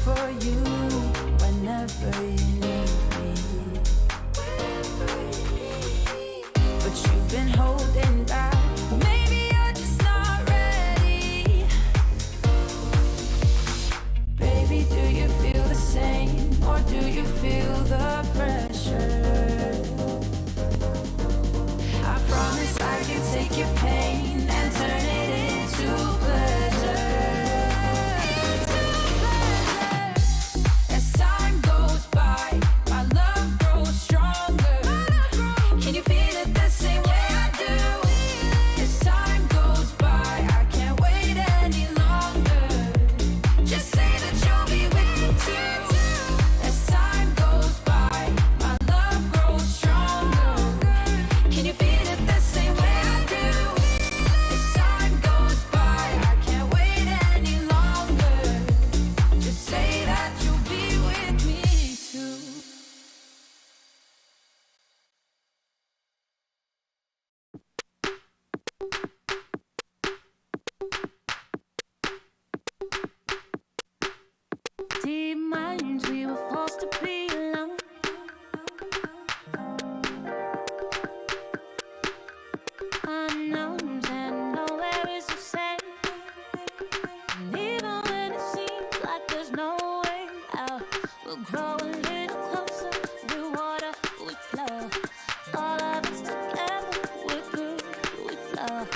for you whenever you need me. But you've been holding back. Maybe you're just not ready. Baby, do you feel the same, or do you feel the pressure? I promise I can take your pain and turn it into pleasure. As time goes by, my love grows stronger. Can you feel it the same way I do? As time goes by, I can't wait any longer. Just say that you'll be with me too. As time goes by, my love grows stronger. Can you feel it the same way I do? As time goes by, I can't wait any longer. Just say that you'll be with me too. Deep minds, we were forced to be alone. Unknowns and nowhere is the same. And even when it seems like there's no way out, we'll grow a little closer. We water, we flow. All of us together, we're good, we flow.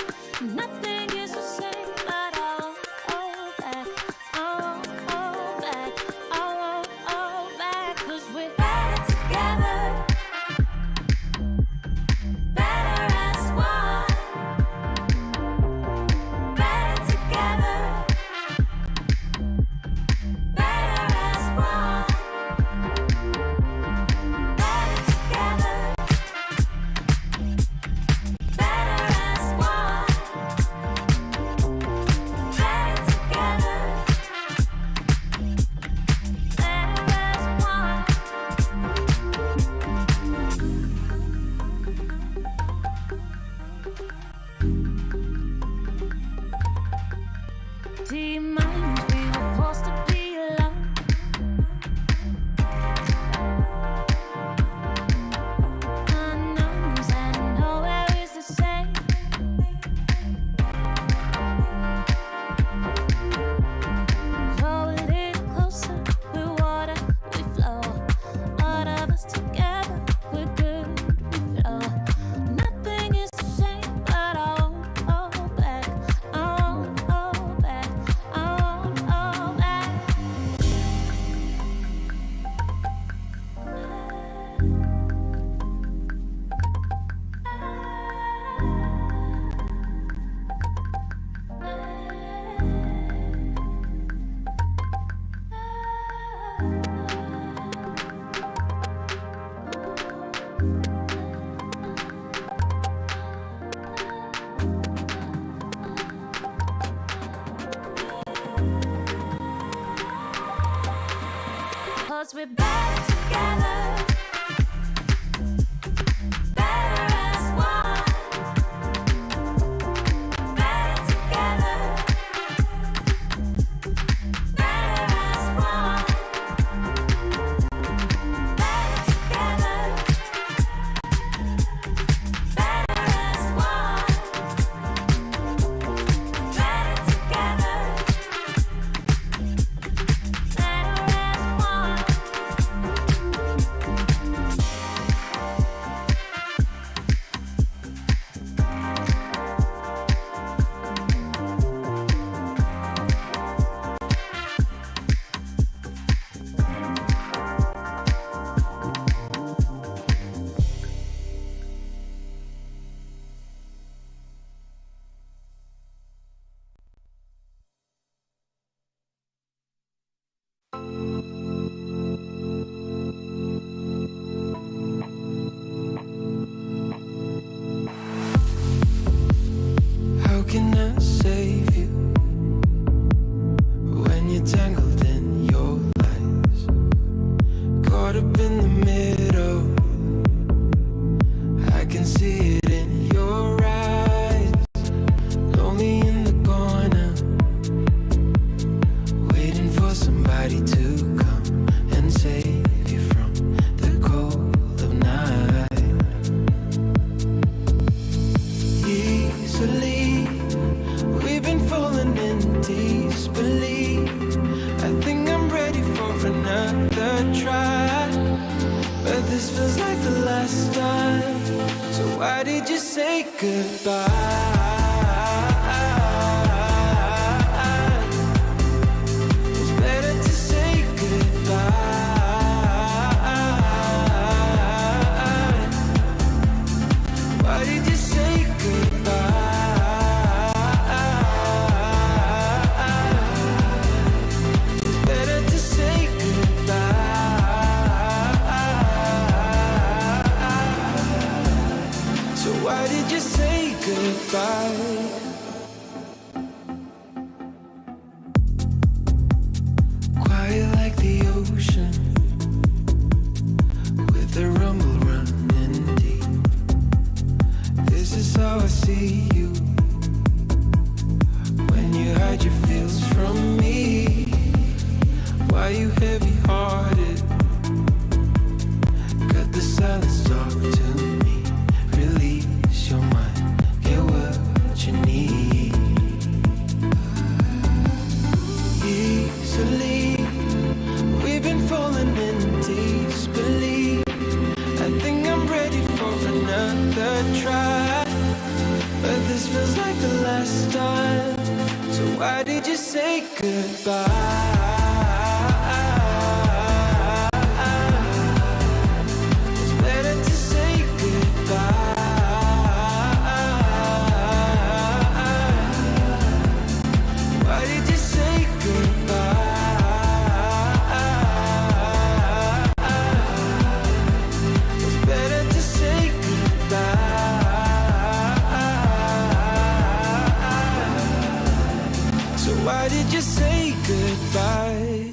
Nothing is the same, but I won't hold back. I won't hold back. I won't hold back. 'Cause we're better together. Better as one. Better together. Better as one. Better together. Better as one. Better together. Better as one. Deep minds, we were forced to be alone. Unknowns and nowhere is the same. Grow a little closer, we're water, we flow. All of us together, we're good, we flow. Nothing is the same, but I won't hold back. I won't hold back. I won't hold back. Cause we're better together. Better as one. Better together. Better as one. Better together. Better as one. Better together. Better as one. but this feels like the last time. So why did you say goodbye? It's better to say goodbye. Why did you say goodbye? It's better to say goodbye. So why did you say goodbye? Quiet like the ocean, with the rumble running deep. This is how I see you, when you hide your feels from me. Why you heavy-hearted? Cut the silence, talk to me. Release your mind, get what you need. Easily, we've been falling in disbelief. I think I'm ready for another try, but this feels like the last time. So why did you say goodbye? It's better to say goodbye. Why did you say goodbye? It's better to say goodbye. So why did you say goodbye?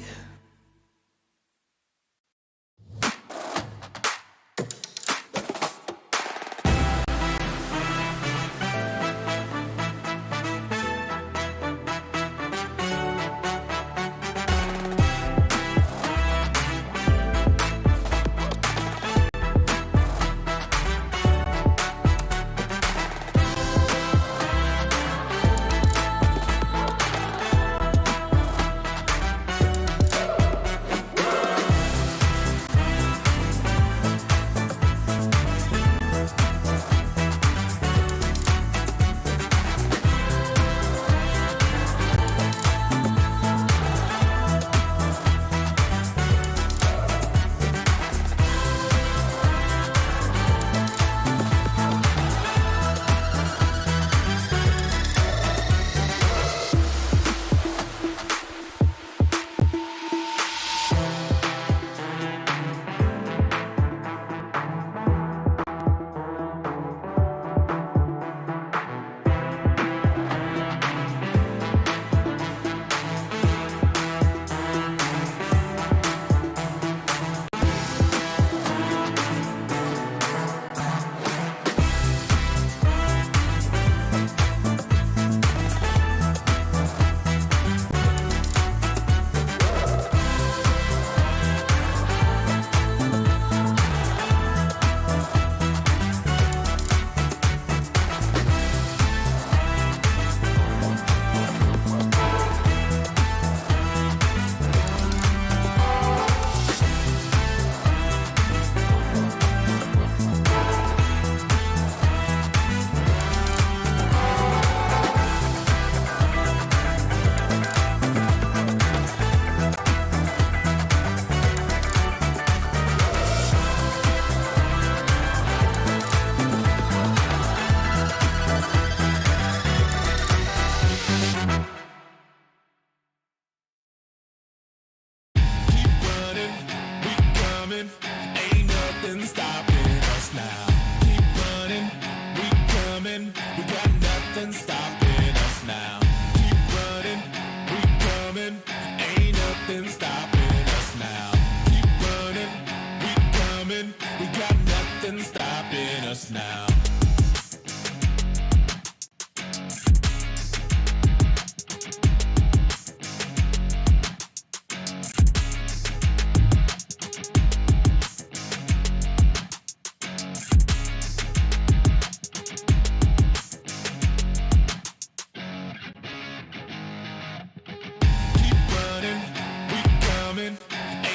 coming,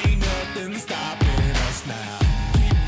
ain't nothing stopping us now. Keep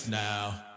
dance now.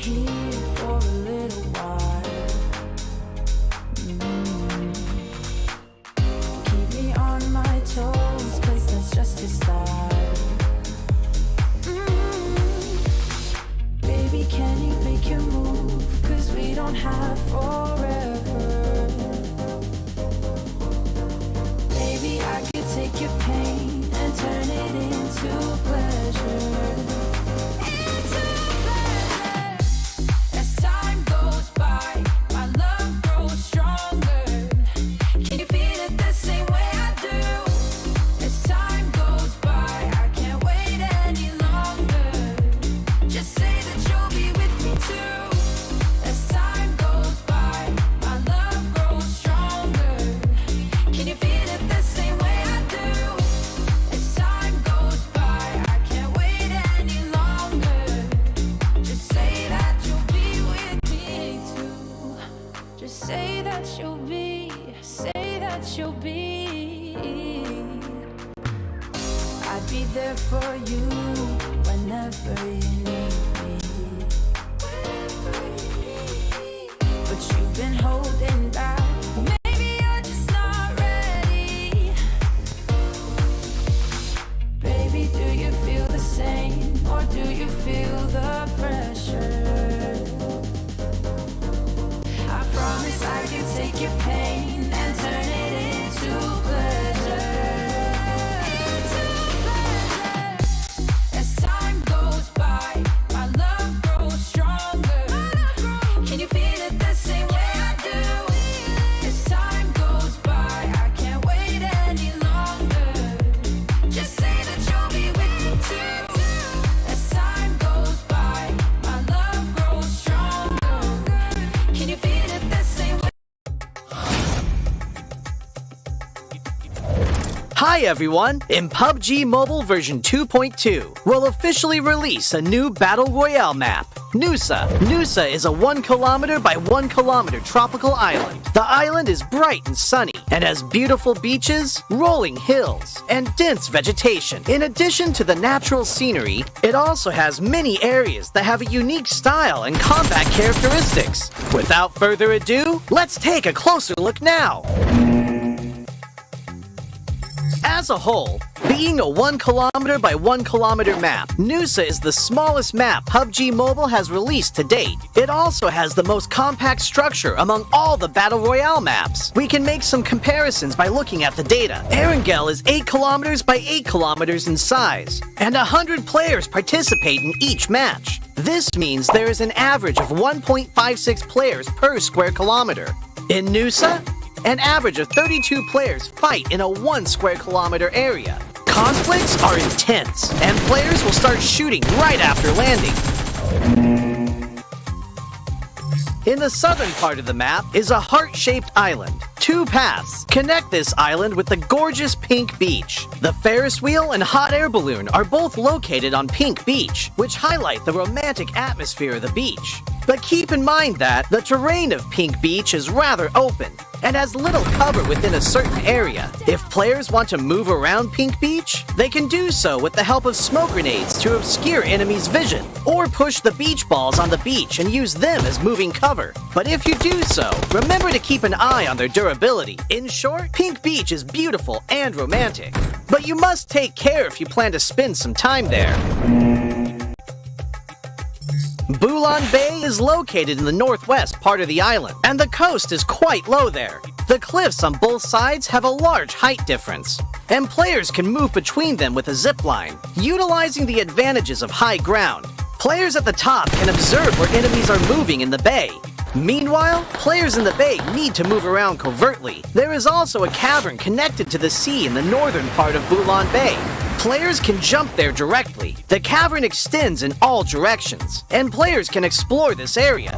here for a little while. Keep me on my toes, 'cause that's just your style. Baby, can you make your move? 'Cause we don't have forever. Baby, I could take your pain and turn it into pleasure. Into pleasure. As time goes by, my love grows stronger. Can you feel it the same way I do? As time goes by, I can't wait any longer. Just say that you'll be with me too. As time goes by, my love grows stronger. Can you feel it the same way I do? As time goes by, I can't wait any longer. Just say that you'll be with me too. Just say that you'll be, say that you'll be. I'd be there for you whenever you need me. But you've been holding back. Maybe you're just not ready. Baby, do you feel the same? Or do you feel the pressure? I promise I can take your pain and turn it into pleasure. Into pleasure. As time goes by, my love grows stronger. Can you feel it the same way I do? As time goes by, I can't wait any longer. Just say that you'll be with me too. As time goes by, my love grows stronger. Can you feel it the same way? Hi everyone! In PUBG Mobile version 2.2, we'll officially release a new Battle Royale map, Nusa. Nusa is a 1 kilometer by 1 kilometer tropical island. The island is bright and sunny and has beautiful beaches, rolling hills, and dense vegetation. In addition to the natural scenery, it also has many areas that have a unique style and combat characteristics. Without further ado, let's take a closer look now. As a whole, being a 1 kilometer by 1 kilometer map, Nusa is the smallest map PUBG Mobile has released to date. It also has the most compact structure among all the Battle Royale maps. We can make some comparisons by looking at the data. Erangel is 8 kilometers by 8 kilometers in size, and 100 players participate in each match. This means there is an average of 1.56 players per square kilometer. In Nusa, an average of 32 players fight in a 1 square kilometer area. Conflicts are intense, and players will start shooting right after landing. In the southern part of the map is a heart-shaped island. 2 paths connect this island with the gorgeous Pink Beach. The Ferris wheel and hot air balloon are both located on Pink Beach, which highlight the romantic atmosphere of the beach. But keep in mind that the terrain of Pink Beach is rather open and has little cover within a certain area. If players want to move around Pink Beach, they can do so with the help of smoke grenades to obscure enemies' vision, or push the beach balls on the beach and use them as moving cover. But if you do so, remember to keep an eye on their durability. In short, Pink Beach is beautiful and romantic, but you must take care if you plan to spend some time there. Bulan Bay is located in the northwest part of the island, and the coast is quite low there. The cliffs on both sides have a large height difference, and players can move between them with a zip line, utilizing the advantages of high ground. Players at the top can observe where enemies are moving in the bay. Meanwhile, players in the bay need to move around covertly. There is also a cavern connected to the sea in the northern part of Bulan Bay. Players can jump there directly. The cavern extends in all directions, and players can explore this area.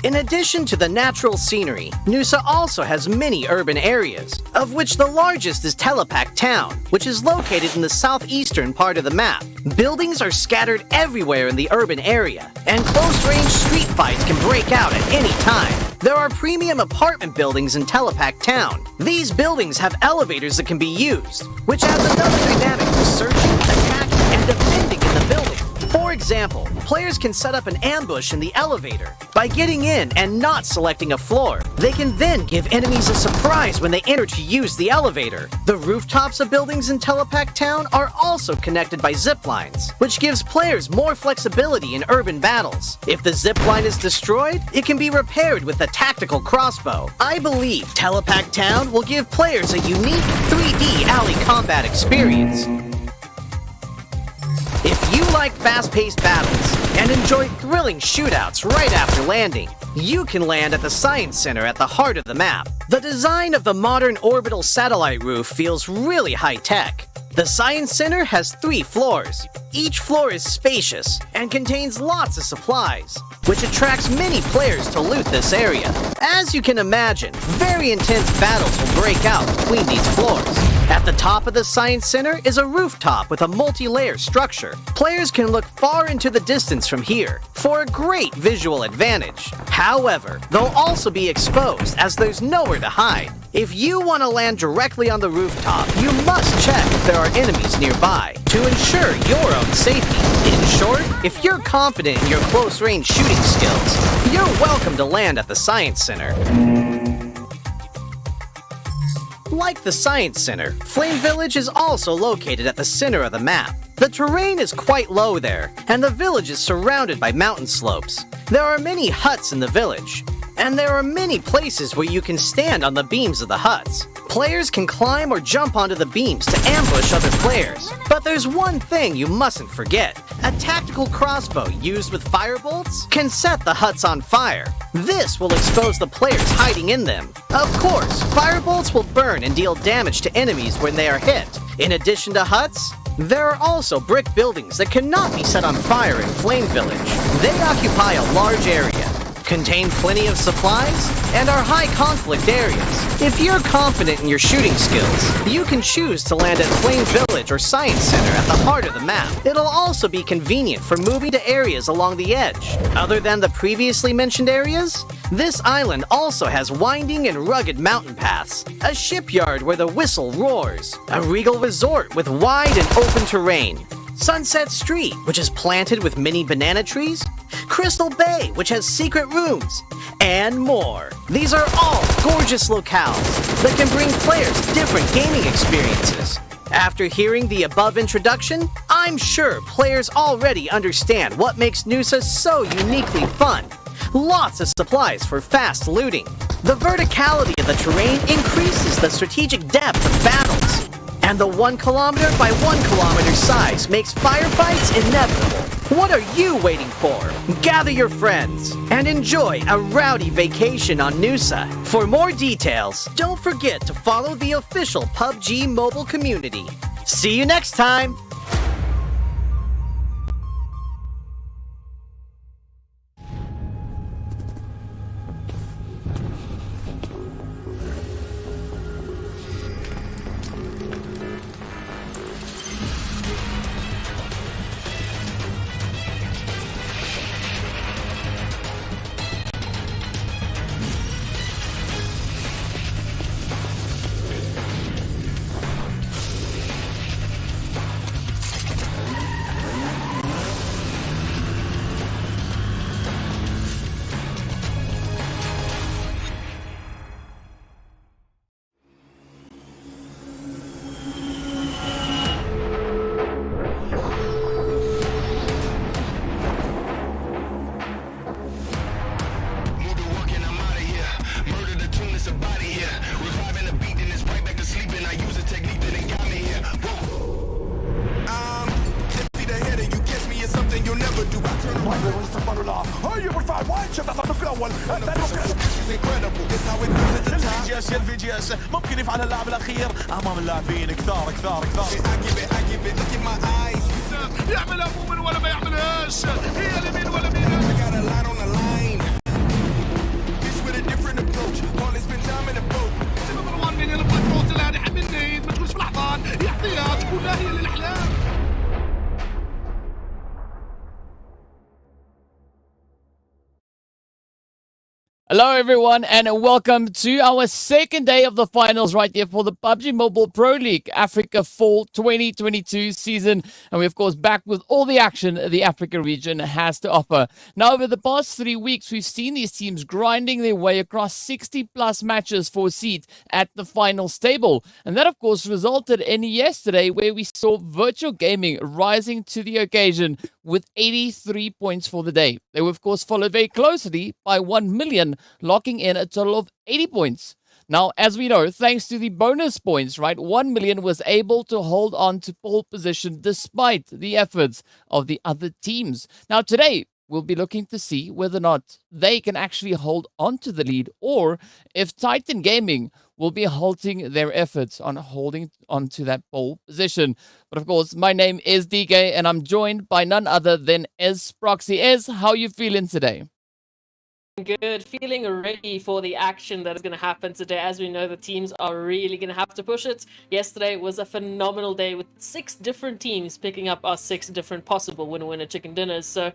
In addition to the natural scenery, Nusa also has many urban areas, of which the largest is Telepak Town, which is located in the southeastern part of the map. Buildings are scattered everywhere in the urban area, and close-range street fights can break out at any time. There are premium apartment buildings in Telepak Town. These buildings have elevators that can be used, which adds another dynamic to searching, attacking, and defending in the building. For example, players can set up an ambush in the elevator. By getting in and not selecting a floor, they can then give enemies a surprise when they enter to use the elevator. The rooftops of buildings in Telepack Town are also connected by zip lines, which gives players more flexibility in urban battles. If the zip line is destroyed, it can be repaired with a tactical crossbow. I believe Telepack Town will give players a unique 3D alley combat experience. If you like fast-paced battles and enjoy thrilling shootouts right after landing, you can land at the Science Center at the heart of the map. The design of the modern orbital satellite roof feels really high-tech. The Science Center has 3 floors. Each floor is spacious and contains lots of supplies, which attracts many players to loot this area. As you can imagine, very intense battles will break out between these floors. At the top of the Science Center is a rooftop with a multi-layer structure. Players can look far into the distance from here for a great visual advantage. However, they'll also be exposed as there's nowhere to hide. If you want to land directly on the rooftop, you must check if there are enemies nearby to ensure your own safety. In short, if you're confident in your close-range shooting skills, you're welcome to land at the Science Center. Like the Science Center, Flame Village is also located at the center of the map. The terrain is quite low there, and the village is surrounded by mountain slopes. There are many huts in the village, and there are many places where you can stand on the beams of the huts. Players can climb or jump onto the beams to ambush other players. But there's one thing you mustn't forget. A tactical crossbow used with firebolts can set the huts on fire. This will expose the players hiding in them. Of course, firebolts will burn and deal damage to enemies when they are hit. In addition to huts, there are also brick buildings that cannot be set on fire in Flame Village. They occupy a large area, contain plenty of supplies, and are high conflict areas. If you're confident in your shooting skills, you can choose to land at Flame Village or Science Center at the heart of the map. It'll also be convenient for moving to areas along the edge. Other than the previously mentioned areas, this island also has winding and rugged mountain paths, a shipyard where the whistle roars, a regal resort with wide and open terrain, Sunset Street, which is planted with many banana trees, Crystal Bay, which has secret rooms, and more. These are all gorgeous locales that can bring players different gaming experiences. After hearing the above introduction, I'm sure players already understand what makes Nusa so uniquely fun. Lots of supplies for fast looting. The verticality of the terrain increases the strategic depth of battles. And the 1 kilometer by 1 kilometer size makes firefights inevitable. What are you waiting for? Gather your friends and enjoy a rowdy vacation on Nusa. For more details, don't forget to follow the official PUBG Mobile community. See you next time! ممكن يفعلها اللاعب الاخير امام اللاعبين كثار كثار كثار يعملها مؤمن ولا ما يعملهاش هي اليمين ولا مين مروان من يلبس الكروت الهادي حد مني ما تكونش في الحضان يعطيها تكون هي للاحلام Hello, everyone, and welcome to our second day of the finals right here for the PUBG Mobile Pro League Africa Fall 2022 season. And we, of course, back with all the action the Africa region has to offer. Now, over the past 3 weeks, we've seen these teams grinding their way across 60-plus matches for a seat at the finals table. And that, of course, resulted in yesterday where we saw Virtual Gaming rising to the occasion with 83 points for the day. They were, of course, followed very closely by 1 million, locking in a total of 80 points. Now, as we know, thanks to the bonus points, right, 1 million was able to hold on to pole position despite the efforts of the other teams. Now, today, we'll be looking to see whether or not they can actually hold on to the lead or if Titan Gaming will be halting their efforts on holding onto that pole position. But of course, my name is DK and I'm joined by none other than Ez Proxy. Ez, how you feeling today? Good, feeling ready for the action that is going to happen today. As we know, the teams are really going to have to push it. Yesterday was a phenomenal day with 6 different teams picking up our 6 different possible winner-winner chicken dinners. So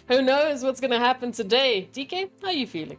who knows what's going to happen today? DK, how are you feeling?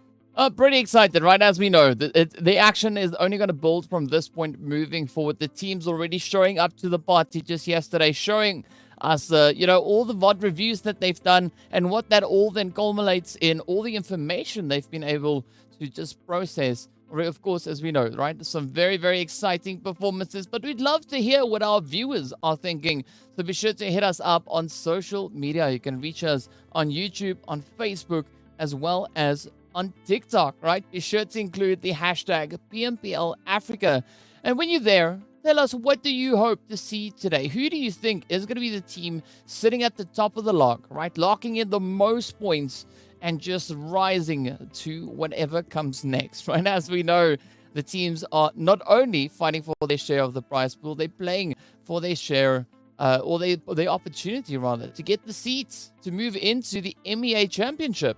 Pretty excited, right? As we know, the action is only going to build from this point moving forward. The team's already showing up to the party just yesterday, showing us, all the VOD reviews that they've done and what that all then culminates in all the information they've been able to just process. Of course, as we know, right? Some very, very exciting performances, but we'd love to hear what our viewers are thinking. So be sure to hit us up on social media. You can reach us on YouTube, on Facebook, as well as on TikTok, right? Be sure to include the hashtag PMPL Africa. And when you're there, tell us, what do you hope to see today? Who do you think is going to be the team sitting at the top of the log, right? Locking in the most points and just rising to whatever comes next, right? As we know, the teams are not only fighting for their share of the prize pool, they're playing for their share or their opportunity, rather, to get the seats to move into the MEA Championship.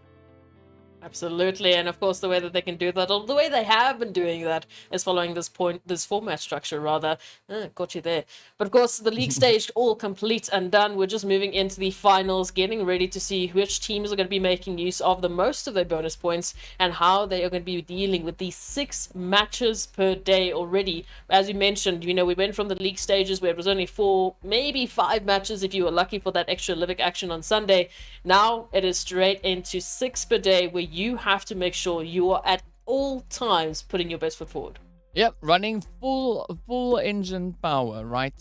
Absolutely, and of course the way that they can do that, or the way they have been doing that, is following this format structure rather. Got you there. But of course the league stage all complete and done. We're just moving into the finals, getting ready to see which teams are going to be making use of the most of their bonus points and how they are going to be dealing with these 6 matches per day already. As you mentioned, we went from the league stages where it was only 4, maybe 5 matches if you were lucky for that extra Livic action on Sunday. Now it is straight into 6 per day where you have to make sure you are at all times putting your best foot forward. Yep, running full engine power, right?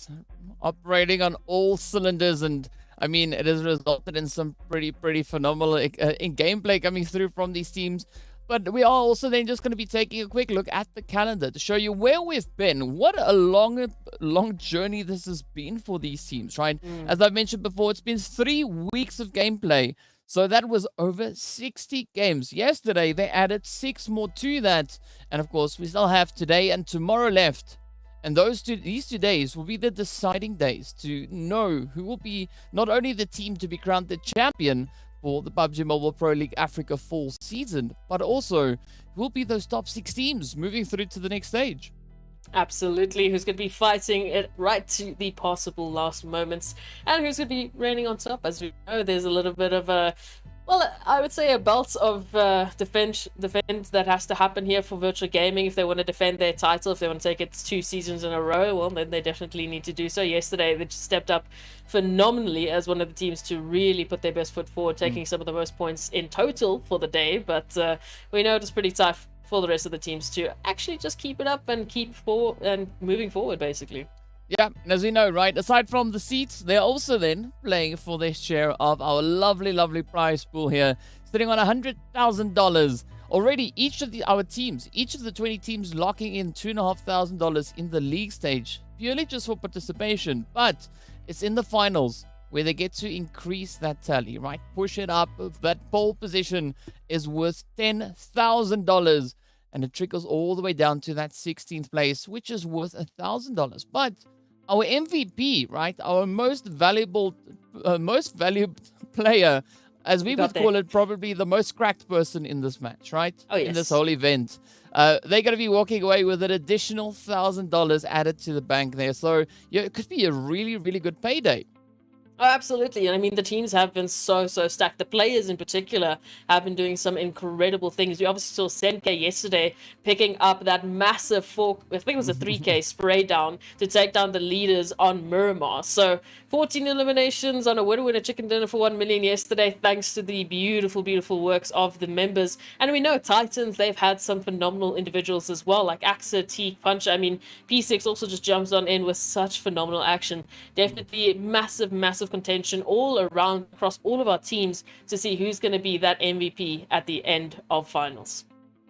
Operating on all cylinders, and I mean, it has resulted in some pretty phenomenal in gameplay coming through from these teams. But we are also then just going to be taking a quick look at the calendar to show you where we've been. What a long journey this has been for these teams, right? As I've mentioned before, it's been 3 weeks of gameplay. So that was over 60 games. Yesterday, they added 6 more to that. And of course, we still have today and tomorrow left. And these 2 days will be the deciding days to know who will be not only the team to be crowned the champion for the PUBG Mobile Pro League Africa Fall season, but also who will be those top 6 teams moving through to the next stage. Absolutely, who's going to be fighting it right to the possible last moments, and who's going to be reigning on top. As we know, there's a little bit of a, well, I would say a belt of defense that has to happen here for Virtual Gaming if they want to defend their title, if they want to take it 2 seasons in a row. Well, then they definitely need to do so. Yesterday, they just stepped up phenomenally as one of the teams to really put their best foot forward, taking some of the most points in total for the day. But we know it was pretty tough for the rest of the teams to actually just keep it up and keep forward and moving forward, basically. Yeah, and as we know, right, aside from the seats, they're also then playing for their share of our lovely prize pool here, sitting on $100,000. Already, each of the 20 teams locking in $2,500 in the league stage, purely just for participation. But it's in the finals where they get to increase that tally, right? Push it up. That pole position is worth $10,000. And it trickles all the way down to that 16th place, which is worth $1,000. But our MVP, right? Our most valuable player, as we would call it, probably the most cracked person in this match, right? Oh, yes. In this whole event. They're going to be walking away with an additional $1,000 added to the bank there. So yeah, it could be a really good payday. Oh, absolutely. And I mean, the teams have been so stacked. The players in particular have been doing some incredible things. We obviously saw Senke yesterday picking up that massive I think it was a 3K spray down to take down the leaders on Miramar. So 14 eliminations on a winner chicken dinner for 1 million yesterday, thanks to the beautiful works of the members. And we know Titans, they've had some phenomenal individuals as well, like Axa, T, Punch. I mean, P6 also just jumps on in with such phenomenal action. Definitely massive contention all around across all of our teams to see who's going to be that MVP at the end of finals.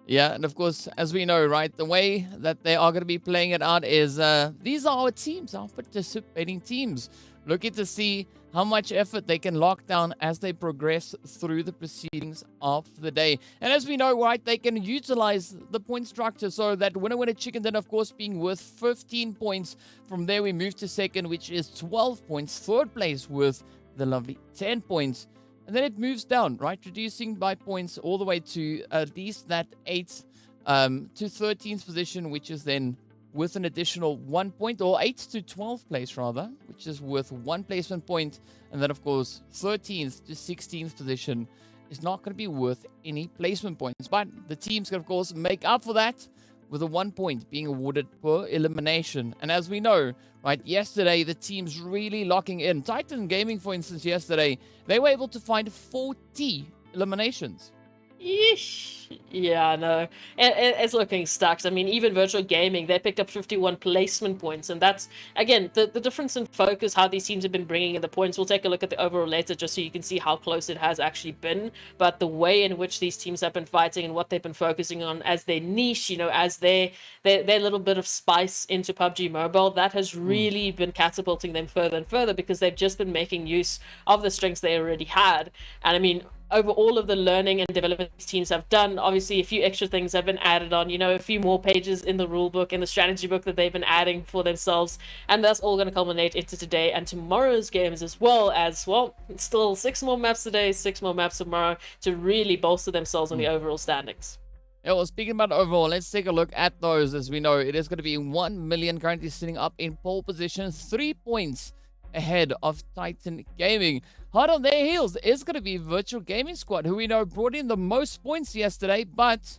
Yeah, and of course, as we know, right, the way that they are going to be playing it out is these are our teams, our participating teams, looking to see how much effort they can lock down as they progress through the proceedings of the day. And as we know, right, they can utilize the point structure, so that winner chicken dinner, of course, being worth 15 points. From there, we move to second, which is 12 points. Third place with the lovely 10 points. And then it moves down, right, reducing by points all the way to at least that 8th to 13th position, which is then with an additional 1 point, or 8th to 12th place rather, which is with 1 placement point. And then, of course, 13th to 16th position is not going to be worth any placement points. But the teams can, of course, make up for that with a 1 point being awarded per elimination. And as we know, right, yesterday, the teams really locking in. Titan Gaming, for instance, yesterday, they were able to find 40 eliminations. Yeesh. Yeah, no. It's looking stacked. I mean, even Virtual Gaming, they picked up 51 placement points. And that's, again, the difference in focus, how these teams have been bringing in the points. We'll take a look at the overall later just so you can see how close it has actually been. But the way in which these teams have been fighting and what they've been focusing on as their niche, you know, as their little bit of spice into PUBG Mobile, that has really been catapulting them further and further, because they've just been making use of the strengths they already had. And I mean, over all of the learning and development these teams have done, obviously a few extra things have been added on, you know, a few more pages in the rule book and the strategy book that they've been adding for themselves, and that's all going to culminate into today and tomorrow's games, as well as, well, it's still 6 more maps today, 6 more maps tomorrow, to really bolster themselves on the overall standings. Yeah, well, speaking about overall, let's take a look at those. As we know, it is going to be 1 million currently sitting up in pole position, 3 points ahead of Titan Gaming. Hard on their heels is going to be Virtual Gaming Squad, who we know brought in the most points yesterday, but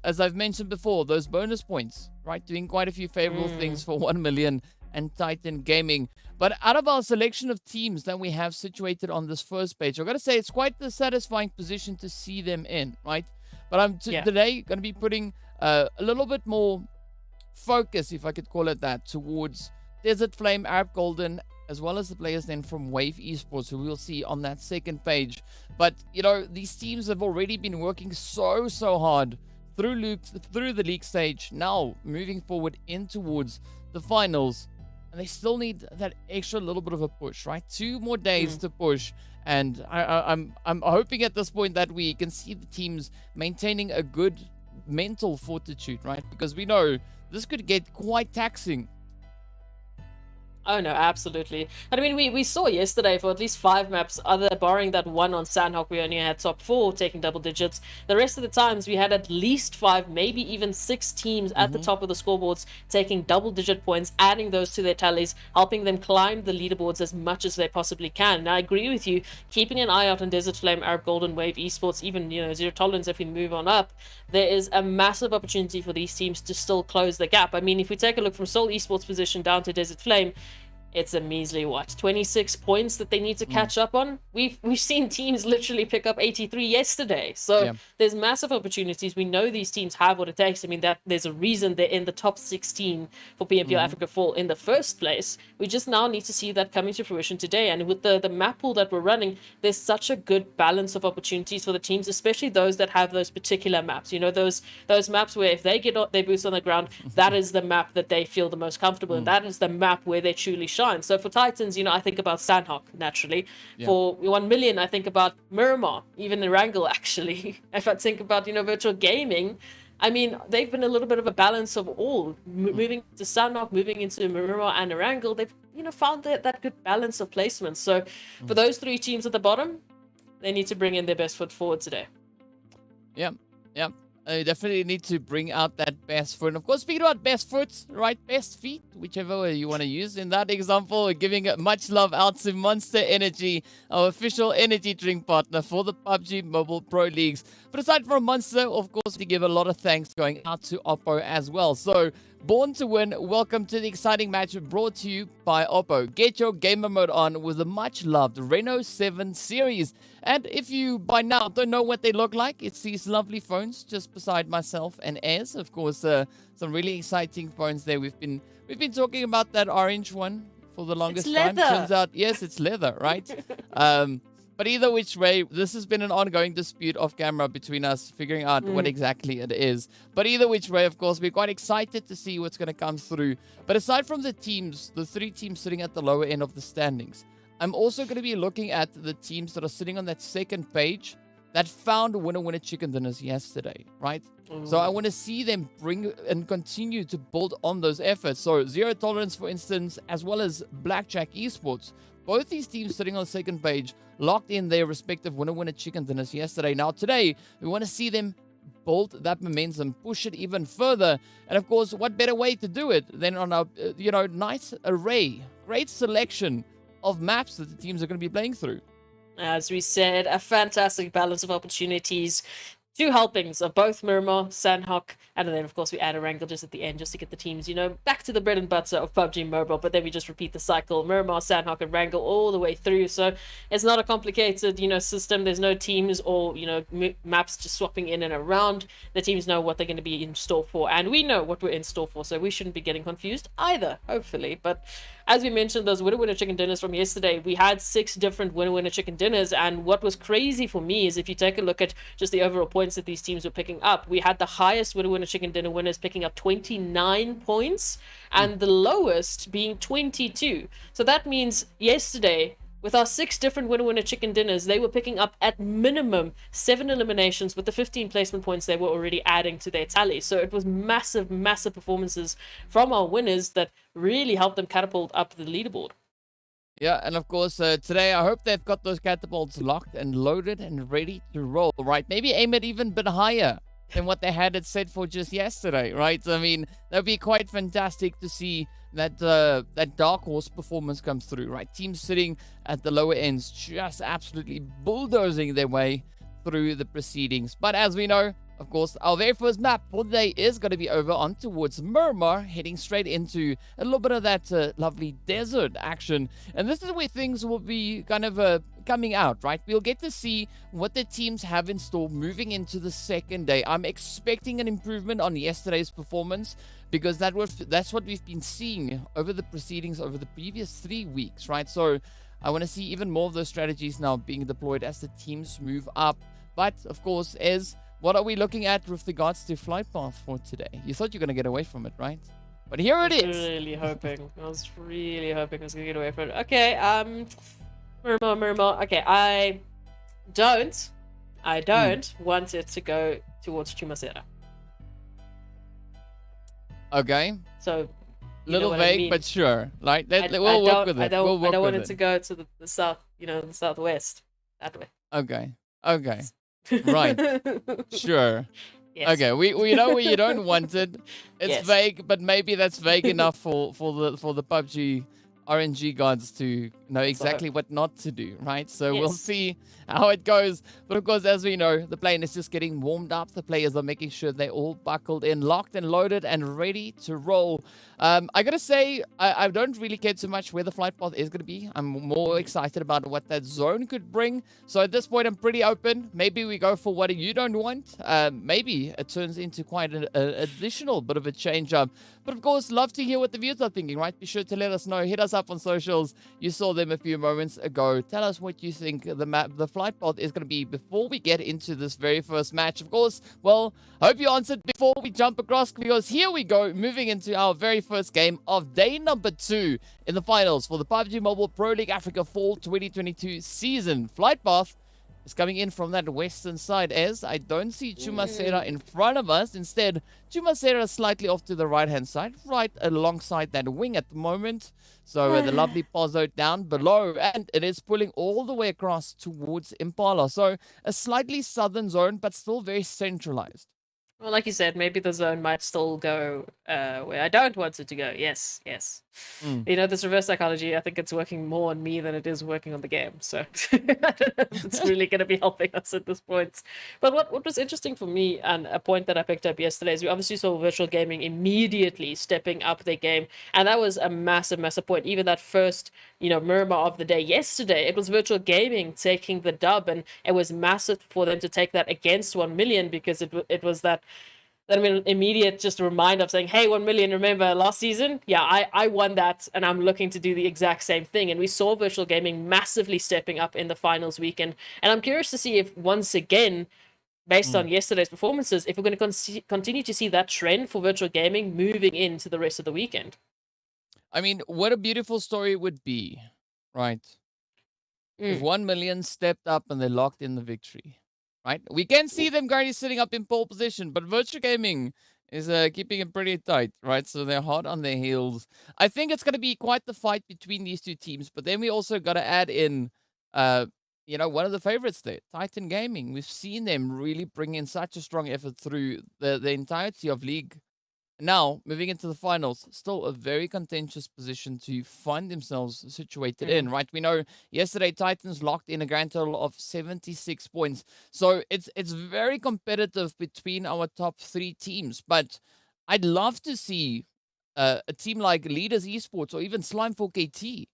as I've mentioned before, those bonus points, right, doing quite a few favorable things for 1 million and Titan Gaming. But out of our selection of teams that we have situated on this first page, I've got to say it's quite the satisfying position to see them in, right? But I'm today going to be putting a little bit more focus, if I could call it that, towards Desert Flame, Arab Golden, as well as the players then from Wave Esports, who we'll see on that second page. But, you know, these teams have already been working so hard through the league stage, now moving forward in towards the finals, and they still need that extra little bit of a push, right? 2 more days to push, and I'm hoping at this point that we can see the teams maintaining a good mental fortitude, right? Because we know this could get quite taxing. Oh no, absolutely. And I mean, we saw yesterday for at least 5 maps, other barring that one on Sanhok, we only had top 4 taking double digits. The rest of the times we had at least 5, maybe even 6 teams at the top of the scoreboards taking double-digit points, adding those to their tallies, helping them climb the leaderboards as much as they possibly can. And I agree with you, keeping an eye out on Desert Flame, Arab Golden, Wave Esports, even, you know, Zero Tolerance if we move on up, there is a massive opportunity for these teams to still close the gap. I mean, if we take a look from Seoul Esports position down to Desert Flame, it's a measly, 26 points that they need to catch up on. We've seen teams literally pick up 83 yesterday. So there's massive opportunities. We know these teams have what it takes. I mean, that there's a reason they're in the top 16 for PMPL Africa Fall in the first place. We just now need to see that coming to fruition today. And with the map pool that we're running, there's such a good balance of opportunities for the teams, especially those that have those particular maps. You know, those maps where if they get their boots on the ground, that is the map that they feel the most comfortable in. That is the map where they truly shine. So for Titans, you know, I think about Sanhok, naturally. For 1 million, I think about Miramar, even Erangel, actually. If I think about, you know, Virtual Gaming, I mean, they've been a little bit of a balance of all. Moving to Sanhok, moving into Miramar and Erangel, they've, you know, found that good balance of placements. So for those 3 teams at the bottom, they need to bring in their best foot forward today. Yeah. definitely need to bring out that best foot. And of course, speaking about best foot, right? Best feet, whichever way you want to use. In that example, we're giving much love out to Monster Energy, our official energy drink partner for the PUBG Mobile Pro Leagues. But aside from Monster, of course, we give a lot of thanks going out to Oppo as well. So, Born to Win, welcome to the exciting match brought to you by Oppo. Get your gamer mode on with the much loved Reno 7 series. And if you by now don't know what they look like, it's these lovely phones just beside myself and Ez. Of course, some really exciting phones there. We've been talking about that orange one for the longest time. Turns out, yes, it's leather, right? But either which way, this has been an ongoing dispute off camera between us figuring out what exactly it is. But either which way, of course, we're quite excited to see what's going to come through. But aside from the teams, the 3 teams sitting at the lower end of the standings, I'm also going to be looking at the teams that are sitting on that second page that found winner chicken dinners yesterday, right? So I want to see them bring and continue to build on those efforts. So Zero Tolerance, for instance, as well as Blackjack Esports, both these teams sitting on the second page locked in their respective winner chicken dinners yesterday. Now today, we want to see them build that momentum, push it even further. And of course, what better way to do it than on a, nice array, great selection of maps that the teams are going to be playing through. As we said, a fantastic balance of opportunities. 2 helpings of both Miramar, Sanhok, and then, of course, we add Erangel just at the end just to get the teams, back to the bread and butter of PUBG Mobile. But then we just repeat the cycle. Miramar, Sanhok, and Erangel all the way through. So it's not a complicated, system. There's no teams or, maps just swapping in and around. The teams know what they're going to be in store for. And we know what we're in store for. So we shouldn't be getting confused either, hopefully. But as we mentioned, those winner chicken dinners from yesterday, we had 6 different winner chicken dinners. And what was crazy for me is if you take a look at just the overall points that these teams were picking up, we had the highest winner chicken dinner winners picking up 29 points and the lowest being 22. So that means yesterday, with our 6 different winner chicken dinners, they were picking up at minimum 7 eliminations with the 15 placement points they were already adding to their tally. So it was massive performances from our winners that really helped them catapult up the leaderboard. Yeah, and of course, today I hope they've got those catapults locked and loaded and ready to roll, right? Maybe aim it even a bit higher than what they had it set for just yesterday, right? I mean, that would be quite fantastic to see that that dark horse performance comes through, right? Teams sitting at the lower ends just absolutely bulldozing their way through the proceedings. But as we know, of course, our very first map for the day is going to be over on towards Miramar, heading straight into a little bit of that lovely desert action. And this is where things will be kind of coming out, right? We'll get to see what the teams have in store moving into the second day. I'm expecting an improvement on yesterday's performance because that's what we've been seeing over the proceedings over the previous 3 weeks, right? So I want to see even more of those strategies now being deployed as the teams move up. But, of course, what are we looking at with regards to flight path for today? You thought you were going to get away from it, right? But here it is. I was really hoping I was going to get away from it. Okay, Miramar. Okay, I don't want it to go towards Chumacera. Okay. So, little vague, but sure. Like, we'll work with it. I don't want it to go to the south, the southwest. That way. Okay. Right. Sure. Yes. Okay. We know where you don't want it. It's Yes. vague, but maybe that's vague enough for the PUBG RNG gods to know exactly what not to do, right? So we'll Yes. see how it goes. But of course, as we know, the plane is just getting warmed up. The players are making sure they're all buckled in, locked and loaded, and ready to roll. I gotta say, I don't really care too much where the flight path is gonna be. I'm more excited about what that zone could bring. So at this point, I'm pretty open. Maybe we go for what you don't want. Maybe it turns into quite an additional bit of a change up. But of course, love to hear what the viewers are thinking, right? Be sure to let us know. Hit us up on socials. You saw them a few moments ago. Tell us what you think the flight path is going to be before we get into this very first match. Of course, well, I hope you answered before we jump across, because here we go, moving into our very first game of day number 2 in the finals for the PUBG Mobile Pro League Africa Fall 2022 season. Flight path is coming in from that western side, as I don't see Chumacera in front of us. Instead, Chumacera is slightly off to the right-hand side, right alongside that wing at the moment. So the lovely Pozzo down below, and it is pulling all the way across towards Impala. So a slightly southern zone, but still very centralized. Well, like you said, maybe the zone might still go where I don't want it to go. Yes, yes. Mm. You know, this reverse psychology, I think it's working more on me than it is working on the game. So I don't know if it's really going to be helping us at this point. But what was interesting for me, and a point that I picked up yesterday, is we obviously saw Virtual Gaming immediately stepping up their game. And that was a massive, massive point. Even that first, Miramar of the day yesterday, it was Virtual Gaming taking the dub. And it was massive for them to take that against 1 million, because it was that immediate just reminder of saying, hey, 1 million, remember last season? Yeah, I won that, and I'm looking to do the exact same thing. And we saw Virtual Gaming massively stepping up in the finals weekend. And I'm curious to see if, once again, based on yesterday's performances, if we're going to continue to see that trend for Virtual Gaming moving into the rest of the weekend. I mean, what a beautiful story it would be, right? If 1 million stepped up and they locked in the victory, right? We can see them currently sitting up in pole position, but Virtual Gaming is keeping it pretty tight, right? So they're hard on their heels. I think it's going to be quite the fight between these two teams, but then we also got to add in, one of the favorites there, Titan Gaming. We've seen them really bring in such a strong effort through the entirety of League. Now, moving into the finals, still a very contentious position to find themselves situated in, right? We know yesterday Titans locked in a grand total of 76 points. So it's very competitive between our top three teams. But I'd love to see a team like Leaders Esports or even Slime4KT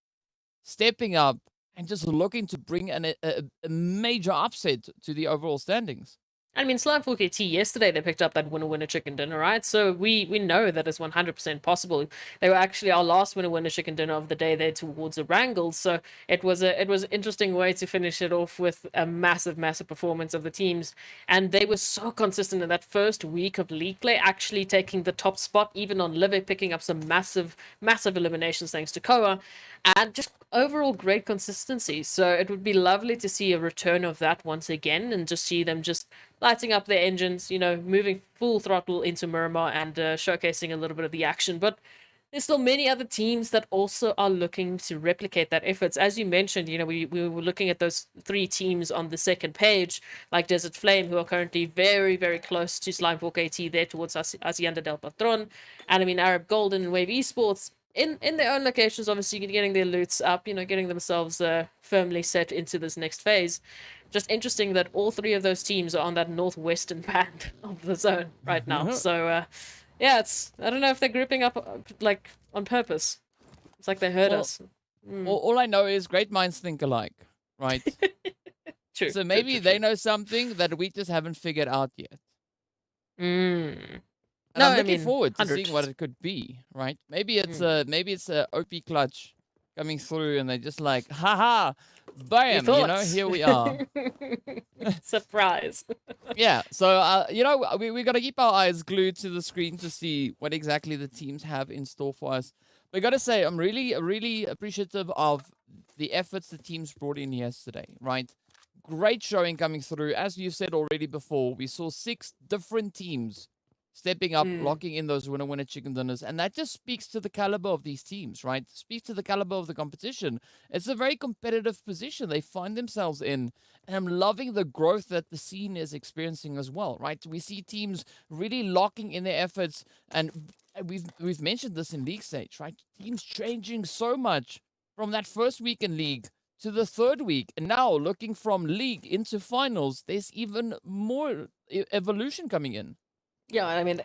stepping up and just looking to bring a major upset to the overall standings. I mean, Slime4KT yesterday, they picked up that winner chicken dinner, right? So we know that it's 100% possible. They were actually our last winner chicken dinner of the day there towards Erangel. So it was an interesting way to finish it off with a massive, massive performance of the teams. And they were so consistent in that first week of league play, actually taking the top spot, even on Live, picking up some massive, massive eliminations thanks to Koa. And just overall great consistency. So it would be lovely to see a return of that once again, and just see them just lighting up their engines, moving full throttle into Miramar and showcasing a little bit of the action. But there's still many other teams that also are looking to replicate that efforts. As you mentioned, we were looking at those three teams on the second page, like Desert Flame, who are currently very, very close to Slime4KT there towards Hacienda del Patron. And I mean, Arab Golden and Wave Esports, in their own locations, obviously getting their loots up, getting themselves firmly set into this next phase. Just interesting that all three of those teams are on that northwestern band of the zone right now. So, yeah, I don't know if they're grouping up like on purpose. It's like they heard us. All I know is great minds think alike, right? True. So maybe they know something that we just haven't figured out yet. And I'm looking forward to seeing what it could be, right? Maybe it's a OP clutch coming through, and they're just like, haha, bam, here we are. Surprise. Yeah, so we got to keep our eyes glued to the screen to see what exactly the teams have in store for us. But I got to say, I'm really, really appreciative of the efforts the teams brought in yesterday, right? Great showing coming through. As you said already before, we saw 6 different teams stepping up, locking in those winner chicken dinners. And that just speaks to the caliber of these teams, right? Speaks to the caliber of the competition. It's a very competitive position they find themselves in. And I'm loving the growth that the scene is experiencing as well, right? We see teams really locking in their efforts. And we've mentioned this in league stage, right? Teams changing so much from that first week in league to the third week. And now looking from league into finals, there's even more evolution coming in. Yeah, I mean,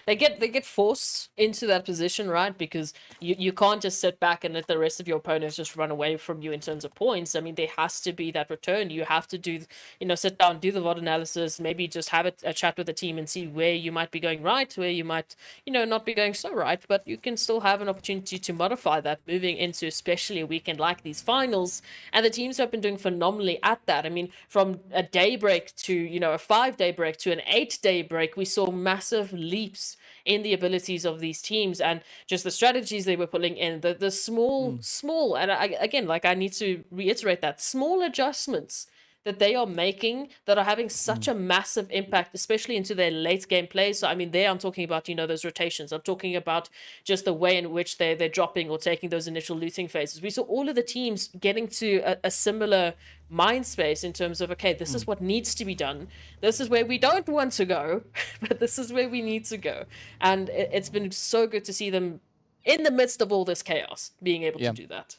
they get forced into that position, right? Because you can't just sit back and let the rest of your opponents just run away from you in terms of points. I mean, there has to be that return. You have to do, sit down, do the VOD analysis, maybe just have a chat with the team and see where you might be going right, where you might, not be going so right. But you can still have an opportunity to modify that moving into especially a weekend like these finals. And the teams have been doing phenomenally at that. I mean, from a day break to, a 5-day break to an 8-day break, we saw massive leaps in the abilities of these teams and just the strategies they were pulling in, the small, and I need to reiterate that, small adjustments that they are making that are having such a massive impact, especially into their late game play. So I mean, there I'm talking about, you know, those rotations. I'm talking about just the way in which they're dropping or taking those initial looting phases. We saw all of the teams getting to a similar mind space in terms of, okay, this is what needs to be done. This is where we don't want to go, but this is where we need to go. And it's been so good to see them in the midst of all this chaos being able to do that.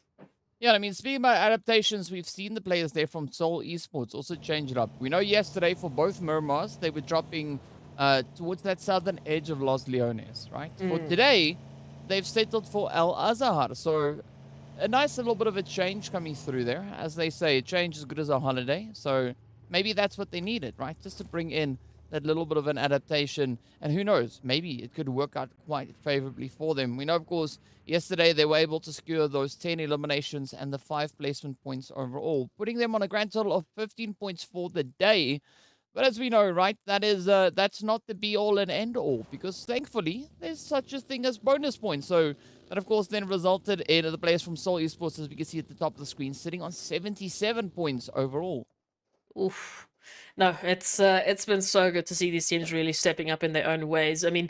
Yeah, I mean, speaking about adaptations, we've seen the players there from Seoul Esports also change it up. We know yesterday for both Miramars, they were dropping towards that southern edge of Los Leones, right? For today, they've settled for El Azahar. So a nice little bit of a change coming through there. As they say, a change is good as a holiday. So maybe that's what they needed, right? Just to bring in that little bit of an adaptation. And who knows, maybe it could work out quite favorably for them. We know, of course, yesterday they were able to secure those 10 eliminations and the 5 placement points overall, putting them on a grand total of 15 points for the day. But as we know, right, that's not the be-all and end-all, because thankfully there's such a thing as bonus points. So that, of course, then resulted in the players from Seoul Esports, as we can see at the top of the screen, sitting on 77 points overall. Oof. No, it's been so good to see these teams really stepping up in their own ways. I mean,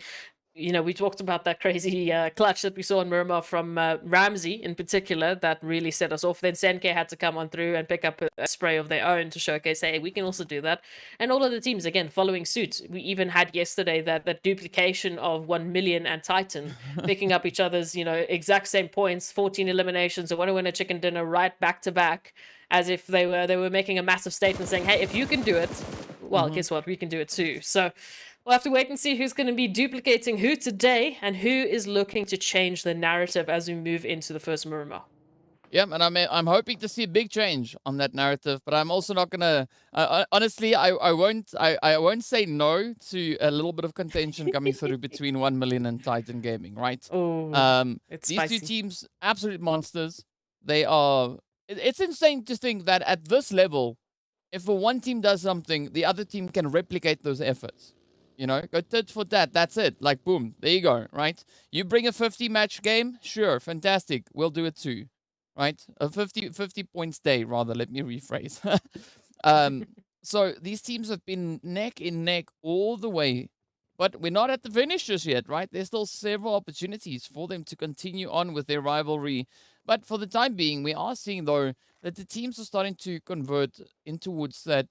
you know, we talked about that crazy clutch that we saw in Miramar from Ramsey in particular that really set us off. Then Senke had to come on through and pick up a spray of their own to showcase, hey, we can also do that. And all of the teams, again, following suit. We even had yesterday that duplication of 1 million and Titan picking up each other's, you know, exact same points, 14 eliminations, a winner chicken dinner right back to back, as if they were making a massive statement saying, hey, if you can do it, well, guess what? We can do it too. So we'll have to wait and see who's going to be duplicating who today and who is looking to change the narrative as we move into the first Miramar. Yeah, and I'm hoping to see a big change on that narrative, but I'm also not gonna. Honestly, I won't say no to a little bit of contention coming through between 1 million and Titan Gaming, right? Oh, it's these spicy. two teams, absolute monsters. They are. It's insane to think that at this level, if one team does something, the other team can replicate those efforts. You know, go tit for tat. That's it. Like, boom, there you go, right? You bring a 50-match game, sure, fantastic. We'll do it too, right? A 50 points day, rather. Let me rephrase. So these teams have been neck in neck all the way, but we're not at the finish just yet, right? There's still several opportunities for them to continue on with their rivalry. But for the time being, we are seeing, though, that the teams are starting to converge in towards that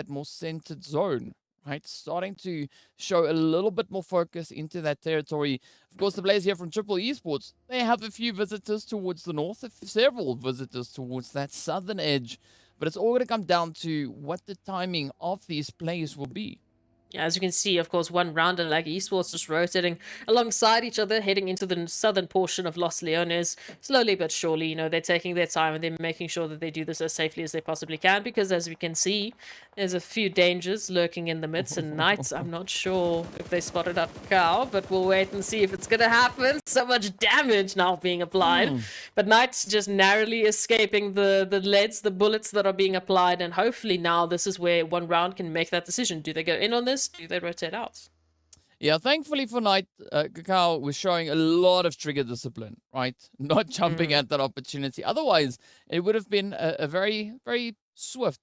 more centered zone, right? Starting to show a little bit more focus into that territory. Of course, the players here from Triple Esports, they have a few visitors towards the north, several visitors towards that southern edge. But it's all going to come down to what the timing of these plays will be. Yeah, as you can see, of course, one round and like Esports just rotating alongside each other, heading into the southern portion of Los Leones. Slowly but surely, you know, they're taking their time and they're making sure that they do this as safely as they possibly can, because as we can see, there's a few dangers lurking in the midst. And Knights, I'm not sure if they spotted up Cow, but we'll wait and see if it's going to happen. So much damage now being applied. But Knights just narrowly escaping the leads, the bullets that are being applied. And hopefully now this is where one round can make that decision. Do they go in on this? Do they rotate out? Yeah, thankfully for Knight, Kakao was showing a lot of trigger discipline, right? Not jumping at that opportunity. Otherwise, it would have been a very, very swift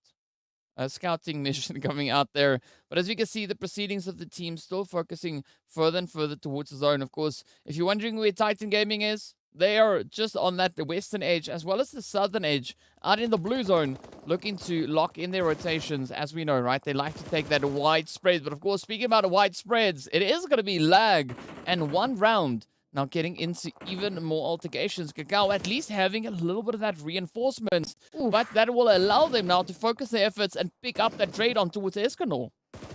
scouting mission coming out there. But as you can see, the proceedings of the team still focusing further and further towards the zone. Of course, if you're wondering where Titan Gaming is, they are just on that the western edge as well as the southern edge, out in the blue zone, looking to lock in their rotations. As we know, right, they like to take that wide spread. But of course, speaking about wide spreads, it is going to be lag and one round. Now getting into even more altercations. Kakao at least having a little bit of that reinforcement. But that will allow them now to focus their efforts and pick up that trade on towards Escanor.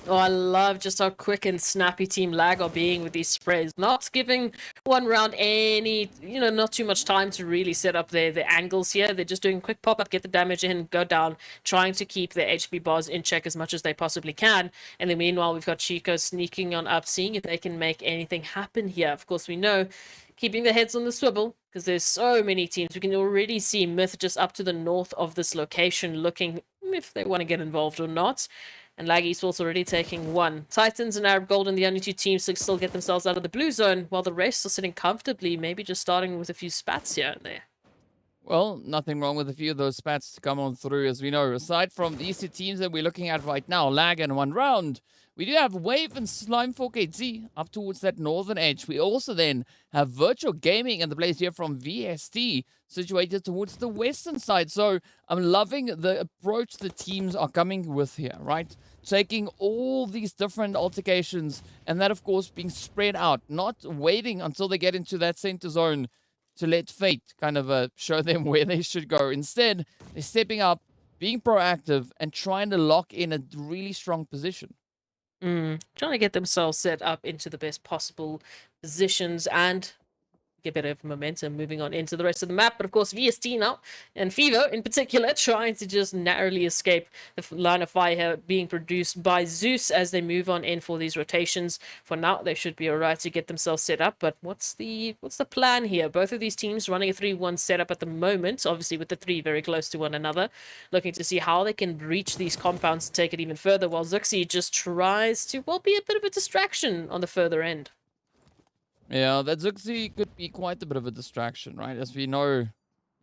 Oh, I love just how quick and snappy TEAMLAG are being with these sprays. Not giving one round any, you know, not too much time to really set up their angles here. They're just doing quick pop-up, get the damage in, go down, trying to keep their HP bars in check as much as they possibly can. And then meanwhile, we've got Chico sneaking on up, seeing if they can make anything happen here. Of course, we know keeping their heads on the swivel, because there's so many teams. We can already see Myth just up to the north of this location, looking if they want to get involved or not. And Lag Esports already taking one. Titans and Arab Golden, the only two teams to still get themselves out of the blue zone, while the rest are sitting comfortably, maybe just starting with a few spats here and there. Well, nothing wrong with a few of those spats to come on through, as we know. Aside from these two teams that we're looking at right now, Lag and One Round, we do have Wave and Slime 4KT up towards that northern edge. We also then have Virtual Gaming and the players here from VST situated towards the western side. So I'm loving the approach the teams are coming with here, right? Taking all these different altercations and that, of course, being spread out, not waiting until they get into that center zone to let fate kind of show them where they should go. Instead, they're stepping up, being proactive, and trying to lock in a really strong position. Trying to get themselves set up into the best possible positions and get a bit of momentum moving on into the rest of the map. But of course, VST now, and Fevo in particular, trying to just narrowly escape the line of fire here being produced by Zeus as they move on in for these rotations. For now, they should be alright to get themselves set up. But what's the plan here? Both of these teams running a 3-1 setup at the moment, obviously with the three very close to one another, looking to see how they can breach these compounds and take it even further, while Zuxi just tries to, well, be a bit of a distraction on the further end. Yeah, that Zuxi could be quite a bit of a distraction, right? As we know,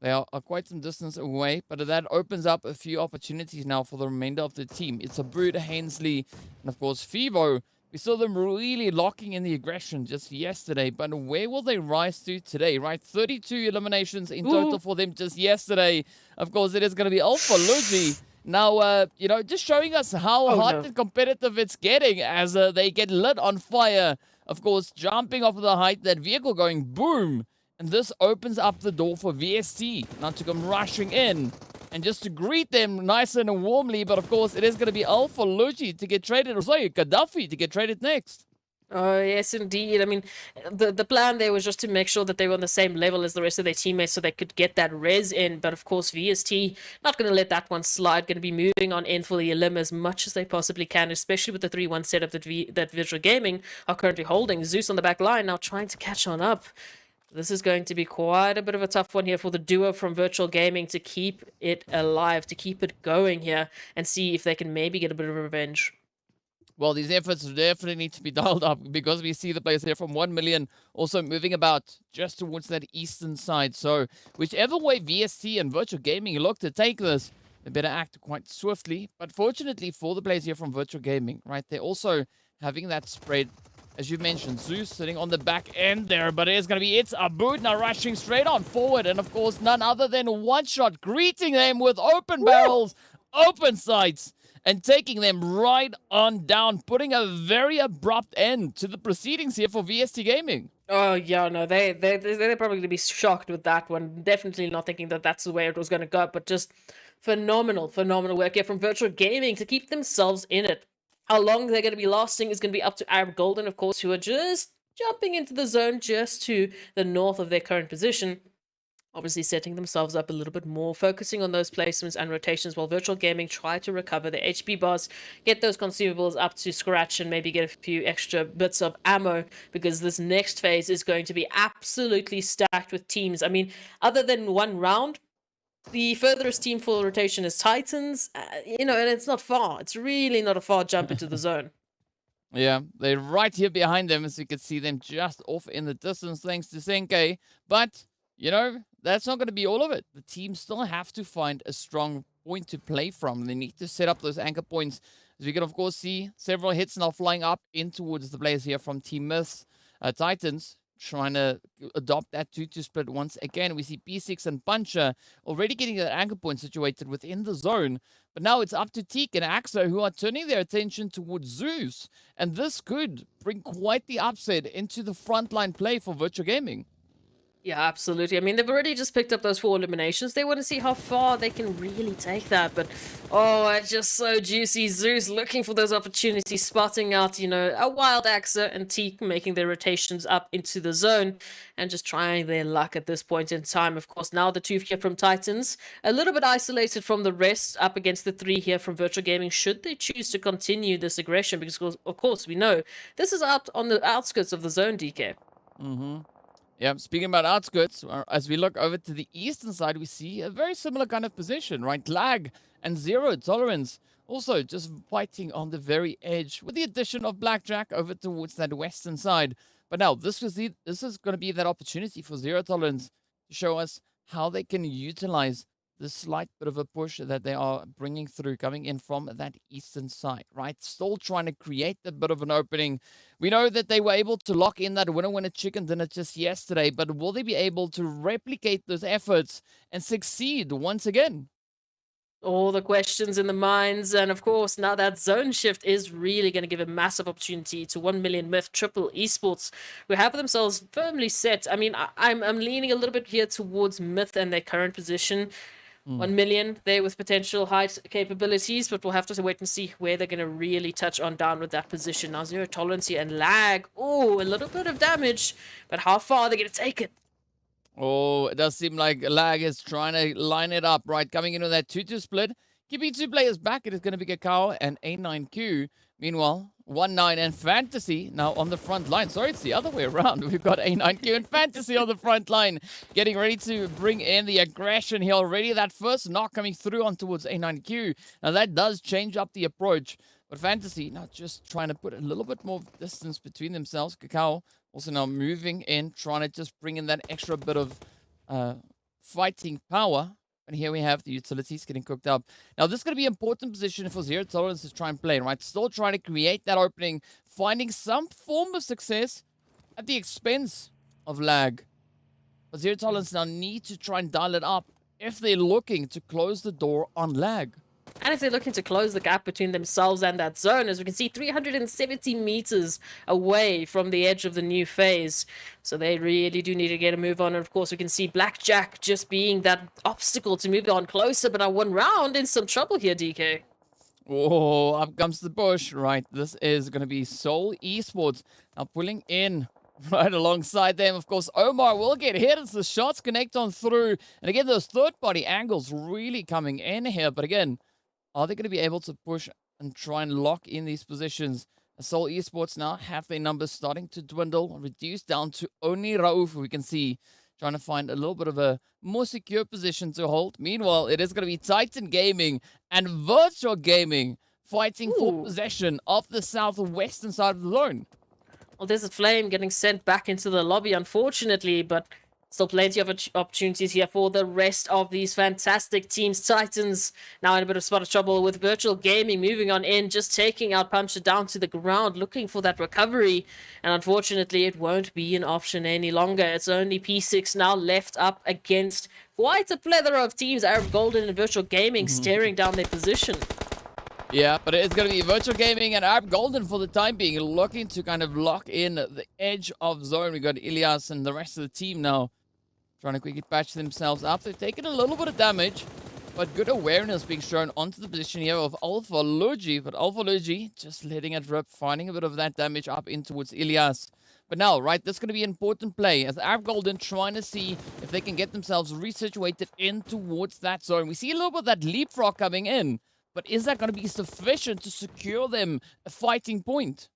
they are quite some distance away, but that opens up a few opportunities now for the remainder of the team. It's a Brood, Hensley, and of course Fevo. We saw them really locking in the aggression just yesterday, but where will they rise to today, right? 32 eliminations in total for them just yesterday. Of course, it is going to be Alpha Luigi. Now, just showing us how hot and competitive it's getting as they get lit on fire. Of course, jumping off of the height, that vehicle going boom. And this opens up the door for VST now to come rushing in. And just to greet them nice and warmly. But of course, it is going to be Alpha Luigi to get traded. Or sorry, Gaddafi to get traded next. Oh, yes, indeed. I mean, the plan there was just to make sure that they were on the same level as the rest of their teammates so they could get that res in. But of course, VST not going to let that one slide. Going to be moving on in for the elim as much as they possibly can, especially with the 3-1 setup that Visual Gaming are currently holding. Zeus on the back line now trying to catch on up. This is going to be quite a bit of a tough one here for the duo from Virtual Gaming to keep it alive, to keep it going here, and see if they can maybe get a bit of revenge. Well, these efforts definitely need to be dialed up because we see the players here from 1 million also moving about just towards that eastern side. So whichever way VST and Virtual Gaming look to take this, they better act quite swiftly. But fortunately for the players here from Virtual Gaming, right, they're also having that spread. As you mentioned, Zeus sitting on the back end there, but it's going to be Abud now rushing straight on forward. And of course, none other than One Shot greeting them with open barrels, open sights, and taking them right on down, putting a very abrupt end to the proceedings here for VST Gaming. Oh, yeah, no, they're probably going to be shocked with that one. Definitely not thinking that that's the way it was going to go, but just phenomenal work here from Virtual Gaming to keep themselves in it. How long they're going to be lasting is going to be up to Arab Golden, of course, who are just jumping into the zone just to the north of their current position. Obviously setting themselves up a little bit more, focusing on those placements and rotations while Virtual Gaming try to recover their HP bars, get those consumables up to scratch, and maybe get a few extra bits of ammo, because this next phase is going to be absolutely stacked with teams. I mean, other than one round, the furthest team for rotation is Titans, and it's not far. It's really not a far jump into the zone. Yeah, they're right here behind them, as you can see them just off in the distance, thanks to Senke. But, that's not going to be all of it. The teams still have to find a strong point to play from. They need to set up those anchor points. As we can, of course, see several hits now flying up in towards the players here from Team Myths. Titans trying to adopt that 2-2 split once again. We see P6 and Puncher already getting that anchor point situated within the zone. But now it's up to Teak and Axo, who are turning their attention towards Zeus. And this could bring quite the upset into the frontline play for Virtual Gaming. Yeah, absolutely. I mean, they've already just picked up those 4 eliminations. They want to see how far they can really take that. But, oh, it's just so juicy. Zeus looking for those opportunities, spotting out, a Wild Axer and Teak making their rotations up into the zone and just trying their luck at this point in time. Of course, now the 2 here from Titans, a little bit isolated from the rest, up against the 3 here from Virtual Gaming, should they choose to continue this aggression. Because, of course, we know this is out on the outskirts of the zone, DK. Mm-hmm. Yeah, speaking about outskirts, as we look over to the eastern side, we see a very similar kind of position, right? Lag and Zero Tolerance also just fighting on the very edge with the addition of Blackjack over towards that western side. But now, this is going to be that opportunity for Zero Tolerance to show us how they can utilize the slight bit of a push that they are bringing through, coming in from that eastern side, right? Still trying to create a bit of an opening. We know that they were able to lock in that winner chicken dinner just yesterday, but will they be able to replicate those efforts and succeed once again? All the questions in the minds, and of course, now that zone shift is really going to give a massive opportunity to 1 million Myth Triple Esports, who have themselves firmly set. I mean, I'm leaning a little bit here towards Myth and their current position. 1 million there with potential high capabilities, but we'll have to wait and see where they're going to really touch on down with that position. Now, zero tolerance here and lag. Oh, a little bit of damage, but how far are they going to take it? Oh, it does seem like Lag is trying to line it up, right? Coming in with that 2-2 split. Keeping two players back, it is going to be Kakao and A9Q. Meanwhile, 1-9 and Fantasy now on the front line. Sorry, it's the other way around. We've got A9Q and Fantasy on the front line. Getting ready to bring in the aggression here already. That first knock coming through on towards A9Q. Now that does change up the approach. But Fantasy now just trying to put a little bit more distance between themselves. Kakao also now moving in, trying to just bring in that extra bit of fighting power. And here we have the utilities getting cooked up. Now, this is going to be an important position for Zero Tolerance to try and play, right? Still trying to create that opening, finding some form of success at the expense of Lag. But Zero Tolerance now need to try and dial it up if they're looking to close the door on Lag. And if they're looking to close the gap between themselves and that zone, as we can see, 370 meters away from the edge of the new phase. So they really do need to get a move on. And of course, we can see Blackjack just being that obstacle to move on closer. But now 1 round in some trouble here, DK. Oh, up comes the bush. Right, this is going to be Seoul Esports now pulling in right alongside them. Of course, Omar will get hit as the shots connect on through. And again, those third-party angles really coming in here. But again, are they going to be able to push and try and lock in these positions? Seoul Esports now have their numbers starting to dwindle, reduced down to only Rauf, we can see, trying to find a little bit of a more secure position to hold. Meanwhile, it is going to be Titan Gaming and Virtual Gaming fighting for possession of the southwestern side of the zone. Well, there's a Flame getting sent back into the lobby, unfortunately, but still plenty of opportunities here for the rest of these fantastic teams. Titans now in a bit of spot of trouble with Virtual Gaming moving on in, just taking out Puncher down to the ground, looking for that recovery. And unfortunately, it won't be an option any longer. It's only P6 now left up against quite a plethora of teams. Arab Golden and Virtual Gaming staring down their position. Yeah, but it's going to be Virtual Gaming and Arab Golden for the time being, looking to kind of lock in the edge of zone. We got Ilias and the rest of the team now trying to quickly patch themselves up. They've taken a little bit of damage, but good awareness being shown onto the position here of Alpha Luigi. But Alpha Luigi just letting it rip, finding a bit of that damage up in towards Ilias. But now, right, this is going to be an important play as Arab Golden trying to see if they can get themselves resituated in towards that zone. We see a little bit of that leapfrog coming in, but is that going to be sufficient to secure them a fighting point?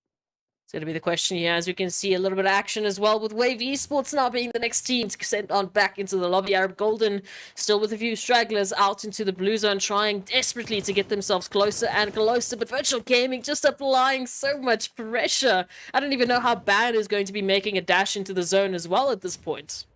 It's going to be the question here, as we can see a little bit of action as well with Wave Esports now being the next team to send on back into the lobby. Arab Golden still with a few stragglers out into the blue zone, trying desperately to get themselves closer and closer, but Virtual Gaming just applying so much pressure. I don't even know how Ban is going to be making a dash into the zone as well at this point.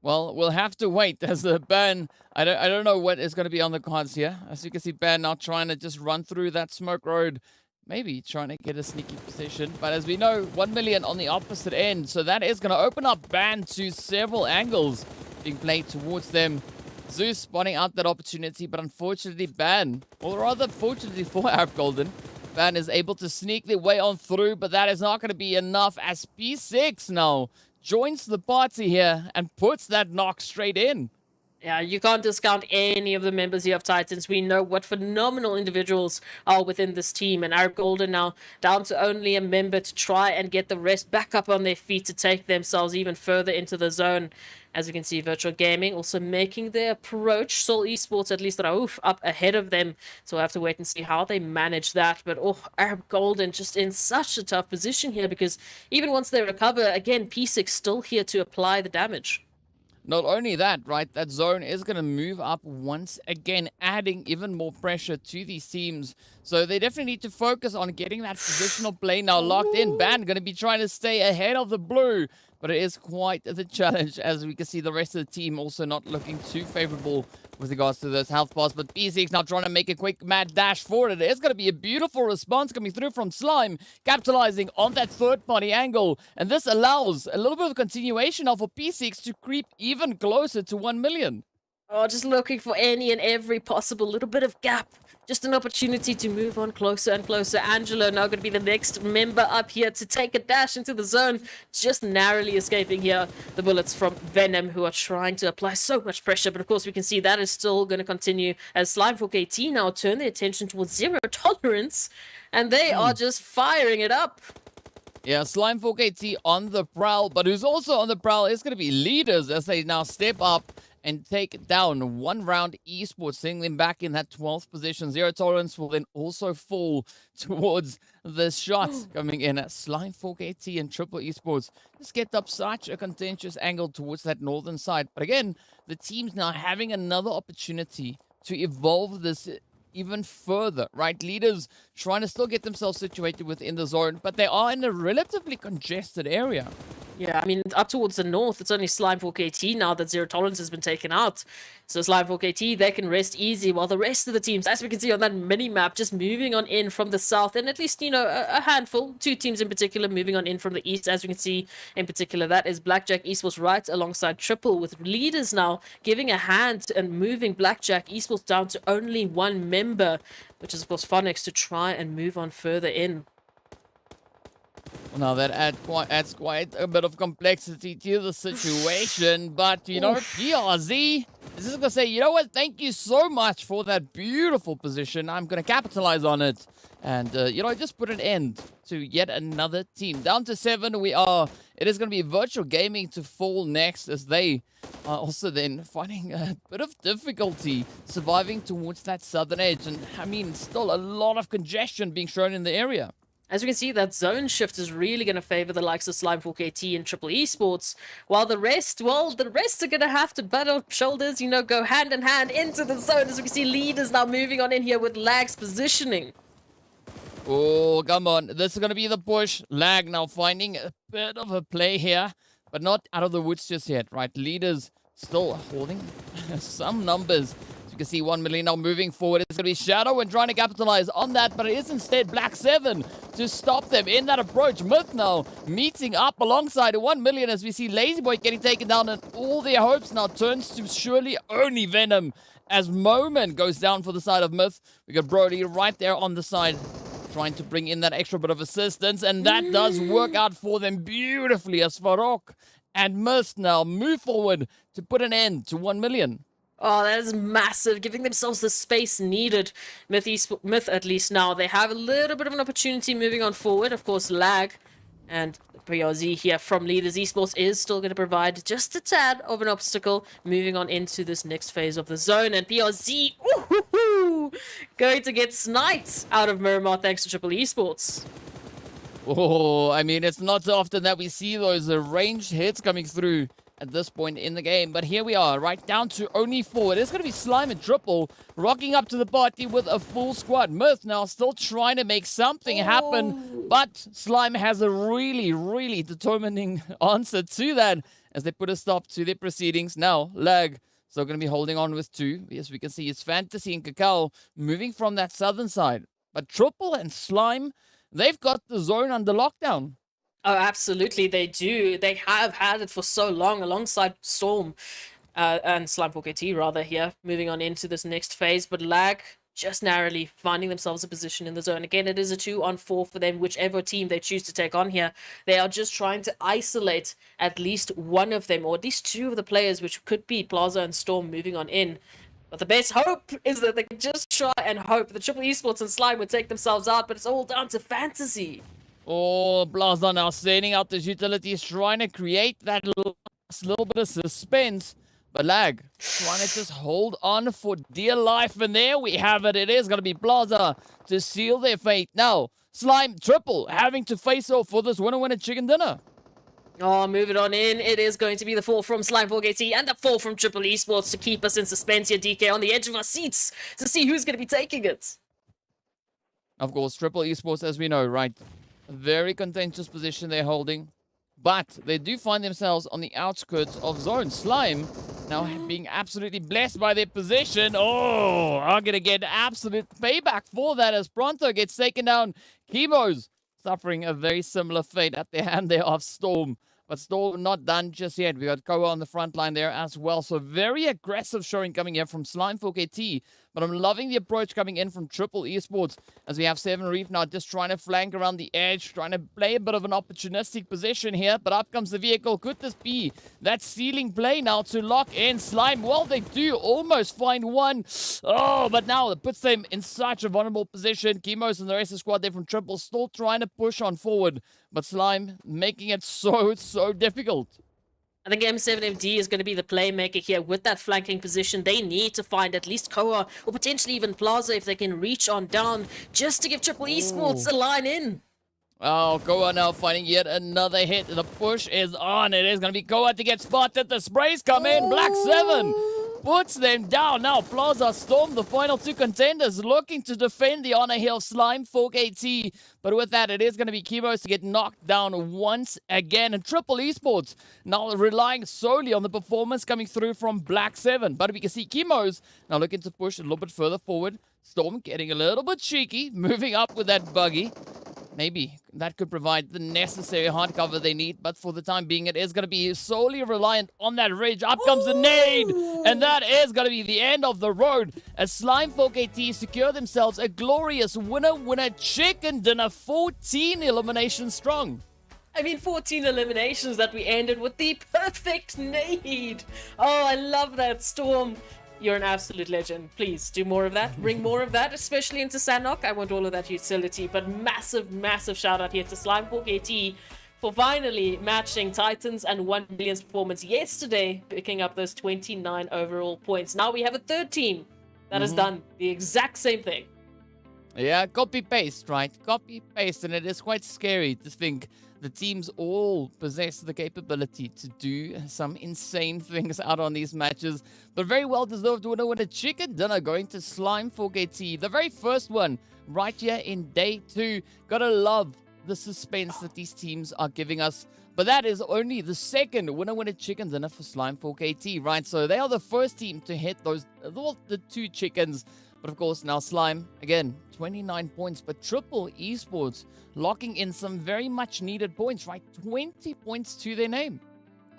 Well, we'll have to wait as the Ban, I don't know what is going to be on the cards here. As you can see, Ban now trying to just run through that smoke road, maybe trying to get a sneaky position. But as we know, 1 million on the opposite end. So that is going to open up Ban to several angles being played towards them. Zeus spotting out that opportunity, but unfortunately Ban, or rather fortunately for Arab Golden, Ban is able to sneak their way on through, but that is not going to be enough as P6 now joins the party here and puts that knock straight in. Yeah, you can't discount any of the members here of Titans. We know what phenomenal individuals are within this team. And Arab Golden now down to only a member to try and get the rest back up on their feet to take themselves even further into the zone. As we can see, Virtual Gaming also making their approach. Seoul Esports, at least Rauf, up ahead of them. So we'll have to wait and see how they manage that. But, Arab Golden just in such a tough position here because even once they recover, again, P6 still here to apply the damage. Not only that, right, that zone is going to move up once again, adding even more pressure to these teams. So they definitely need to focus on getting that positional play now locked in. Ban going to be trying to stay ahead of the blue. but it is quite the challenge, as we can see the rest of the team also not looking too favorable with regards to this health pass. But P6 now trying to make a quick mad dash forward. It is going to be a beautiful response coming through from Slime, capitalizing on that third-party angle. And this allows a little bit of continuation now for P6 to creep even closer to 1 million. Oh, just looking for any and every possible little bit of gap. Just an opportunity to move on closer and closer. Angelo now going to be the next member up here to take a dash into the zone. Just narrowly escaping here the bullets from Venom, who are trying to apply so much pressure. But of course, we can see that is still going to continue as Slime for KT now turn their attention towards zero tolerance. And they are just firing it up. Yeah, Slime 4KT on the prowl, but who's also on the prowl is going to be Leaders as they now step up and take down one round Esports, seeing them back in that 12th position. Zero tolerance will then also fall towards the shots coming in at Slime 4KT and Triple Esports. Just get up such a contentious angle towards that northern side. But again, the team's now having another opportunity to evolve this even further, right? Leaders trying to still get themselves situated within the zone, but they are in a relatively congested area. Yeah, I mean, up towards the north, it's only Slime 4KT now that zero tolerance has been taken out. So Slime 4KT, they can rest easy, while the rest of the teams, as we can see on that mini-map, just moving on in from the south, and at least, you know, a handful, 2 teams in particular, moving on in from the east. As we can see, in particular, that is Blackjack Esports right alongside Triple, with Leaders now giving a hand and moving Blackjack Esports down to only 1 member, which is, of course, Phonics, to try and move on further in. Now that adds quite a bit of complexity to the situation, but you know, PRZ is just gonna say, you know what, thank you so much for that beautiful position. I'm gonna capitalize on it and you know, just put an end to yet another team. Down to 7 we are. It is gonna be Virtual Gaming to fall next, as they are also then finding a bit of difficulty surviving towards that southern edge. And I mean, still a lot of congestion being shown in the area. As we can see, that zone shift is really going to favor the likes of Slime 4KT and Triple Esports, while the rest, well, the rest are going to have to butt up shoulders, you know, go hand in hand into the zone. As we can see, Leaders now moving on in here with Lag's positioning. Oh, come on. This is going to be the push. Lag now finding a bit of a play here, but not out of the woods just yet, right? Leaders still holding some numbers. You can see 1 million now moving forward. It's going to be Shadow and trying to capitalize on that, but it is instead Black 7 to stop them in that approach. Myth now meeting up alongside 1 million as we see Lazy Boy getting taken down, and all their hopes now turns to surely only Venom as Moment goes down for the side of Myth. We got Brody right there on the side trying to bring in that extra bit of assistance, and that does work out for them beautifully as Sanhok and Myth now move forward to put an end to 1 million. Oh, that is massive, giving themselves the space needed. Myth, at least now, they have a little bit of an opportunity moving on forward. Of course, Lag and PRZ here from Leaders Esports is still going to provide just a tad of an obstacle moving on into this next phase of the zone. And PRZ, going to get sniped out of Miramar thanks to Triple Esports. Oh, I mean, it's not so often that we see those ranged hits coming through at this point in the game, but here we are, right down to only 4. It is going to be Slime and Triple rocking up to the party with a full squad. Myth now still trying to make something happen, but Slime has a really determining answer to that as they put a stop to their proceedings. Now, Lag still going to be holding on with 2. Yes, we can see it's Fantasy and Cacao moving from that southern side, but Triple and Slime, they've got the zone under lockdown. Oh, absolutely, they do. They have had it for so long alongside Storm and Slime 4KT, rather, here, moving on into this next phase. But Lag just narrowly finding themselves a position in the zone. Again, it is a 2-on-4 for them, whichever team they choose to take on here. They are just trying to isolate at least one of them, or at least 2 of the players, which could be Plaza and Storm, moving on in. But the best hope is that they can just try and hope that Triple Esports and Slime would take themselves out, but it's all down to Fantasy. Oh, Blaza now sending out his utilities, trying to create that little bit of suspense. But Lag trying to just hold on for dear life. And there we have it. It is going to be Blaza to seal their fate. Now, Slime Triple having to face off for this winner chicken dinner. Oh, moving on in. It is going to be the fall from Slime 4KT and the fall from Triple Esports to keep us in suspense here, DK, on the edge of our seats to see who's going to be taking it. Of course, Triple Esports, as we know, right? A very contentious position they're holding. but they do find themselves on the outskirts of zone. Slime now being absolutely blessed by their position. Oh, are going to get absolute payback for that as Pronto gets taken down. Chemo's suffering a very similar fate at the hand there of Storm. But Storm not done just yet. We got Koa on the front line there as well. So very aggressive showing coming in from Slime for KT. But I'm loving the approach coming in from Triple Esports as we have 7 Reef now just trying to flank around the edge, trying to play a bit of an opportunistic position here. But up comes the vehicle. Could this be that stealing play now to lock in Slime? Well, they do almost find one. Oh, but now it puts them in such a vulnerable position. Chemos and the rest of the squad there from Triple still trying to push on forward. But Slime making it so difficult. I think M7MD is going to be the playmaker here with that flanking position. They need to find at least Koa or potentially even Plaza if they can reach on down just to give Triple Esports a line in. Oh, Koa now finding yet another hit. The push is on. It is going to be Koa to get spotted. The sprays come in. Black 7 puts them down. Now Plaza Storm, the final 2 contenders, looking to defend the honor here of Slime for KT. But with that, it is going to be Chemos to get knocked down once again. And Triple Esports now relying solely on the performance coming through from Black 7. But we can see Chemos now looking to push a little bit further forward. Storm getting a little bit cheeky, moving up with that buggy. Maybe that could provide the necessary hard cover they need, but for the time being, it is going to be solely reliant on that ridge. Up comes the nade, and that is going to be the end of the road as Slime for KT secure themselves a glorious winner chicken dinner, 14 eliminations strong. I mean, 14 eliminations that we ended with the perfect nade. Oh, I love that, Storm. You're an absolute legend. Please do more of that. Bring more of that, especially into Sanhok. I want all of that utility. But massive shout out here to Slime for KT for finally matching Titans and 1 Million's performance yesterday, picking up those 29 overall points. Now we have a third team that has done the exact same thing. Yeah, copy-paste, right? Copy-paste, and it is quite scary to think the teams all possess the capability to do some insane things out on these matches. But very well-deserved winner chicken dinner going to Slime for KT. The very first one right here in day 2. Gotta love the suspense that these teams are giving us. But that is only the second winner chicken dinner for Slime for KT, right? So they are the first team to hit those, the 2 chickens. But of course, now Slime, again, 29 points. But Triple Esports locking in some very much needed points, right? 20 points to their name.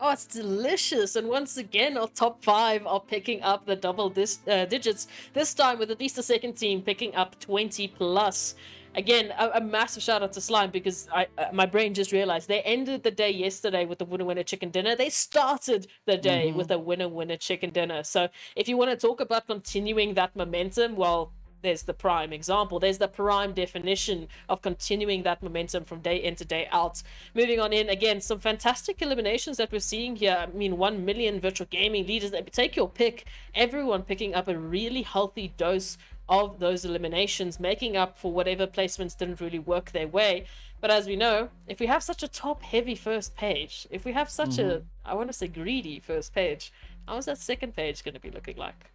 Oh, it's delicious. And once again, our top 5 are picking up the double digits. This time with at least the second team picking up 20 plus. Again, a massive shout out to Slime because my brain just realized they ended the day yesterday with the winner chicken dinner. They started the day with a winner chicken dinner. So if you want to talk about continuing that momentum, well, there's the prime example. There's the prime definition of continuing that momentum from day in to day out. Moving on in, again, some fantastic eliminations that we're seeing here. I mean, 1 million virtual gaming leaders. Take your pick. Everyone picking up a really healthy dose of those eliminations, making up for whatever placements didn't really work their way. But as we know, if we have such a top-heavy first page, if we have such a, I want to say greedy first page, how's that second page going to be looking like?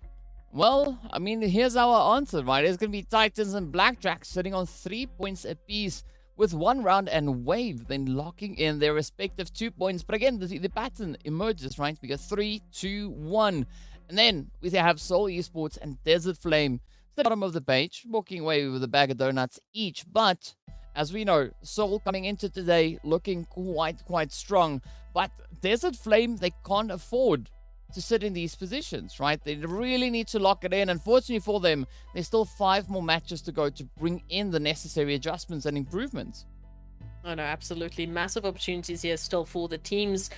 Well, I mean, here's our answer, right? It's going to be Titans and Blackjack sitting on 3 points apiece with 1 round and Wave then locking in their respective 2 points. But again, the pattern emerges, right? We got 3, 2, 1. And then we have Soul Esports and Desert Flame at the bottom of the page, walking away with a bag of donuts each. But as we know, Soul coming into today looking quite strong. But Desert Flame, they can't afford to sit in these positions, right? They really need to lock it in. Unfortunately for them, there's still 5 more matches to go to bring in the necessary adjustments and improvements. Oh no, absolutely. Massive opportunities here still for the teams.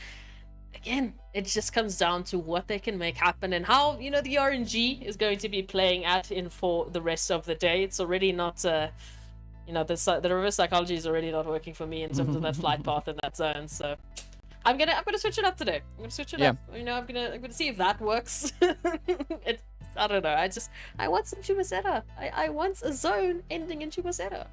Again, it just comes down to what they can make happen and how, the RNG is going to be playing out in for the rest of the day. It's already not, the reverse psychology is already not working for me in terms of that flight path in that zone, so I'm gonna switch it up today. I'm gonna switch it up. I'm gonna see if that works. I don't know. I want some Chubasera. I want a zone ending in Chubasera.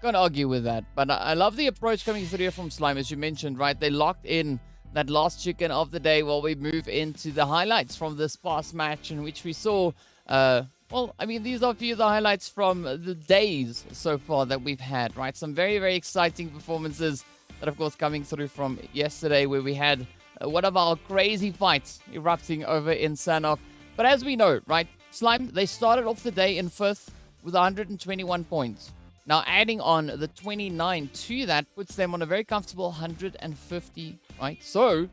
Can't argue with that, but I love the approach coming through here from Slime, as you mentioned, right? They locked in that last chicken of the day while we move into the highlights from this past match in which we saw. Well, I mean, these are a few of the highlights from the days so far that we've had, right? Some very exciting performances. that, of course, coming through from yesterday where we had one of our crazy fights erupting over in Sanhok. But as we know, right, Slime, they started off the day in 5th with 121 points. Now, adding on the 29 to that puts them on a very comfortable 150, right? So,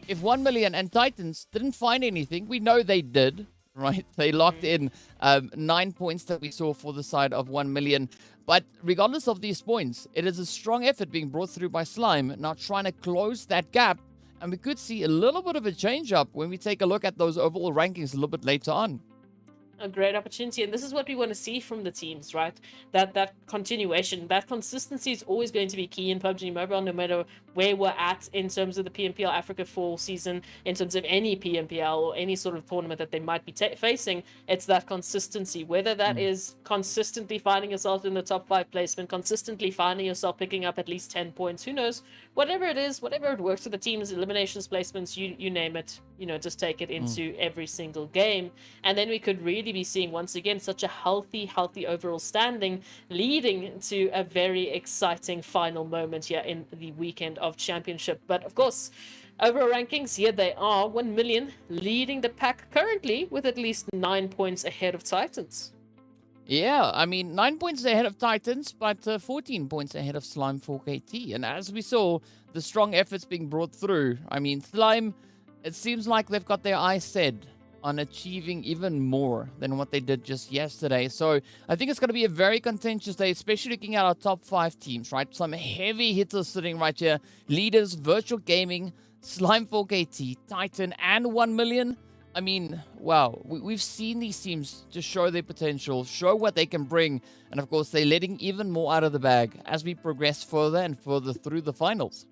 if 1 million and Titans didn't find anything, we know they did, right? They locked in 9 points that we saw for the side of 1 million. But regardless of these points, it is a strong effort being brought through by Slime, now trying to close that gap. And we could see a little bit of a change up when we take a look at those overall rankings a little bit later on. A great opportunity, and this is what we want to see from the teams, right? That continuation, that consistency is always going to be key in PUBG Mobile, no matter where we're at in terms of the PMPL Africa Fall season, in terms of any PMPL or any sort of tournament that they might be facing. It's that consistency, whether that is consistently finding yourself in the top 5 placement, consistently finding yourself picking up at least 10 points, who knows, whatever it is, whatever it works for the teams, eliminations, placements, you name it, just take it into every single game. And then we could really be seeing once again such a healthy overall standing, leading to a very exciting final moment here in the weekend of championship. But of course, overall rankings, here they are, 1 million leading the pack currently with at least 9 points ahead of Titans. Yeah, I mean, 9 points ahead of Titans, but 14 points ahead of Slime 4KT. And as we saw, the strong efforts being brought through. I mean, Slime, it seems like they've got their eyes set on achieving even more than what they did just yesterday. So I think it's going to be a very contentious day, especially looking at our top 5 teams, right? Some heavy hitters sitting right here. Leaders, Virtual Gaming, Slime 4KT, Titan, and 1 million. I mean, wow, we've seen these teams just show their potential, show what they can bring, and of course, they're letting even more out of the bag as we progress further and further through the finals.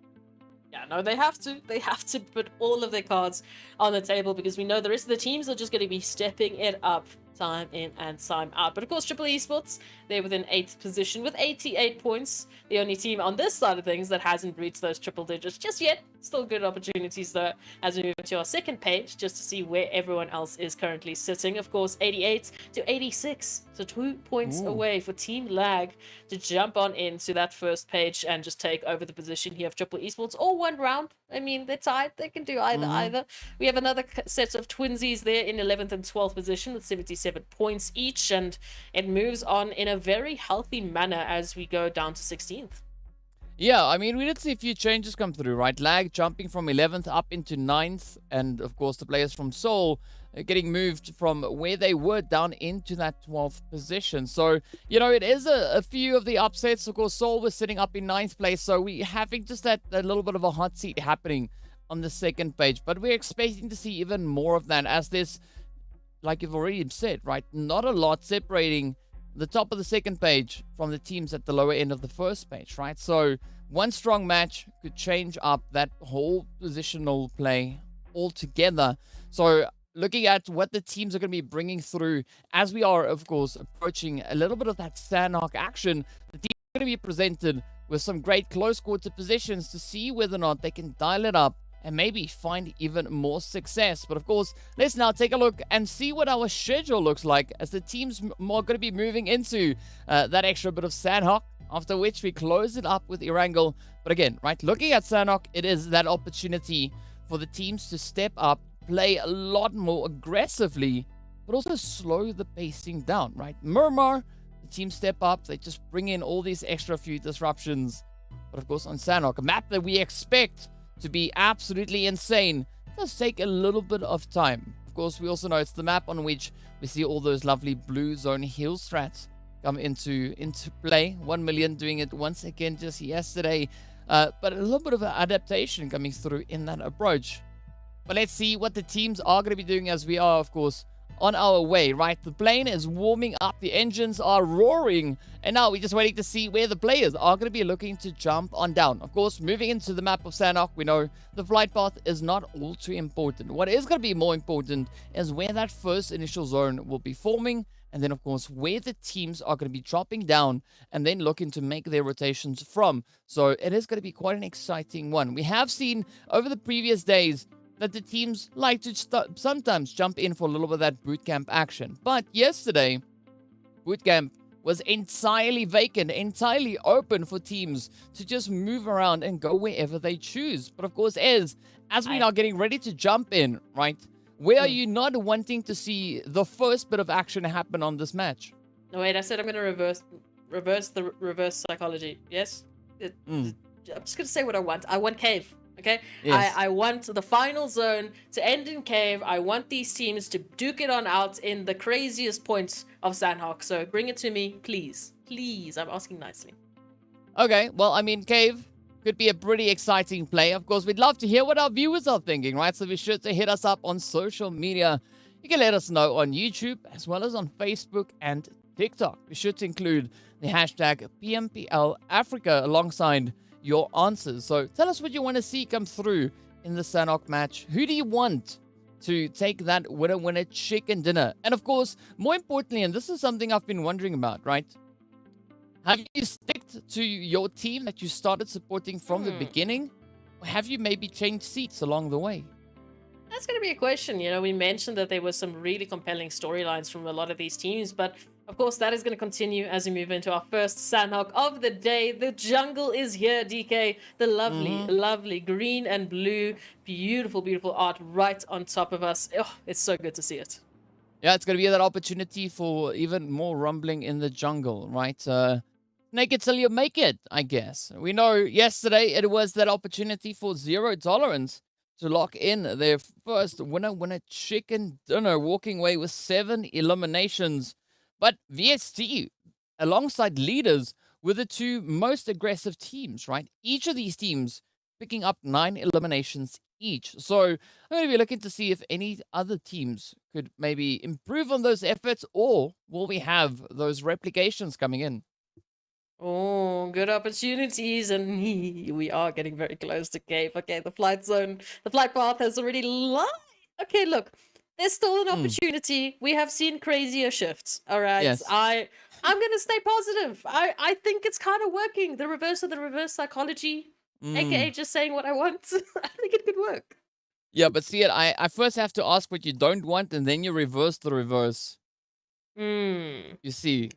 Yeah, no, they have to. They have to put all of their cards on the table, because we know the rest of the teams are just going to be stepping it up time in and time out. But of course, Triple Esports, they're within 8th position with 88 points. The only team on this side of things that hasn't reached those triple digits just yet. Still good opportunities though as we move to our second page just to see where everyone else is currently sitting. Of course, 88 to 86, so 2 points away for TEAMLAG to jump on into that first page and just take over the position here of Triple Esports. All one round. I mean, they're tied. They can do either. We have another set of twinsies there in 11th and 12th position with 77 points each, and it moves on in a very healthy manner as we go down to 16th. Yeah, I mean, we did see a few changes come through, right? Lag jumping from 11th up into 9th, and of course the players from Seoul getting moved from where they were down into that 12th position. So, it is a few of the upsets. Of course, Seoul was sitting up in 9th place, so we having just that little bit of a hot seat happening on the second page. But we're expecting to see even more of that, as this, like you've already said, right, not a lot separating the top of the second page from the teams at the lower end of the first page, right? So one strong match could change up that whole positional play altogether. So looking at what the teams are going to be bringing through, as we are, of course, approaching a little bit of that Sanhok action, the teams are going to be presented with some great close quarter positions to see whether or not they can dial it up and maybe find even more success. But of course, let's now take a look and see what our schedule looks like as the teams are going to be moving into that extra bit of Sanhok, after which we close it up with Erangel. But again, right, looking at Sanhok, it is that opportunity for the teams to step up, play a lot more aggressively, but also slow the pacing down, right? Miramar, the team step up, they just bring in all these extra few disruptions. But of course, on Sanhok, a map that we expect to be absolutely insane, it does take a little bit of time. Of course, we also know it's the map on which we see all those lovely blue zone heal strats come into play. 1 million doing it once again just yesterday, but a little bit of an adaptation coming through in that approach. But let's see what the teams are going to be doing as we are, of course, on our way, right? The plane is warming up, the engines are roaring, and now we're just waiting to see where the players are going to be looking to jump on down. Of course, moving into the map of Sanhok, we know the flight path is not all too important. What is going to be more important is where that first initial zone will be forming, and then, of course, where the teams are going to be dropping down and then looking to make their rotations from. So it is going to be quite an exciting one. We have seen over the previous days that the teams like to sometimes jump in for a little bit of that bootcamp action. But yesterday, bootcamp was entirely vacant, entirely open for teams to just move around and go wherever they choose. But of course, as we are getting ready to jump in, right? Where are you not wanting to see the first bit of action happen on this match? No, wait, I said I'm going to reverse the reverse psychology. Yes? I'm just going to say what I want. I want cave. Okay? Yes. I want the final zone to end in cave. I want these teams to duke it on out in the craziest points of Sanhok. So bring it to me, please. Please. I'm asking nicely. Okay, well, I mean, cave could be a pretty exciting play. Of course, we'd love to hear what our viewers are thinking, right? So be sure to hit us up on social media. You can let us know on YouTube as well as on Facebook and TikTok. Be sure to include the hashtag PMPL Africa alongside your answers. So tell us what you want to see come through in the Sanhok match. Who do you want to take that winner chicken dinner? And of course, more importantly, and this is something I've been wondering about, right? Have you stuck to your team that you started supporting from the beginning? Or have you maybe changed seats along the way? That's going to be a question. You know, we mentioned that there were some really compelling storylines from a lot of these teams, but of course that is going to continue as we move into our first Sanhok of the day. The jungle is here, DK. The lovely, lovely green and blue, beautiful, beautiful art right on top of us. Oh, it's so good to see it. Yeah, it's going to be that opportunity for even more rumbling in the jungle, right? Make it till you make it, I guess. We know yesterday it was that opportunity for Zero Tolerance to lock in their first winner chicken dinner, walking away with 7 eliminations. But VST, alongside leaders, were the 2 most aggressive teams, right? Each of these teams picking up 9 eliminations each. So I'm going to be looking to see if any other teams could maybe improve on those efforts, or will we have those replications coming in? Oh, good opportunities, and we are getting very close to cave. Okay, the flight path has already lied. Okay, look, there's still an opportunity. We have seen crazier shifts. All right, Yes. I'm gonna stay positive. I think it's kind of working. The reverse of the reverse psychology, aka just saying what I want. I think it could work. Yeah, but see it, I first have to ask what you don't want, and then you reverse the reverse. Hmm. You see.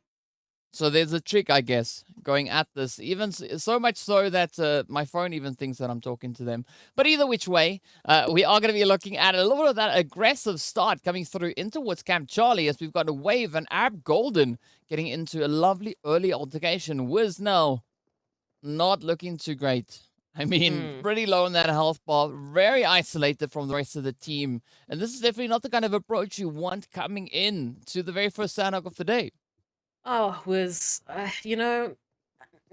So there's a trick, I guess, going at this. Even so much so that my phone even thinks that I'm talking to them. But either which way, we are going to be looking at a little bit of that aggressive start coming through into towards Camp Charlie, as we've got a Wave and Arab Golden getting into a lovely early altercation. Wiz now not looking too great. I mean, pretty low on that health bar, very isolated from the rest of the team. And this is definitely not the kind of approach you want coming in to the very first Sanhok of the day. Oh, you know,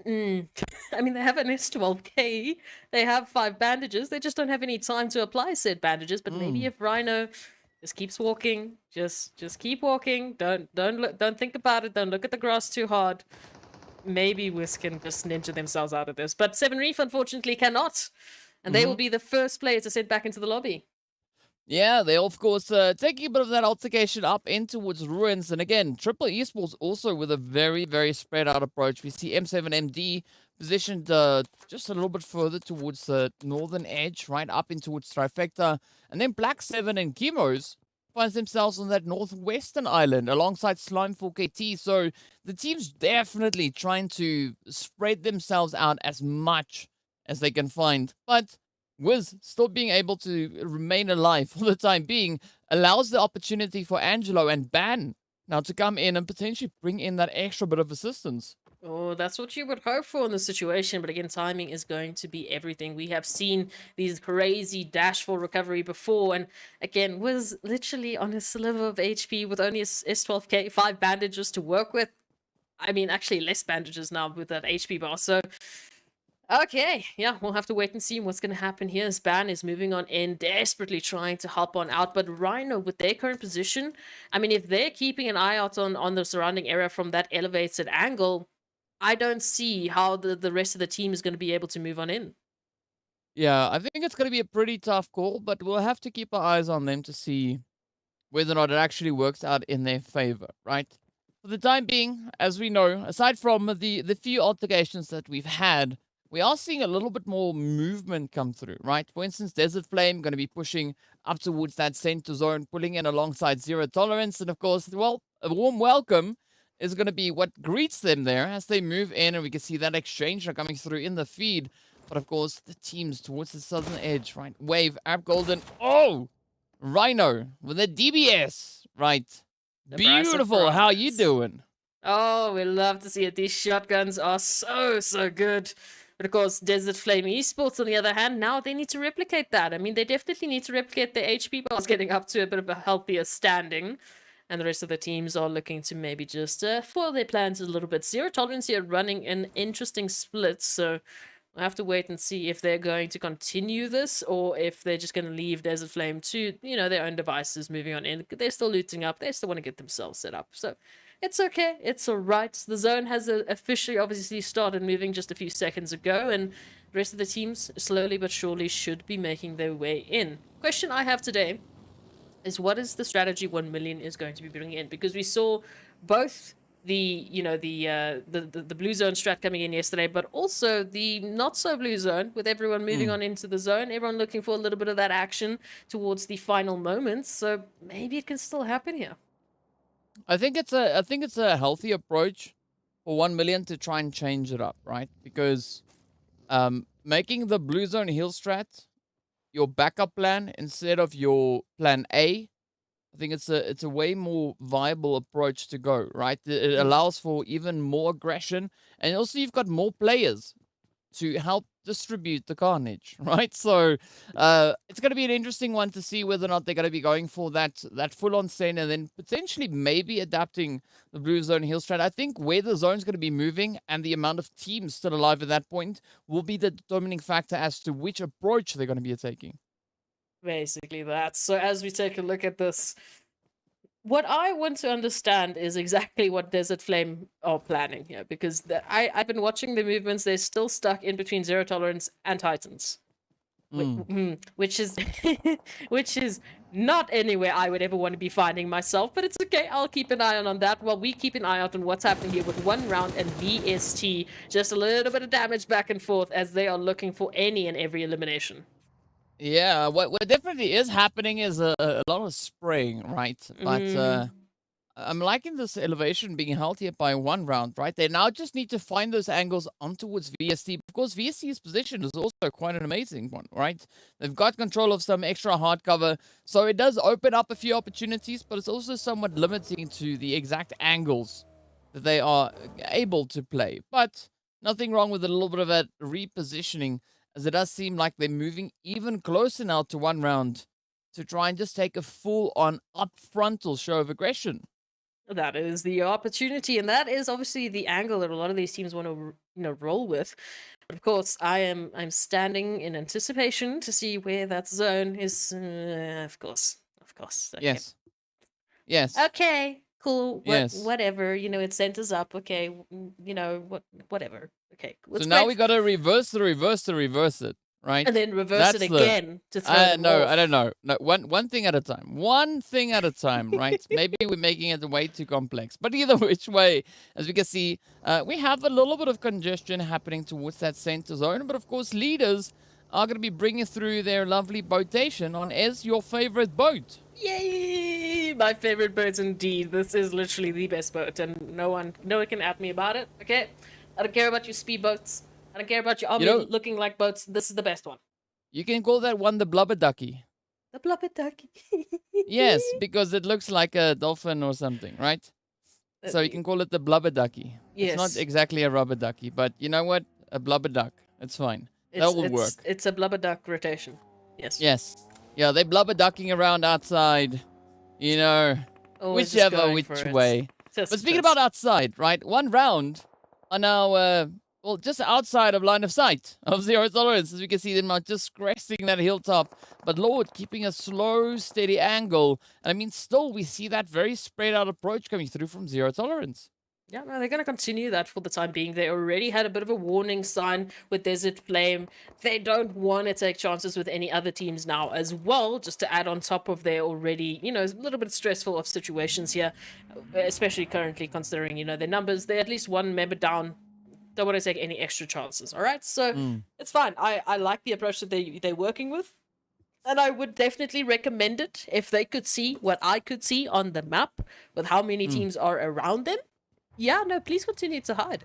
I mean, they have an S12K. They have 5 bandages. They just don't have any time to apply said bandages. But maybe if Rhino just keeps walking, just keep walking. Don't think about it. Don't look at the grass too hard. Maybe Wiz can just ninja themselves out of this. But 7 Reef unfortunately cannot, and they will be the first player to send back into the lobby. Yeah, they of course taking a bit of that altercation up in towards Ruins. And again, Triple Esports also with a very, very spread out approach. We see M7MD positioned just a little bit further towards the northern edge, right up in towards Trifecta. And then Black 7 and Chemos finds themselves on that northwestern island alongside Slime 4KT. So the team's definitely trying to spread themselves out as much as they can find. But Wiz still being able to remain alive for the time being allows the opportunity for Angelo and Ban now to come in and potentially bring in that extra bit of assistance. Oh, that's what you would hope for in this situation, but again, timing is going to be everything. We have seen these crazy dash for recovery before, and again, was literally on a sliver of HP with only a S12K, 5 bandages to work with. I mean, actually less bandages now with that HP bar, so... Okay, yeah, we'll have to wait and see what's going to happen here. Span is moving on in, desperately trying to help on out. But Rhino, with their current position, I mean, if they're keeping an eye out on the surrounding area from that elevated angle, I don't see how the rest of the team is going to be able to move on in. Yeah, I think it's going to be a pretty tough call, but we'll have to keep our eyes on them to see whether or not it actually works out in their favor, right? For the time being, as we know, aside from the few altercations that we've had, we are seeing a little bit more movement come through, right? For instance, Desert Flame going to be pushing up towards that center zone, pulling in alongside Zero Tolerance. And of course, well, a warm welcome is going to be what greets them there as they move in, and we can see that exchange are coming through in the feed. But of course, the teams towards the southern edge, right? Wave, App Golden. Oh! Rhino with a DBS, right? Surprise, Beautiful. How you surprise. doing? Oh, we love to see it. These shotguns are so good. But of course, Desert Flame Esports, on the other hand, now they need to replicate that. I mean, they definitely need to replicate their HP bars getting up to a bit of a healthier standing. And the rest of the teams are looking to maybe just foil their plans a little bit. Zero Tolerance here running an interesting split, so we'll have to wait and see if they're going to continue this or if they're just going to leave Desert Flame to, their own devices moving on in. They're still looting up. They still want to get themselves set up. So it's okay. It's all right. The zone has officially obviously started moving just a few seconds ago, and the rest of the teams slowly but surely should be making their way in. Question I have today is, what is the strategy 1 million is going to be bringing in? Because we saw both the blue zone strat coming in yesterday, but also the not so blue zone, with everyone moving on into the zone, everyone looking for a little bit of that action towards the final moments. So maybe it can still happen here. I think it's a healthy approach for 1 million to try and change it up, right? Because making the blue zone heal strat your backup plan instead of your plan A, I think it's a way more viable approach to go, right? It allows for even more aggression, and also you've got more players to help distribute the carnage, right? So it's going to be an interesting one to see whether or not they're going to be going for that full-on scene and then potentially maybe adapting the blue zone heal strat. I think where the zone's going to be moving and the amount of teams still alive at that point will be the determining factor as to which approach they're going to be taking. Basically that. So as we take a look at this, what I want to understand is exactly what Desert Flame are planning here, because I've been watching the movements. They're still stuck in between Zero Tolerance and Titans, which is which is not anywhere I would ever want to be finding myself. But it's okay. I'll keep an eye on that while we keep an eye out on what's happening here with 1 round and VST. Just a little bit of damage back and forth as they are looking for any and every elimination. Yeah, what definitely is happening is a lot of spraying, right? But I'm liking this elevation being held here by 1 round, right? They now just need to find those angles on towards VST. Of course, VST's position is also quite an amazing one, right? They've got control of some extra hard cover, so it does open up a few opportunities, but it's also somewhat limiting to the exact angles that they are able to play. But nothing wrong with a little bit of that repositioning, as it does seem like they're moving even closer now to 1 round to try and just take a full-on up-frontal show of aggression. That is the opportunity, and that is obviously the angle that a lot of these teams want to, roll with. But of course, I'm standing in anticipation to see where that zone is. Of course. Okay. Yes. Okay. Cool. Yes. Whatever. It centers up. Okay. Whatever. Okay. So now we gotta reverse it, right? And then reverse it again to throw them No, off. I don't know. No, one thing at a time. One thing at a time, right? Maybe we're making it way too complex. But either which way, as we can see, we have a little bit of congestion happening towards that center zone. But of course, leaders are going to be bringing through their lovely boatation on Is Your Favorite Boat. Yay! My favorite boat indeed. This is literally the best boat, and no one can at me about it. Okay, I don't care about your speed boats. I don't care about your army looking like boats. This is the best one. You can call that one the blubber ducky. The blubber ducky. Yes, because it looks like a dolphin or something, right? So you can call it the blubber ducky. Yes. It's not exactly a rubber ducky, but you know what? A blubber duck. It's fine. That will work. It's a blubber duck rotation. Yes. Yes. Yeah, they blubber ducking around outside. Always just whichever going which for it. way. But speaking about outside, right? 1 round are now, just outside of line of sight of Zero Tolerance. As we can see them now just cresting that hilltop. But Lord, keeping a slow, steady angle. And I mean, still, we see that very spread out approach coming through from Zero Tolerance. Yeah, no, they're going to continue that for the time being. They already had a bit of a warning sign with Desert Flame. They don't want to take chances with any other teams now as well, just to add on top of their already, a little bit stressful of situations here, especially currently considering, their numbers. They're at least 1 member down. Don't want to take any extra chances, all right? So it's fine. I like the approach that they're working with. And I would definitely recommend it if they could see what I could see on the map with how many teams are around them. yeah, no, please continue to hide.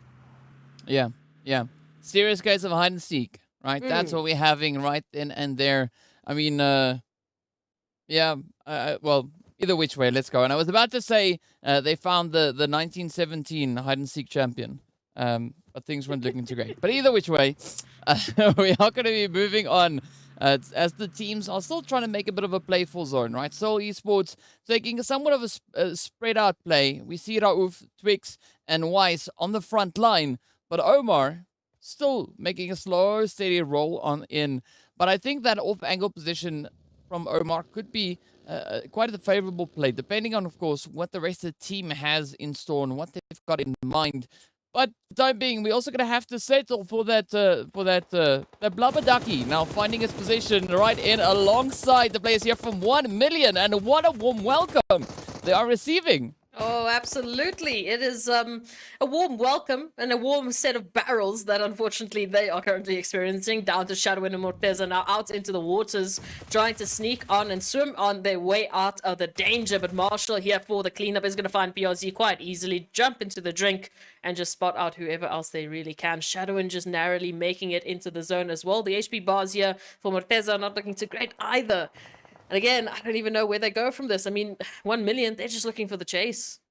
Yeah, yeah. Serious case of hide and seek, right? That's what we're having right then and there. I mean, yeah, well, either which way, let's go. And I was about to say they found the 1917 hide and seek champion, but things weren't looking too great. But either which way, we are going to be moving on as the teams are still trying to make a bit of a playful zone, right? Seoul Esports taking somewhat of a spread out play. We see Rauf, Twix, and Weiss on the front line, but Omar still making a slow, steady roll on in. But I think that off-angle position from Omar could be quite a favorable play, depending on, of course, what the rest of the team has in store and what they've got in mind. But for the time being, we're also going to have to settle for that Blabberducky now finding his position right in alongside the players here from 1 million. And what a warm welcome they are receiving. Oh, absolutely. It is a warm welcome and a warm set of barrels that unfortunately they are currently experiencing. Down to Shadowin and Morteza now out into the waters, trying to sneak on and swim on their way out of the danger. But Marshall here for the cleanup is going to find PRZ quite easily, jump into the drink and just spot out whoever else they really can. Shadowin just narrowly making it into the zone as well. The HP bars here for Morteza are not looking too great either. And again, I don't even know where they go from this. I mean, 1 million, they're just looking for the chase.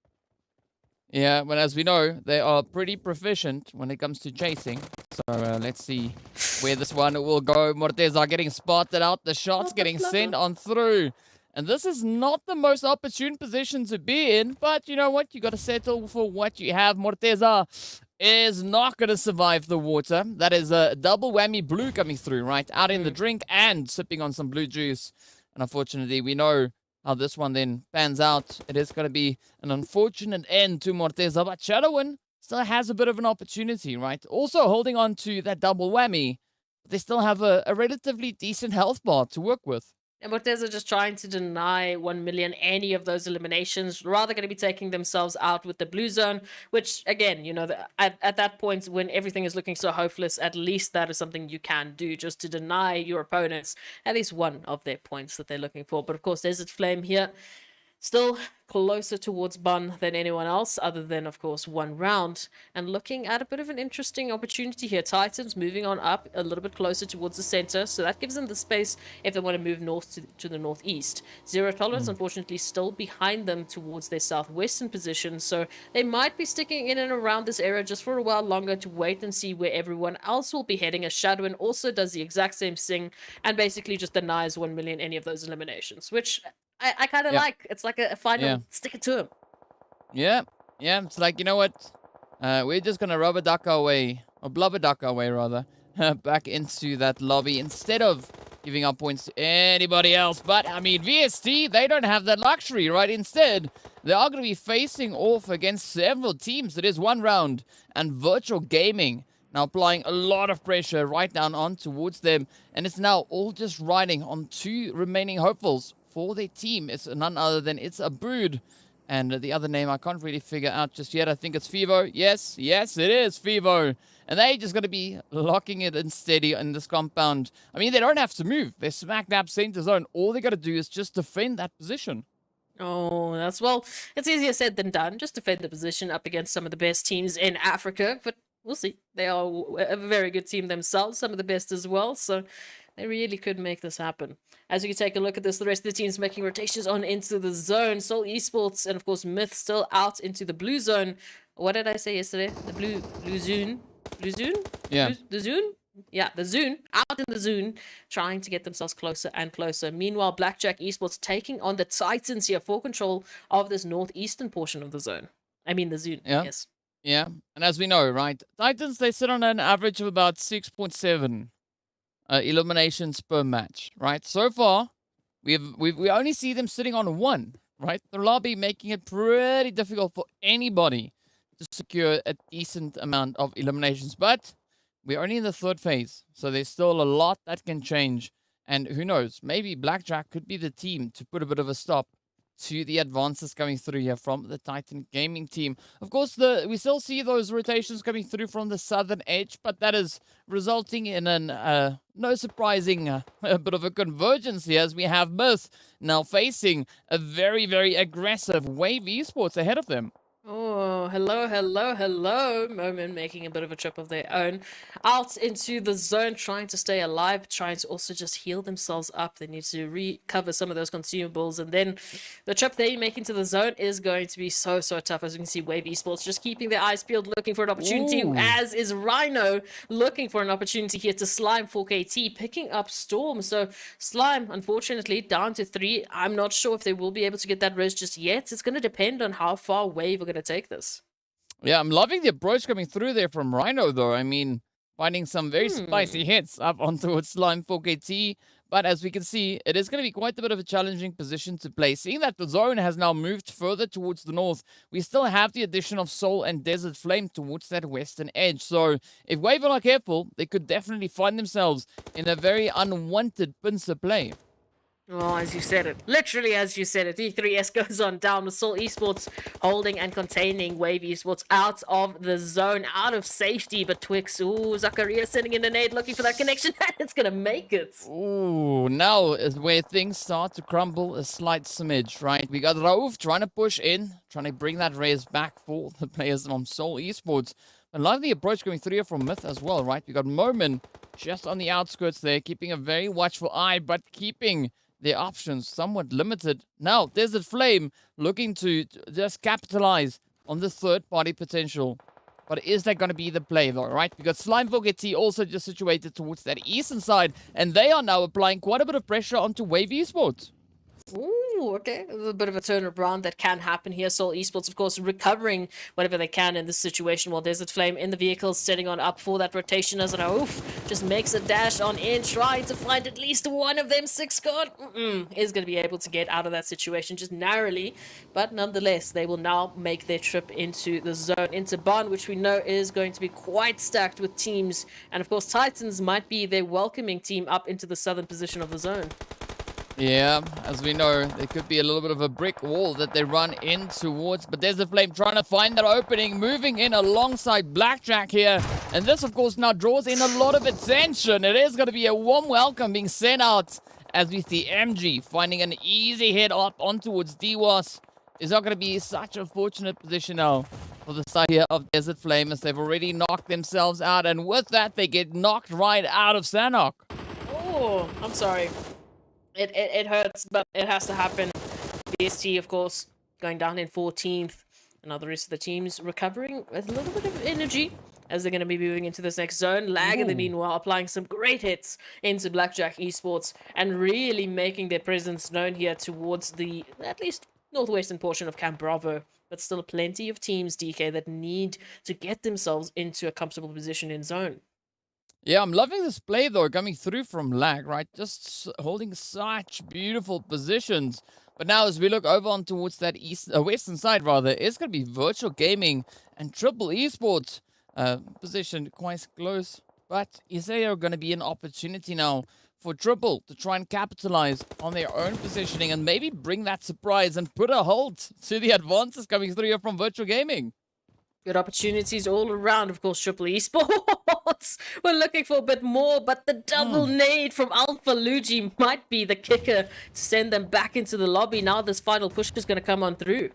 Yeah, well, as we know, they are pretty proficient when it comes to chasing. So let's see where this one will go. Morteza getting spotted out. The shots getting sent on through. And this is not the most opportune position to be in. But you know what? You got to settle for what you have. Morteza is not going to survive the water. That is a double whammy blue coming through, right? Out in the drink and sipping on some blue juice. And unfortunately, we know how this one then pans out. It is going to be an unfortunate end to Morteza, but Shadowin still has a bit of an opportunity, right? Also holding on to that double whammy, but they still have a relatively decent health bar to work with. And Morteza just trying to deny 1 million any of those eliminations, rather going to be taking themselves out with the blue zone, which, again, you know, at that point when everything is looking so hopeless, at least that is something you can do, just to deny your opponents at least one of their points that they're looking for. But of course, Desert Flame here, still closer towards Bun than anyone else, other than, of course, one round. And looking at a bit of an interesting opportunity here. Titans moving on up a little bit closer towards the center, so that gives them the space if they want to move north to the northeast. Zero Tolerance, unfortunately, still behind them towards their southwestern position, so they might be sticking in and around this area just for a while longer to wait and see where everyone else will be heading, as Shadowin also does the exact same thing and basically just denies 1 million any of those eliminations, which I kind of like. It's like a final stick it to him. Yeah, it's like, you know what? We're just going to rubber duck our way, or blubber duck our way, rather, back into that lobby instead of giving up points to anybody else. But, I mean, VST, they don't have that luxury, right? Instead, they are going to be facing off against several teams. It is one round, and Virtual Gaming now applying a lot of pressure right down on towards them. And it's now all just riding on two remaining hopefuls for their team. It's none other than it's Abood. And the other name I can't really figure out just yet. I think it's Fivo. Yes, it is Fivo. And they're just going to be locking it in steady in this compound. I mean, they don't have to move. They're smack dab center zone. All they got to do is just defend that position. Oh, it's easier said than done. Just defend the position up against some of the best teams in Africa. But we'll see. They are a very good team themselves. Some of the best as well. So they really could make this happen. As you can take a look at this, the rest of the teams making rotations on into the zone. Seoul Esports and, of course, Myth still out into the blue zone. What did I say yesterday? The blue zone? Blue zone? Yeah. The zone? Yeah, the zone. Out in the zone, trying to get themselves closer and closer. Meanwhile, Blackjack Esports taking on the Titans here for control of this northeastern portion of the zone. I mean, the zone, yes. Yeah, and as we know, right, Titans, they sit on an average of about 6.7 eliminations per match, right? So far, we only see them sitting on one, right? The lobby making it pretty difficult for anybody to secure a decent amount of eliminations. But we're only in the third phase, so there's still a lot that can change. And who knows, maybe Blackjack could be the team to put a bit of a stop to the advances coming through here from the Titan Gaming team. Of course, we still see those rotations coming through from the southern edge, but that is resulting in an no surprising a bit of a convergence here, as we have Myth now facing a very, very aggressive Wave Esports ahead of them. Oh, hello, hello, hello. Moment making a bit of a trip of their own. Out into the zone, trying to stay alive, trying to also just heal themselves up. They need to recover some of those consumables. And then the trip they make into the zone is going to be so, so tough. As we can see, Wave Esports just keeping their eyes peeled, looking for an opportunity, Ooh. as is Rhino looking for an opportunity here to Slime 4KT, picking up Storm. So Slime, unfortunately, down to 3. I'm not sure if they will be able to get that res just yet. It's going to depend on how far Wave are going to take this. Yeah, I'm loving the approach coming through there from Rhino, though. I mean, finding some very spicy hits up onto Slime 4KT. But as we can see, it is going to be quite a bit of a challenging position to play. Seeing that the zone has now moved further towards the north, we still have the addition of Soul and Desert Flame towards that western edge. So if Wave are not careful, they could definitely find themselves in a very unwanted pincer play. Well, as you said it. Literally as you said it. E3S goes on down with Soul Esports holding and containing Wave Esports out of the zone, out of safety. But Twix, ooh, Zakaria sending in a nade looking for that connection. It's going to make it. Ooh, now is where things start to crumble a slight smidge, right? We got Rauf trying to push in, trying to bring that raise back for the players from Soul Esports. And love the approach going through here from Myth as well, right? We got Moment just on the outskirts there, keeping a very watchful eye, but keeping their options somewhat limited. Now, Desert Flame looking to just capitalize on the third-party potential. But is that going to be the play, though, right? Because Slime 4KT also just situated towards that eastern side, and they are now applying quite a bit of pressure onto Wave Esports. Ooh, okay. A little bit of a turnaround that can happen here. Soul Esports, of course, recovering whatever they can in this situation, while Desert Flame in the vehicle, setting on up for that rotation as Rauf just makes a dash on in, trying to find at least one of them. Six God is going to be able to get out of that situation just narrowly, but nonetheless, they will now make their trip into the zone, into Barn, which we know is going to be quite stacked with teams, and of course, Titans might be their welcoming team up into the southern position of the zone. Yeah, as we know, there could be a little bit of a brick wall that they run in towards, but there's the Flame trying to find that opening, moving in alongside Blackjack here, and this, of course, now draws in a lot of attention. It is going to be a warm welcome being sent out as we see MG finding an easy hit up on towards DWAS. It's not going to be such a fortunate position now for the side here of Desert Flame, as they've already knocked themselves out, and with that, they get knocked right out of Sanhok. Oh, I'm sorry. It hurts, but it has to happen. BST, of course, going down in 14th. And now the rest of the teams recovering with a little bit of energy as they're going to be moving into this next zone. Lag, in the meanwhile, applying some great hits into Blackjack Esports and really making their presence known here towards the, at least, northwestern portion of Camp Bravo. But still plenty of teams, DK, that need to get themselves into a comfortable position in zone. Yeah, I'm loving this play, though, coming through from Lag, right? Just holding such beautiful positions. But now, as we look over on towards that western side, rather, it's going to be Virtual Gaming and Triple Esports positioned quite close. But is there going to be an opportunity now for Triple to try and capitalize on their own positioning and maybe bring that surprise and put a halt to the advances coming through here from Virtual Gaming? Good opportunities all around, of course, Triple Esports. We're looking for a bit more, but the double nade from Alpha Luigi might be the kicker to send them back into the lobby. Now this final push is going to come on through.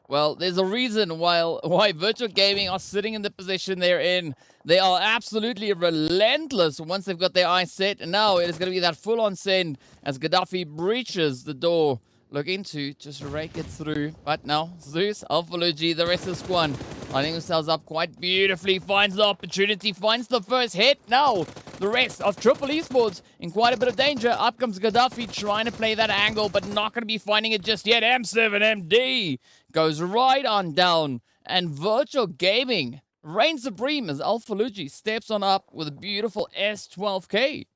Well, there's a reason why Virtual Gaming are sitting in the position they're in. They are absolutely relentless once they've got their eyes set. And now it is going to be that full-on send as Gaddafi breaches the door, looking to just rake it through. But now, Zeus, Alpha Luigi, the rest of the squad lining themselves up quite beautifully, finds the opportunity, finds the first hit. Now, the rest of Triple Esports in quite a bit of danger. Up comes Gaddafi trying to play that angle, but not going to be finding it just yet. M7MD goes right on down, and Virtual Gaming reigns supreme as Alpha Luigi steps on up with a beautiful S12K.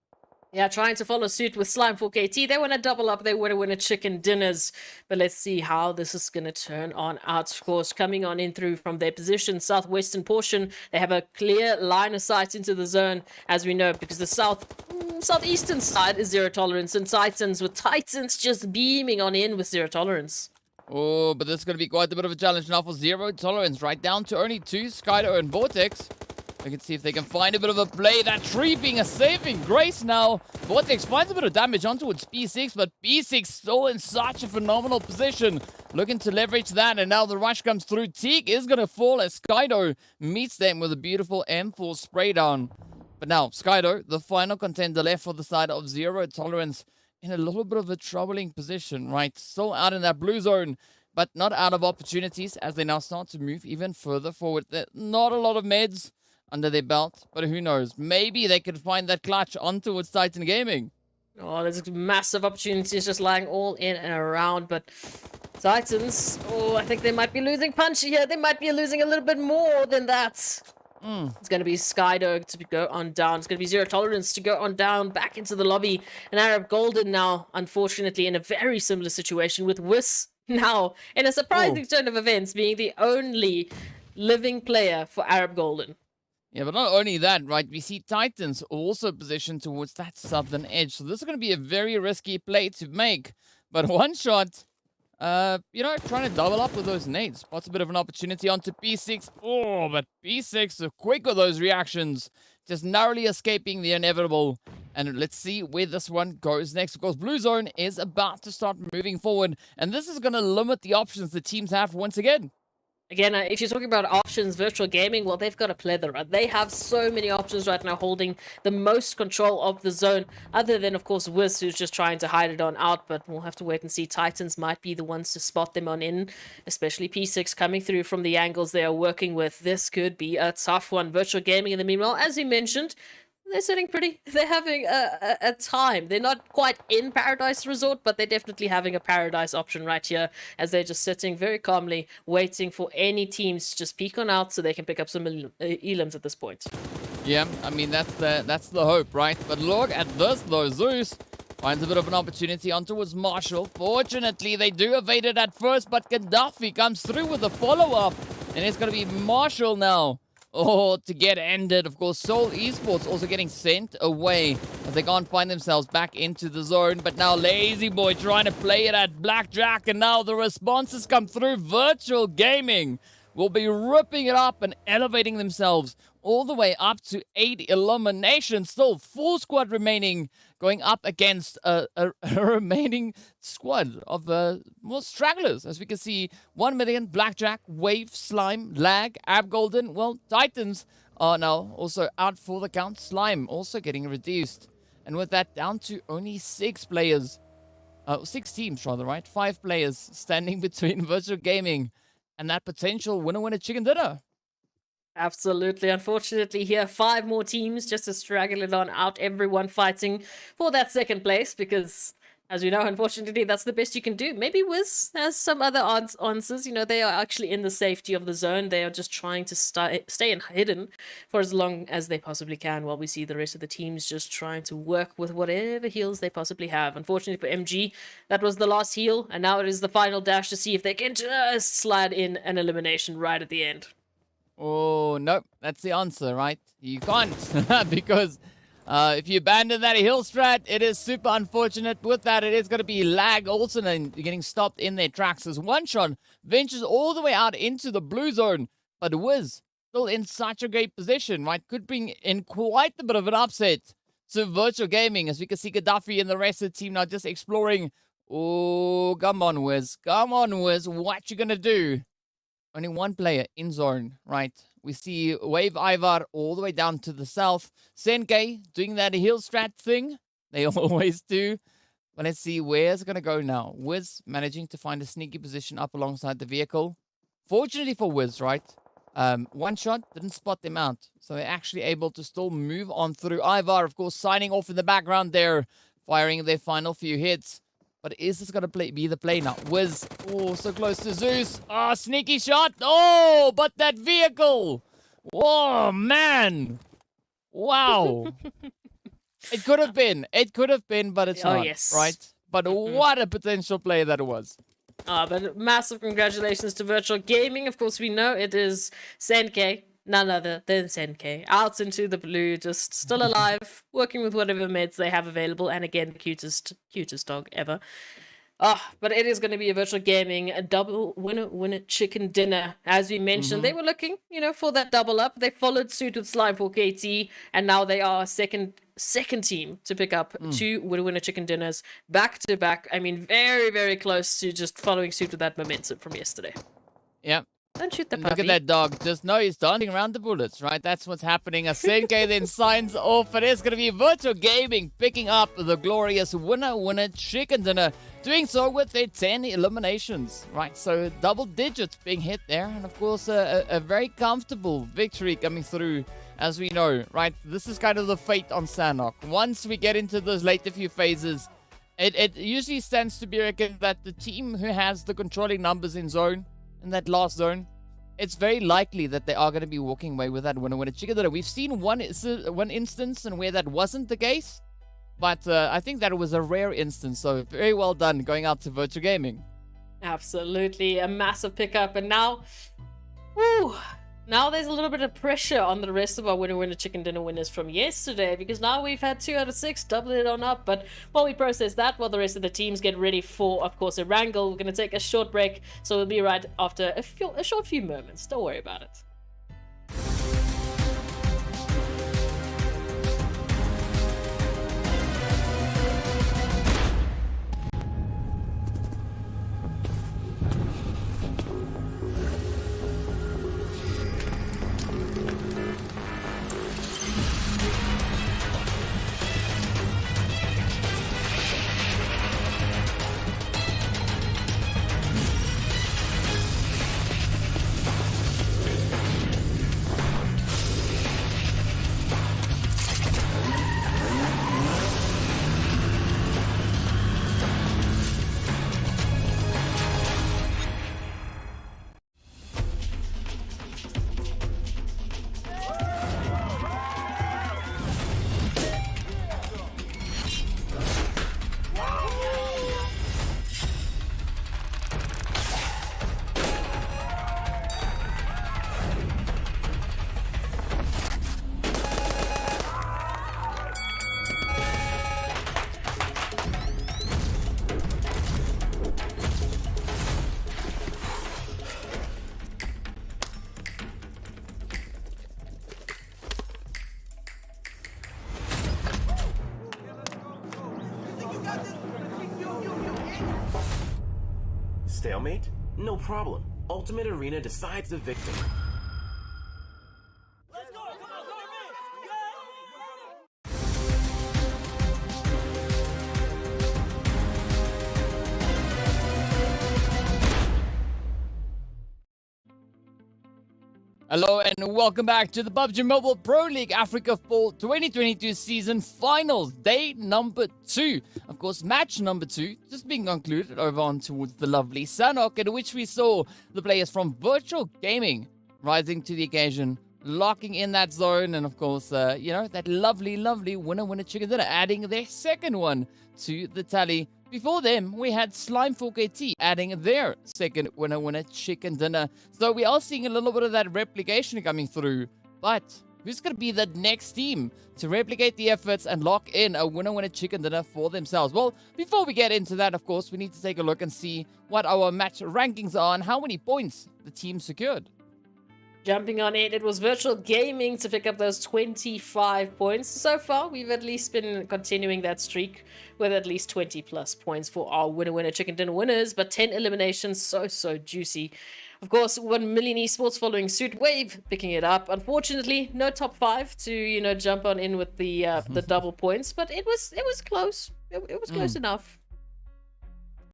Yeah, trying to follow suit with Slime 4KT. They want to double up. They want to win a chicken dinners. But let's see how this is going to turn on out. Of course, coming on in through from their position, southwestern portion. They have a clear line of sight into the zone, as we know, because the southeastern side is zero tolerance. And Titans, with Titans just beaming on in with zero tolerance. Oh, but this is going to be quite a bit of a challenge now for zero tolerance. Right down to only 2, Skydo and Vortex. We can see if they can find a bit of a play. That tree being a saving grace now. Vortex finds a bit of damage ontowards P6, but P6 still in such a phenomenal position. Looking to leverage that, and now the rush comes through. Teak is going to fall as Skydo meets them with a beautiful M4 spray down. But now, Skydo, the final contender left for the side of Zero Tolerance, in a little bit of a troubling position, right? Still out in that blue zone, but not out of opportunities as they now start to move even further forward. Not a lot of meds under their belt, but who knows? Maybe they could find that clutch on towards Titan Gaming. Oh, there's massive opportunities just lying all in and around, but Titans, oh, I think they might be losing punch here. They might be losing a little bit more than that. It's going to be Skydo to go on down. It's going to be Zero Tolerance to go on down, back into the lobby. And Arab Golden now, unfortunately, in a very similar situation with Wiz now, in a surprising turn of events, being the only living player for Arab Golden. Yeah, but not only that, right? We see Titans also positioned towards that southern edge. So this is going to be a very risky play to make. But one shot, trying to double up with those nades. Spots a bit of an opportunity onto P6. Oh, but P6 are quick with those reactions. Just narrowly escaping the inevitable. And let's see where this one goes next. Of course, Blue Zone is about to start moving forward. And this is going to limit the options the teams have once again. Again, if you're talking about options, virtual gaming, well, they've got a plethora. They have so many options right now, holding the most control of the zone, other than, of course, Wiz, who's just trying to hide it on out, but we'll have to wait and see. Titans might be the ones to spot them on in, especially P6 coming through from the angles they are working with. This could be a tough one. Virtual gaming, in the meanwhile, as you mentioned, they're sitting pretty. They're having a time. They're not quite in Paradise Resort, but they're definitely having a Paradise option right here, as they're just sitting very calmly, waiting for any teams to just peek on out so they can pick up some elims at this point. Yeah, I mean, that's the hope, right? But look at this, though. Zeus finds a bit of an opportunity on towards Marshall. Fortunately, they do evade it at first, but Gaddafi comes through with a follow-up, and it's going to be Marshall now. Oh, to get ended. Of course, Seoul Esports also getting sent away as they can't find themselves back into the zone. But now Lazy Boy trying to play it at Blackjack, and now the responses come through. Virtual Gaming will be ripping it up and elevating themselves all the way up to 8 eliminations. Still full squad remaining, going up against a remaining squad of more stragglers. As we can see, 1 million, Blackjack, Wave, Slime, Lag, Ab Golden. Well, Titans are now also out for the count. Slime also getting reduced. And with that, down to only 6 players. 6 teams, rather, right? 5 players standing between Virtual Gaming and that potential winner-winner chicken dinner. Absolutely. Unfortunately, here, 5 more teams just to straggle it on out. Everyone fighting for that second place because, as you know, unfortunately, that's the best you can do. Maybe Wiz has some other answers. You know, they are actually in the safety of the zone. They are just trying to stay hidden for as long as they possibly can, while we see the rest of the teams just trying to work with whatever heals they possibly have. Unfortunately for MG, that was the last heal, and now it is the final dash to see if they can just slide in an elimination right at the end. Oh, no, that's the answer, right? You can't, because if you abandon that hill strat, it is super unfortunate. With that, it is going to be Lag also and getting stopped in their tracks as One Shot ventures all the way out into the blue zone. But Wiz still in such a great position, right? Could bring in quite a bit of an upset to Virtual Gaming, as we can see Gaddafi and the rest of the team now just exploring. Oh, come on, Wiz. Come on, Wiz. What you going to do? Only 1 player in zone, right? We see Wave Ivar all the way down to the south. Senkei doing that heel strat thing. They always do. But let's see where's it going to go now. Wiz managing to find a sneaky position up alongside the vehicle. Fortunately for Wiz, right? One Shot didn't spot them out. So they're actually able to still move on through. Ivar, of course, signing off in the background there. Firing their final few hits. But is this going to be the play now? Wiz, oh, so close to Zeus. Oh, sneaky shot. Oh, but that vehicle. Oh, man. Wow. It could have been. It could have been, but it's not, yes. right? But what a potential play that it was. But massive congratulations to Virtual Gaming. Of course, we know it is Senkei, none other than Senkei, out into the blue, just still alive, working with whatever meds they have available, and again, the cutest dog ever. But it is going to be a virtual gaming, a double winner chicken dinner. As we mentioned, they were looking, for that double up. They followed suit with Slime for KT, and now they are second team to pick up two winner chicken dinners back to back. I mean, very, very close to just following suit with that momentum from yesterday. Yep. Don't shoot the And puppy. look at that dog. Just know he's dancing around the bullets, right? That's what's happening. Asenke then signs off. It is going to be virtual gaming picking up the glorious winner chicken dinner. Doing so with their 10 eliminations, right? So double digits being hit there. And of course, a very comfortable victory coming through, as we know, right? This is kind of the fate on Sanhok. Once we get into those later few phases, it usually stands to be reckoned that the team who has the controlling numbers in zone, in that last zone, it's very likely that they are going to be walking away with that winner chicken dinner. We've seen one instance and where that wasn't the case, but I think that was a rare instance. So very well done going out to virtual gaming. Absolutely, a massive pickup, and now, now there's a little bit of pressure on the rest of our winner chicken dinner winners from yesterday, because now we've had 2 out of 6, double it on up. But while we process that, while the rest of the teams get ready for, of course, Erangel, we're going to take a short break, so we'll be right after a short few moments. Don't worry about it. Stalemate? No problem. Ultimate Arena decides the victor. Hello and welcome back to the PUBG Mobile Pro League Africa Fall 2022 season finals, day number 2. Of course, match number 2 just being concluded over on towards the lovely Sanhok, in which we saw the players from Virtual Gaming rising to the occasion, locking in that zone, and of course, that lovely winner chicken dinner, adding their second one to the tally. Before them, we had Slime for KT adding their second winner chicken dinner. So we are seeing a little bit of that replication coming through. But who's going to be the next team to replicate the efforts and lock in a winner chicken dinner for themselves? Well, before we get into that, of course, we need to take a look and see what our match rankings are and how many points the team secured. Jumping on it was Virtual Gaming to pick up those 25 points. So far, we've at least been continuing that streak with at least 20 plus points for our winner chicken dinner winners, but 10 eliminations, so juicy. Of course, 1 million esports following suit, Wave picking it up. Unfortunately, no top 5 to jump on in with the double points, but it was close. It was close enough.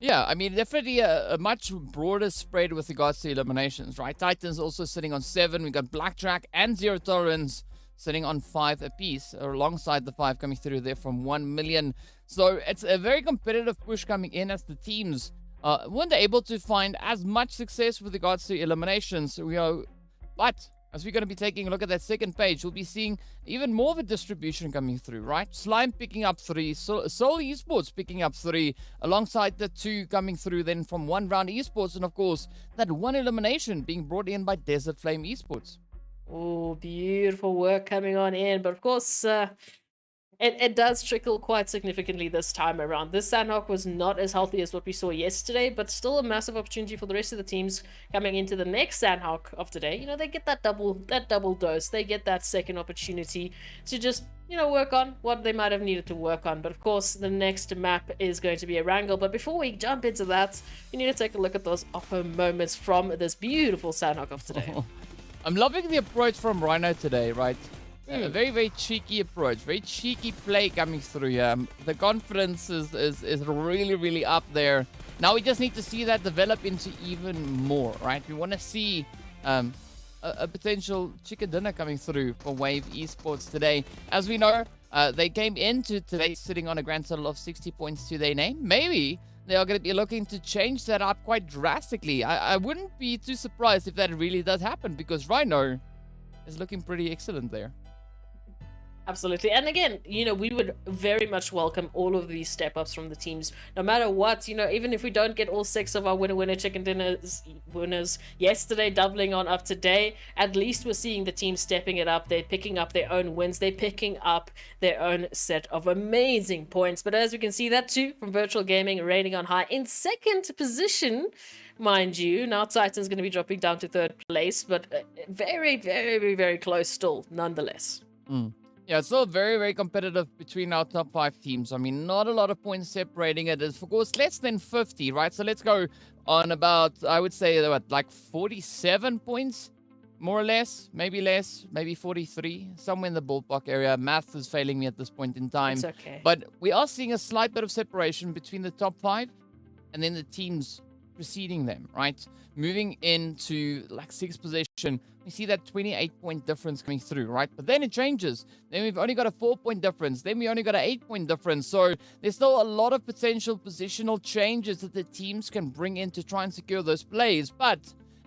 Yeah, I mean, definitely a much broader spread with regards to eliminations, right? Titans also sitting on 7. We got Blackjack and Zero Tolerance sitting on 5 apiece, or alongside the 5 coming through there from 1 million. So it's a very competitive push coming in as the teams weren't able to find as much success with regards to eliminations. But as we're going to be taking a look at that second page, we'll be seeing even more of a distribution coming through, right? Slime picking up 3, Soul Esports picking up 3, alongside the 2 coming through then from One Round Esports, and of course, that 1 elimination being brought in by Desert Flame Esports. Oh, beautiful work coming on in. But of course, It does trickle quite significantly this time around. This Sanhok was not as healthy as what we saw yesterday, but still a massive opportunity for the rest of the teams coming into the next Sanhok of today. You know, they get that double dose. They get that second opportunity to just, you know, work on what they might have needed to work on. But of course, the next map is going to be Erangel. But before we jump into that, we need to take a look at those Oppo moments from this beautiful Sanhok of today. I'm loving the approach from Rhino today, right? A very, very cheeky approach, very cheeky play coming through here. The confidence is really, really up there. Now we just need to see that develop into even more, right? We want to see a potential chicken dinner coming through for Wave Esports today. As we know, they came into today sitting on a grand total of 60 points to their name. Maybe they are going to be looking to change that up quite drastically. I wouldn't be too surprised if that really does happen, because Rhino is looking pretty excellent there. Absolutely. And again, you know, we would very much welcome all of these step-ups from the teams, no matter what. You know, even if we don't get all 6 of our winner chicken dinners winners yesterday doubling on up today, at least we're seeing the team stepping it up. They're picking up their own wins. They're picking up their own set of amazing points. But as we can see, that too from Virtual Gaming rating on high in second position, mind you. Now Titan's going to be dropping down to third place, but very, very, very close still, nonetheless. Yeah, it's still very, very competitive between our top 5 teams. I mean, not a lot of points separating it. It's, of course, less than 50, right? So let's go on about, I would say, what, like 47 points, more or less. Maybe less, maybe 43, somewhere in the ballpark area. Math is failing me at this point in time. It's okay. But we are seeing a slight bit of separation between the top 5 and then the teams preceding them, right? Moving into like 6th position, we see that 28-point difference coming through, right? But then it changes. Then we've only got a 4-point difference. Then we only got an 8-point difference. So there's still a lot of potential positional changes that the teams can bring in to try and secure those plays. But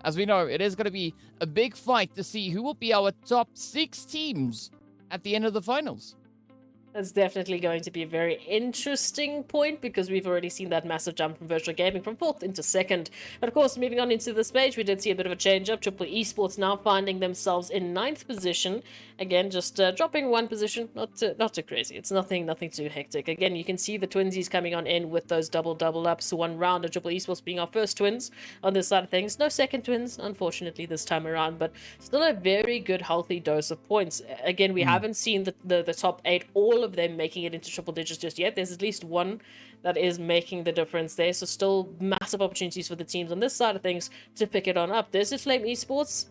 as we know, it is going to be a big fight to see who will be our top 6 teams at the end of the finals. That's definitely going to be a very interesting point, because we've already seen that massive jump from Virtual Gaming from 4th into 2nd. But of course, moving on into this page, we did see a bit of a change up. Triple Esports now finding themselves in 9th position. Again, just dropping 1 position. Not too crazy. It's nothing too hectic. Again, you can see the twinsies coming on in with those double ups. 1 round of Triple Esports being our first twins on this side of things. No second twins, unfortunately, this time around, but still a very good, healthy dose of points. Again, we haven't seen the top 8, all of them making it into triple digits just yet. There's at least 1 that is making the difference there, so still massive opportunities for the teams on this side of things to pick it on up. There's the Flame Esports,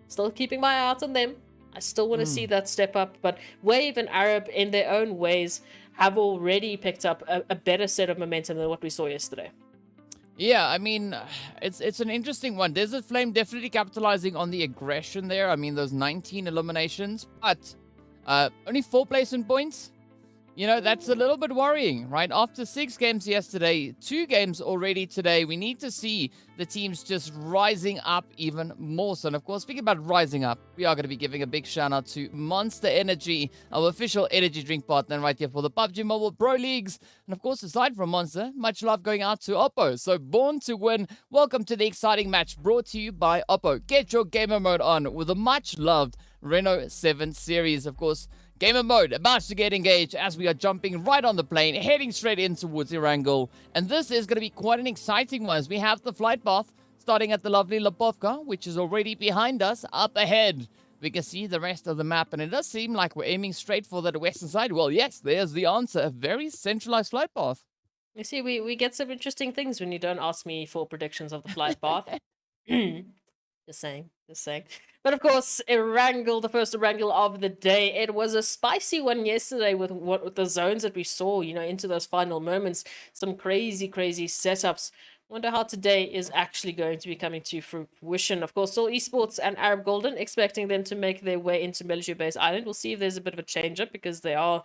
still keeping my eye out on them. I still want to see that step up, but Wave and Arab in their own ways have already picked up a better set of momentum than what we saw yesterday. Yeah, I mean, it's an interesting one. Desert Flame definitely capitalizing on the aggression there. I mean, those 19 eliminations, but only 4 placement points. You know, that's a little bit worrying, right? After 6 games yesterday, 2 games already today, we need to see the teams just rising up even more. So, and of course, speaking about rising up, we are going to be giving a big shout out to Monster Energy, our official energy drink partner right here for the PUBG Mobile Pro Leagues. And of course, aside from Monster, much love going out to Oppo. So, born to win, welcome to the exciting match brought to you by Oppo. Get your gamer mode on with a much loved Reno 7 series, of course. Gamer mode about to get engaged as we are jumping right on the plane, heading straight in towards Erangel. And this is going to be quite an exciting one, as we have the flight path starting at the lovely Lipovka, which is already behind us. Up ahead, we can see the rest of the map, and it does seem like we're aiming straight for the western side. Well, yes, there's the answer. A very centralized flight path. You see, we get some interesting things when you don't ask me for predictions of the flight path. Just saying. But of course, Erangel, the first Erangel of the day. It was a spicy one yesterday with the zones that we saw, you know, into those final moments. Some crazy setups. Wonder how today is actually going to be coming to fruition. Of course, all Esports and Arab Golden, expecting them to make their way into Military Base Island. We'll see if there's a bit of a change-up, because they are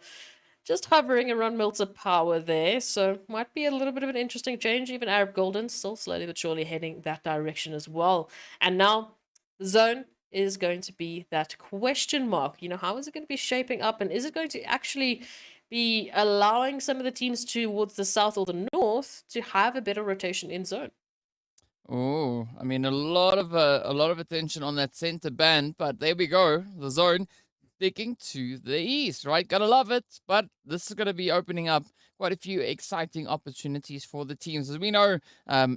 just hovering around Milter Power there, so might be a little bit of an interesting change. Even Arab Golden still slowly but surely heading that direction as well. And now the zone is going to be that question mark. You know, how is it going to be shaping up, and is it going to actually be allowing some of the teams towards the south or the north to have a better rotation in zone? Oh, I mean, a lot of attention on that center band, but there we go. The zone sticking to the east, right? Gotta love it. But this is going to be opening up quite a few exciting opportunities for the teams. As we know,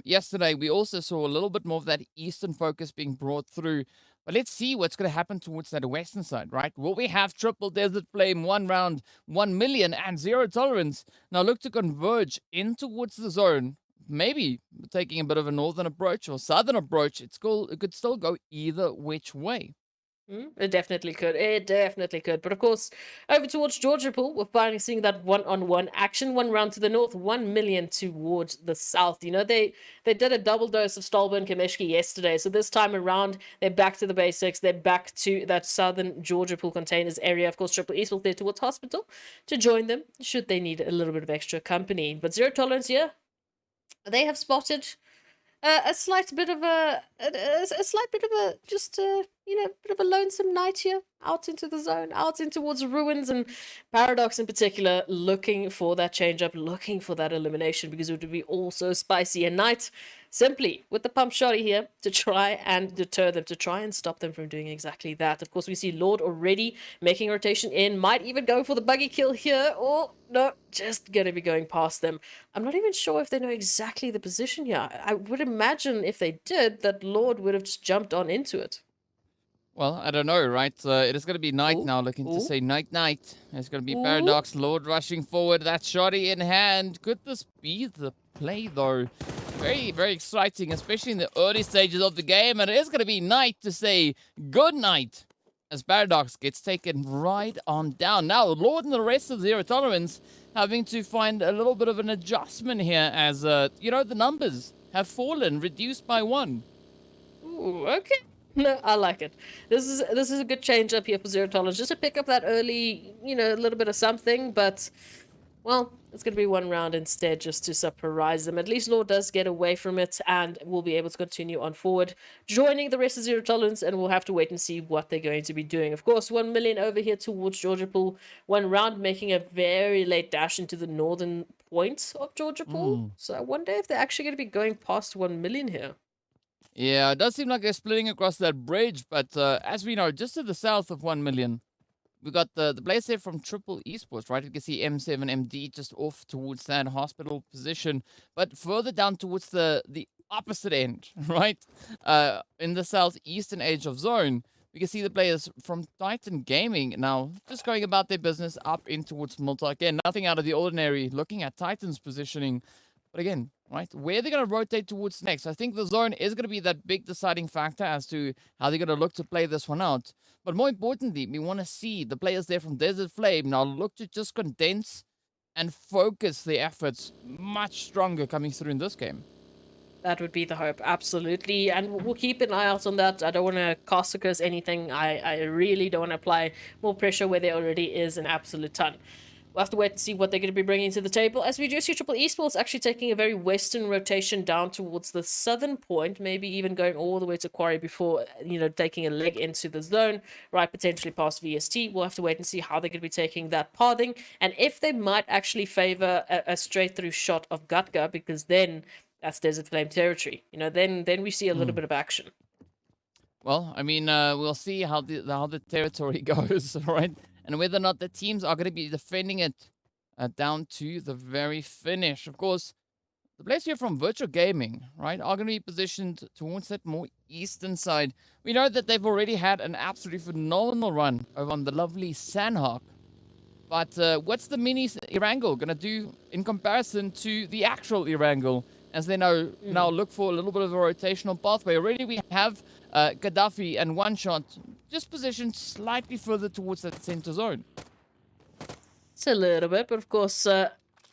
yesterday we also saw a little bit more of that eastern focus being brought through. But let's see what's going to happen towards that western side, right? Will we have triple Desert Flame, 1 round, 1 million, and zero tolerance? Now look to converge in towards the zone. Maybe taking a bit of a northern approach or southern approach. It could still go either which way. It definitely could. It definitely could. But of course, over towards Georgia Pool, we're finally seeing that one-on-one action. 1 round to the north, 1 million towards the south. You know, they did a double dose of Stolber and Kameshki yesterday. So this time around, they're back to the basics. They're back to that southern Georgia Pool containers area. Of course, Triple East will there towards Hospital to join them should they need a little bit of extra company. But zero tolerance here, they have spotted a slight bit of a slight bit of a just bit of a lonesome night here out into the zone, out in towards ruins, and Paradox in particular looking for that change up, looking for that elimination, because it would be all so spicy a night simply with the pump shotty here to try and deter them, to try and stop them from doing exactly that. Of course, we see Lord already making rotation in, might even go for the buggy kill here, or no, just gonna be going past them. I'm not even sure if they know exactly the position here. I would imagine if they did, that Lord would have just jumped on into it. Well, I don't know, right? It is going to be night Ooh, now, looking to ooh. say night. It's going to be Ooh. Paradox, Lord rushing forward, that shotty in hand. Could this be the play, though? Very, very exciting, especially in the early stages of the game. And it is going to be night to say good night as Paradox gets taken right on down. Now, Lord and the rest of Zero Tolerance having to find a little bit of an adjustment here as, the numbers have fallen, reduced by 1. Ooh, okay. No, I like it. This is a good change up here for Zero Tolerance, just to pick up that early, a little bit of something, but, well, it's going to be 1 round instead, just to surprise them. At least Lord does get away from it, and will be able to continue on forward, joining the rest of Zero Tolerance, and we'll have to wait and see what they're going to be doing. Of course, 1 million over here towards Georgia Pool, 1 round, making a very late dash into the northern point of Georgia Pool. So I wonder if they're actually going to be going past 1 million here. Yeah, it does seem like they're splitting across that bridge, but as we know, just to the south of 1 million, we got the place there from Triple Esports, right? You can see M7MD just off towards that hospital position, but further down towards the opposite end, right? In the southeastern edge of zone, we can see the players from Titan Gaming now just going about their business up in towards Malta. Again, nothing out of the ordinary, looking at Titan's positioning. But again, right, where they're going to rotate towards next. I think the zone is going to be that big deciding factor as to how they're going to look to play this one out. But more importantly, we want to see the players there from Desert Flame now look to just condense and focus their efforts much stronger coming through in this game. That would be the hope, absolutely. And we'll keep an eye out on that. I don't want to cast a curse anything. I really don't want to apply more pressure where there already is an absolute ton. We'll have to wait and see what they're going to be bringing to the table. As we do see Triple Esports actually taking a very western rotation down towards the southern point, maybe even going all the way to Quarry before, taking a leg into the zone, right, potentially past VST. We'll have to wait and see how they're going to be taking that pathing, and if they might actually favor a straight-through shot of Gutka, because then that's Desert Flame territory. Then we see a little bit of action. Well, I mean, we'll see how the territory goes, right? And whether or not the teams are going to be defending it down to the very finish. Of course, the players here from Virtual Gaming, right, are going to be positioned towards that more eastern side. We know that they've already had an absolutely phenomenal run over on the lovely Sanhok. But what's the mini Erangel going to do in comparison to the actual Erangel? As they now look for a little bit of a rotational pathway. Already we have Gaddafi and One Shot just positioned slightly further towards that center zone. It's a little bit, but of course,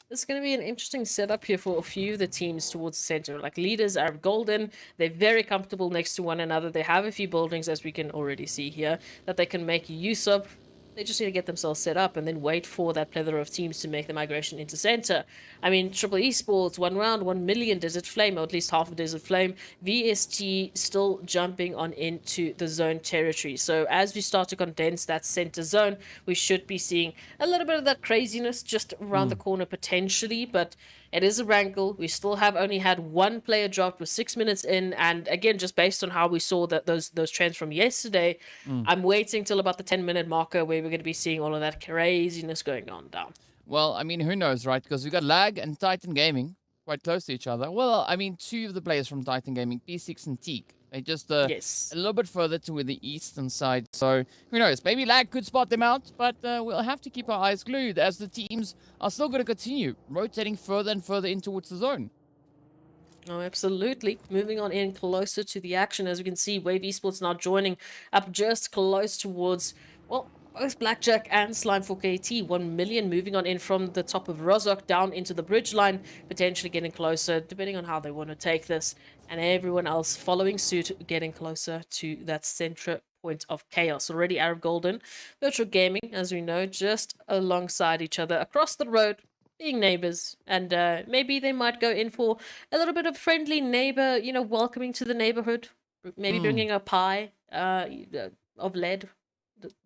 it's going to be an interesting setup here for a few of the teams towards the center. Like leaders are golden. They're very comfortable next to one another. They have a few buildings, as we can already see here, that they can make use of. They just need to get themselves set up and then wait for that plethora of teams to make the migration into center. I mean, Triple Esports, 1 round, 1 million Desert Flame, or at least half of Desert Flame. VST still jumping on into the zone territory. So as we start to condense that center zone, we should be seeing a little bit of that craziness just around the corner potentially. But It is Erangel. We still have only had one player dropped with 6 minutes in, and again, just based on how we saw that those trends from yesterday, I'm waiting till about the 10-minute marker where we're going to be seeing all of that craziness going on down. Well, I mean, who knows, right? Because we got Lag and Titan Gaming quite close to each other. Well, I mean, two of the players from Titan Gaming, P6 and Teak, they just Yes. a little bit further to the eastern side. So who knows? Maybe Lag could spot them out, but we'll have to keep our eyes glued as the teams are still going to continue rotating further and further in towards the zone. Oh, absolutely. Moving on in closer to the action, as we can see, Wave Esports now joining up just close towards, well, both Blackjack and Slime for KT. 1 million moving on in from the top of Rozok down into the bridge line, potentially getting closer, depending on how they want to take this. And everyone else following suit, getting closer to that center point of chaos. Already Arab Golden, Virtual Gaming, as we know, just alongside each other across the road, being neighbors, and maybe they might go in for a little bit of friendly neighbor, welcoming to the neighborhood, maybe bringing a pie of lead.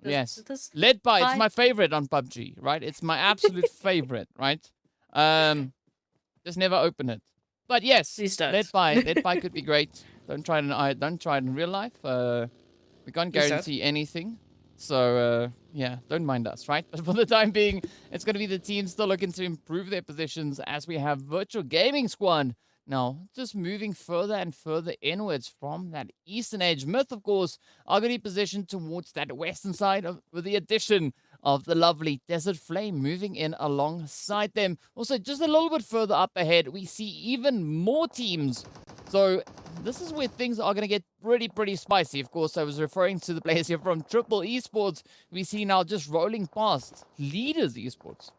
Yes, lead pie. It's my favorite on PUBG, right? It's my absolute favorite, right? Just never open it. But yes, lead pie. Lead pie could be great. Don't try it in real life. We can't guarantee anything. So, yeah, don't mind us, right? But for the time being, it's going to be the team still looking to improve their positions as we have Virtual Gaming Squad now just moving further and further inwards from that eastern edge. Myth, of course, are going to be positioned towards that western side with the addition of the lovely Desert Flame moving in alongside them. Also, just a little bit further up ahead, we see even more teams. So this is where things are going to get pretty spicy. Of course, I was referring to the players here from Triple Esports. We see now just rolling past Leaders Esports.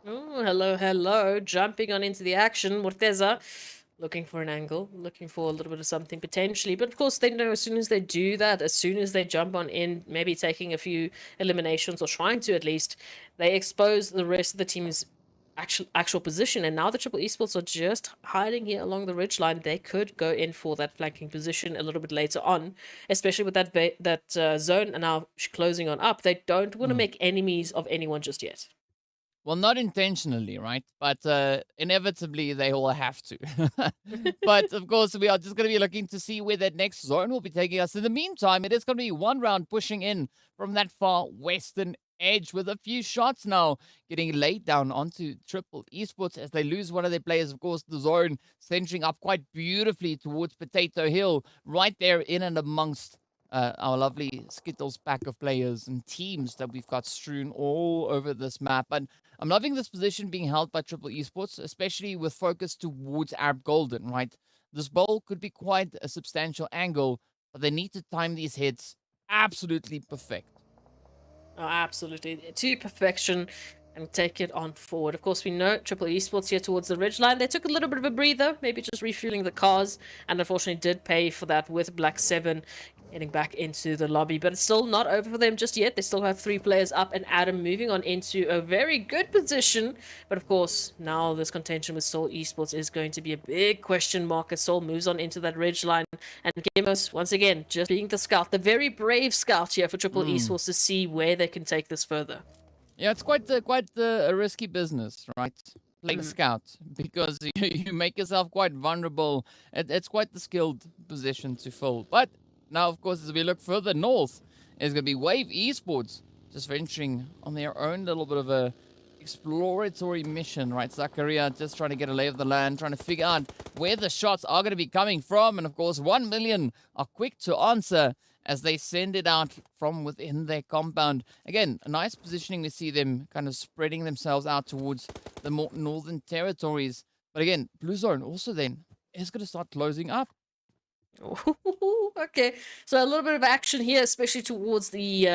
Oh, hello. Jumping on into the action. Morteza looking for an angle, looking for a little bit of something potentially. But of course, they know as soon as they do that, as soon as they jump on in, maybe taking a few eliminations or trying to at least, they expose the rest of the team's actual position. And now the Triple Esports are just hiding here along the ridgeline. They could go in for that flanking position a little bit later on, especially with that zone and now closing on up. They don't want to make enemies of anyone just yet. Well, not intentionally, right? But inevitably, they all have to. But, of course, we are just going to be looking to see where that next zone will be taking us. In the meantime, it is going to be one round pushing in from that far western edge with a few shots now getting laid down onto Triple Esports as they lose one of their players. Of course, the zone centering up quite beautifully towards Potato Hill, right there in and amongst our lovely Skittles pack of players and teams that we've got strewn all over this map. And I'm loving this position being held by Triple Esports, especially with focus towards Arab Golden, right? This bowl could be quite a substantial angle, but they need to time these hits absolutely perfect. Oh, absolutely. To perfection and take it on forward. Of course, we know Triple Esports here towards the ridgeline. They took a little bit of a breather, maybe just refueling the cars, and unfortunately did pay for that with Black 7 getting back into the lobby. But it's still not over for them just yet. They still have 3 players up, and Adam moving on into a very good position. But of course, now this contention with Seoul Esports is going to be a big question mark as Seoul moves on into that ridgeline. And Gamos, once again, just being the scout, the very brave scout here for Triple Esports to see where they can take this further. Yeah, it's quite a risky business, right? Playing scout, because you make yourself quite vulnerable. It's quite the skilled position to fill. But now, of course, as we look further north, it's going to be Wave Esports just venturing on their own little bit of a exploratory mission, right? Zakaria just trying to get a lay of the land, trying to figure out where the shots are going to be coming from. And of course, 1 million are quick to answer as they send it out from within their compound. Again, a nice positioning to see them kind of spreading themselves out towards the more northern territories. But again, Blue Zone also then is going to start closing up. Okay, so a little bit of action here, especially towards the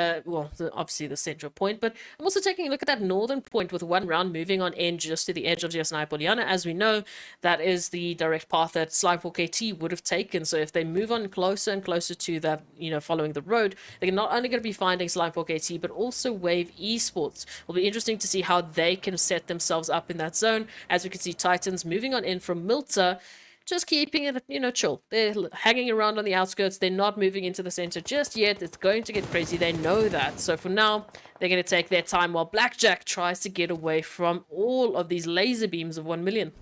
obviously the central point, but I'm also taking a look at that northern point with 1 round moving on in just to the edge of Jasnai Poliana. As we know, that is the direct path that Slime 4KT would have taken. So if they move on closer and closer to that, following the road, they're not only going to be finding Slime 4KT, but also Wave Esports. Will be interesting to see how they can set themselves up in that zone. As we can see, Titans moving on in from Milta, just keeping it, chill. They're hanging around on the outskirts. They're not moving into the center just yet. It's going to get crazy. They know that. So for now, they're going to take their time while Blackjack tries to get away from all of these laser beams of 1 million.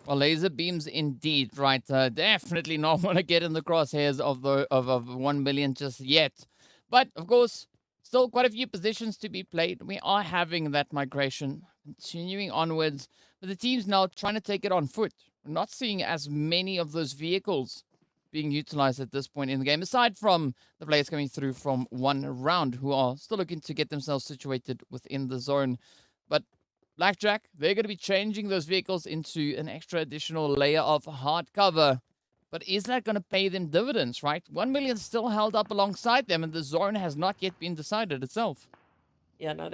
Well, laser beams indeed, right? Definitely not want to get in the crosshairs of the of 1 million just yet. But of course, still quite a few positions to be played. We are having that migration continuing onwards, but the team's now trying to take it on foot. We're not seeing as many of those vehicles being utilized at this point in the game, aside from the players coming through from one round who are still looking to get themselves situated within the zone. But Blackjack, they're going to be changing those vehicles into an extra additional layer of hard cover. But is that going to pay them dividends, right? 1 million still held up alongside them, and the zone has not yet been decided itself. Yeah, no,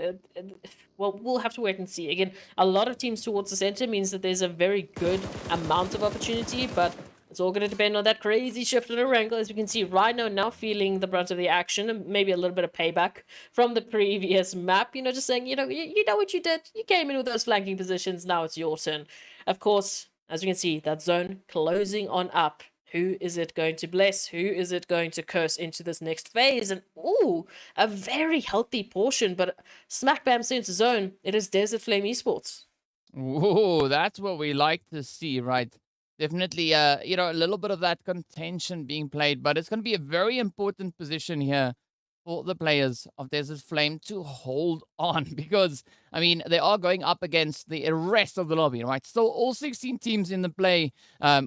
well, we'll have to wait and see. Again, a lot of teams towards the center means that there's a very good amount of opportunity, but it's all going to depend on that crazy shift in Erangel. As we can see, Rhino now feeling the brunt of the action, and maybe a little bit of payback from the previous map. You know, just saying, you know what you did. You came in with those flanking positions. Now it's your turn. Of course, as we can see, that zone closing on up. Who is it going to bless? Who is it going to curse into this next phase? And ooh, a very healthy portion, but smack bam center zone. It is Desert Flame Esports. Ooh, that's what we like to see, right? Definitely, you know, a little bit of that contention being played, but it's going to be a very important position here for the players of Desert Flame to hold on because, I mean, they are going up against the rest of the lobby, right? Still, all 16 teams in the play.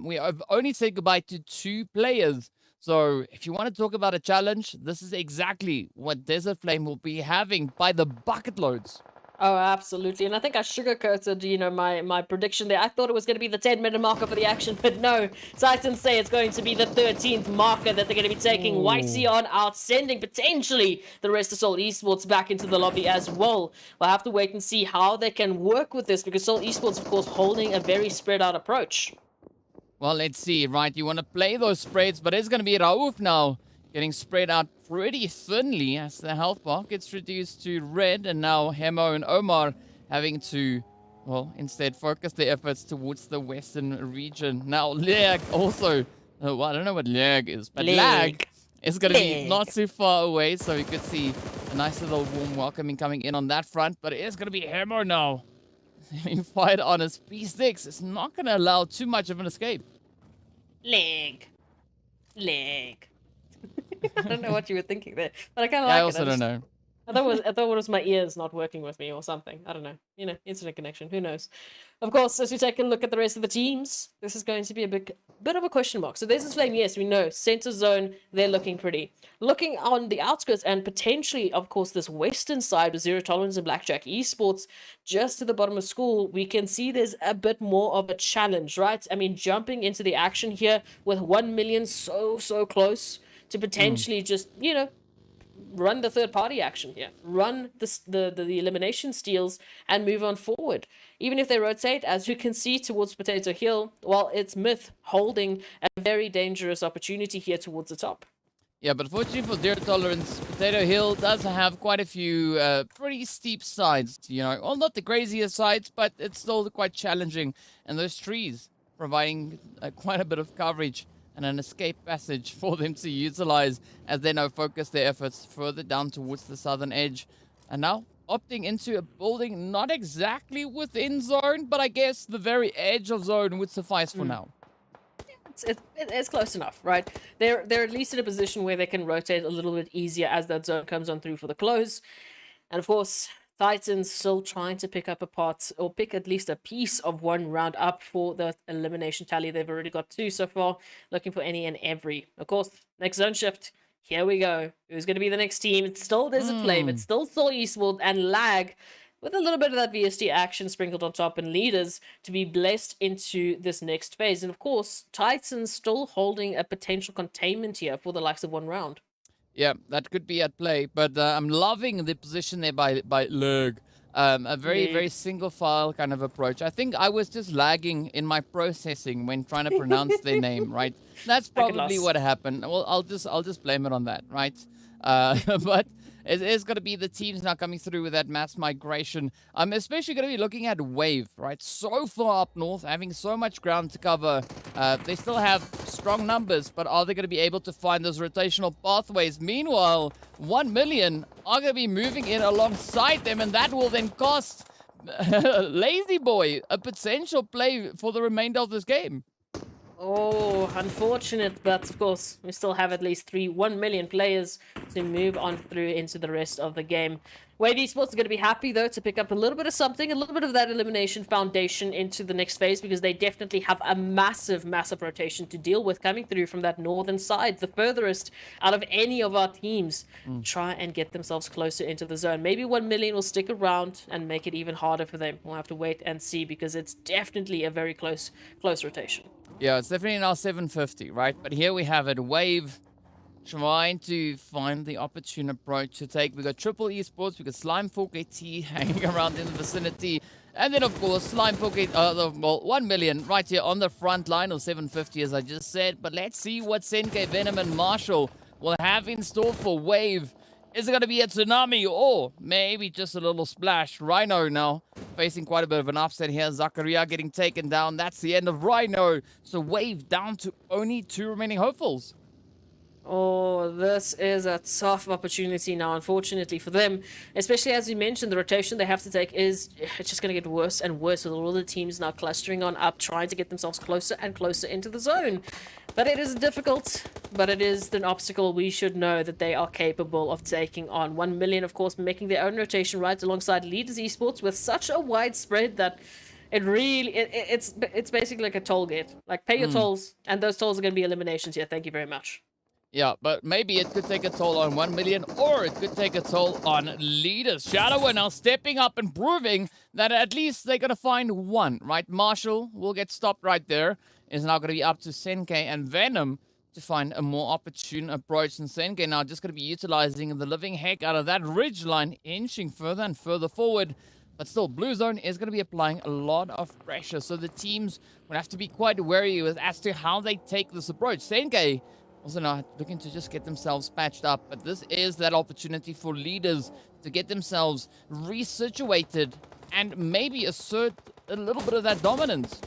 We have only said goodbye to 2 players. So if you want to talk about a challenge, this is exactly what Desert Flame will be having by the bucket loads. Oh, absolutely. And I think I sugarcoated, you know, my prediction there. I thought it was going to be the 10-minute marker for the action, but no. Titans say it's going to be the 13th marker that they're going to be taking YC on out, sending potentially the rest of Seoul Esports back into the lobby as well. We'll have to wait and see how they can work with this because Seoul Esports, of course, holding a very spread out approach. Well, let's see, right? You want to play those spreads, but it's going to be Rauf now getting spread out pretty thinly as the health bar gets reduced to red, and now Hemo and Omar having to, well, instead focus their efforts towards the western region. Now, Lag also, well, I don't know what Lag is, but Lag is going to be not too far away, so we could see a nice little warm welcoming coming in on that front, but it is going to be Hemo now. Being fired on his P6 is not going to allow too much of an escape. Leg. I don't know what you were thinking there, but I kind of Yeah, like I it. also don't know. I thought it was my ears not working with me or something. I don't know. You know, internet connection. Who knows? Of course, as we take a look at the rest of the teams, this is going to be a bit of a question mark. So there's this flame. Yes, we know center zone. They're looking pretty. Looking on the outskirts and potentially, of course, this western side with Zero Tolerance and Blackjack Esports, just to the bottom of school, we can see there's a bit more of a challenge, right? I mean, jumping into the action here with 1 million so close to potentially just, you know, run the third party action here, run the elimination steals and move on forward. Even if they rotate, as you can see, towards Potato Hill, well, it's Myth holding a very dangerous opportunity here towards the top. Yeah, but fortunately for Zero Tolerance, Potato Hill does have quite a few pretty steep sides, you know. Well, not the craziest sides, but it's still quite challenging. And those trees providing quite a bit of coverage and an escape passage for them to utilize as they now focus their efforts further down towards the southern edge. And now opting into a building not exactly within zone, but I guess the very edge of zone would suffice for now. It's close enough, right? They're at least in a position where they can rotate a little bit easier as that zone comes on through for the close. And of course, Titans still trying to pick up a part or pick at least a piece of one round up for the elimination tally. They've already got 2 so far, looking for any and every. Of course, next zone shift. Here we go. Who's going to be the next team? It's still Desert Flame. It's still Seoul Esports and Lag with a little bit of that VST action sprinkled on top and leaders to be blessed into this next phase. And of course, Titans still holding a potential containment here for the likes of one round. Yeah, that could be at play, but I'm loving the position there by Lerg. A very single file kind of approach. I think I was just lagging in my processing when trying to pronounce their name, right? That's probably what happened. Well, I'll just blame it on that, right? But it is going to be the teams now coming through with that mass migration. I'm especially going to be looking at Wave, right? So far up north, having so much ground to cover. They still have strong numbers, but are they going to be able to find those rotational pathways? Meanwhile, 1 million are going to be moving in alongside them, and that will then cost Lazy Boy, a potential play for the remainder of this game. Oh, unfortunate, but of course, we still have at least 1 million players to move on through into the rest of the game. Wave Esports are going to be happy, though, to pick up a little bit of something, a little bit of that elimination foundation into the next phase, because they definitely have a massive, massive rotation to deal with coming through from that northern side, the furthest out of any of our teams. Try and get themselves closer into the zone. Maybe 1 million will stick around and make it even harder for them. We'll have to wait and see, because it's definitely a very close rotation. Yeah, it's definitely now 750, right? But here we have it. Wave trying to find the opportune approach to take. We got Triple Esports, we got Slime 4KT hanging around in the vicinity. And then, of course, Slime 4KT, well, 1 million right here on the front line of 750, as I just said. But let's see what Senke, Venom, and Marshall will have in store for Wave. Is it going to be a tsunami or maybe just a little splash? Rhino now facing quite a bit of an upset here. Zakaria getting taken down. That's the end of Rhino. So Wave down to only 2 remaining hopefuls. Oh, this is a tough opportunity now, unfortunately, for them. Especially as you mentioned, the rotation they have to take it's just going to get worse and worse with all the teams now clustering on up, trying to get themselves closer and closer into the zone. But it is difficult, but it is an obstacle we should know that they are capable of taking on. 1 million, of course, making their own rotation right alongside Leaders Esports with such a wide spread that it's basically like a toll gate. Like, pay your tolls, and those tolls are going to be eliminations here. Thank you very much. Yeah, but maybe it could take a toll on 1 million, or it could take a toll on Leaders. Shadow now stepping up and proving that at least they're going to find one, right? Marshall will get stopped right there. It's now going to be up to Senke and Venom to find a more opportune approach. And Senke now just going to be utilizing the living heck out of that ridge line, inching further and further forward. But still, Blue Zone is going to be applying a lot of pressure. So the teams will have to be quite wary as to how they take this approach. Senke also now looking to just get themselves patched up. But this is that opportunity for Leaders to get themselves resituated and maybe assert a little bit of that dominance.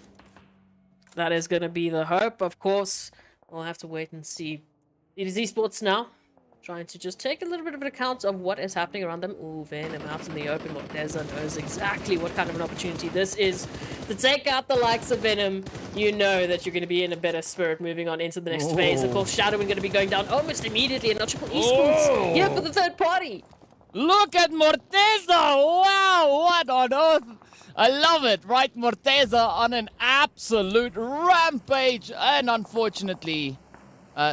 That is going to be the hope, of course. We'll have to wait and see. It is Esports now, trying to just take a little bit of an account of what is happening around them. Ooh, Venom out in the open. Morteza knows exactly what kind of an opportunity this is. To take out the likes of Venom, you know that you're going to be in a better spirit moving on into the next phase. Of course, Shadowing going to be going down almost immediately, and not Triple Esports here for the third party. Look at Morteza! Wow, what on earth? I love it, right? Morteza on an absolute rampage. And unfortunately,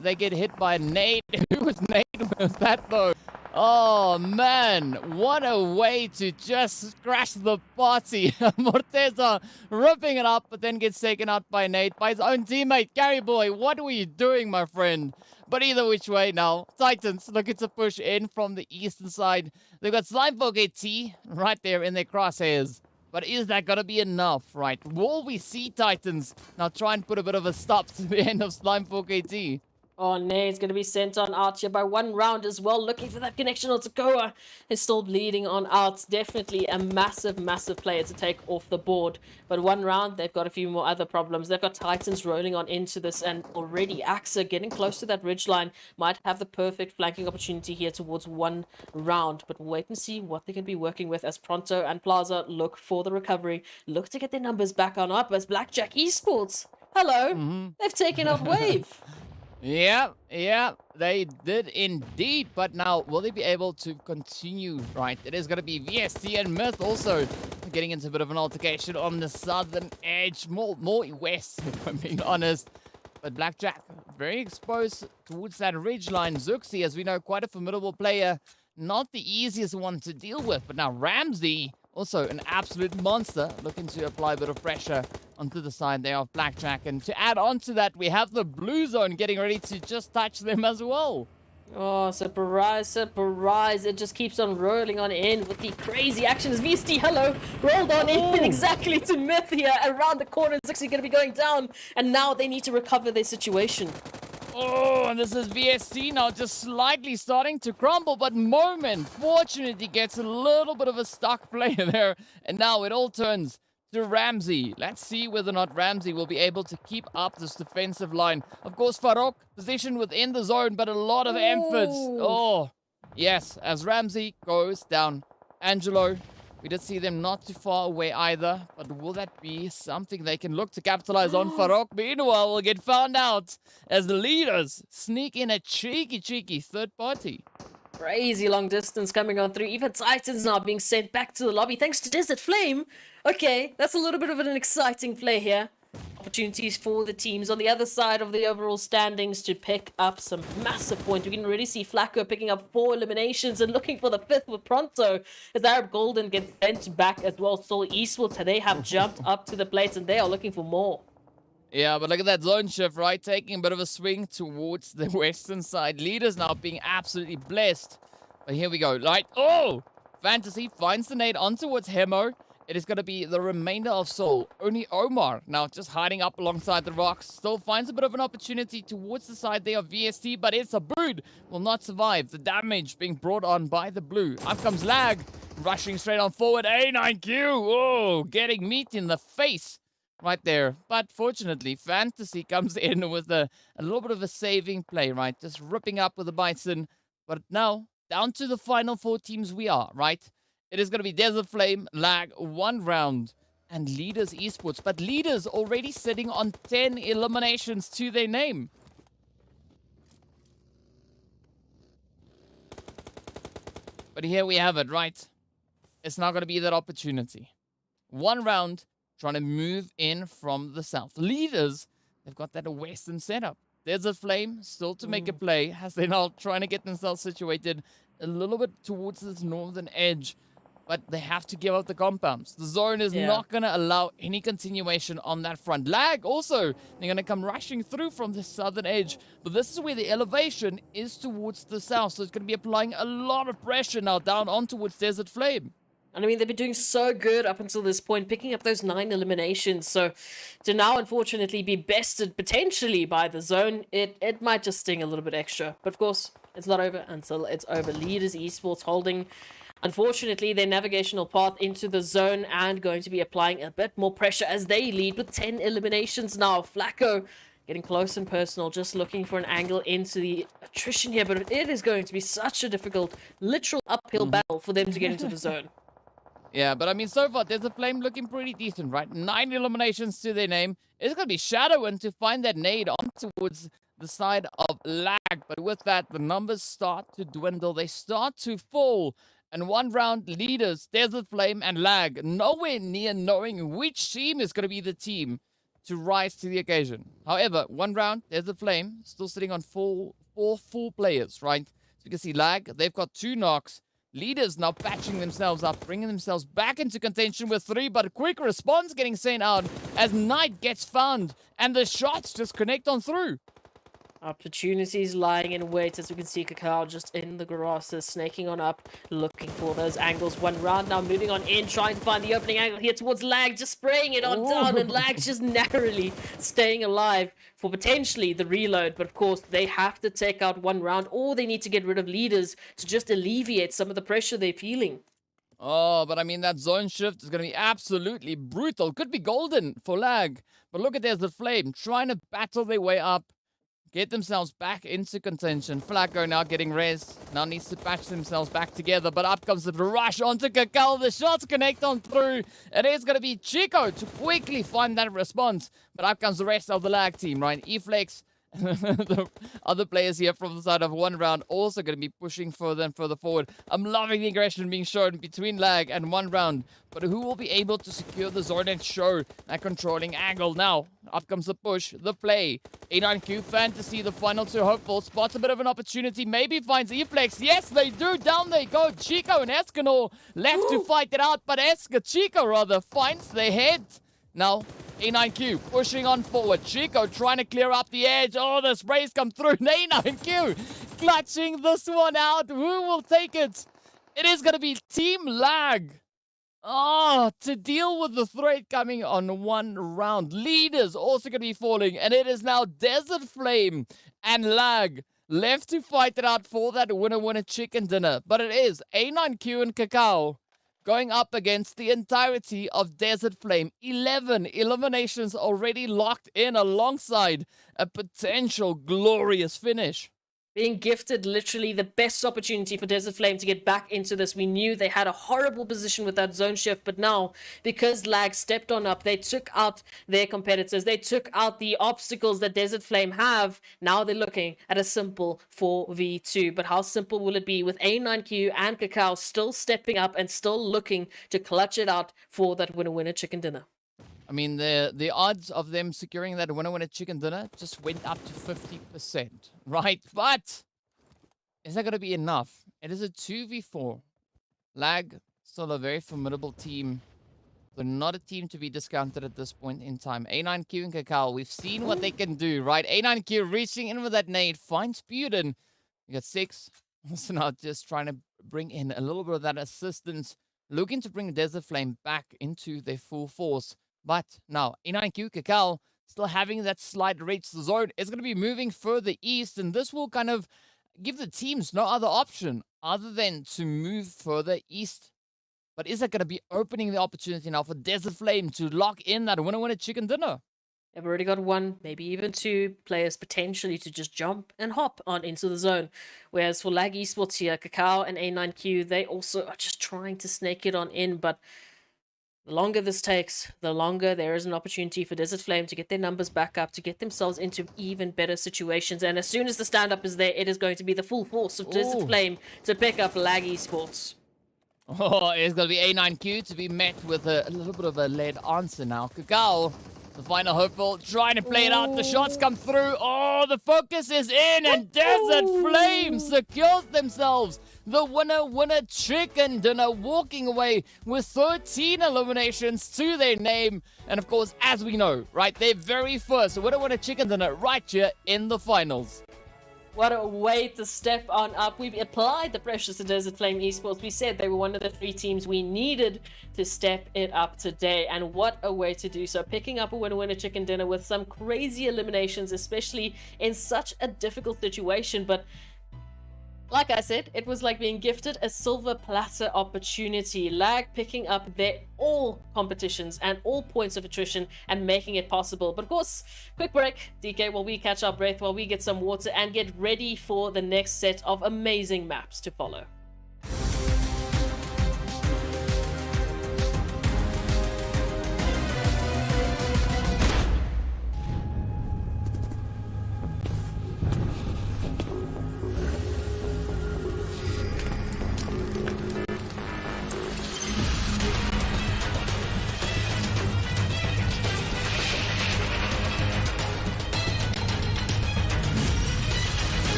they get hit by a nade. Whose nade was that, though? Oh, man. What a way to just crash the party. Morteza ripping it up, but then gets taken out by a nade by his own teammate. Gary Boy, what were you doing, my friend? But either which way now, Titans looking to push in from the eastern side. They've got Slime 4KT right there in their crosshairs. But is that going to be enough, right? Will we see Titans now try and put a bit of a stop to the end of Slime 4KT? Oh, Nade's going to be sent on out here by 1 round as well, looking for that connection. Otakoa is still bleeding on out. Definitely a massive, massive player to take off the board. But 1 round, they've got a few more other problems. They've got Titans rolling on into this, and already Axa getting close to that ridgeline might have the perfect flanking opportunity here towards 1 round. But we'll wait and see what they can be working with as Pronto and Plaza look for the recovery, look to get their numbers back on up as Blackjack Esports. Hello, they've taken out Wave. Yeah, they did indeed. But now, will they be able to continue, right? It is going to be VST and Myth also getting into a bit of an altercation on the southern edge. More west, if I'm being honest. But Blackjack, very exposed towards that ridgeline. Zuxi, as we know, quite a formidable player. Not the easiest one to deal with. But now Ramsey, also an absolute monster, looking to apply a bit of pressure onto the side there of Blackjack. And to add on to that, we have the Blue Zone getting ready to just touch them as well. Oh, surprise, surprise. It just keeps on rolling on in with the crazy actions. VST, hello, rolled on in exactly to Myth here. Around the corner, it's actually going to be going down. And now they need to recover their situation. Oh, and this is VST now just slightly starting to crumble, but Moment fortunately gets a little bit of a stuck play there. And now it all turns to Ramsey. Let's see whether or not Ramsey will be able to keep up this defensive line. Of course, Farok positioned within the zone, but a lot of efforts. Oh, yes, as Ramsey goes down. Angelo We did see them not too far away either, but will that be something they can look to capitalize on? Farokh, meanwhile, will get found out as the leaders sneak in a cheeky third party. Crazy long distance coming on through. Even Titans now being sent back to the lobby thanks to Desert Flame. Okay, that's a little bit of an exciting play here. Opportunities for the teams on the other side of the overall standings to pick up some massive points. We can already see Flacco picking up 4 eliminations and looking for the 5th with Pronto as Arab Golden gets sent back as well. Still Esports, they have jumped up to the plates and they are looking for more. Yeah, but look at that zone shift, right? Taking a bit of a swing towards the western side. Leaders now being absolutely blessed. But here we go, right? Oh! Fantasy finds the nade on towards Hemo. It is going to be the remainder of Soul. Only Omar now just hiding up alongside the rocks. Still finds a bit of an opportunity towards the side there of VST, but it's a brood. Will not survive. The damage being brought on by the blue. Up comes Lag. Rushing straight on forward. A9Q. Oh, getting meat in the face right there. But fortunately, Fantasy comes in with a little bit of a saving play, right? Just ripping up with the Bison. But now, down to the final 4 teams we are, right? It is going to be Desert Flame, Lag, 1 round, and Leaders Esports. But Leaders already sitting on 10 eliminations to their name. But here we have it, right? It's not going to be that opportunity. 1 round, trying to move in from the south. Leaders, they've got that western setup. Desert Flame, still to make a play, as they're now trying to get themselves situated a little bit towards this northern edge. But they have to give up the compounds. The zone is not going to allow any continuation on that front. Lag also, they're going to come rushing through from the southern edge. But this is where the elevation is towards the south. So it's going to be applying a lot of pressure now down on towards Desert Flame. And I mean, they've been doing so good up until this point, picking up those 9 eliminations. So to now, unfortunately, be bested potentially by the zone, it might just sting a little bit extra. But of course, it's not over until it's over. Leaders Esports holding, unfortunately, their navigational path into the zone and going to be applying a bit more pressure as they lead with 10 eliminations now. Flacco getting close and personal, just looking for an angle into the attrition here. But it is going to be such a difficult, literal uphill battle for them to get into the zone. Yeah, but I mean, so far, Desert Flame looking pretty decent, right? 9 eliminations to their name. It's going to be Shadowin to find that nade on towards the side of Lag. But with that, the numbers start to dwindle. They start to fall. And 1 round leaders, Desert Flame and Lag, nowhere near knowing which team is going to be the team to rise to the occasion. However, 1 round, Desert Flame, still sitting on 4 full players, right? So you can see Lag, they've got 2 knocks. Leaders now patching themselves up, bringing themselves back into contention with 3, but a quick response getting sent out as Knight gets found, and the shots just connect on through. Opportunities lying in wait, as we can see Cacao just in the grasses, snaking on up, looking for those angles. 1 round now, moving on in, trying to find the opening angle here towards Lag, just spraying it on down, and Lag just narrowly staying alive for potentially the reload. But of course, they have to take out 1 round, or they need to get rid of leaders to just alleviate some of the pressure they're feeling. Oh, but I mean, that zone shift is going to be absolutely brutal. Could be golden for Lag, but look at there's the Flame trying to battle their way up. Get themselves back into contention. Flacco now getting res. Now needs to patch themselves back together. But up comes the rush onto Cacao. The shots connect on through. It is going to be Chico to quickly find that response. But up comes the rest of the Lag team, right? Eflex, the other players here from the side of 1 round also going to be pushing further and further forward. I'm loving the aggression being shown between Lag and 1 round. But who will be able to secure the zone and show that controlling angle? Now, up comes the push, the play. A9Q Fantasy, the final 2 hopeful. Spots a bit of an opportunity. Maybe finds Eflex. Yes, they do. Down they go. Chico and Escanor left to fight it out. But Chico rather finds their head. Now, A9Q pushing on forward. Chico trying to clear up the edge. Oh, the sprays come through. A9Q clutching this one out. Who will take it? It is going to be Team Lag. Oh, to deal with the threat coming on 1 round. Leaders also going to be falling. And it is now Desert Flame and Lag left to fight it out for that winner-winner chicken dinner. But it is A9Q and Cacao going up against the entirety of Desert Flame. 11 eliminations already locked in alongside a potential glorious finish. being gifted literally the best opportunity for Desert Flame to get back into this. We knew they had a horrible position with that zone shift, but now, because Lag stepped on up, they took out their competitors, they took out the obstacles that Desert Flame have. Now they're looking at a simple 4v2. But how simple will it be with A9Q and Kakao still stepping up and still looking to clutch it out for that winner-winner chicken dinner? I mean, the odds of them securing that winner chicken dinner just went up to 50%, right? But is that going to be enough? It is a 2v4. Lag, still a very formidable team. They're not a team to be discounted at this point in time. A9Q and Kakao, we've seen what they can do, right? A9Q reaching in with that nade, finds Spuden. You got 6. So now just trying to bring in a little bit of that assistance, looking to bring Desert Flame back into their full force. But now, A9Q, Kakao, still having that slight reach. The zone is going to be moving further east, and this will kind of give the teams no other option other than to move further east. But is that going to be opening the opportunity now for Desert Flame to lock in that winner chicken dinner? They've already got 1, maybe even 2 players potentially to just jump and hop on into the zone. Whereas for Lag Esports here, Kakao and A9Q, they also are just trying to snake it on in, but the longer this takes, the longer there is an opportunity for Desert Flame to get their numbers back up, to get themselves into even better situations. And as soon as the stand-up is there, it is going to be the full force of Desert Flame to pick up Lag Esports. Oh, it's going to be A9Q to be met with a little bit of a late answer now. Kakao, the final hopeful, trying to play it out. The shots come through. Oh, the focus is in, and Desert Flame secures themselves the winner chicken dinner, walking away with 13 eliminations to their name. And of course, as we know, right, their very first winner chicken dinner right here in the finals. What a way to step on up. We applied the pressure to Desert Flame Esports. We said they were one of the 3 teams we needed to step it up today. And what a way to do so. Picking up a winner chicken dinner with some crazy eliminations, especially in such a difficult situation. But like I said, it was like being gifted a silver platter opportunity. Lag picking up their all competitions and all points of attrition and making it possible. But of course, quick break, DK, while we catch our breath, while we get some water and get ready for the next set of amazing maps to follow.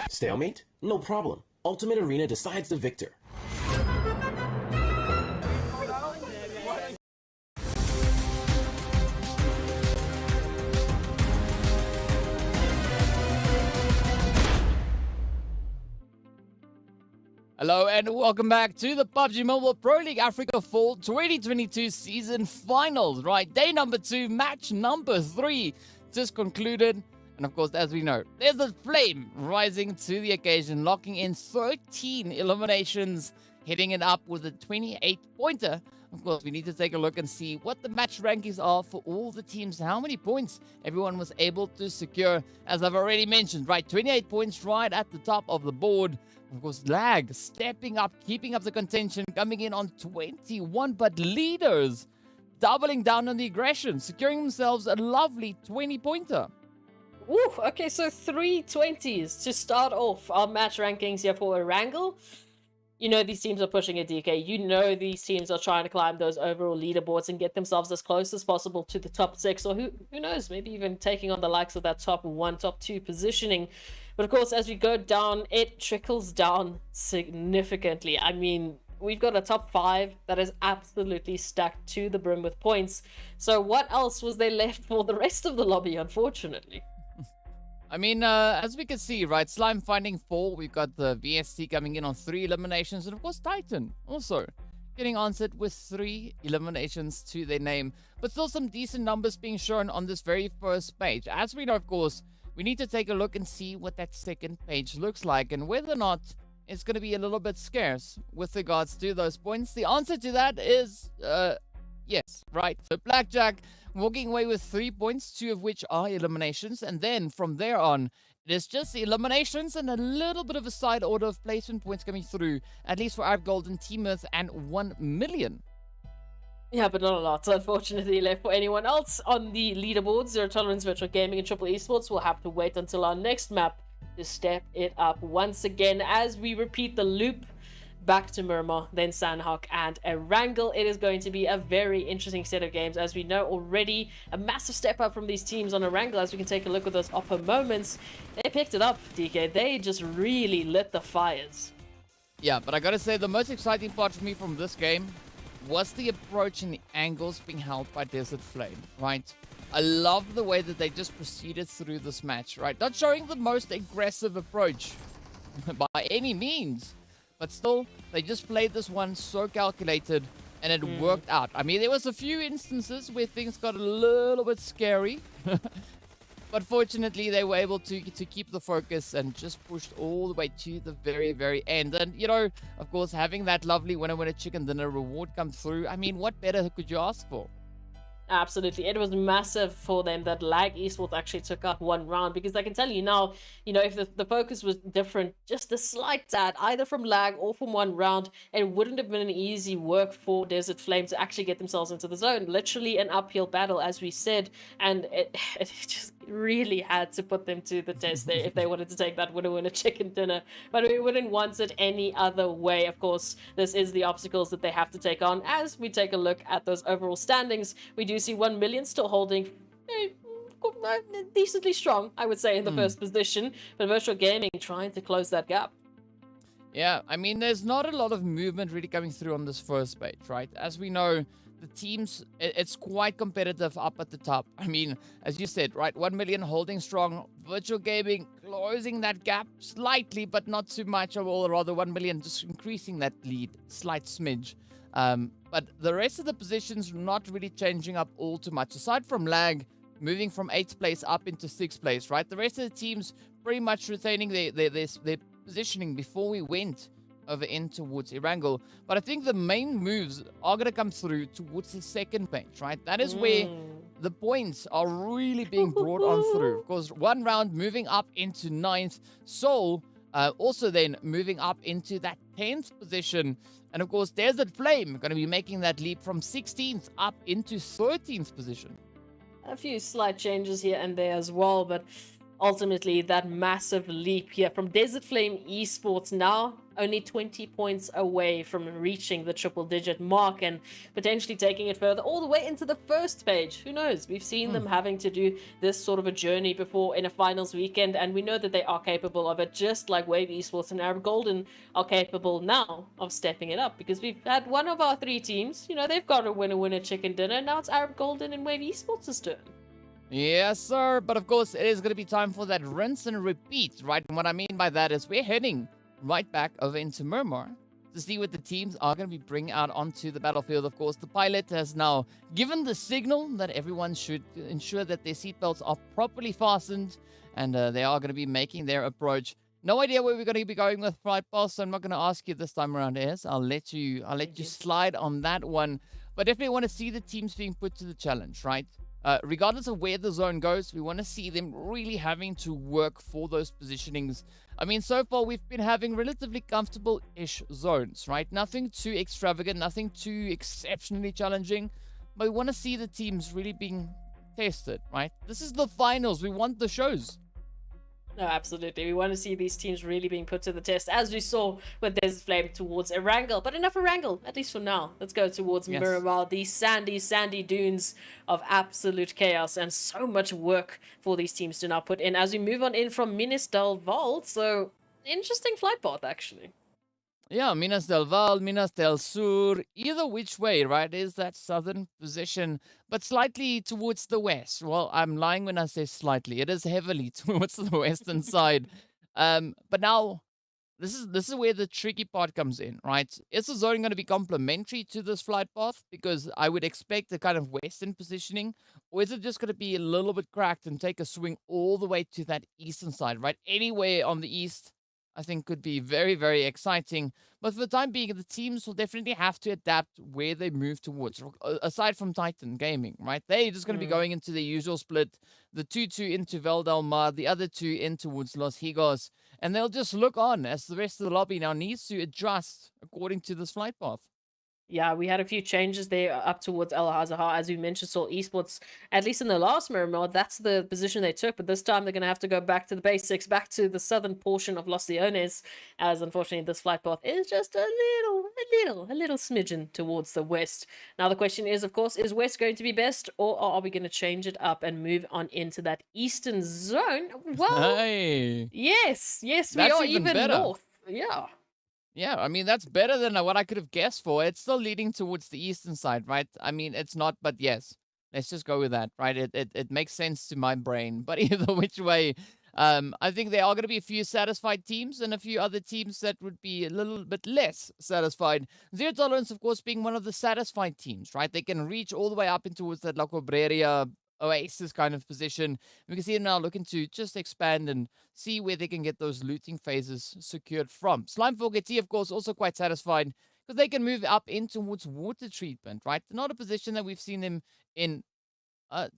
Stalemate? No problem. Ultimate Arena decides the victor. Hello and welcome back to the PUBG Mobile Pro League Africa Fall 2022 Season Finals, right? Day number 2, match number 3 just concluded. And of course, as we know, there's a flame rising to the occasion, locking in 13 eliminations, hitting it up with a 28-pointer. Of course, we need to take a look and see what the match rankings are for all the teams, how many points everyone was able to secure. As I've already mentioned, right, 28 points right at the top of the board. Of course, Lag stepping up, keeping up the contention, coming in on 21, but leaders doubling down on the aggression, securing themselves a lovely 20-pointer. Woo, okay, so 3 20s to start off our match rankings here for Erangel. You know these teams are pushing a DK. You know these teams are trying to climb those overall leaderboards and get themselves as close as possible to the top 6, or who knows, maybe even taking on the likes of that top 1, top 2 positioning. But of course, as we go down, it trickles down significantly. I mean, we've got a top 5 that is absolutely stacked to the brim with points. So what else was there left for the rest of the lobby, unfortunately? I mean, as we can see, right, Slime finding 4. We've got the VST coming in on 3 eliminations. And of course, Titan also getting answered with 3 eliminations to their name. But still some decent numbers being shown on this very first page. As we know, of course, we need to take a look and see what that second page looks like and whether or not it's going to be a little bit scarce with regards to those points. The answer to that is yes, right? So Blackjack walking away with 3 points, 2 of which are eliminations. And then from there on, it is just the eliminations and a little bit of a side order of placement points coming through, at least for Arab Golden, Team Earth, and 1 million. Yeah, but not a lot, unfortunately, left for anyone else on the leaderboard. Zero Tolerance, Virtual Gaming, and Triple Esports will have to wait until our next map to step it up once again as we repeat the loop back to Miramar, then Sanhok and Erangel. It is going to be a very interesting set of games, as we know already. A massive step up from these teams on Erangel, as we can take a look at those upper moments. They picked it up, DK. They just really lit the fires. Yeah, but I gotta say, the most exciting part for me from this game was the approach and the angles being held by Desert Flame, right? I love the way that they just proceeded through this match, right? Not showing the most aggressive approach by any means, but still, they just played this one so calculated, and it worked out. I mean, there was a few instances where things got a little bit scary, but fortunately, they were able to keep the focus and just pushed all the way to the very, very end. And, you know, of course, having that lovely winner chicken dinner reward come through, I mean, what better could you ask for? Absolutely. It was massive for them that Lag Esports actually took up 1 round, because I can tell you now, you know, if the focus was different, just a slight tad, either from Lag or from 1 round, it wouldn't have been an easy work for Desert Flame to actually get themselves into the zone. Literally an uphill battle, as we said, and it just really had to put them to the test there if they wanted to take that winner chicken dinner. But we wouldn't want it any other way. Of course, this is the obstacles that they have to take on. As we take a look at those overall standings, we do see 1 million still holding decently strong, I would say, in the first position, but Virtual Gaming trying to close that gap. Yeah, I mean, there's not a lot of movement really coming through on this first page, right? As we know, the teams, it's quite competitive up at the top. I mean, as you said, right, 1 million holding strong, Virtual Gaming closing that gap slightly, but not too much, or rather 1 million just increasing that lead, slight smidge. But the rest of the positions not really changing up all too much, aside from Lag moving from 8th place up into 6th place, right? The rest of the teams pretty much retaining their positioning before we went over in towards Erangel. But I think the main moves are going to come through towards the second page, right? That is where the points are really being brought on through. Of course, 1 round moving up into 9th. Soul also then moving up into that 10th position. And of course, Desert Flame going to be making that leap from 16th up into 13th position. A few slight changes here and there as well, but ultimately that massive leap here from Desert Flame Esports, now only 20 points away from reaching the triple-digit mark and potentially taking it further all the way into the first page. Who knows? We've seen them having to do this sort of a journey before in a finals weekend, and we know that they are capable of it, just like Wave Esports and Arab Golden are capable now of stepping it up, because we've had one of our 3 teams, you know, they've got a winner chicken dinner, and now it's Arab Golden and Wave Esports' turn. Yes, sir. But of course, it is going to be time for that rinse and repeat, right? And what I mean by that is we're heading right back over into Miramar to see what the teams are going to be bringing out onto the battlefield. Of course, the pilot has now given the signal that everyone should ensure that their seatbelts are properly fastened, and they are going to be making their approach. No idea where we're going to be going with Flight Pass, so I'm not going to ask you this time around, Ez. I'll let you slide on that one. But definitely want to see the teams being put to the challenge, right? Regardless of where the zone goes, we want to see them really having to work for those positionings. I mean, so far we've been having relatively comfortable-ish zones, right? Nothing too extravagant, nothing too exceptionally challenging, but we want to see the teams really being tested, right? This is the finals. We want the shows. No, absolutely. We want to see these teams really being put to the test, as we saw with Desert Flame towards Erangel. But enough Erangel, at least for now. Let's go towards Yes. Miramar, these sandy dunes of absolute chaos, and so much work for these teams to now put in as we move on in from Minas del Val. So, interesting flight path, actually. Yeah, Minas del Val, Minas del Sur, either which way, right, is that southern position, but slightly towards the west. Well, I'm lying when I say slightly. It is heavily towards the western side. But now this is where the tricky part comes in, right? Is the zone going to be complementary to this flight path? Because I would expect a kind of western positioning, or is it just going to be a little bit cracked and take a swing all the way to that eastern side, right? Anywhere on the east, I think could be very, very exciting. But for the time being, the teams will definitely have to adapt where they move towards. Aside from Titan Gaming, right? They're just going to be going into the usual split, the 2-2 into Val del Mar, the other two in towards Los Higos, and they'll just look on as the rest of the lobby now needs to adjust according to this flight path. Yeah, we had a few changes there up towards El Hazahar. As we mentioned, saw Esports, at least in the last Miramar, that's the position they took. But this time they're going to have to go back to the basics, back to the southern portion of Los Leones, as unfortunately this flight path is just a little smidgen towards the west. Now the question is, of course, is west going to be best, or are we going to change it up and move on into that eastern zone? Well, Hey, yes, we that's are even even better. north. Yeah. Yeah, I mean, that's better than what I could have guessed for. It's still leading towards the eastern side, right? I mean, it's not, but yes. Let's just go with that, right? It makes sense to my brain. But either which way, I think there are going to be a few satisfied teams and a few other teams that would be a little bit less satisfied. Zero Tolerance, of course, being one of the satisfied teams, right? They can reach all the way up in towards that La Cobreria Oasis kind of position. We can see them now looking to just expand and see where they can get those looting phases secured from. Slime Forgetty, of course, also quite satisfied because they can move up in towards water treatment, right? Not a position that we've seen them in for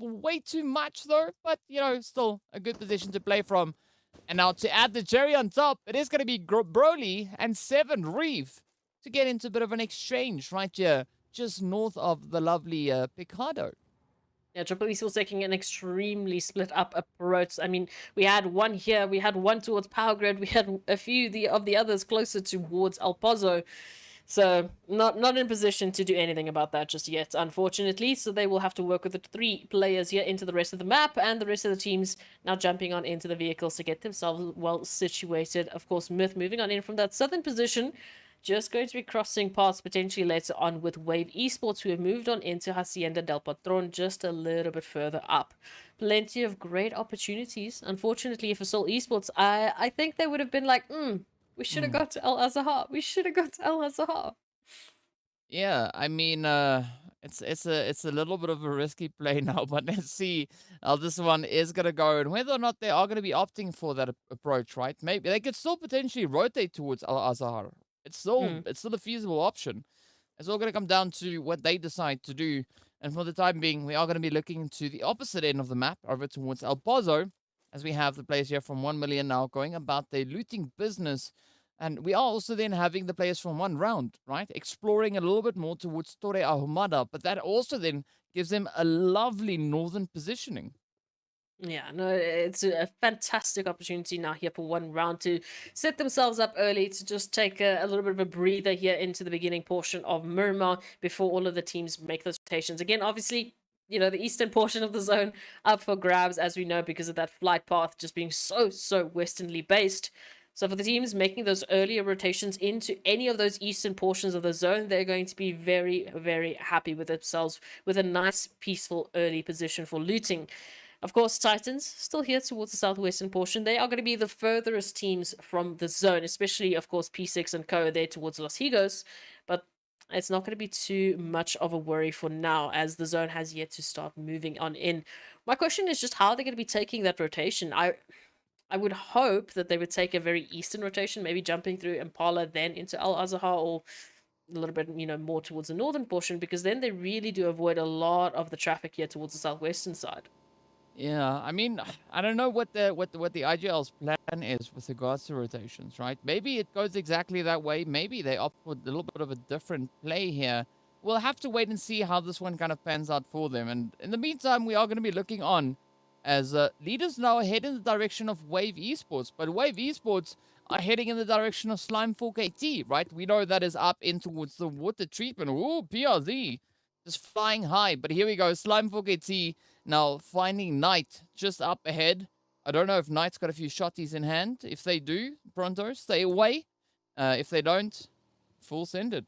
way too much, though, but, still a good position to play from. And now to add the cherry on top, it is going to be Broly and 7 Reeve to get into a bit of an exchange right here, just north of the lovely Picado. Yeah, Triple E was taking an extremely split up approach. I mean, we had one here, we had one towards Power Grid, we had a few of the others closer towards El Pozo. So, not in position to do anything about that just yet, unfortunately. So they will have to work with the 3 players here into the rest of the map, and the rest of the teams now jumping on into the vehicles to get themselves well situated. Of course, Myth moving on in from that southern position, just going to be crossing paths potentially later on with Wave Esports, who have moved on into Hacienda del Patron just a little bit further up. Plenty of great opportunities. Unfortunately for Seoul Esports, I think they would have been like, we should have got to El Azahar. We should have got to El Azahar. Yeah, I mean, it's a little bit of a risky play now, but let's see how this one is gonna go and whether or not they are gonna be opting for that approach, right? Maybe they could still potentially rotate towards Al Azhar. It's still a feasible option. It's all gonna come down to what they decide to do. And for the time being, we are gonna be looking to the opposite end of the map, over towards El Pozo, as we have the players here from 1 million now going about their looting business. And we are also then having the players from one round, right? Exploring a little bit more towards Torre Ahumada, but that also then gives them a lovely northern positioning. Yeah, no, it's a fantastic opportunity now here for one round to set themselves up early to just take a little bit of a breather here into the beginning portion of Miramar before all of the teams make those rotations. Again, obviously, the eastern portion of the zone up for grabs, as we know, because of that flight path just being so westernly based. So for the teams making those earlier rotations into any of those eastern portions of the zone, they're going to be very, very happy with themselves with a nice, peaceful early position for looting. Of course, Titans still here towards the southwestern portion. They are going to be the furthest teams from the zone, especially, of course, P6 and Co. there towards Los Higos. But it's not going to be too much of a worry for now, as the zone has yet to start moving on in. My question is just how they're going to be taking that rotation. I would hope that they would take a very eastern rotation, maybe jumping through Impala, then into Al Azhar, or a little bit, more towards the northern portion, because then they really do avoid a lot of the traffic here towards the southwestern side. Yeah, I mean, I don't know what the IGL's plan is with regards to rotations, right? Maybe it goes exactly that way. Maybe they opt for a little bit of a different play here. We'll have to wait and see how this one kind of pans out for them. And in the meantime, we are going to be looking on as leaders now head in the direction of Wave Esports, but Wave Esports are heading in the direction of Slime 4KT, right? We know that is up in towards the water treatment. Ooh, PRZ just flying high, but here we go. Slime 4KT now finding Knight just up ahead. I don't know if Knight's got a few shotties in hand. If they do, Pronto, stay away. If they don't, full sended.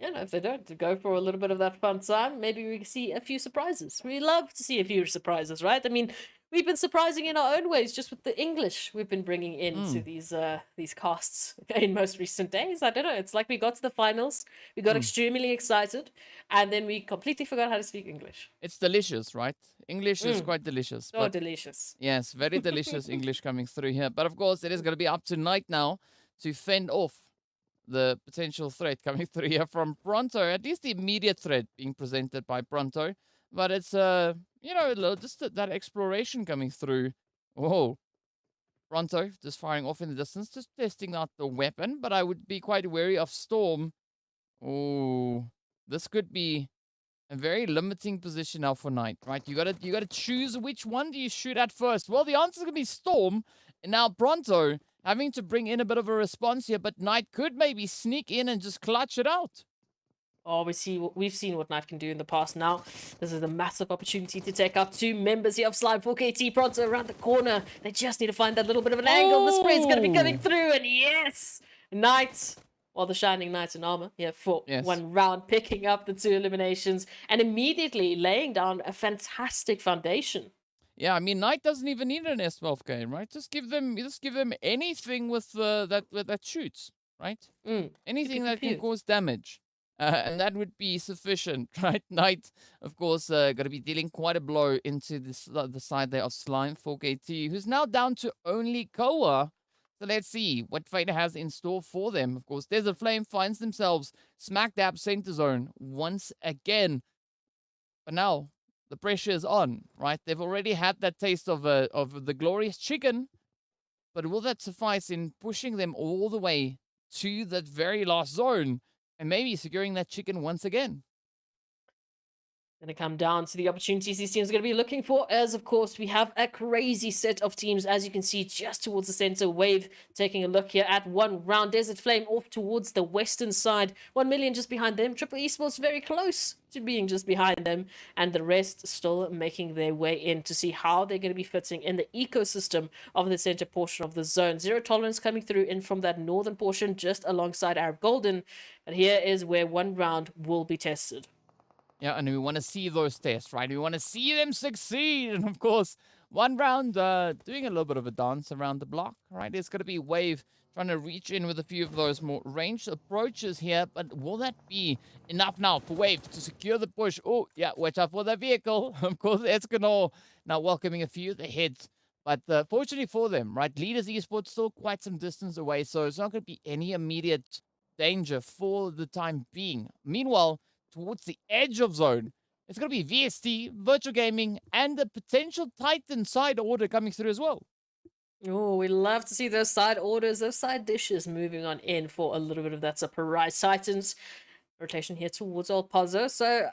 Yeah, no, if they don't, to go for a little bit of that fun time, maybe we can see a few surprises. We love to see a few surprises, right? I mean, we've been surprising in our own ways, just with the English we've been bringing into these casts in most recent days. I don't know. It's like we got to the finals, we got extremely excited, and then we completely forgot how to speak English. It's delicious, right? English is quite delicious. So but delicious. yes, very delicious English coming through here. But of course, it is going to be up to Knight now to fend off the potential threat coming through here from Pronto. At least the immediate threat being presented by Pronto. But it's, just that exploration coming through. Whoa. Pronto just firing off in the distance, just testing out the weapon. But I would be quite wary of Storm. Oh, this could be a very limiting position now for Knight, right? You gotta choose which one do you shoot at first. Well, the answer's gonna be Storm, and now Pronto having to bring in a bit of a response here, but Knight could maybe sneak in and just clutch it out. Oh, we've seen what Knight can do in the past. Now, this is a massive opportunity to take out two members here of Slime 4KT. Pronto around the corner. They just need to find that little bit of an angle. The spray's going to be coming through, and yes, Knight, or the Shining Knights in armor, here for one round, picking up the 2 eliminations and immediately laying down a fantastic foundation. Yeah, I mean, Knight doesn't even need an S12K, right? Just give them anything with that shoots, right? Anything that can cause damage. And that would be sufficient, right? Knight, of course, going to be dealing quite a blow into the side there of Slime 4KT, who's now down to only Koa. So let's see what fate has in store for them. Of course, Desert Flame finds themselves smack dab center zone once again. But now the pressure is on, right? They've already had that taste of the glorious chicken. But will that suffice in pushing them all the way to that very last zone? And maybe securing that chicken once again. Going to come down to the opportunities these teams are going to be looking for, as of course we have a crazy set of teams, as you can see just towards the center. Wave taking a look here at one round. Desert Flame off towards the western side. 1 million just behind them. Triple Esports very close to being just behind them, and the rest still making their way in to see how they're going to be fitting in the ecosystem of the center portion of the zone. Zero Tolerance coming through in from that northern portion just alongside Arab Golden, and here is where one round will be tested. Yeah, and we want to see those tests, right? We want to see them succeed. And of course, one round doing a little bit of a dance around the block, right? It's going to be Wave trying to reach in with a few of those more ranged approaches here. But will that be enough now for Wave to secure the push? Oh, yeah, watch out for the vehicle. Of course, Escanor now welcoming a few of the hits. But fortunately for them, right, Leaders Esports still quite some distance away. So it's not going to be any immediate danger for the time being. Meanwhile, towards the edge of zone, it's going to be VST, Virtual Gaming, and the potential Titan side order coming through as well. Oh, we love to see those side orders, those side dishes moving on in for a little bit of that surprise. Titans rotation here towards Old Pozzo. So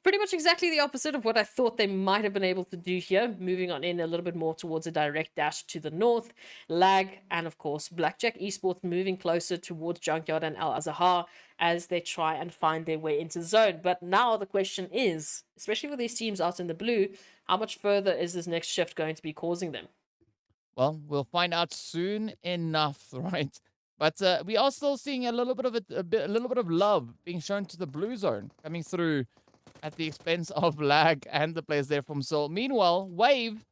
pretty much exactly the opposite of what I thought they might have been able to do here. Moving on in a little bit more towards a direct dash to the north. Lag and of course Blackjack Esports moving closer towards Junkyard and Al Azahar as they try and find their way into the zone. But now the question is, especially for these teams out in the blue, how much further is this next shift going to be causing them? Well, we'll find out soon enough, right? But we are still seeing a little bit of a little bit of love being shown to the blue zone coming through at the expense of Lag and the players there from Seoul. Meanwhile, Wave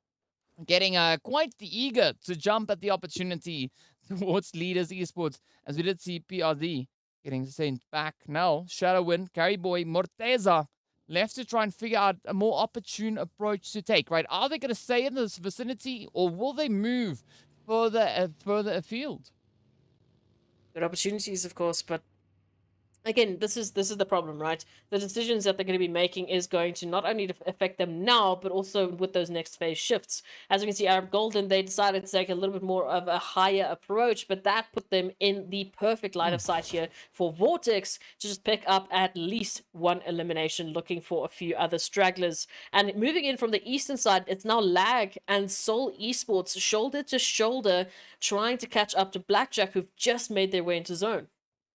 getting quite eager to jump at the opportunity towards Leaders Esports, as we did see PRD getting sent back. Now, Shadowwind, Carryboy, Morteza left to try and figure out a more opportune approach to take, right? Are they going to stay in this vicinity, or will they move further afield? Good opportunities, of course, but again, this is the problem, right? The decisions that they're going to be making is going to not only affect them now, but also with those next phase shifts. As you can see, Arab Golden, they decided to take a little bit more of a higher approach, but that put them in the perfect line of sight here for Vortex to just pick up at least one elimination, looking for a few other stragglers. And moving in from the eastern side, it's now Lag and Seoul Esports shoulder to shoulder, trying to catch up to Blackjack, who've just made their way into zone.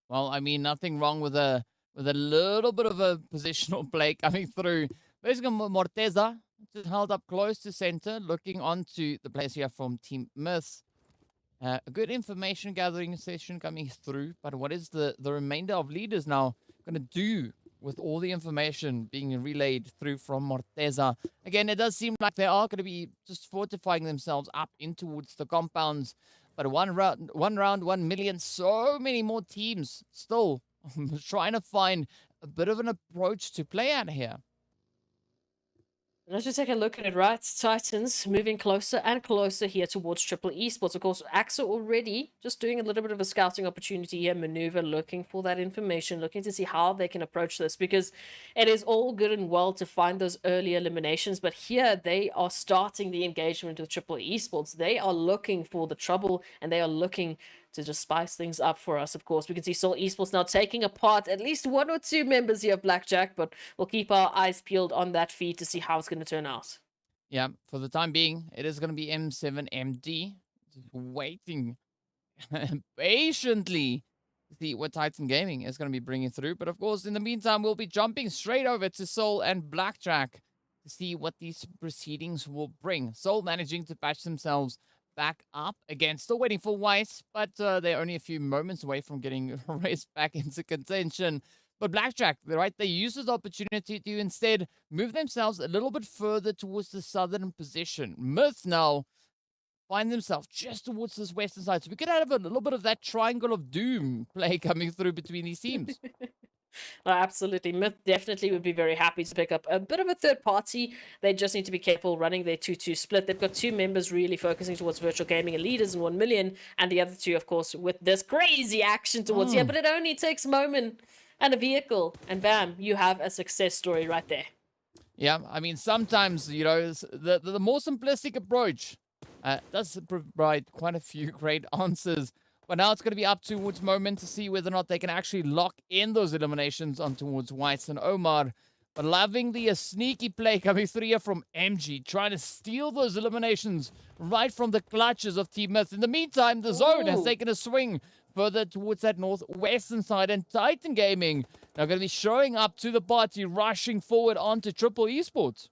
Well, I mean, nothing wrong with a little bit of a positional play coming through. Basically, Morteza just held up close to center, looking onto the players here from Team Myth. A good information gathering session coming through, but what is the remainder of leaders now going to do with all the information being relayed through from Morteza? Again, it does seem like they are going to be just fortifying themselves up in towards the compounds. But one round, 1 million, so many more teams still trying to find a bit of an approach to play at here. Let's just take a look at it, right? Titans moving closer and closer here towards Triple Esports. Of course, AXA already just doing a little bit of a scouting opportunity here, maneuver, looking for that information, looking to see how they can approach this, because it is all good and well to find those early eliminations, but here they are starting the engagement with Triple Esports. They are looking for the trouble, and they are looking to just spice things up for us. Of course, we can see Seoul Esports now taking apart at least one or two members here of Blackjack, but we'll keep our eyes peeled on that feed to see how it's going to turn out. Yeah, for the time being, it is going to be M7MD just waiting patiently to see what Titan Gaming is going to be bringing through. But of course, in the meantime, we'll be jumping straight over to Seoul and Blackjack to see what these proceedings will bring. Seoul managing to patch themselves back up again, still waiting for White, but they're only a few moments away from getting raced back into contention. But Blackjack, right, they use this opportunity to instead move themselves a little bit further towards the southern position. Myth now find themselves just towards this western side, so we could have a little bit of that triangle of doom play coming through between these teams. Oh, absolutely. Myth definitely would be very happy to pick up a bit of a third party. They just need to be careful running their 2-2 split. They've got two members really focusing towards virtual gaming and leaders in 1 million, and the other two, of course, with this crazy action towards but it only takes a moment and a vehicle, and bam, you have a success story right there. Yeah, I mean, sometimes, the more simplistic approach does provide quite a few great answers. But now it's going to be up towards Moment to see whether or not they can actually lock in those eliminations on towards Whites and Omar. But loving the sneaky play coming through here from MG, trying to steal those eliminations right from the clutches of Team Myth. In the meantime, the zone has taken a swing further towards that northwestern side, and Titan Gaming now going to be showing up to the party, rushing forward onto Triple Esports.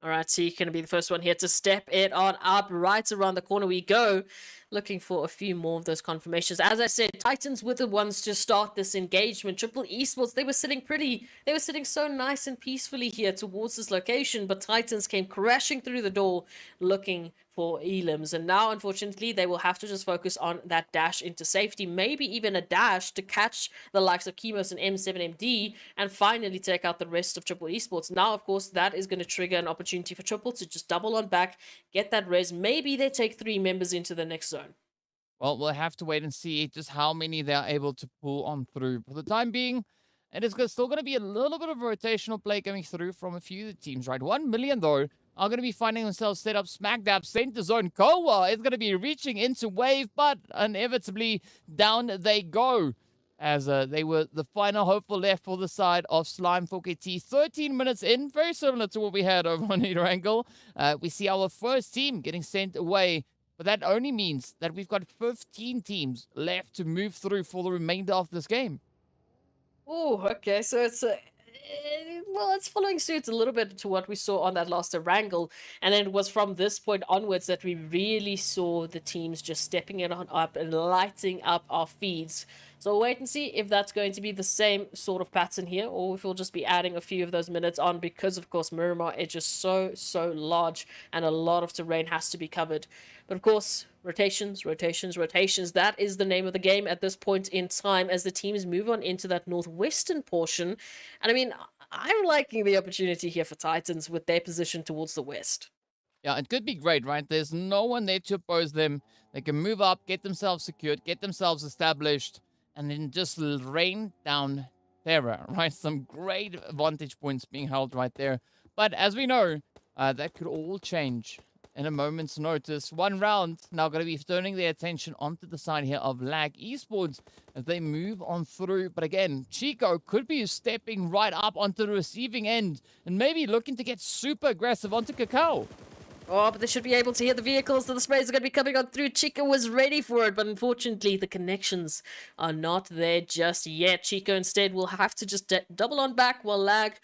All right, so you're going to be the first one here to step it on up. Right around the corner we go, looking for a few more of those confirmations. As I said, Titans were the ones to start this engagement. Triple Esports, they were sitting so nice and peacefully here towards this location, but Titans came crashing through the door looking for elims, and now unfortunately they will have to just focus on that dash into safety, maybe even a dash to catch the likes of Chemos and M7MD and finally take out the rest of Triple Esports. Now, of course, that is going to trigger an opportunity for Triple to just double on back, get that res. Maybe they take 3 members into the next zone. Well, we'll have to wait and see just how many they are able to pull on through. For the time being, it is still going to be a little bit of rotational play coming through from a few teams, right? 1 million, though, are going to be finding themselves set up smack dab center zone. Kowa is going to be reaching into wave, but inevitably down they go, as they were the final hopeful left for the side of Slime 4KT. 13 minutes in, very similar to what we had over on Erangel. We see our first team getting sent away, but that only means that we've got 15 teams left to move through for the remainder of this game. Oh, okay, so it's it's following suit a little bit to what we saw on that last Erangel, and then it was from this point onwards that we really saw the teams just stepping it on up and lighting up our feeds. So we'll wait and see if that's going to be the same sort of pattern here, or if we'll just be adding a few of those minutes on, because of course Miramar is just so large and a lot of terrain has to be covered. But of course, rotations, that is the name of the game at this point in time as the teams move on into that northwestern portion. And I mean, I'm liking the opportunity here for Titans with their position towards the west. Yeah, it could be great, right? There's no one there to oppose them. They can move up, get themselves secured, get themselves established, and then just rain down terror, right? Some great vantage points being held right there. But as we know, that could all change in a moment's notice. One round now going to be turning their attention onto the side here of Lag Esports as they move on through. But again, Chico could be stepping right up onto the receiving end and maybe looking to get super aggressive onto Cacao. Oh, but they should be able to hear the vehicles. The sprays are going to be coming on through. Chico was ready for it, but unfortunately the connections are not there just yet. Chico instead will have to just double on back while Lag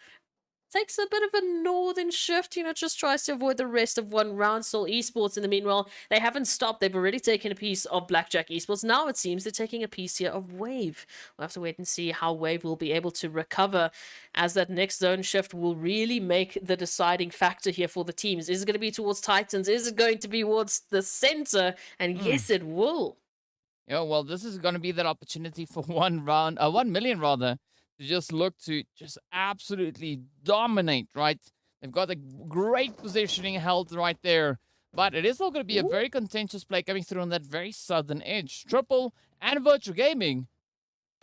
takes a bit of a northern shift, just tries to avoid the rest of one round. Soul Esports, in the meanwhile, they haven't stopped. They've already taken a piece of Blackjack Esports. Now it seems they're taking a piece here of Wave. We'll have to wait and see how Wave will be able to recover, as that next zone shift will really make the deciding factor here for the teams. Is it going to be towards Titans? Is it going to be towards the center? And yes, it will. Yeah, well, this is going to be that opportunity for 1 million rather, to just look to just absolutely dominate, right? They've got a great positioning held right there. But it is still going to be a very contentious play coming through on that very southern edge. Triple and Virtual Gaming.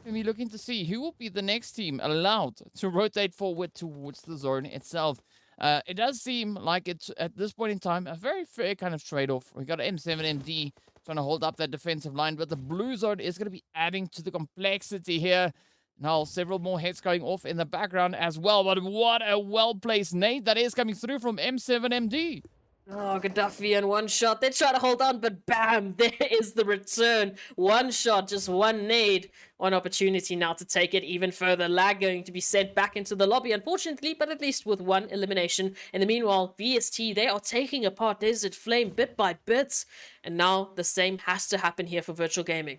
And we're looking to see who will be the next team allowed to rotate forward towards the zone itself. It does seem like it's, at this point in time, a very fair kind of trade-off. We got M7MD trying to hold up that defensive line, but the blue zone is going to be adding to the complexity here. Now, several more heads going off in the background as well. But what a well-placed nade that is coming through from M7MD. Oh, Gaddafi and one shot. They try to hold on, but bam, there is the return. One shot, just one nade. One opportunity now to take it even further. Lag going to be sent back into the lobby, unfortunately, but at least with one elimination. In the meanwhile, VST, they are taking apart Desert Flame bit by bit. And now the same has to happen here for Virtual Gaming.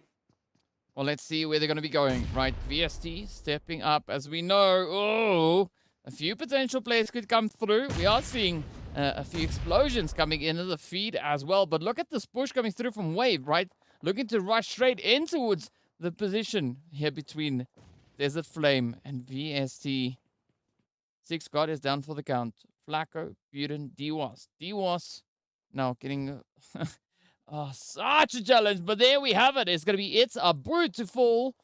Well, let's see where they're going to be going, right? VST stepping up, as we know. Oh, a few potential players could come through. We are seeing a few explosions coming into the feed as well. But look at this push coming through from Wave, right? Looking to rush straight in towards the position here between Desert Flame and VST. 6 God is down for the count. Flacco, Buden, DWAS. DWAS now getting... Oh, such a challenge, but there we have it. It's going to be It's a Brute to fall.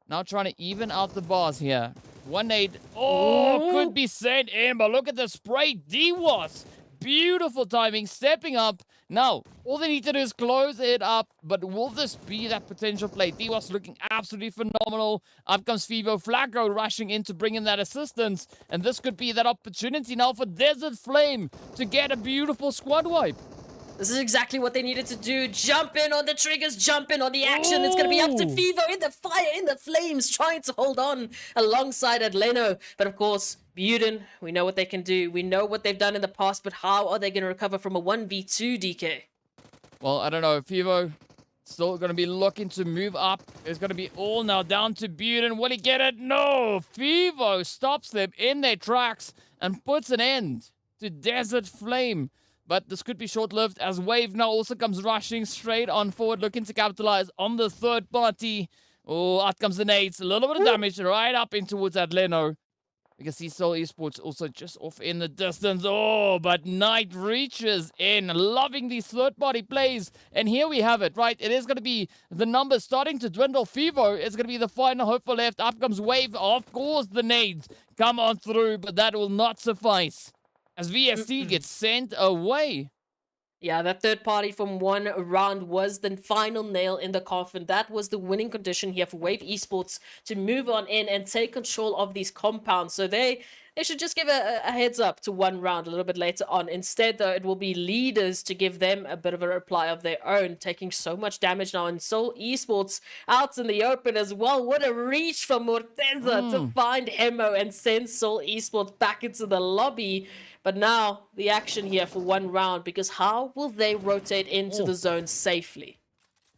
Now trying to even out the bars here. 1-8. Oh, could be sent in, but look at the spray. DWAS. Beautiful timing, stepping up. Now, all they need to do is close it up, but will this be that potential play? DWAS looking absolutely phenomenal. Up comes Fivo. Flacco rushing in to bring in that assistance, and this could be that opportunity now for Desert Flame to get a beautiful squad wipe. This is exactly what they needed to do. Jump in on the triggers, jump in on the action. It's going to be up to Fivo in the fire, in the flames, trying to hold on alongside Adleno. But of course, Buden, we know what they can do. We know what they've done in the past, but how are they going to recover from a 1v2, DK? Well, I don't know. Fivo still going to be looking to move up. It's going to be all now down to Buden. Will he get it? No! Fivo stops them in their tracks and puts an end to Desert Flame. But this could be short-lived as Wave now also comes rushing straight on forward, looking to capitalize on the third party. Oh, out comes the nades. A little bit of damage right up in towards Adleno. We can see Soul Esports also just off in the distance. Oh, but Knight reaches in, loving these third-party plays. And here we have it, right? It is going to be the numbers starting to dwindle. Fivo is going to be the final hope for left. Up comes Wave. Of course, the nades come on through, but that will not suffice as VST gets sent away. Yeah, that third party from one round was the final nail in the coffin. That was the winning condition here for Wave Esports to move on in and take control of these compounds. So they should just give a heads up to one round a little bit later on. Instead, though, it will be leaders to give them a bit of a reply of their own, taking so much damage now. And Soul Esports out in the open as well. What a reach from Morteza to find Hemo and send Soul Esports back into the lobby. But now, the action here for one round, because how will they rotate into the zone safely?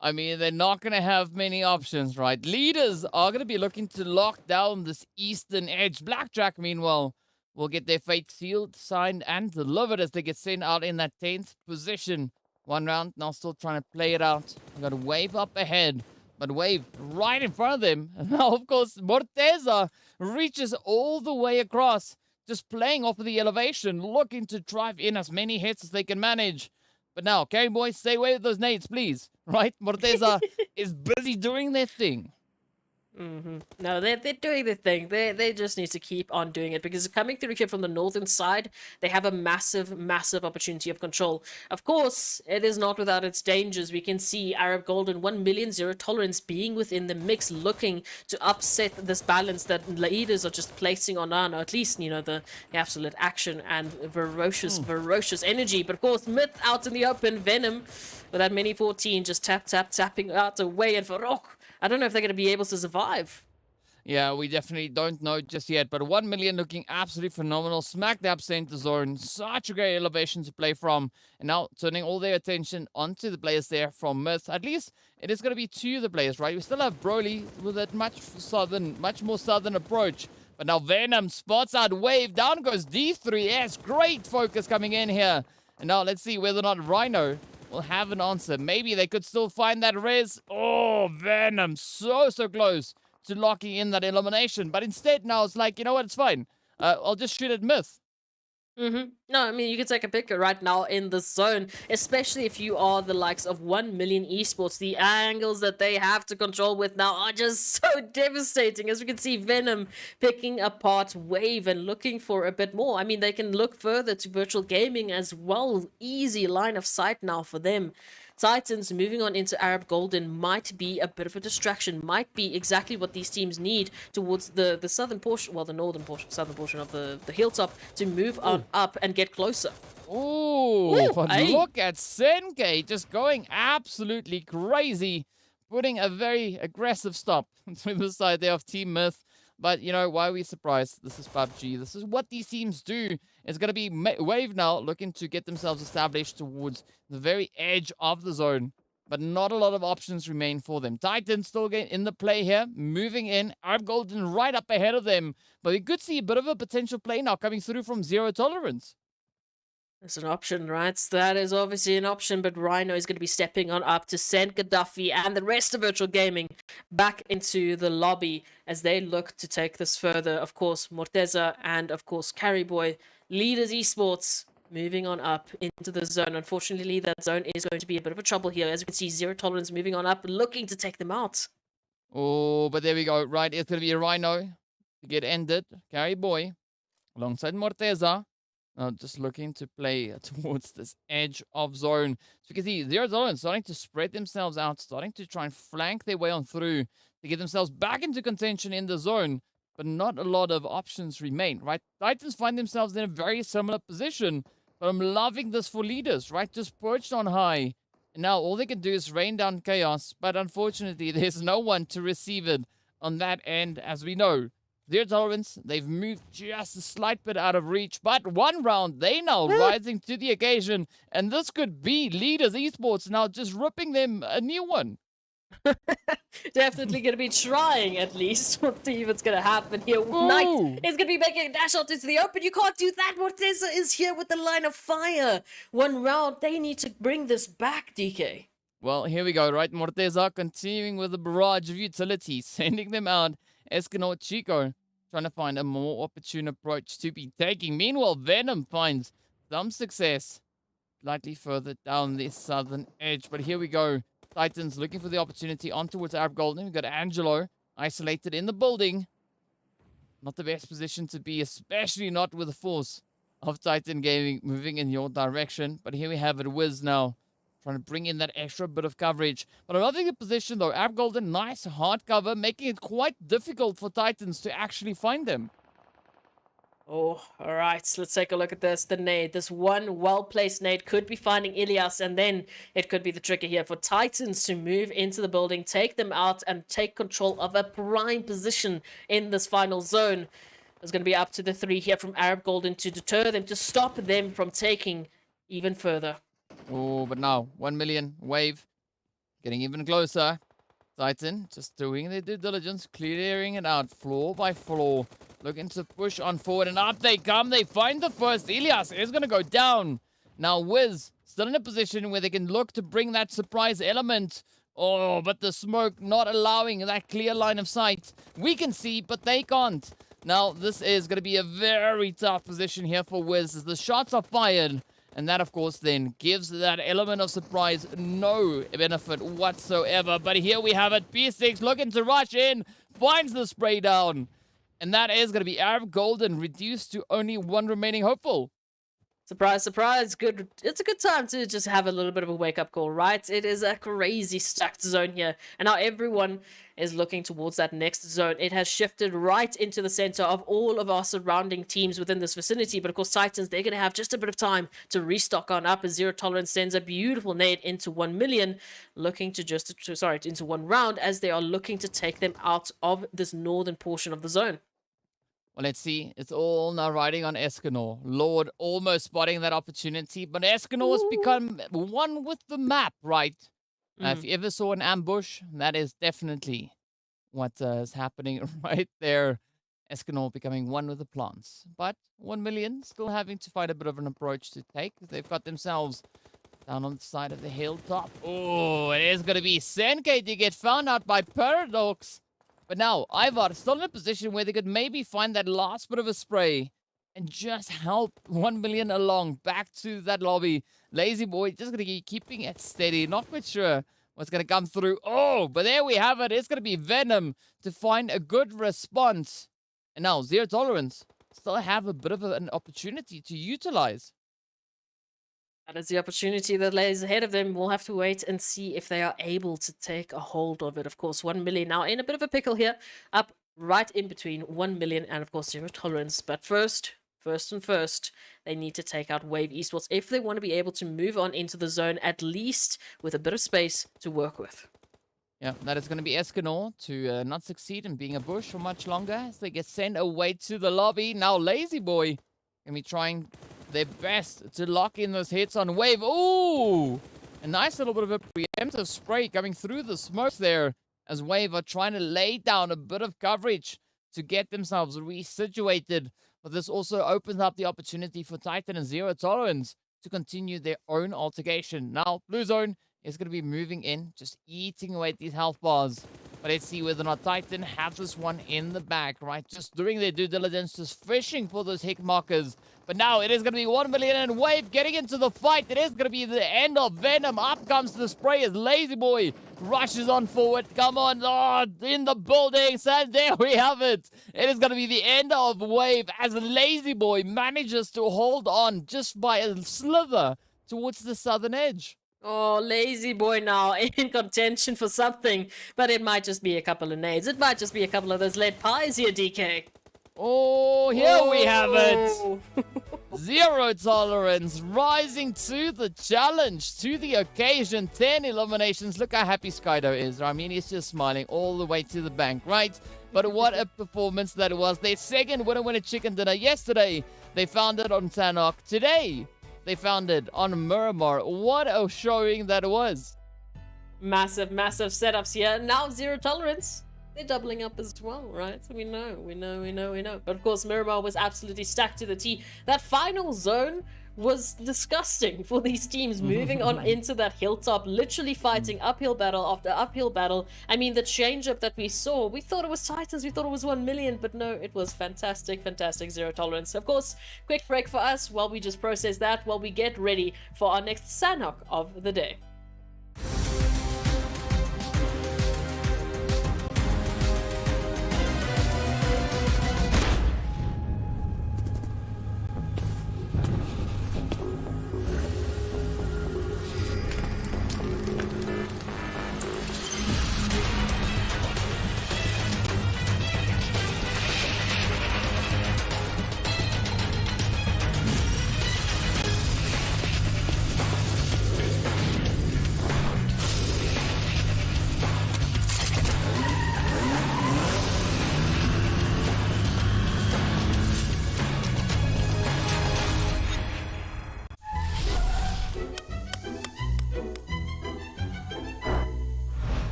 I mean, they're not going to have many options, right? Leaders are going to be looking to lock down this eastern edge. Blackjack, meanwhile, will get their fate sealed, signed, and delivered as they get sent out in that 10th position. One round, now still trying to play it out. We've got a Wave up ahead, but Wave right in front of them. And now, of course, Morteza reaches all the way across, just playing off of the elevation, looking to drive in as many hits as they can manage. But now, Carry Boys, stay away with those nades, please. Right? Morteza is busy doing their thing. No, they're doing the thing. They just need to keep on doing it because coming through here from the northern side, they have a massive opportunity of control. Of course, it is not without its dangers. We can see Arab Golden 1 million zero tolerance being within the mix, looking to upset this balance that leaders are just placing on, or at least the absolute action and ferocious energy. But of course, Myth out in the open, Venom with that mini 14 just tapping out away, and Farokh, I don't know if they're going to be able to survive. Yeah, we definitely don't know just yet, but 1 million looking absolutely phenomenal. Smack dab center zone. Such a great elevation to play from. And now turning all their attention onto the players there from Myth. At least it is going to be 2 of the players, right? We still have Broly with that much more southern approach. But now Venom spots out Wave. Down goes D3S. Great focus coming in here. And now let's see whether or not Rhino will have an answer. Maybe they could still find that res. Oh, Venom, so close to locking in that elimination. But instead now it's like, you know what, it's fine. I'll just shoot at Myth. No, I mean, you can take a pick right now in the zone, especially if you are the likes of 1 million esports. The angles that they have to control with now are just so devastating. As we can see, Venom picking apart Wave and looking for a bit more. I mean, they can look further to virtual gaming as well. Easy line of sight now for them. Titans moving on into Arab Golden might be a bit of a distraction, might be exactly what these teams need towards the southern portion, well, the southern portion of the hilltop to move on up and get closer. Ooh, but hey. look at Senke just going absolutely crazy, putting a very aggressive stop to the side there of Team Myth. But, why are we surprised? This is PUBG. This is what these teams do. It's going to be Wave now looking to get themselves established towards the very edge of the zone. But not a lot of options remain for them. Titans still getting in the play here, moving in. Arab Golden right up ahead of them. But we could see a bit of a potential play now coming through from Zero Tolerance. That's an option, right? That is obviously an option, but Rhino is going to be stepping on up to send Gaddafi and the rest of Virtual Gaming back into the lobby as they look to take this further. Of course, Morteza and, of course, Carryboy, Leaders Esports, moving on up into the zone. Unfortunately, that zone is going to be a bit of a trouble here. As we can see, Zero Tolerance moving on up, looking to take them out. Oh, but there we go. Right, it's going to be a Rhino to get ended. Carryboy alongside Morteza. Just looking to play towards this edge of zone. So you can see Zero Tolerance starting to spread themselves out, starting to try and flank their way on through to get themselves back into contention in the zone. But not a lot of options remain, right? Titans find themselves in a very similar position. But I'm loving this for Leaders, right? Just perched on high. And now all they can do is rain down chaos. But unfortunately, there's no one to receive it on that end, as we know. Zero Tolerance, they've moved just a slight bit out of reach, but 1 round, they now rising to the occasion, and this could be Leaders Esports now just ripping them a new one. Definitely going to be trying, at least. We'll see if it's going to happen here. Knight is going to be making a dash out into the open. You can't do that. Morteza is here with the line of fire. 1 round, they need to bring this back, DK. Well, here we go, right? Morteza continuing with a barrage of utilities, sending them out. Escanaut Chico trying to find a more opportune approach to be taking. Meanwhile, Venom finds some success slightly further down the southern edge. But here we go. Titans looking for the opportunity on towards Arab Golden. We've got Angelo isolated in the building. Not the best position to be, especially not with the force of Titan Gaming moving in your direction. But here we have it, Wiz now trying to bring in that extra bit of coverage. But another good position though. Arab Golden, nice hard cover, making it quite difficult for Titans to actually find them. Oh, all right. So let's take a look at this. The nade. This one well-placed nade could be finding Ilias, and then it could be the trigger here for Titans to move into the building, take them out, and take control of a prime position in this final zone. It's going to be up to the 3 here from Arab Golden to deter them, to stop them from taking even further. Oh, but now 1 million Wave getting even closer. Titan just doing their due diligence, clearing it out floor by floor, looking to push on forward, and up they come. They find the first. Ilias is going to go down. Now Wiz still in a position where they can look to bring that surprise element. Oh, but the smoke not allowing that clear line of sight. We can see, but they can't. Now this is going to be a very tough position here for Wiz as the shots are fired. And that, of course, then gives that element of surprise no benefit whatsoever. But here we have it. P6 looking to rush in. finds the spray down. And that is going to be Arab Golden reduced to only one remaining hopeful. Surprise, surprise. Good. It's a good time to just have a little bit of a wake-up call, right? It is a crazy stacked zone here. And now everyone is looking towards that next zone. It has shifted right into the center of all of our surrounding teams within this vicinity. But of course, Titans, they're going to have just a bit of time to restock on up as Zero Tolerance sends a beautiful nade into 1 million, looking to into one round as they are looking to take them out of this northern portion of the zone. Well, let's see. It's all now riding on Escanor. Lord almost spotting that opportunity, but Escanor has become one with the map, right? If you ever saw an ambush, that is definitely what is happening right there. Escanor becoming one with the plants. But 1 million still having to find a bit of an approach to take. They've got themselves down on the side of the hilltop. Oh, it is going to be Senke to get found out by Paradox. But now, Ivar still in a position where they could maybe find that last bit of a spray and just help 1 million along back to that lobby. Lazy Boy just going to keep keeping it steady. Not quite sure what's going to come through. Oh, but there we have it. It's going to be Venom to find a good response. And now, Zero Tolerance still have a bit of an opportunity to utilize. That is the opportunity that lays ahead of them. We'll have to wait and see if they are able to take a hold of it. Of course, 1 million now in a bit of a pickle here. Up right in between 1 million and, of course, Zero Tolerance. But first, they need to take out Wave Esports if they want to be able to move on into the zone, at least with a bit of space to work with. Yeah, that is going to be Escanor to not succeed in being a bush for much longer as they get sent away to the lobby. Now, Lazy Boy going to be trying their best to lock in those hits on Wave. Ooh! A nice little bit of a preemptive spray coming through the smokes there as Wave are trying to lay down a bit of coverage to get themselves resituated. But this also opens up the opportunity for Titan and Zero Tolerance to continue their own altercation. Now, Blue Zone is going to be moving in, just eating away at these health bars. But let's see whether or not Titan have this one in the bag, right? Just doing their due diligence, just fishing for those hit markers. But now it is going to be 1 million and Wave getting into the fight. It is going to be the end of Venom. Up comes the spray as Lazy Boy rushes on forward. Come on, oh, in the building. And there we have it. It is going to be the end of Wave as Lazy Boy manages to hold on just by a sliver towards the southern edge. Oh, Lazy Boy now in contention for something, but it might just be a couple of nades. It might just be a couple of those lead pies here, DK. Oh, here we have it. Zero Tolerance rising to the challenge, to the occasion. 10 eliminations. Look how happy Skydo is. I mean, he's just smiling all the way to the bank, right? But what a performance that was. Their second winner chicken dinner yesterday. They found it on Sanhok. Today, they found it on Miramar. What a showing that was. Massive setups here. Now Zero Tolerance. They're doubling up as well, right? We know. But of course, Miramar was absolutely stacked to the T. That final zone was disgusting for these teams moving on into that hilltop, literally fighting uphill battle after uphill battle. I mean, the change-up that we saw, we thought it was Titans, we thought it was 1 million, but no, it was fantastic Zero Tolerance. Of course, quick break for us while we just process that, while we get ready for our next Sanhok of the day.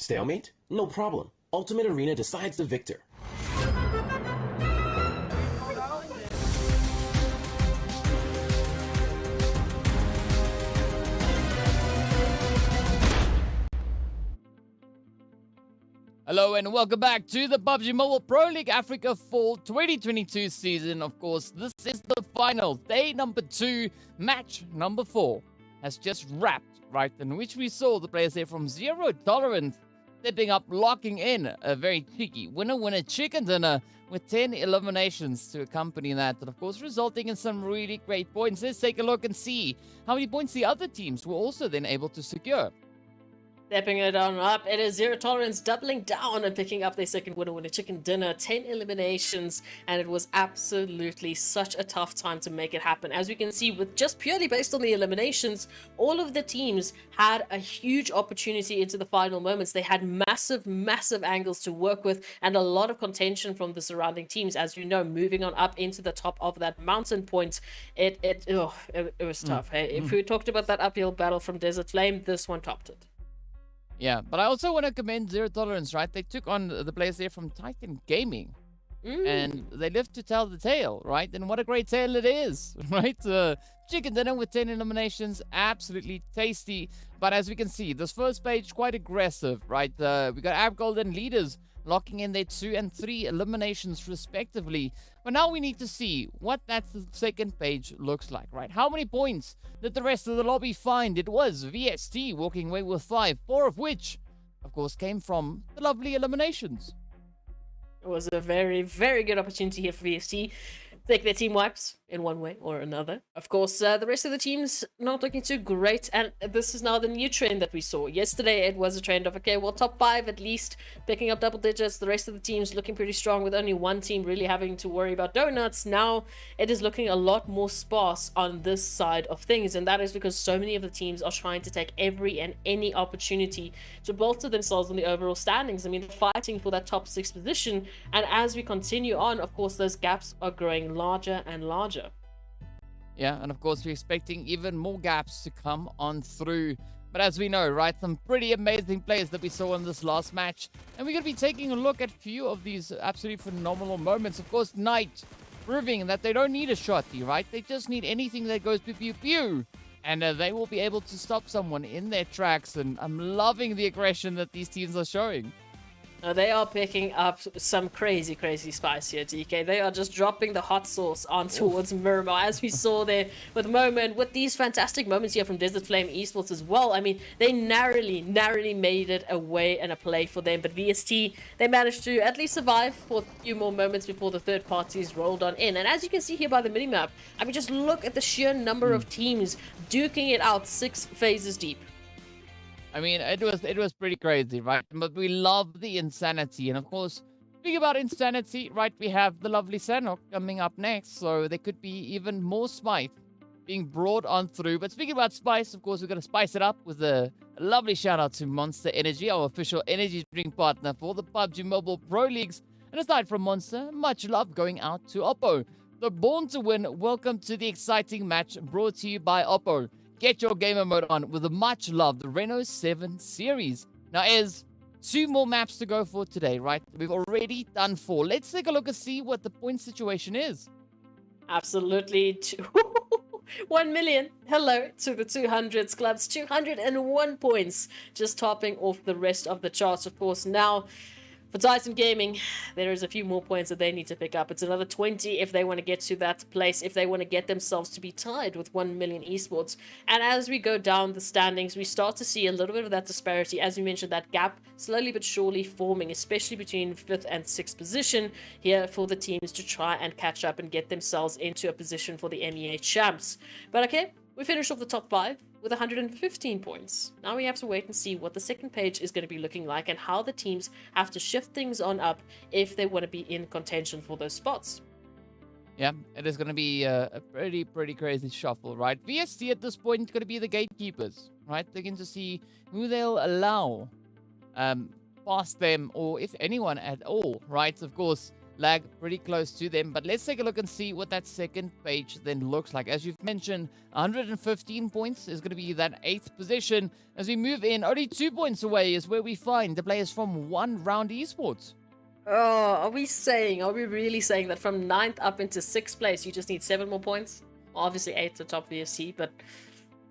Stalemate? No problem. Ultimate Arena decides the victor. Hello and welcome back to the PUBG Mobile Pro League Africa Fall 2022 season. Of course, this is the final day number 2, match number 4 has just wrapped, right? In which we saw the players there from Zero Tolerance stepping up, locking in a very cheeky winner chicken dinner with 10 eliminations to accompany that, and of course resulting in some really great points. Let's take a look and see how many points the other teams were also then able to secure. Stepping it on up, it is Zero Tolerance doubling down and picking up their second winner chicken dinner, 10 eliminations, and it was absolutely such a tough time to make it happen. As we can see, with just purely based on the eliminations, all of the teams had a huge opportunity into the final moments. They had massive angles to work with and a lot of contention from the surrounding teams. As you know, moving on up into the top of that mountain point, it was tough. Hey, if we talked about that uphill battle from Desert Flame, this one topped it. Yeah, but I also want to commend Zero Tolerance, right? They took on the players there from Titan Gaming. And they lived to tell the tale, right? And what a great tale it is, right? Chicken dinner with 10 eliminations, absolutely tasty. But as we can see, this first page quite aggressive, right? We got Ab Golden leaders locking in their 2 and 3 eliminations respectively. But now we need to see what that second page looks like, right? How many points did the rest of the lobby find? It was VST walking away with 5, 4 of which, of course, came from the lovely eliminations. It was a very good opportunity here for VST. Take their team wipes in one way or another. Of course, the rest of the teams not looking too great, and this is now the new trend that we saw. Yesterday, it was a trend of, okay, well, top 5 at least, picking up double digits. The rest of the teams looking pretty strong with only one team really having to worry about donuts. Now, it is looking a lot more sparse on this side of things, and that is because so many of the teams are trying to take every and any opportunity to bolster themselves in the overall standings. I mean, they're fighting for that top 6 position, and as we continue on, of course, those gaps are growing larger and larger. Yeah, and of course we're expecting even more gaps to come on through. But as we know, right, some pretty amazing players that we saw in this last match. And we're going to be taking a look at a few of these absolutely phenomenal moments. Of course, Knight proving that they don't need a shotty, right? They just need anything that goes pew pew pew. And they will be able to stop someone in their tracks. And I'm loving the aggression that these teams are showing. Now they are picking up some crazy spice here, DK. They are just dropping the hot sauce on towards Miramar, as we saw there with Moment, with these fantastic moments here from Desert Flame Esports as well. I mean, they narrowly made it a way and a play for them, but VST, they managed to at least survive for a few more moments before the third parties rolled on in. And as you can see here by the minimap, I mean, just look at the sheer number of teams duking it out 6 phases deep. I mean, it was pretty crazy, right? But we love the insanity. And of course, speaking about insanity, right, we have the lovely Sanhok coming up next. So there could be even more spice being brought on through. But speaking about spice, of course, we're going to spice it up with a lovely shout out to Monster Energy, our official energy drink partner for the PUBG Mobile Pro Leagues. And aside from Monster, much love going out to Oppo. The Born to Win, welcome to the exciting match brought to you by Oppo. Get your gamer mode on with the much-loved Reno 7 series. Now, there's 2 more maps to go for today, right? We've already done 4. Let's take a look and see what the point situation is. Absolutely. 1 million. Hello to the 200s clubs. 201 points. Just topping off the rest of the charts, of course. Now, for Titan Gaming, there is a few more points that they need to pick up. It's another 20 if they want to get to that place, if they want to get themselves to be tied with 1 million esports. And as we go down the standings, we start to see a little bit of that disparity. As we mentioned, that gap slowly but surely forming, especially between 5th and 6th position here for the teams to try and catch up and get themselves into a position for the MEA champs. But okay, we finished off the top 5 with 115 points. Now we have to wait and see what the second page is going to be looking like and how the teams have to shift things on up if they want to be in contention for those spots. Yeah, it is going to be a pretty crazy shuffle, right? VST at this point is going to be the gatekeepers, right? They're going to see who they'll allow past them, or if anyone at all, right? Of course, lag pretty close to them. But let's take a look and see what that second page then looks like. As you've mentioned, 115 points is going to be that 8th position. As we move in, only 2 points away is where we find the players from One Round Esports. Oh, are we really saying that from 9th up into 6th place, you just need 7 more points? Obviously 8th the top VSC, but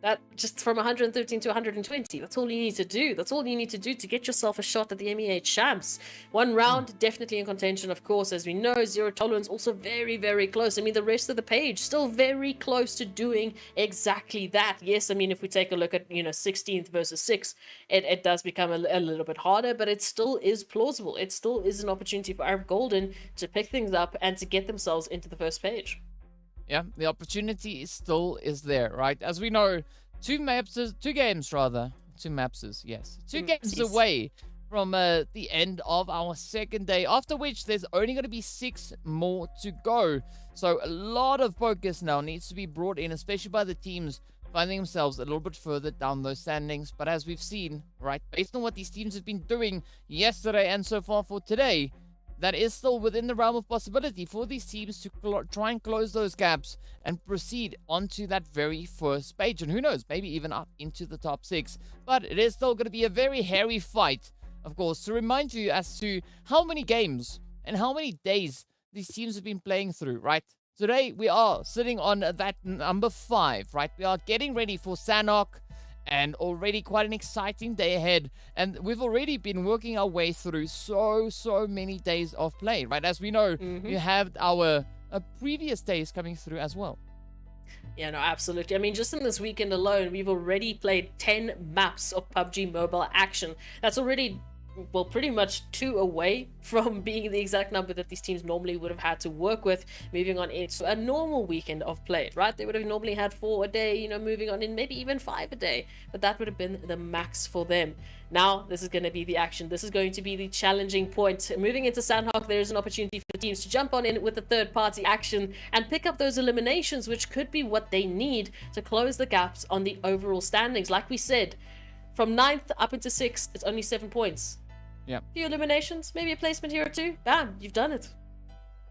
that just from 113 to 120, that's all you need to do. That's all you need to do to get yourself a shot at the MEA champs. One round, definitely in contention, of course, as we know. Zero tolerance also very, very close. I mean, the rest of the page still very close to doing exactly that. Yes, I mean, if we take a look at, 16th versus 6th, it does become a little bit harder, but it still is plausible. It still is an opportunity for Arab Golden to pick things up and to get themselves into the first page. Yeah, the opportunity still is there, right? As we know, two games away from the end of our second day, after which there's only going to be 6 more to go. So a lot of focus now needs to be brought in, especially by the teams finding themselves a little bit further down those standings. But as we've seen, right, based on what these teams have been doing yesterday and so far for today, that is still within the realm of possibility for these teams to try and close those gaps and proceed onto that very first page. And who knows, maybe even up into the top 6. But it is still going to be a very hairy fight, of course, to remind you as to how many games and how many days these teams have been playing through, right? Today, we are sitting on that number 5, right? We are getting ready for Sanhok, and already quite an exciting day ahead. And we've already been working our way through so many days of play, right? As we know, we have our previous days coming through as well. Yeah, no, absolutely. I mean, just in this weekend alone, we've already played 10 maps of PUBG Mobile action. That's already, well, pretty much 2 away from being the exact number that these teams normally would have had to work with, moving on into a normal weekend of play, right? They would have normally had 4 a day, moving on in maybe even 5 a day, but that would have been the max for them. Now, this is going to be the action. This is going to be the challenging point. Moving into Sanhok, there's an opportunity for teams to jump on in with the third-party action and pick up those eliminations, which could be what they need to close the gaps on the overall standings. Like we said, from 9th up into 6th, it's only 7 points. Yeah. A few eliminations, maybe a placement here or 2. Bam, you've done it.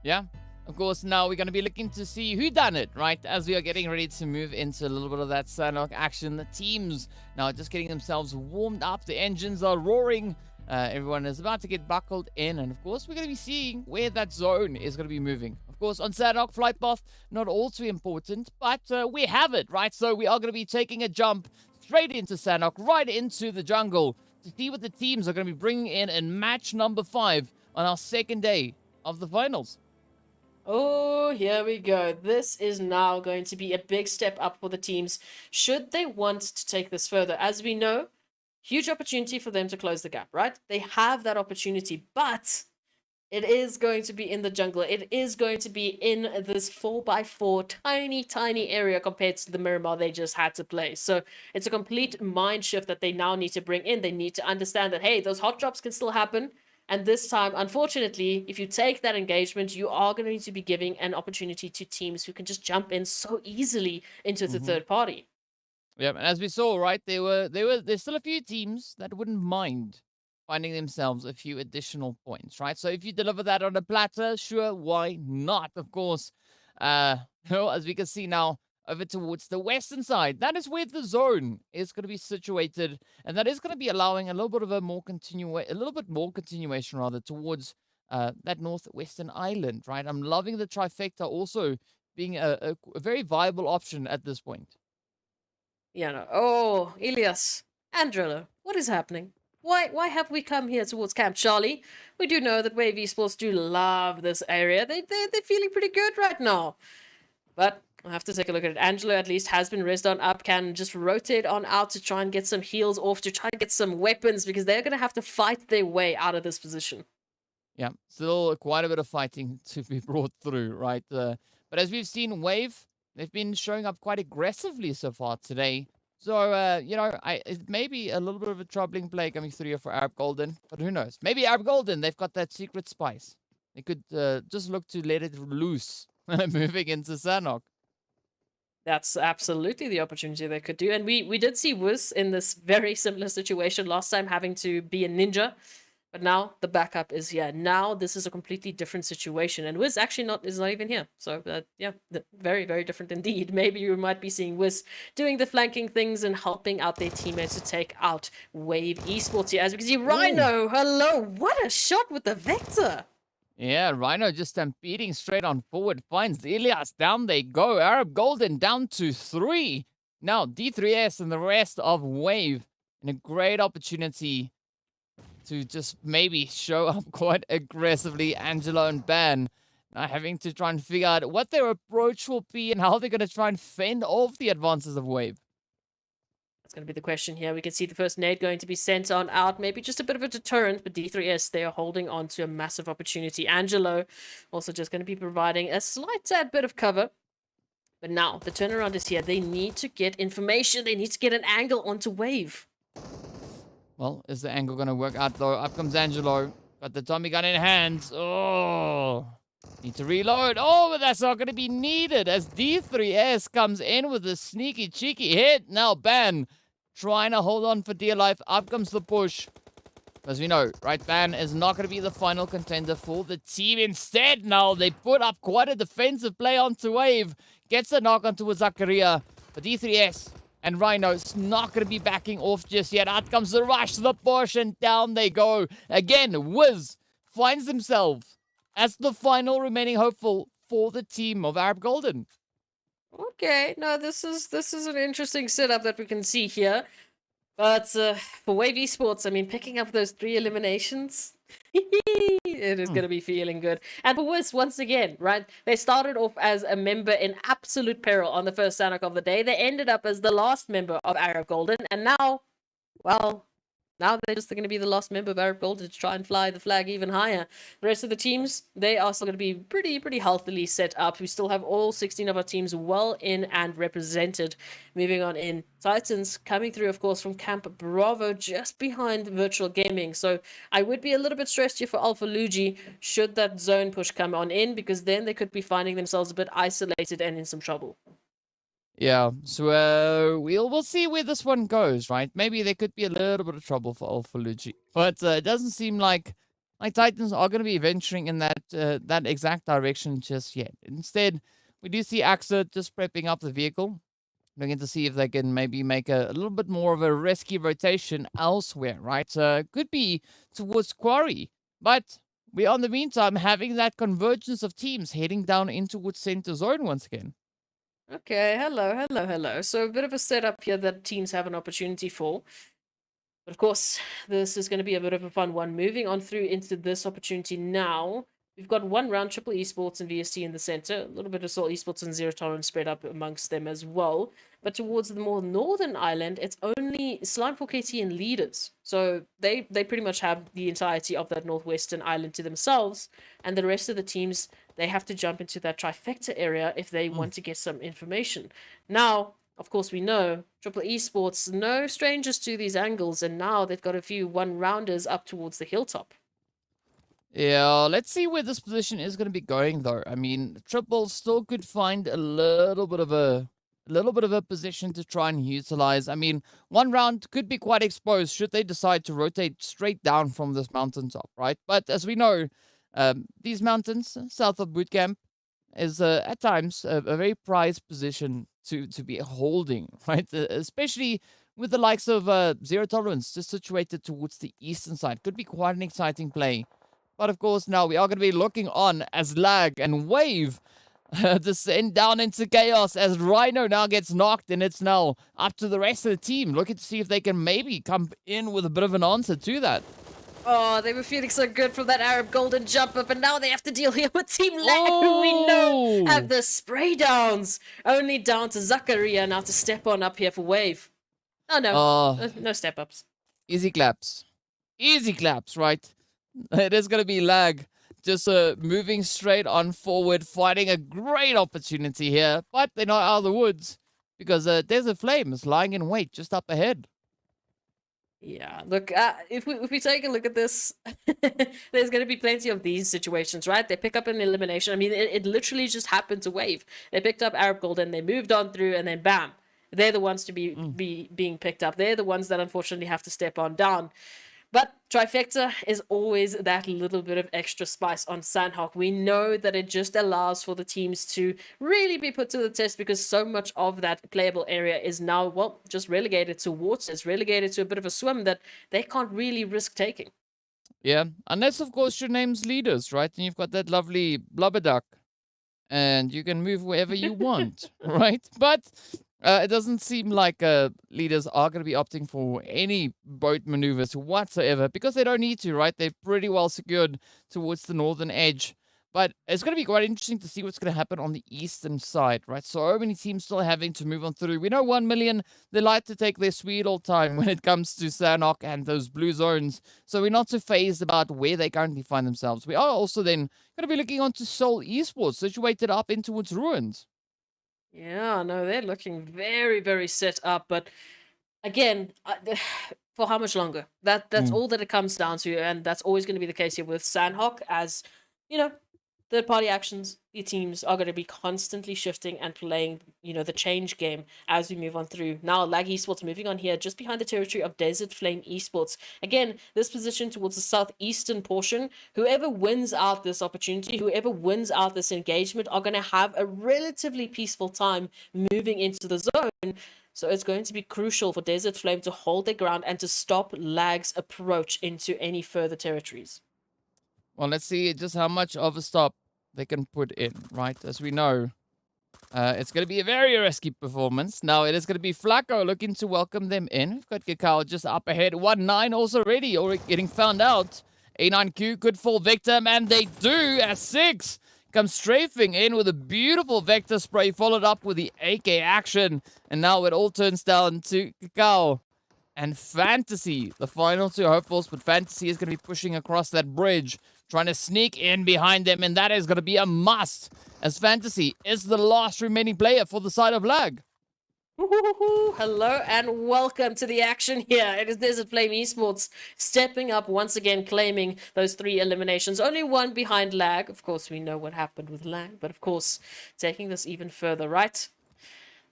Yeah. Of course, now we're going to be looking to see who done it, right? As we are getting ready to move into a little bit of that Sanhok action. The teams now just getting themselves warmed up. The engines are roaring. Everyone is about to get buckled in. And of course, we're going to be seeing where that zone is going to be moving. Of course, on Sanhok, flight path, not all too important, but we have it, right? So we are going to be taking a jump straight into Sanhok, right into the jungle, to see what the teams are going to be bringing in match number 5 on our second day of the finals. Oh, here we go. This is now going to be a big step up for the teams should they want to take this further. As we know, huge opportunity for them to close the gap, right? They have that opportunity, but it is going to be in the jungle. It is going to be in this 4x4 tiny area compared to the Miramar they just had to play. So it's a complete mind shift that they now need to bring in. They need to understand that, hey, those hot drops can still happen. And this time, unfortunately, if you take that engagement, you are going to be giving an opportunity to teams who can just jump in so easily into the third party. Yeah, and as we saw, right, there's still a few teams that wouldn't mind finding themselves a few additional points, right? So if you deliver that on a platter, sure, why not? Of course, as we can see now, over towards the western side, that is where the zone is going to be situated, and that is going to be allowing a little bit of a more continuation rather towards that northwestern island, right? I'm loving the trifecta also being a very viable option at this point. Yeah, no. Oh, Elias, Andrella, what is happening? Why have we come here towards Camp Charlie? We do know that Wave Esports do love this area. They're feeling pretty good right now. But I have to take a look at it. Angelo at least has been rezzed on up, can just rotate on out to try and get some heals off, to try and get some weapons, because they're going to have to fight their way out of this position. Yeah, still quite a bit of fighting to be brought through, right? But as we've seen, Wave, they've been showing up quite aggressively so far today. So, it may be a little bit of a troubling play coming through here for Arab Golden, but who knows? Maybe Arab Golden, they've got that secret spice. They could just look to let it loose moving into Sanhok. That's absolutely the opportunity they could do. And we did see Wiz in this very similar situation last time, having to be a ninja But now the backup is here. Now this is a completely different situation, and Wiz actually is not even here. So yeah, very, very different indeed. Maybe you might be seeing Wiz doing the flanking things and helping out their teammates to take out Wave Esports here. As we can see, Rhino, hello, what a shot with the Vector. Yeah, Rhino just stampeding straight on forward, finds Elias. Down they go. Arab Golden down to 3. Now D3S and the rest of Wave in a great opportunity to just maybe show up quite aggressively. Angelo and Ban now having to try and figure out what their approach will be and how they're going to try and fend off the advances of Wave. That's going to be the question here. We can see the first nade going to be sent on out. Maybe just a bit of a deterrent, but D3S, they are holding on to a massive opportunity. Angelo also just going to be providing a slight tad bit of cover. But now, the turnaround is here. They need to get information. They need to get an angle onto Wave. Well, is the angle going to work out, though? Up comes Angelo. Got the Tommy gun in hand. Oh, need to reload. Oh, but that's not going to be needed as D3S comes in with a sneaky, cheeky hit. Now, Ban trying to hold on for dear life. Up comes the push. As we know, right, Ban is not going to be the final contender for the team. Instead, now they put up quite a defensive play onto Wave. Gets a knock onto a Zakaria. But D3S and Rhino's not going to be backing off just yet. Out comes the rush, the push, and down they go. Again, Wiz finds himself as the final remaining hopeful for the team of Arab Golden. Okay, no, this is an interesting setup that we can see here. But for Wave Esports, I mean, picking up those 3 eliminations, it is going to be feeling good. And for Wiz, once again, right, they started off as a member in absolute peril on the first Sanhok of the day. They ended up as the last member of Arab Golden. And now, well, now they're just going to be the last member of Arab Golden to try and fly the flag even higher. The rest of the teams, they are still going to be pretty healthily set up. We still have all 16 of our teams well in and represented. Moving on in, Titans coming through, of course, from Camp Bravo, just behind Virtual Gaming. So I would be a little bit stressed here for Alpha Luigi should that zone push come on in, because then they could be finding themselves a bit isolated and in some trouble. Yeah, so we'll see where this one goes, right? Maybe there could be a little bit of trouble for Alpha Luigi, but it doesn't seem like Titans are going to be venturing in that exact direction just yet. Instead, we do see AXA just prepping up the vehicle, looking to see if they can maybe make a little bit more of a risky rotation elsewhere, right? Could be towards Quarry, but we are in the meantime having that convergence of teams heading down into towards center zone once again. Okay, hello. So a bit of a setup here that teams have an opportunity for. But of course, this is going to be a bit of a fun one. Moving on through into this opportunity now. We've got one round, Triple Esports and VST in the center. A little bit of Soul Esports and Zero Tolerance spread up amongst them as well. But towards the more northern island, it's only Slime 4KT and Leaders. So they pretty much have the entirety of that northwestern island to themselves. And the rest of the teams, they have to jump into that trifecta area if they want to get some information. Now, of course, we know Triple Esports, no strangers to these angles. And now they've got a few one-rounders up towards the hilltop. Yeah, let's see where this position is going to be going, though. I mean, Triple still could find a little bit of a position to try and utilize. I mean, one round could be quite exposed should they decide to rotate straight down from this mountaintop, right? But as we know, these mountains south of bootcamp is at times a very prized position to be holding, right? Especially with the likes of Zero Tolerance just situated towards the eastern side. Could be quite an exciting play. But of course, now we are going to be looking on as Lag and Wave descend down into chaos as Rhino now gets knocked, and it's now up to the rest of the team. Looking to see if they can maybe come in with a bit of an answer to that. Oh, they were feeling so good from that Arab Golden jump up, and now they have to deal here with TEAMLAG, who we know have the spray downs. Only down to Zakaria now to step on up here for Wave. Oh, no. No step ups. Easy claps. Easy claps, right? It is going to be Lag. Just moving straight on forward, fighting a great opportunity here. But they're not out of the woods because Desert Flame is lying in wait just up ahead. Yeah, look, if we take a look at this, there's going to be plenty of these situations, right? They pick up an elimination. I mean, it literally just happened to Wave. They picked up Arab Golden, they moved on through, and then bam, they're the ones to be being picked up. They're the ones that unfortunately have to step on down. But Trifecta is always that little bit of extra spice on Sanhok. We know that it just allows for the teams to really be put to the test because so much of that playable area is now, well, just relegated to water. It's relegated to a bit of a swim that they can't really risk taking. Yeah, unless of course your name's leaders, right? And you've got that lovely blubber duck, and you can move wherever you want, right? But it doesn't seem like leaders are going to be opting for any boat maneuvers whatsoever because they don't need to, right? They're pretty well secured towards the northern edge. But it's going to be quite interesting to see what's going to happen on the eastern side, right? So many teams still having to move on through. We know 1 million, they like to take their sweet old time when it comes to Sanhok and those blue zones. So we're not too phased about where they currently find themselves. We are also then going to be looking onto Seoul Esports, situated up in towards Ruins. Yeah, no, they're looking very, very set up. But again, for how much longer? That's all that it comes down to, and that's always going to be the case here with Sanhok. As you know, third-party actions, the teams are going to be constantly shifting and playing, the change game as we move on through. Now, Lag Esports moving on here, just behind the territory of Desert Flame Esports. Again, this position towards the southeastern portion. Whoever wins out this opportunity, whoever wins out this engagement, are going to have a relatively peaceful time moving into the zone. So it's going to be crucial for Desert Flame to hold their ground and to stop Lag's approach into any further territories. Well, let's see just how much of a stop they can put in, right? As we know, it's going to be a very risky performance. Now, it is going to be Flacco looking to welcome them in. We've got Kakao just up ahead. 1-9 also ready, already getting found out. A9Q could fall victim, and they do as 6 comes strafing in with a beautiful vector spray, followed up with the AK action. And now it all turns down to Kakao and Fantasy, the final 2 hopefuls, but Fantasy is going to be pushing across that bridge, trying to sneak in behind them, and that is going to be a must, as Fantasy is the last remaining player for the side of Lag. Hello and welcome to the action here. It is Desert Flame Esports stepping up once again, claiming those 3 eliminations. Only 1 behind Lag. Of course, we know what happened with Lag, but of course, taking this even further, right?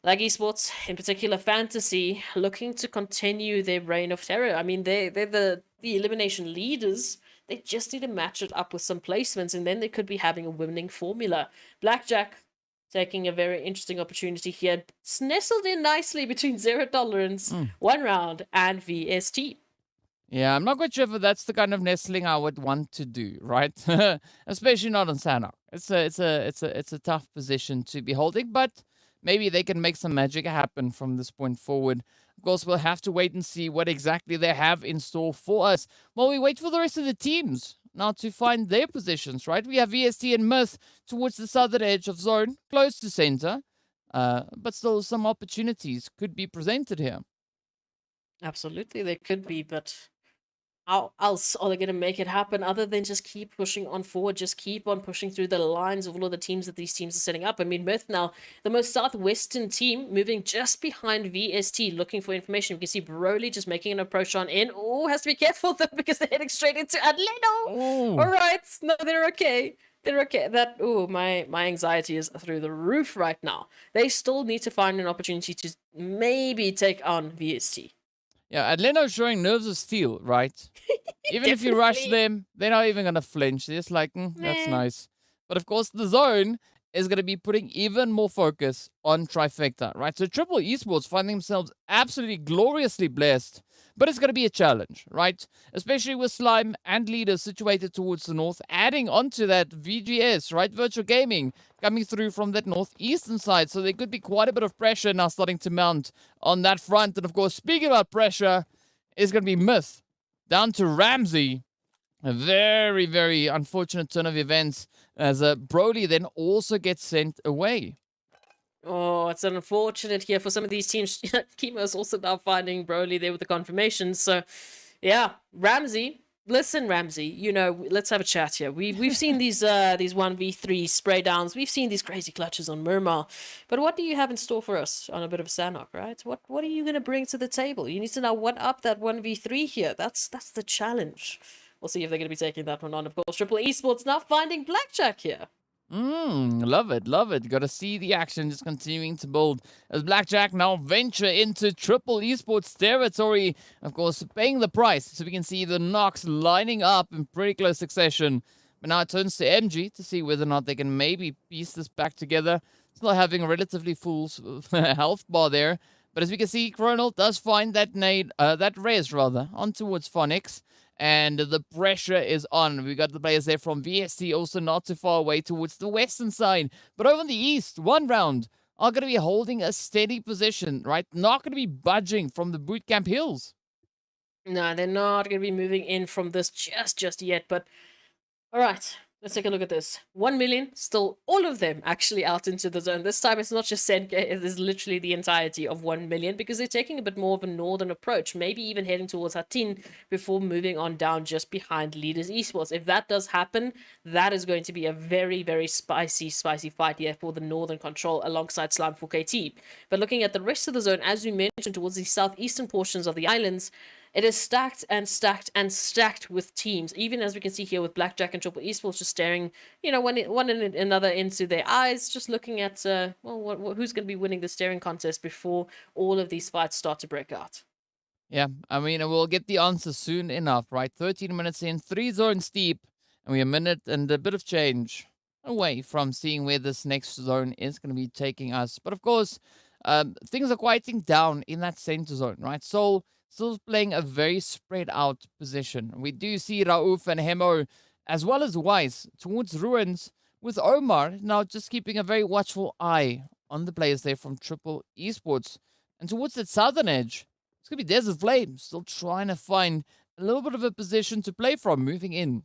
Lag Esports, in particular Fantasy, looking to continue their reign of terror. I mean, they're the elimination leaders. They just need to match it up with some placements, and then they could be having a winning formula. Blackjack taking a very interesting opportunity here. It's nestled in nicely between Zero Tolerance, 1 round, and VST. Yeah, I'm not quite sure if that's the kind of nestling I would want to do, right? Especially not on Sanhok. It's a tough position to be holding, but maybe they can make some magic happen from this point forward. Of course, we'll have to wait and see what exactly they have in store for us while we wait for the rest of the teams now to find their positions, right? We have VST and Myth towards the southern edge of zone, close to center, but still some opportunities could be presented here. Absolutely, they could be, but how else are they going to make it happen other than just keep pushing on forward, just keep on pushing through the lines of all of the teams that these teams are setting up? I mean, Myth now, the most southwestern team, moving just behind VST, looking for information. You can see Broly just making an approach on in. Oh, has to be careful though, because they're heading straight into Adleno. Ooh. All right, no, they're okay. They're okay. My anxiety is through the roof right now. They still need to find an opportunity to maybe take on VST. Yeah, Adleno's showing nerves of steel, right? Even if you rush them, they're not even going to flinch. They're just like, that's nice. But of course, the zone is going to be putting even more focus on Trifecta, right? So Triple Esports find themselves absolutely gloriously blessed, but it's going to be a challenge, right? Especially with Slime and Leaders situated towards the north, adding onto that VGS, right? Virtual Gaming coming through from that northeastern side. So there could be quite a bit of pressure now starting to mount on that front. And of course, speaking about pressure, is going to be Myth down to Ramsey. A very, very unfortunate turn of events as Broly then also gets sent away. Oh, it's unfortunate here for some of these teams. Chemo's also now finding Broly there with the confirmations. So, yeah, Ramsey. Listen, Ramsey, let's have a chat here. We've seen these 1v3 spray downs. We've seen these crazy clutches on Miramar. But what do you have in store for us on a bit of a Sanhok, right? What are you going to bring to the table? You need to now one-up that 1v3 here. That's the challenge. We'll see if they're going to be taking that one on. Of course, Triple Esports now finding Blackjack here. Love it, love it. Got to see the action just continuing to build as Blackjack now venture into triple esports territory. Of course, paying the price. So we can see the knocks lining up in pretty close succession. But now it turns to MG to see whether or not they can maybe piece this back together. Still having a relatively full health bar there. But as we can see, Chronal does find that nade, that res rather, on towards Phonics. And the pressure is on. We got the players there from VST also not too far away towards the western side. But over in the east, 1round are going to be holding a steady position, right? Not going to be budging from the bootcamp hills. No, they're not going to be moving in from this just yet. But all right, let's take a look at this. 1 million, still all of them actually out into the zone. This time it's not just Senke, it is literally the entirety of 1 million because they're taking a bit more of a northern approach, maybe even heading towards Hatin before moving on down just behind Leaders Esports. If that does happen, that is going to be a very, very spicy fight here for the northern control alongside Slime 4KT. But looking at the rest of the zone, as we mentioned, towards the southeastern portions of the islands, it is stacked and stacked and stacked with teams. Even as we can see here with Blackjack and Triple Esports just staring, one and another into their eyes, just looking at, who's going to be winning the staring contest before all of these fights start to break out. Yeah, I mean, we'll get the answer soon enough, right? 13 minutes in, 3 zones deep, and we're a minute and a bit of change away from seeing where this next zone is going to be taking us. But of course, things are quieting down in that center zone, right? So still playing a very spread out position. We do see Rauf and Hemo as well as Weiss towards Ruins, with Omar now just keeping a very watchful eye on the players there from Triple Esports. And towards the southern edge, it's going to be Desert Flame, still trying to find a little bit of a position to play from, moving in.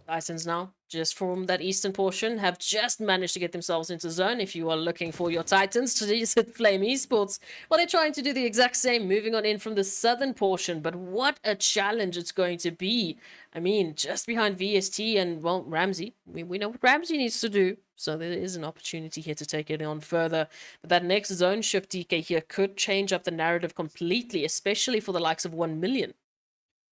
Titans now, just from that eastern portion, have just managed to get themselves into zone. If you are looking for your Titans to visit Flame Esports, well, they're trying to do the exact same, moving on in from the southern portion. But what a challenge it's going to be. I mean, just behind VST and, well, Ramsey. We know what Ramsey needs to do. So there is an opportunity here to take it on further. But that next zone shift, DK, here could change up the narrative completely, especially for the likes of 1 million.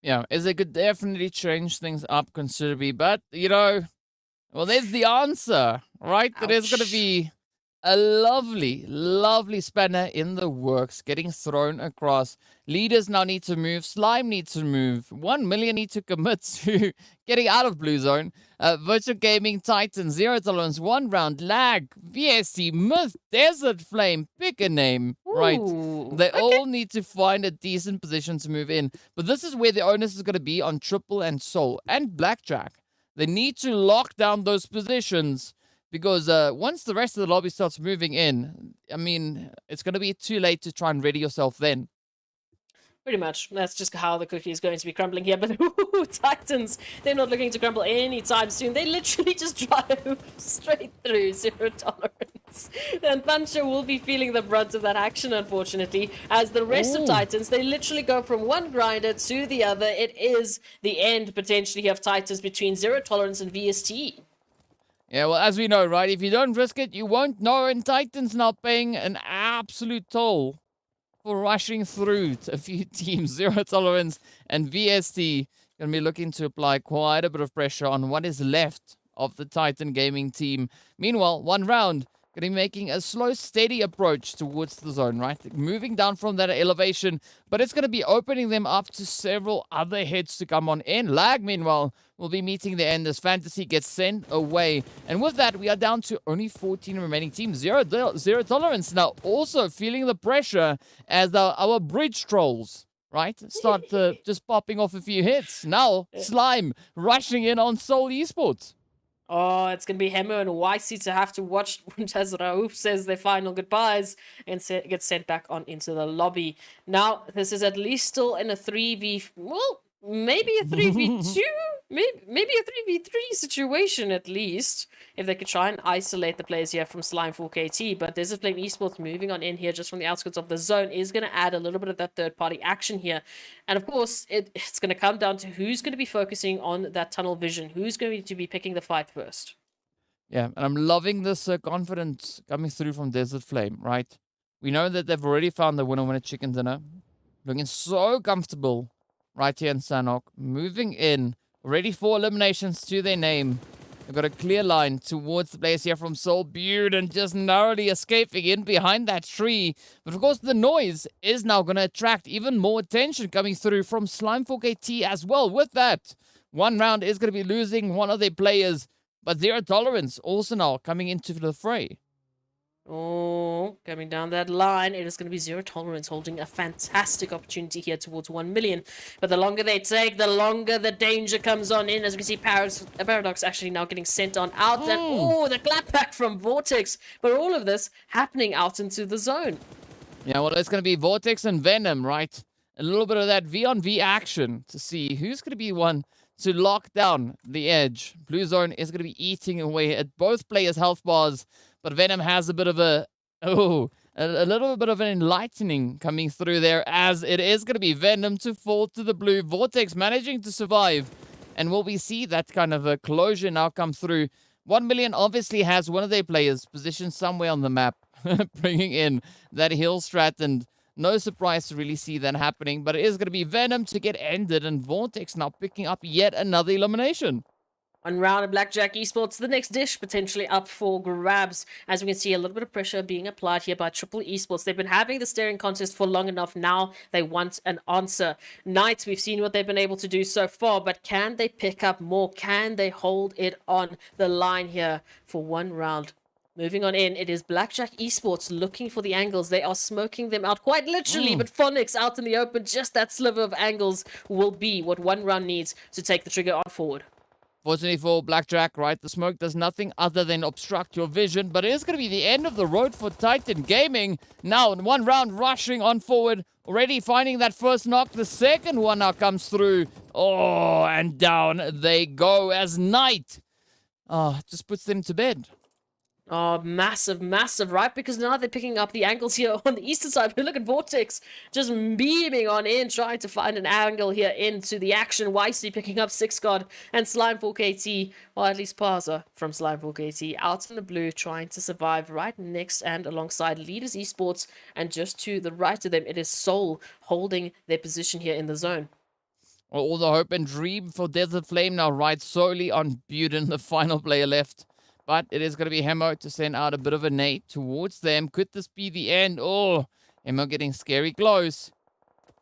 Yeah, as it could definitely change things up considerably. But, well, there's the answer, right? There is going to be a lovely, lovely spanner in the works getting thrown across. Leaders now need to move. Slime needs to move. 1 million need to commit to getting out of Blue Zone. Virtual Gaming, Titan, Zero Tolerance, 1round, Lag, VSC, Myth, Desert Flame, pick a name, right? They all need to find a decent position to move in. But this is where the onus is going to be on Triple and Soul and Blackjack. They need to lock down those positions. Because once the rest of the lobby starts moving in, I mean, it's going to be too late to try and ready yourself then. Pretty much. That's just how the cookie is going to be crumbling here. But Titans, they're not looking to crumble anytime soon. They literally just drive straight through, zero tolerance. And Pancho will be feeling the brunt of that action, unfortunately. As the rest of Titans, they literally go from one grinder to the other. It is the end, potentially, of Titans between zero tolerance and VST. Yeah, well, as we know, right, if you don't risk it, you won't know, and Titan's now paying an absolute toll for rushing through a few teams. Zero Tolerance and VST going to be looking to apply quite a bit of pressure on what is left of the Titan gaming team. Meanwhile, 1round, going to be making a slow, steady approach towards the zone, right? Moving down from that elevation, but it's going to be opening them up to several other heads to come on in. Lag, meanwhile, will be meeting the end as Fantasy gets sent away. And with that, we are down to only 14 remaining teams. Zero Tolerance now also feeling the pressure as our bridge trolls, right, start just popping off a few hits. Now, Slime rushing in on Soul Esports. Oh, it's going to be Hemo and YC to have to watch as Rauf says their final goodbyes and gets sent back on into the lobby. Now, this is at least still in a 3v... Well, maybe a 3v2? maybe a 3v3 situation at least. If they could try and isolate the players here from Slime 4KT. But Desert Flame Esports moving on in here just from the outskirts of the zone is going to add a little bit of that third-party action here. And of course, it's going to come down to who's going to be focusing on that tunnel vision. Who's going to be picking the fight first. Yeah, and I'm loving this confidence coming through from Desert Flame, right? We know that they've already found the winner chicken dinner. Looking so comfortable right here in Sanhok. Moving in. Ready for eliminations to their name. They've got a clear line towards the players here from Seoul. Buden just narrowly escaping in behind that tree. But of course, the noise is now going to attract even more attention coming through from Slime4KT as well. With that, one round is going to be losing one of their players. But Zero Tolerance also now coming into the fray. Oh, coming down that line, it is going to be Zero Tolerance holding a fantastic opportunity here towards 1 million. But the longer they take, the longer the danger comes on in. As we see Paradox actually now getting sent on out. And the clapback from Vortex. But all of this happening out into the zone. Yeah, well, it's going to be Vortex and Venom, right? A little bit of that V-on-V action to see who's going to be one to lock down the edge. Blue Zone is going to be eating away at both players' health bars. But Venom has a bit of a little bit of an enlightening coming through there, as it is going to be Venom to fall to the blue. Vortex managing to survive. And will we see that kind of a closure now come through? 1 million obviously has one of their players positioned somewhere on the map, bringing in that hill strat, and no surprise to really see that happening. But it is going to be Venom to get ended, and Vortex now picking up yet another elimination. One round of Blackjack Esports, the next dish potentially up for grabs. As we can see, a little bit of pressure being applied here by Triple Esports. They've been having the staring contest for long enough now. They want an answer. Knights, we've seen what they've been able to do so far, but can they pick up more? Can they hold it on the line here for one round? Moving on in, it is Blackjack Esports looking for the angles. They are smoking them out quite literally, but Phonics out in the open, just that sliver of angles will be what one round needs to take the trigger on forward. Fortunately for Blackjack, right, the smoke does nothing other than obstruct your vision, but it is going to be the end of the road for Titan Gaming. Now, in one round, rushing on forward, already finding that first knock. The second one now comes through. Oh, and down they go as Knight just puts them to bed. Oh, massive, massive, right? Because now they're picking up the angles here on the eastern side. But look at Vortex just beaming on in, trying to find an angle here into the action. Wisely picking up 6God and Slime4KT, or at least Parza from Slime4KT, out in the blue, trying to survive right next and alongside Leaders Esports. And just to the right of them, it is Soul holding their position here in the zone. Well, all the hope and dream for Desert Flame now rides solely on Buden, the final player left. But it is going to be Hemo to send out a bit of a nade towards them. Could this be the end? Oh, Hemo getting scary close.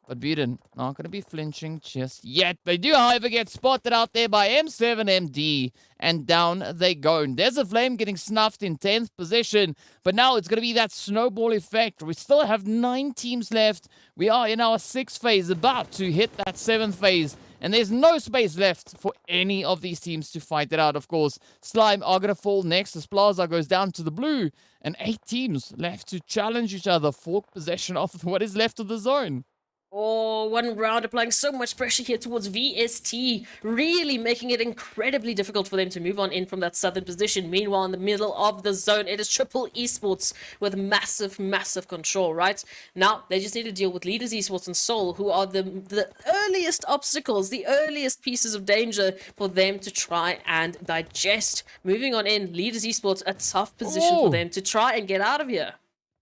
But Buden not going to be flinching just yet. They do, however, get spotted out there by M7MD. And down they go. Desert Flame getting snuffed in 10th position. But now it's going to be that snowball effect. We still have 9 teams left. We are in our 6th phase, about to hit that 7th phase. And there's no space left for any of these teams to fight it out, of course. Slime are going to fall next as Plaza goes down to the blue. And 8 teams left to challenge each other for possession of what is left of the zone. Oh, one round applying so much pressure here towards VST, really making it incredibly difficult for them to move on in from that southern position. Meanwhile, in the middle of the zone, it is Triple Esports with massive, massive control, right? Now, they just need to deal with Leaders Esports and Soul, who are the earliest obstacles, the earliest pieces of danger for them to try and digest. Moving on in, Leaders Esports, a tough position for them to try and get out of here.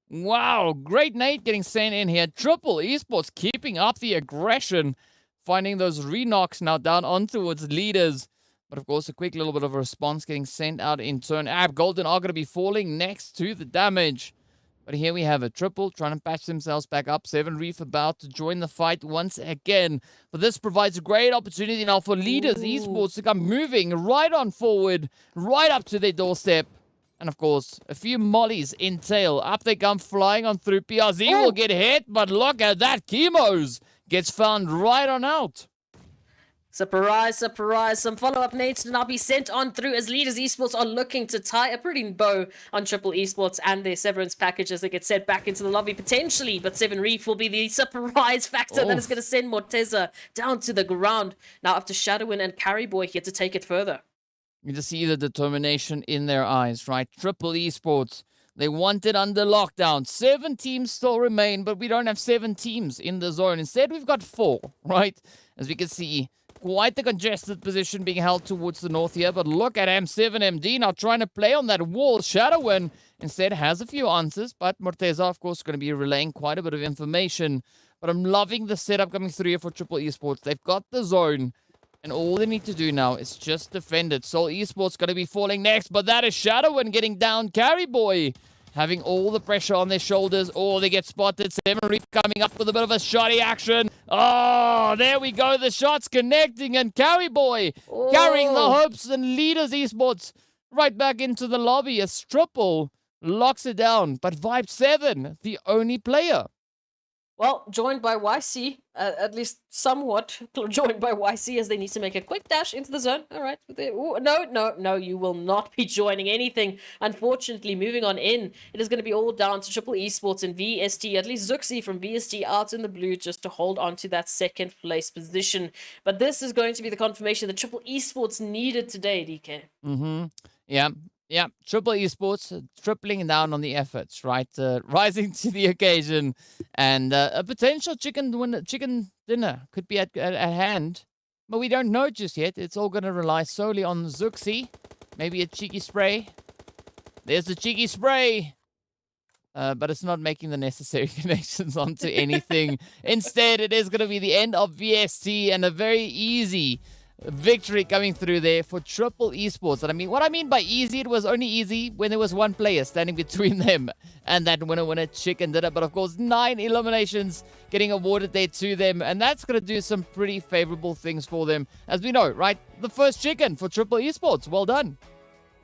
Wow, great nade getting sent in here. Triple Esports keeping up the aggression, finding those re-knocks now down on towards Leaders. But of course, a quick little bit of a response getting sent out in turn. Golden are going to be falling next to the damage. But here we have a Triple trying to patch themselves back up. 7 Reef about to join the fight once again. But this provides a great opportunity now for Leaders Esports to come moving right on forward, right up to their doorstep. And of course, a few mollies in tail. Up they come flying on through. PRZ will get hit, but look at that. Chemos gets found right on out. Surprise, surprise. Some follow-up nades to now be sent on through as Leaders Esports are looking to tie a pretty bow on Triple Esports and their severance package as they get sent back into the lobby potentially. But 7 Reef will be the surprise factor that is going to send Morteza down to the ground. Now up to Shadowin and Carryboy here to take it further. You just see the determination in their eyes, right? Triple Esports, they want it under lockdown. 7 teams still remain, but we don't have 7 teams in the zone. Instead, we've got 4, right? As we can see, quite the congested position being held towards the north here. But look at M7MD now trying to play on that wall. Shadowin instead has a few answers, but Morteza, of course, is going to be relaying quite a bit of information. But I'm loving the setup coming through here for Triple Esports. They've got the zone. And all they need to do now is just defend it. Seoul Esports going to be falling next, but that is Shadowin getting down. Carry Boy having all the pressure on their shoulders. Oh, they get spotted. Seven Reef coming up with a bit of a shoddy action. Oh, there we go. The shots connecting, and Carry Boy carrying the hopes and leaders Esports right back into the lobby as Triple locks it down. But Vibe 7, the only player. Well, joined by YC, at least somewhat joined by YC, as they need to make a quick dash into the zone. All right. Ooh, no, you will not be joining anything. Unfortunately, moving on in, it is going to be all down to Triple Esports and VST, at least Zuxi from VST out in the blue just to hold on to that second place position. But this is going to be the confirmation that Triple Esports needed today, DK. Yeah, Triple Esports tripling down on the efforts, right? Rising to the occasion, and a potential chicken dinner could be at hand, but we don't know just yet. It's all going to rely solely on Zuxi. Maybe a cheeky spray. There's the cheeky spray. But it's not making the necessary connections onto anything. Instead, it is going to be the end of VST and a very easy victory coming through there for Triple Esports. And I mean, what I mean by easy, it was only easy when there was one player standing between them and that winner chicken dinner. But of course, 9 eliminations getting awarded there to them, and that's going to do some pretty favorable things for them. As we know, right? The first chicken for Triple Esports. Well done.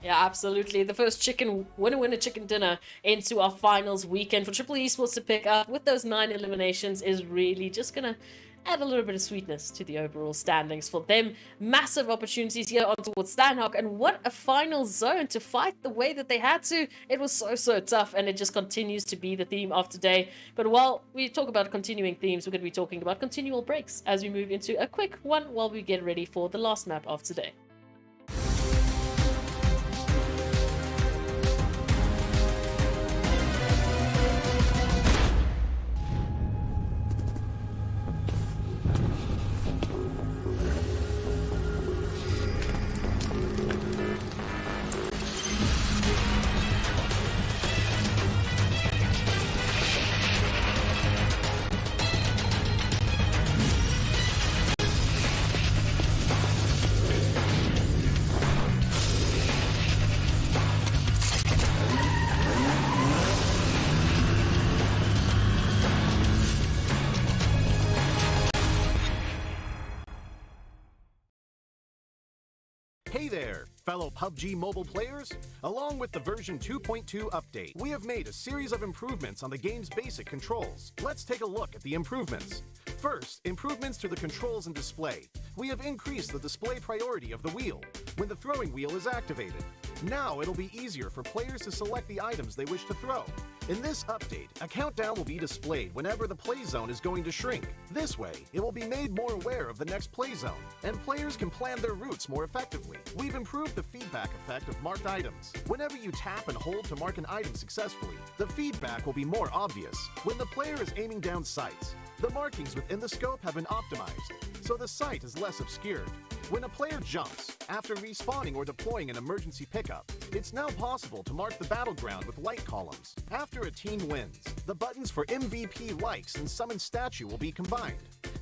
Yeah, absolutely. The first chicken winner chicken dinner into our finals weekend for Triple Esports to pick up with those 9 eliminations is really just going to add a little bit of sweetness to the overall standings for them. Massive opportunities here on towards Sanhok, and what a final zone to fight the way that they had to. It was so tough, and it just continues to be the theme of today. But while we talk about continuing themes, we're going to be talking about continual breaks as we move into a quick one while we get ready for the last map of today. Hey there, fellow PUBG Mobile players! Along with the version 2.2 update, we have made a series of improvements on the game's basic controls. Let's take a look at the improvements. First, improvements to the controls and display. We have increased the display priority of the wheel when the throwing wheel is activated. Now it'll be easier for players to select the items they wish to throw. In this update, a countdown will be displayed whenever the play zone is going to shrink. This way, it will be made more aware of the next play zone, and players can plan their routes more effectively. We've improved the feedback effect of marked items. Whenever you tap and hold to mark an item successfully, the feedback will be more obvious when the player is aiming down sights. The markings within the scope have been optimized, so the sight is less obscured. When a player jumps, after respawning or deploying an emergency pickup, it's now possible to mark the battleground with light columns. After a team wins, the buttons for MVP likes and summon statue will be combined.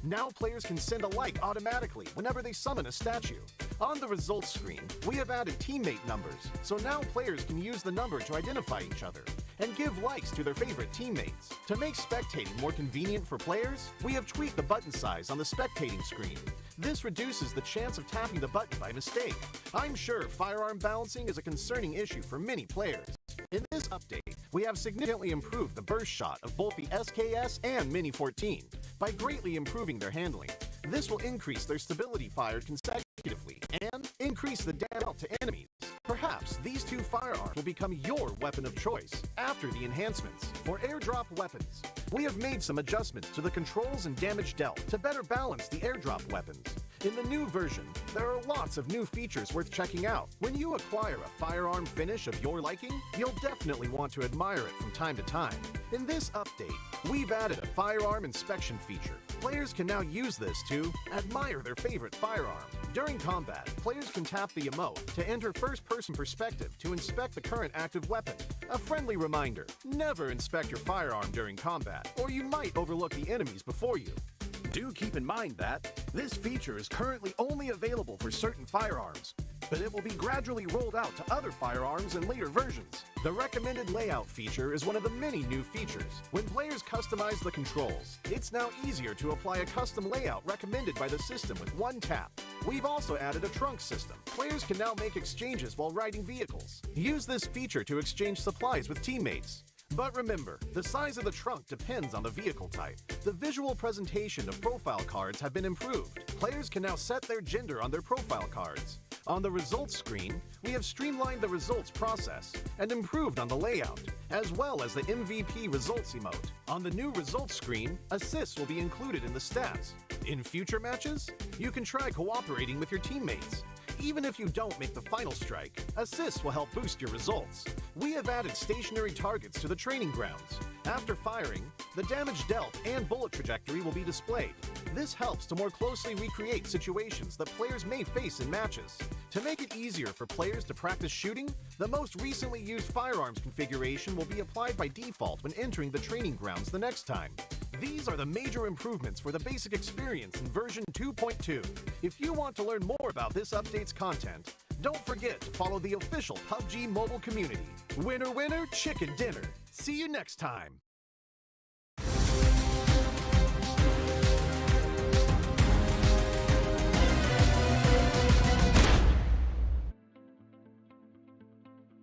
Now players can send a like automatically whenever they summon a statue. On the results screen, we have added teammate numbers, so now players can use the number to identify each other and give likes to their favorite teammates. To make spectating more convenient for players, we have tweaked the button size on the spectating screen. This reduces the chance of tapping the button by mistake. I'm sure firearm balancing is a concerning issue for many players. In this update, we have significantly improved the burst shot of both the SKS and Mini 14 by greatly improving their handling. This will increase their stability fired consecutively and increase the damage dealt to enemies. Perhaps these two firearms will become your weapon of choice after the enhancements. For airdrop weapons, we have made some adjustments to the controls and damage dealt to better balance the airdrop weapons. In the new version, there are lots of new features worth checking out. When you acquire a firearm finish of your liking, you'll definitely want to admire it from time to time. In this update, we've added a firearm inspection feature. Players can now use this to admire their favorite firearm. During combat, players can tap the emote to enter first-person perspective to inspect the current active weapon. A friendly reminder, never inspect your firearm during combat, or you might overlook the enemies before you. Do keep in mind that this feature is currently only available for certain firearms, but it will be gradually rolled out to other firearms in later versions. The recommended layout feature is one of the many new features. When players customize the controls, it's now easier to apply a custom layout recommended by the system with one tap. We've also added a trunk system. Players can now make exchanges while riding vehicles. Use this feature to exchange supplies with teammates. But remember, the size of the trunk depends on the vehicle type. The visual presentation of profile cards have been improved. Players can now set their gender on their profile cards. On the results screen, we have streamlined the results process and improved on the layout, as well as the MVP results emote. On the new results screen, assists will be included in the stats. In future matches, you can try cooperating with your teammates. Even if you don't make the final strike, assists will help boost your results. We have added stationary targets to the training grounds. After firing, the damage dealt and bullet trajectory will be displayed. This helps to more closely recreate situations that players may face in matches. To make it easier for players to practice shooting, the most recently used firearms configuration will be applied by default when entering the training grounds the next time. These are the major improvements for the basic experience in version 2.2. If you want to learn more about this update's content, don't forget to follow the official PUBG Mobile community. Winner, winner, chicken dinner. See you next time.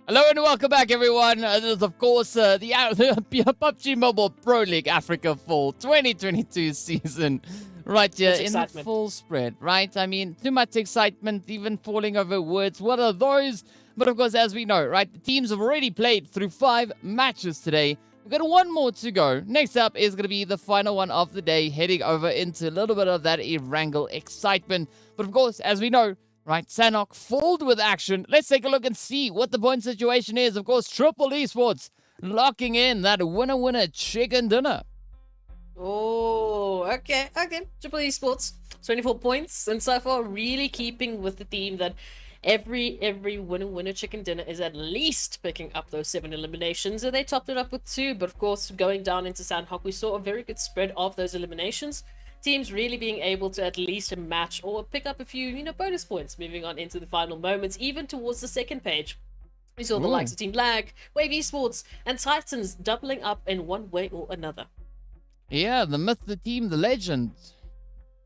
Hello and welcome back, everyone. This is, of course, the PUBG Mobile Pro League Africa Fall 2022 season. Right here in the full spread, right? I mean, too much excitement, even falling over words. What are those? But of course, as we know, right, the teams have already played through 5 matches today. We've got one more to go. Next up is going to be the final one of the day, heading over into a little bit of that Erangel excitement. But of course, as we know, right, Sanhok filled with action. Let's take a look and see what the point situation is. Of course, Triple Esports locking in that winner-winner chicken dinner. Oh, okay. Triple Esports, 24 points, and so far really keeping with the theme that every winner chicken dinner is at least picking up those 7 eliminations, and they topped it up with 2. But of course, going down into Sanhok, we saw a very good spread of those eliminations. Teams really being able to at least match or pick up a few, bonus points moving on into the final moments, even towards the second page. We saw the likes of TEAMLAG, Wave Esports, and Titans doubling up in one way or another. Yeah, the myth, the team, the legend,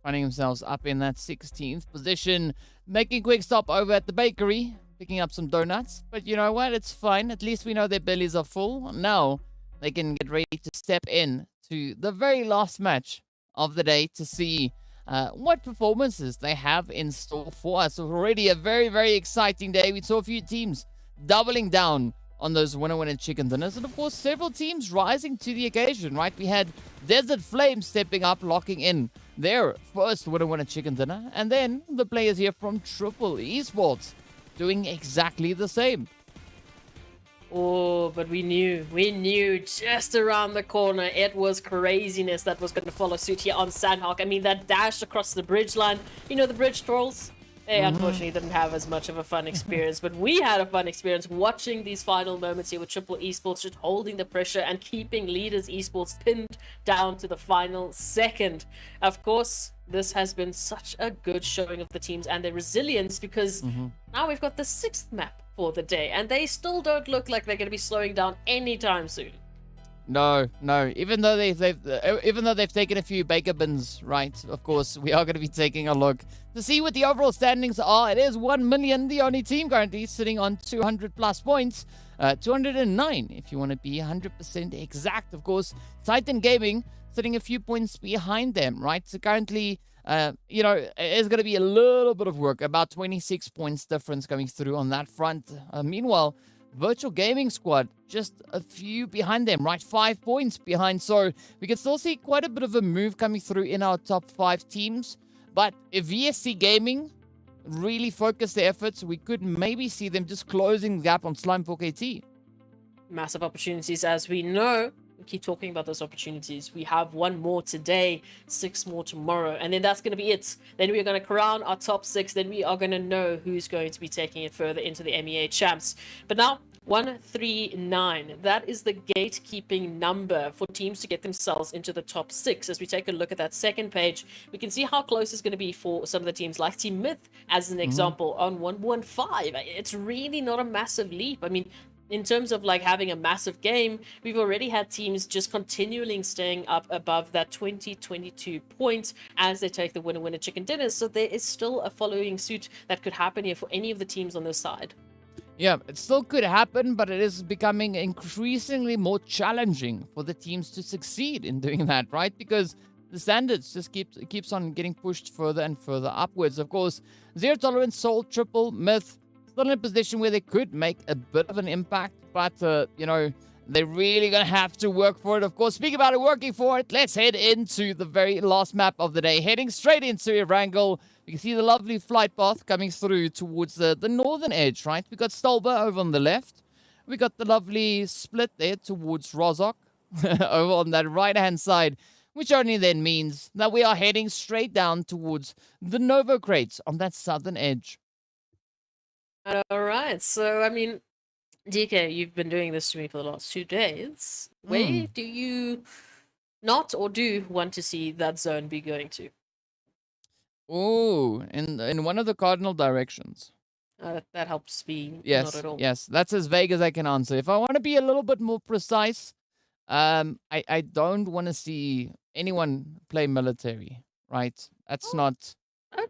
finding themselves up in that 16th position, making a quick stop over at the bakery, picking up some donuts. But you know what? It's fine. At least we know their bellies are full. Now they can get ready to step in to the very last match of the day to see what performances they have in store for us. So already a very, very exciting day. We saw a few teams doubling down on those winner-winner chicken dinners, and of course several teams rising to the occasion, right? We had Desert Flame stepping up, locking in their first winner-winner chicken dinner, and then the players here from Triple Esports doing exactly the same. Oh, but we knew just around the corner it was craziness that was going to follow suit here on Sanhok. I mean, that dash across the bridge line, the bridge trolls, they unfortunately didn't have as much of a fun experience, but we had a fun experience watching these final moments here with Triple Esports just holding the pressure and keeping leaders Esports pinned down to the final second. Of course, this has been such a good showing of the teams and their resilience, because now we've got the 6th map for the day, and they still don't look like they're going to be slowing down anytime soon. No. Even though they've taken a few baker bins, right? Of course, we are going to be taking a look to see what the overall standings are. It is 1 million, the only team currently sitting on 200 plus points, 209 if you want to be 100% exact. Of course, Titan Gaming sitting a few points behind them, right? So currently, it's going to be a little bit of work, about 26 points difference coming through on that front. Meanwhile, Virtual Gaming Squad just a few behind them, right? 5 points behind. So we can still see quite a bit of a move coming through in our top 5 teams. But if VSC Gaming really focus their efforts, we could maybe see them just closing the gap on Slime 4KT. Massive opportunities, as we know. We keep talking about those opportunities. We have 1 more today, 6 more tomorrow, and then that's going to be it. Then we're going to crown our top 6. Then we are going to know who's going to be taking it further into the MEA champs. But now 139. That is the gatekeeping number for teams to get themselves into the top 6. As we take a look at that second page, we can see how close it's going to be for some of the teams like Team Myth, as an example, on 115. It's really not a massive leap. I mean, in terms of like having a massive game, we've already had teams just continually staying up above that 20-22 points as they take the winner chicken dinners. So there is still a following suit that could happen here for any of the teams on this side. Yeah, it still could happen, but it is becoming increasingly more challenging for the teams to succeed in doing that, right? Because the standards just keeps on getting pushed further and further upwards. Of course, Zero Tolerance, Soul, Triple, Myth, still in a position where they could make a bit of an impact, but, they're really going to have to work for it. Of course, speaking about it, working for it, let's head into the very last map of the day. Heading straight into Erangel. You can see the lovely flight path coming through towards the northern edge, right? We got Stolber over on the left. We got the lovely split there towards Rozok over on that right-hand side, which only then means that we are heading straight down towards the Novo crates on that southern edge. All right. So, I mean, DK, you've been doing this to me for the last 2 days. Where do you not or do want to see that zone be going to? Oh, in one of the cardinal directions. That helps me Yes, not at all. yes, that's as vague as I can answer. If I want to be a little bit more precise, I don't want to see anyone play military, right? That's not.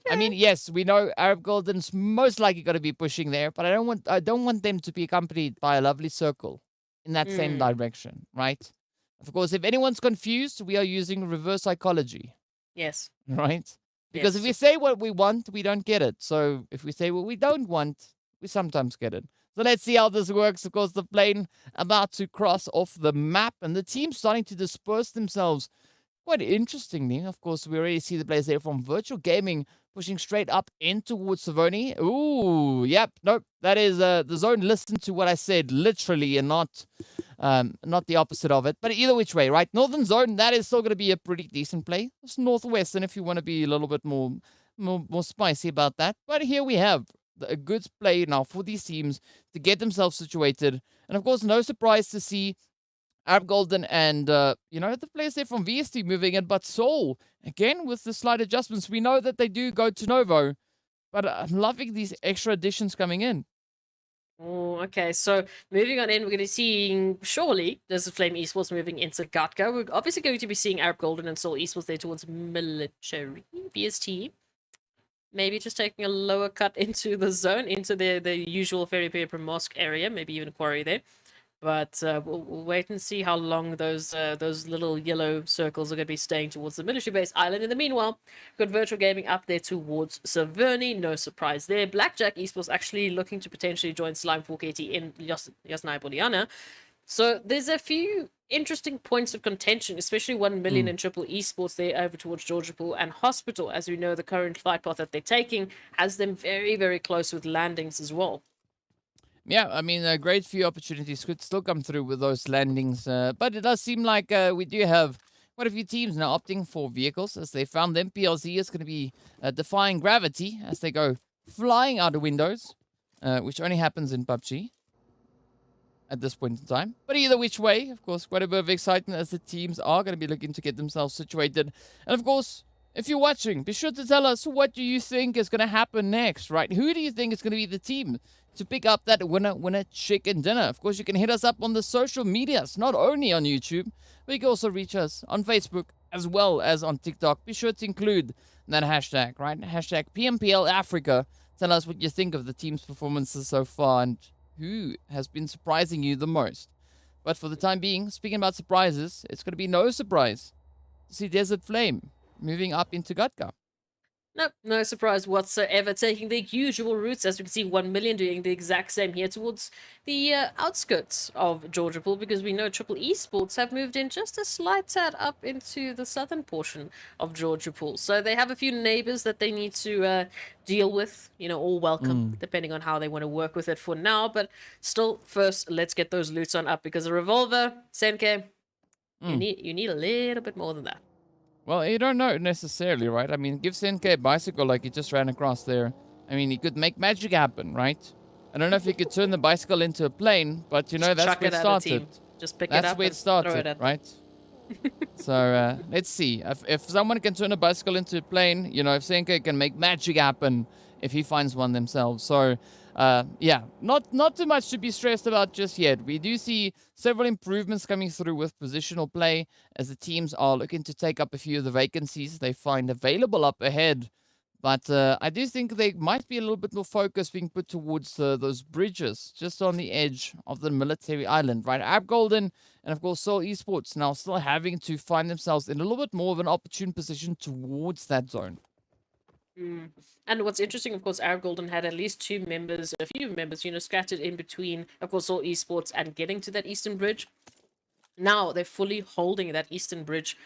I mean, Okay. yes, we know Arab Golden's most likely going to be pushing there, but I don't want them to be accompanied by a lovely circle in that same direction, right? Of course, if anyone's confused, we are using reverse psychology, Yes. right? Because if Yes. we say what we want, we don't get it. So if we say what we don't want, we sometimes get it. So let's see how this works. Of course, the plane about to cross off the map, and the team starting to disperse themselves. Quite interestingly, of course, we already see the players there from Virtual Gaming pushing straight up in towards Savoni. Ooh, yep, nope. That is the zone. Listen to what I said, literally, and not the opposite of it. But either which way, right? Northern zone, that is still going to be a pretty decent play. It's northwestern if you want to be a little bit more spicy about that. But here we have a good play now for these teams to get themselves situated. And of course, no surprise to see Arab Golden and, the players there from VST moving in, but Soul, again, with the slight adjustments, we know that they do go to Novo, but I'm loving these extra additions coming in. Oh, okay. So moving on in, we're going to be seeing, surely, there's the Flame Esports moving into Gatka. We're obviously going to be seeing Arab Golden and Soul Esports there towards military VST. Maybe just taking a lower cut into the zone, into the usual Ferry Paper Mosque area, maybe even a quarry there. But we'll wait and see how long those little yellow circles are going to be staying towards the military base island. In the meanwhile, we've got Virtual Gaming up there towards Saverni. No surprise there. Blackjack Esports actually looking to potentially join Slime 4KT in Yasnai Boliana. So there's a few interesting points of contention, especially 1 million in Triple Esports there over towards Georgia Pool and Hospital. As we know, the current flight path that they're taking has them very, very close with landings as well. Yeah, I mean, a great few opportunities could still come through with those landings, but it does seem like we do have quite a few teams now opting for vehicles as they found them. PLZ is going to be defying gravity as they go flying out of windows, which only happens in PUBG at this point in time. But either which way, of course, quite a bit of excitement as the teams are going to be looking to get themselves situated. And of course, if you're watching, be sure to tell us what do you think is going to happen next, right? Who do you think is going to be the team to pick up that winner chicken dinner? Of course, you can hit us up on the social medias, not only on YouTube, but you can also reach us on Facebook as well as on TikTok. Be sure to include that hashtag, right? Hashtag PMPL Africa. Tell us what you think of the team's performances so far and who has been surprising you the most. But for the time being, speaking about surprises, it's going to be no surprise to see Desert Flame moving up into Gatka. Nope, no surprise whatsoever. Taking the usual routes, as we can see 1 million doing the exact same here towards the outskirts of Georgia Pool, because we know Triple Esports have moved in just a slight tad up into the southern portion of Georgia Pool. So they have a few neighbors that they need to deal with, all welcome, depending on how they want to work with it for now. But still, first, let's get those loots on up, because a revolver, Senke, you need a little bit more than that. Well, you don't know necessarily, right? I mean, give Senke a bicycle like he just ran across there. I mean, he could make magic happen, right? I don't know if you could turn the bicycle into a plane, but you know, that's Chuck where it it at a started. team. Just pick it That's up where and it throw it started, at them. right? So let's see. If someone can turn a bicycle into a plane, you know, if Senko can make magic happen if he finds one themselves. So yeah, not too much to be stressed about just yet. We do see several improvements coming through with positional play as the teams are looking to take up a few of the vacancies they find available up ahead. But I do think they might be a little bit more focus being put towards those bridges just on the edge of the military island, right? Ab Golden and, of course, Seoul Esports now still having to find themselves in a little bit more of an opportune position towards that zone. And what's interesting, of course, Arab Golden had at least a few members, scattered in between, of course, all esports and getting to that eastern bridge. Now they're fully holding that eastern bridge,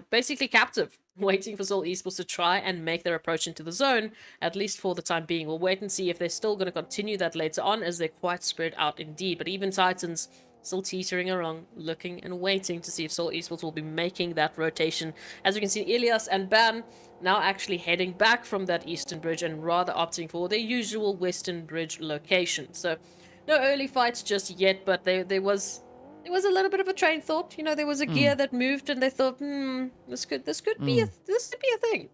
basically captive, waiting for Seoul Esports to try and make their approach into the zone, at least for the time being. We'll wait and see if they're still going to continue that later on, as they're quite spread out indeed. But even Titans still teetering around, looking and waiting to see if Seoul Esports will be making that rotation. As we can see, Elias and Ban now actually heading back from that eastern bridge and rather opting for their usual western bridge location. So no early fights just yet, but there was a little bit of a train thought. There was a gear that moved, and they thought, this could be a thing.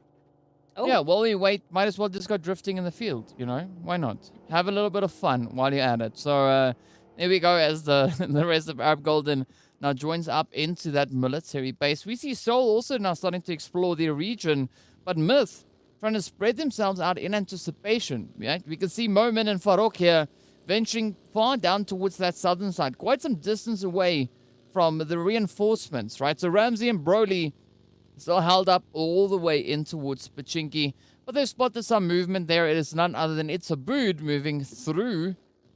Oh, Yeah, while we wait, might as well just go drifting in the field, you know? Why not? Have a little bit of fun while you're at it. So there we go, as the the rest of Arab Golden now joins up into that military base. We see Seoul also now starting to explore their region, but Myth trying to spread themselves out in anticipation. Right? We can see Momin and Farok here venturing far down towards that southern side, quite some distance away from the reinforcements, right? So Ramsey and Broly still held up all the way in towards Pachinki, but they've spotted some movement there. It is none other than Itzabud moving through.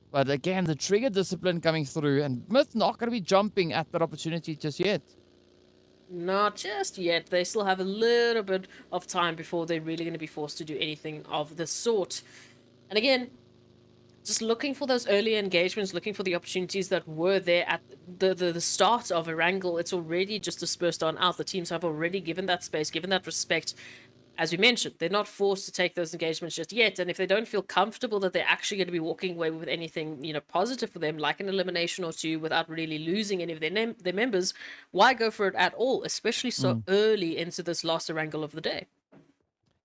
But again, the trigger discipline coming through, and Myth not going to be jumping at that opportunity just yet. not just yet. They still have a little bit of time before they're really going to be forced to do anything of the sort. And again, just looking for those early engagements, looking for the opportunities that were there at the start of Erangel. It's already just dispersed on out. The teams have already given that space, given that respect. As we mentioned, they're not forced to take those engagements just yet. And if they don't feel comfortable that they're actually going to be walking away with anything, positive for them, like an elimination or two, without really losing any of their members, why go for it at all, especially so early into this last Erangel of the day?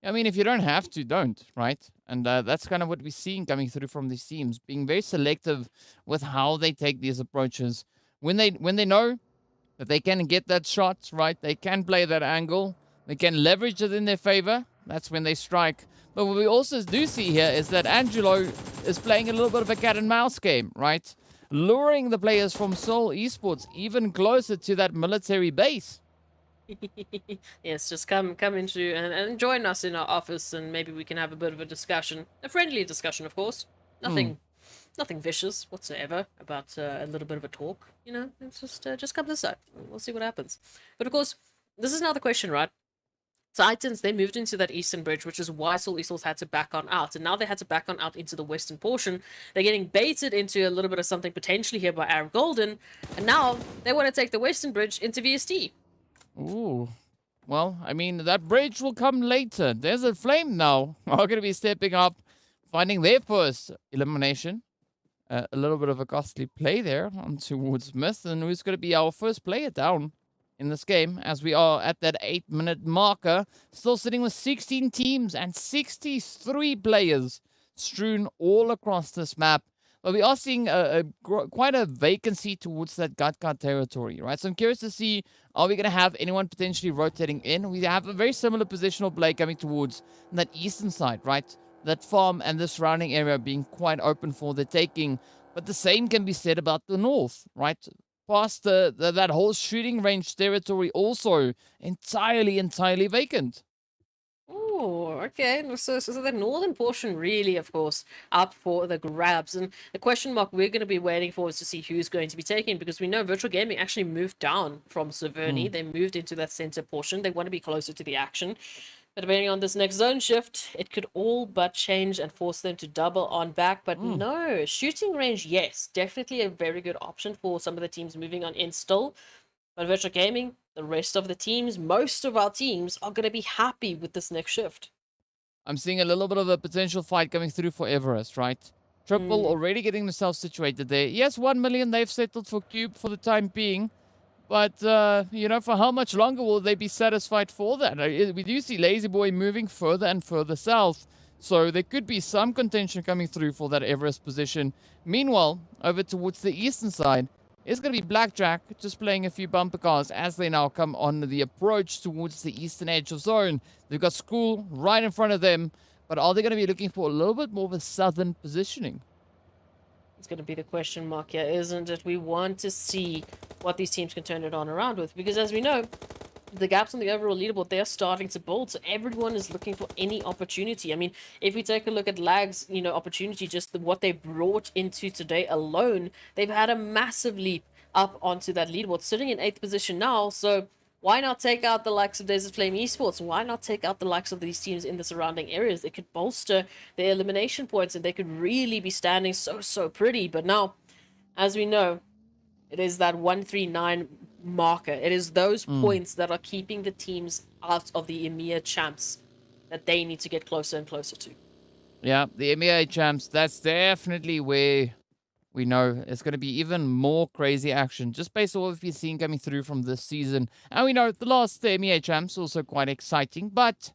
I mean, if you don't have to, don't, right? And that's kind of what we're seeing coming through from these teams, being very selective with how they take these approaches. When they know that they can get that shot, right? They can play that angle. They can leverage it in their favor. That's when they strike. But what we also do see here is that Angelo is playing a little bit of a cat and mouse game, right? Luring the players from Seoul Esports even closer to that military base. Yes, just come into and join us in our office, and maybe we can have a bit of a discussion, a friendly discussion, of course. Nothing vicious whatsoever. About a little bit of a talk. It's just come this side. We'll see what happens. But of course, this is now the question, right? Titans, they moved into that eastern bridge, which is why Seoul Esports had to back on out. And now they had to back on out into the western portion. They're getting baited into a little bit of something potentially here by Arab Golden. And now they want to take the western bridge into VST. Ooh. Well, I mean, that bridge will come later. There's a flame now. Are going to be stepping up, finding their first elimination. A little bit of a costly play there on towards Myth. And who's going to be our first player down in this game, as we are at that 8-minute marker, still sitting with 16 teams and 63 players strewn all across this map. But we are seeing quite a vacancy towards that Gatka territory, right? So I'm curious to see, are we going to have anyone potentially rotating in? We have a very similar positional play coming towards that eastern side, right? That farm and the surrounding area being quite open for the taking. But the same can be said about the north, right? Past that whole shooting range territory also entirely vacant. Oh, okay. So the northern portion really, of course, up for the grabs. And the question mark we're going to be waiting for is to see who's going to be taken, because we know Virtual Gaming actually moved down from Severny. They moved into that center portion. They want to be closer to the action. But depending on this next zone shift, it could all but change and force them to double on back. But no, shooting range, yes, definitely a very good option for some of the teams moving on in still. But Virtual Gaming, the rest of the teams, most of our teams are going to be happy with this next shift. I'm seeing a little bit of a potential fight coming through for Everest, right? Triple already getting themselves situated there. Yes, 1 million they've settled for Cube for the time being. But, for how much longer will they be satisfied for that? We do see Lazy Boy moving further and further south. So there could be some contention coming through for that Everest position. Meanwhile, over towards the eastern side, it's going to be Blackjack just playing a few bumper cars as they now come on the approach towards the eastern edge of zone. They've got School right in front of them. But are they going to be looking for a little bit more of a southern positioning? It's going to be the question mark here, isn't it? We want to see what these teams can turn it on around with. Because as we know, the gaps on the overall leaderboard, they're starting to build. So everyone is looking for any opportunity. I mean, if we take a look at Lag's, opportunity, just what they've brought into today alone, they've had a massive leap up onto that leaderboard, sitting in 8th position now. So why not take out the likes of Desert Flame Esports? Why not take out the likes of these teams in the surrounding areas? They could bolster their elimination points and they could really be standing so pretty. But now, as we know, it is that 139 marker. It is those points that are keeping the teams out of the EMEA champs that they need to get closer and closer to. Yeah, the EMEA champs, that's definitely where we know it's going to be even more crazy action, just based on what we've seen coming through from this season. And we know the last MEA champs also quite exciting, but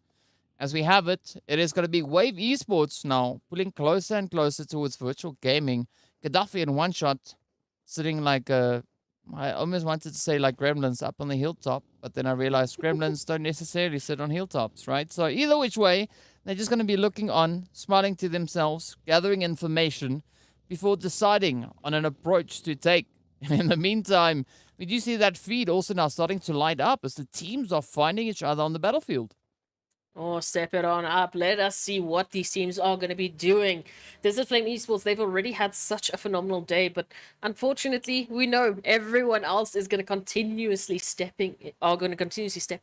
as we have it, it is going to be Wave Esports now, pulling closer and closer towards virtual gaming. Gaddafi in one shot, sitting like I almost wanted to say like gremlins up on the hilltop, but then I realized gremlins don't necessarily sit on hilltops, right? So either which way, they're just going to be looking on, smiling to themselves, gathering information, before deciding on an approach to take. And in the meantime, we do see that feed also now starting to light up as the teams are finding each other on the battlefield. Oh, step it on up. Let us see what these teams are going to be doing. Desert Flame Esports, they've already had such a phenomenal day, but unfortunately, we know everyone else is going to continuously step it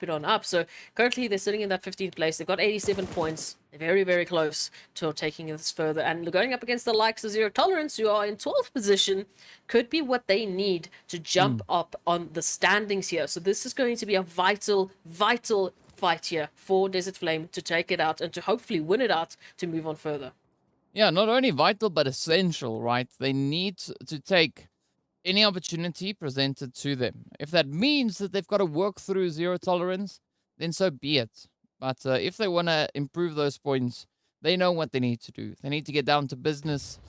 on up. So currently, they're sitting in that 15th place. They've got 87 points. They're very, very close to taking this further. And going up against the likes of Zero Tolerance, who are in 12th position, could be what they need to jump up on the standings here. So this is going to be a vital fight here for Desert Flame to take it out and to hopefully win it out to move on further. Yeah, not only vital, but essential, right? They need to take any opportunity presented to them. If that means that they've got to work through Zero Tolerance, then so be it. But if they want to improve those points, they know what they need to do. They need to get down to business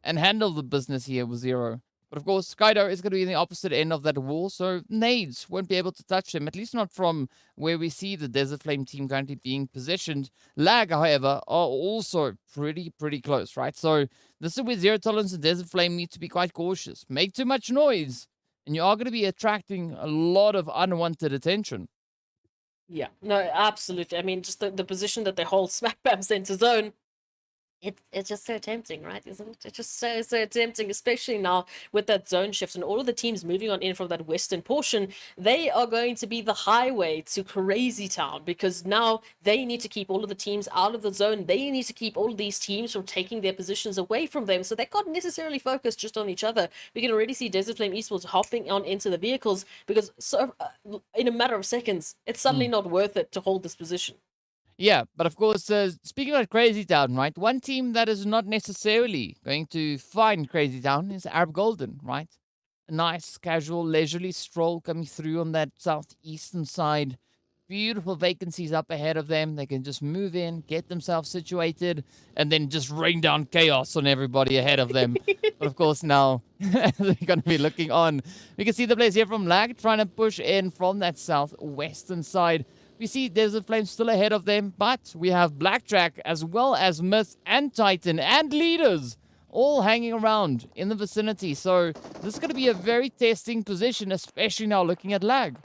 and handle the business here with Zero. But of course, Skydo is going to be in the opposite end of that wall, so nades won't be able to touch him, at least not from where we see the Desert Flame team currently being positioned. Lag, however, are also pretty close, right? So this is where Zero Tolerance and Desert Flame need to be quite cautious. Make too much noise, and you are going to be attracting a lot of unwanted attention. Yeah, no, absolutely. I mean, just the position that they hold smack bam center zone, it's just so tempting, right? Isn't it? It's just so tempting, especially now with that zone shift and all of the teams moving on in from that western portion. They are going to be the highway to Crazy Town because now they need to keep all of the teams out of the zone. They need to keep all of these teams from taking their positions away from them, so they can't necessarily focus just on each other. We can already see Desert Flame Esports hopping on into the vehicles because in a matter of seconds, it's suddenly not worth it to hold this position. Yeah, but of course, speaking about Crazy Town, right? One team that is not necessarily going to find Crazy Town is Arab Golden, right? A nice, casual, leisurely stroll coming through on that southeastern side. Beautiful vacancies up ahead of them. They can just move in, get themselves situated, and then just rain down chaos on everybody ahead of them. But of course, now they're going to be looking on. We can see the players here from Lag trying to push in from that southwestern side. We see Desert Flame still ahead of them, but we have Blackjack as well as Myth and Titan and Leaders all hanging around in the vicinity. So this is going to be a very testing position, especially now looking at Lag.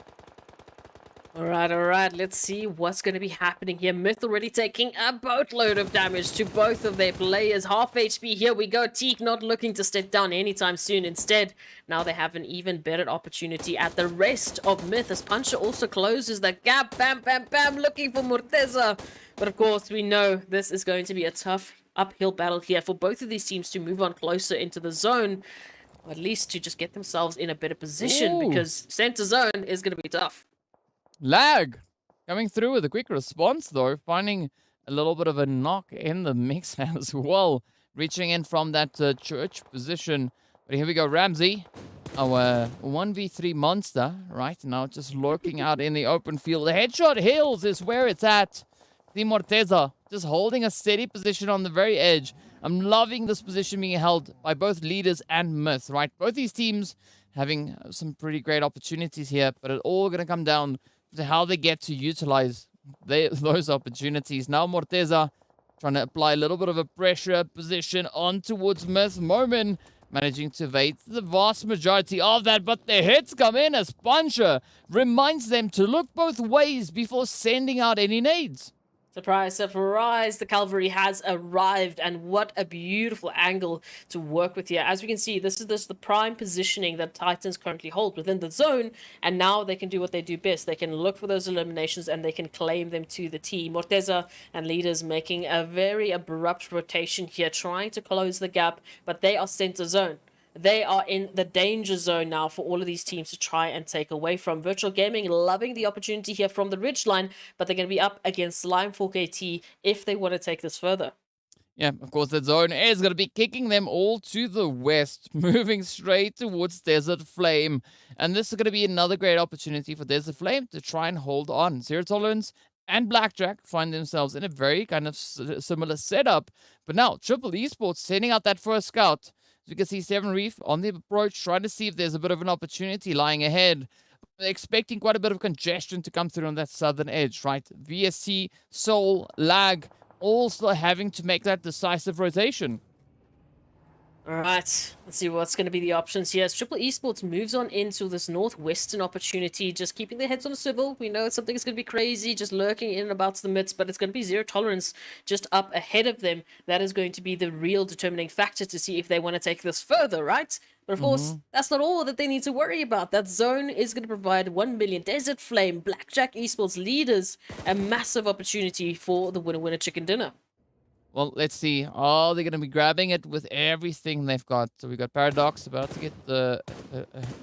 All right. Let's see what's going to be happening here. Myth already taking a boatload of damage to both of their players. Half HP. Here we go. Teak not looking to step down anytime soon. Instead, now they have an even better opportunity at the rest of Myth as Puncher also closes the gap. Bam, looking for Morteza. But of course, we know this is going to be a tough uphill battle here for both of these teams to move on closer into the zone. Or at least to just get themselves in a better position because center zone is going to be tough. Lag coming through with a quick response, though, finding a little bit of a knock in the mix as well. reaching in from that church position. But here we go, Ramsey. Our 1v3 monster right now just lurking out in the open field. The headshot hills is where it's at. Team Morteza just holding a steady position on the very edge. I'm loving this position being held by both leaders and Myth, right? Both these teams having some pretty great opportunities here, but it's all going to come down to how they get to utilize those opportunities. Now Morteza trying to apply a little bit of a pressure position on towards Myth. Moment managing to evade the vast majority of that, but the hits come in as Puncher reminds them to look both ways before sending out any nades. Surprise, surprise, the cavalry has arrived, and what a beautiful angle to work with here. As we can see, this is the prime positioning that Titans currently hold within the zone, and now they can do what they do best. They can look for those eliminations, and they can claim them to the team. Morteza and leaders making a very abrupt rotation here, trying to close the gap, but they are center zone. They are in the danger zone now for all of these teams to try and take away from. Virtual Gaming loving the opportunity here from the ridgeline, but they're going to be up against Slime 4KT if they want to take this further. Yeah, of course, that zone is going to be kicking them all to the west, moving straight towards Desert Flame. And this is going to be another great opportunity for Desert Flame to try and hold on. Zero Tolerance and Blackjack find themselves in a very kind of similar setup. But now, Triple Esports sending out that first scout. As you can see, Seven Reef on the approach, trying to see if there's a bit of an opportunity lying ahead. They're expecting quite a bit of congestion to come through on that southern edge, right? VSC, Soul, Lag, all still having to make that decisive rotation. All right, let's see what's going to be the options here. As Triple Esports moves on into this northwestern opportunity, just keeping their heads on a swivel. We know something's going to be crazy, just lurking in and about the midst, but it's going to be Zero Tolerance just up ahead of them. That is going to be the real determining factor to see if they want to take this further, right? But of course, that's not all that they need to worry about. That zone is going to provide 1 million Desert Flame, Blackjack Esports leaders, a massive opportunity for the winner-winner chicken dinner. Well, let's see. Oh, they're going to be grabbing it with everything they've got. So we got Paradox about to get a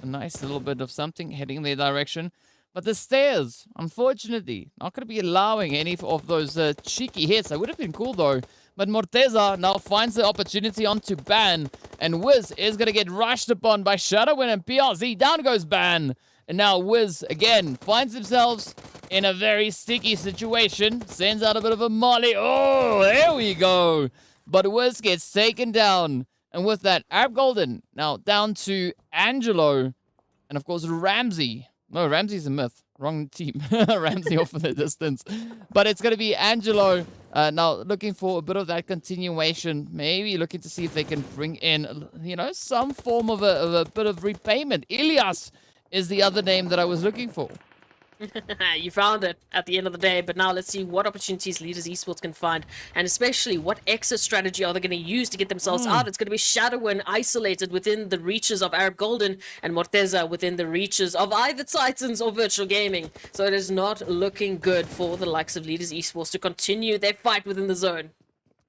nice little bit of something heading in their direction. But the stairs, unfortunately, not going to be allowing any of those cheeky hits. That would have been cool, though. But Morteza now finds the opportunity onto Ban. And Wiz is going to get rushed upon by Shadowin and PRZ. Down goes Ban. And now Wiz, again, finds themselves in a very sticky situation. Sends out a bit of a molly. Oh, there we go. But Wiz gets taken down. And with that, Arab Golden now down to Angelo. And of course, Ramsey. No, Ramsey's a myth. Wrong team. Ramsey off in the distance. But it's going to be Angelo now looking for a bit of that continuation. Maybe looking to see if they can bring in, you know, some form of a bit of repayment. Ilias is the other name that I was looking for. You found it at the end of the day, but now let's see what opportunities Leaders Esports can find, and especially what exit strategy are they going to use to get themselves out. It's going to be Shadowin isolated within the reaches of Arab Golden, and Morteza within the reaches of either Titans or Virtual Gaming. So it is not looking good for the likes of Leaders Esports to continue their fight within the zone.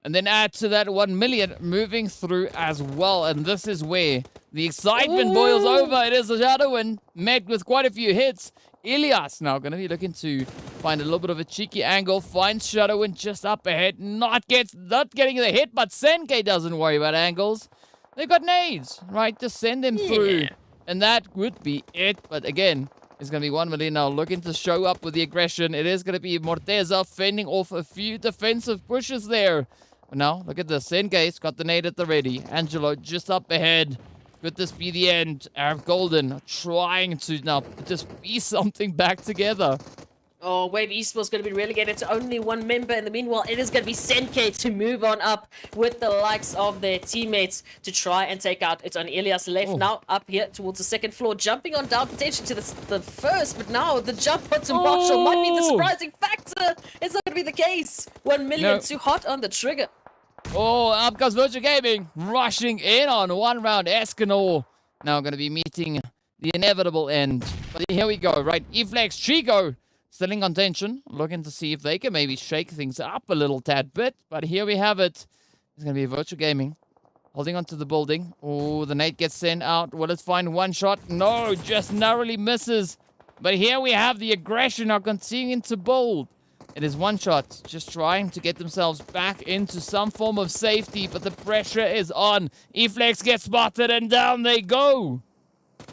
And then add to that 1 million moving through as well. And this is where the excitement boils over. It is a Shadowin met with quite a few hits. Ilias now going to be looking to find a little bit of a cheeky angle. Finds Shadowin just up ahead. Not getting the hit, but Senke doesn't worry about angles. They've got nades, right? Just send them through. And that would be it. But again, it's going to be 1 million now looking to show up with the aggression. It is going to be Morteza fending off a few defensive pushes there. But now, look at this. Senke's got the nade at the ready. Angelo just up ahead. Could this be the end? Arab Golden trying to now just piece something back together. Oh, Wave Esports going to be relegated to only one member. In the meanwhile, it is going to be Senke to move on up with the likes of their teammates to try and take out. It's on Elias left now, up here towards the second floor, jumping on down potentially to the first, but now the jump onto Marshall might be the surprising factor. It's not going to be the case. 1 million too hot on the trigger. Oh, up comes Virtual Gaming, rushing in on 1 round. Escanor now going to be meeting the inevitable end. But here we go, right? Eflex, Chico, still in contention, looking to see if they can maybe shake things up a little tad bit. But here we have it. It's going to be Virtual Gaming, holding onto the building. Oh, the nade gets sent out. Will it find one shot? No, just narrowly misses. But here we have the aggression now continuing to build. It is one shot, just trying to get themselves back into some form of safety, but the pressure is on. Eflex gets spotted and down they go.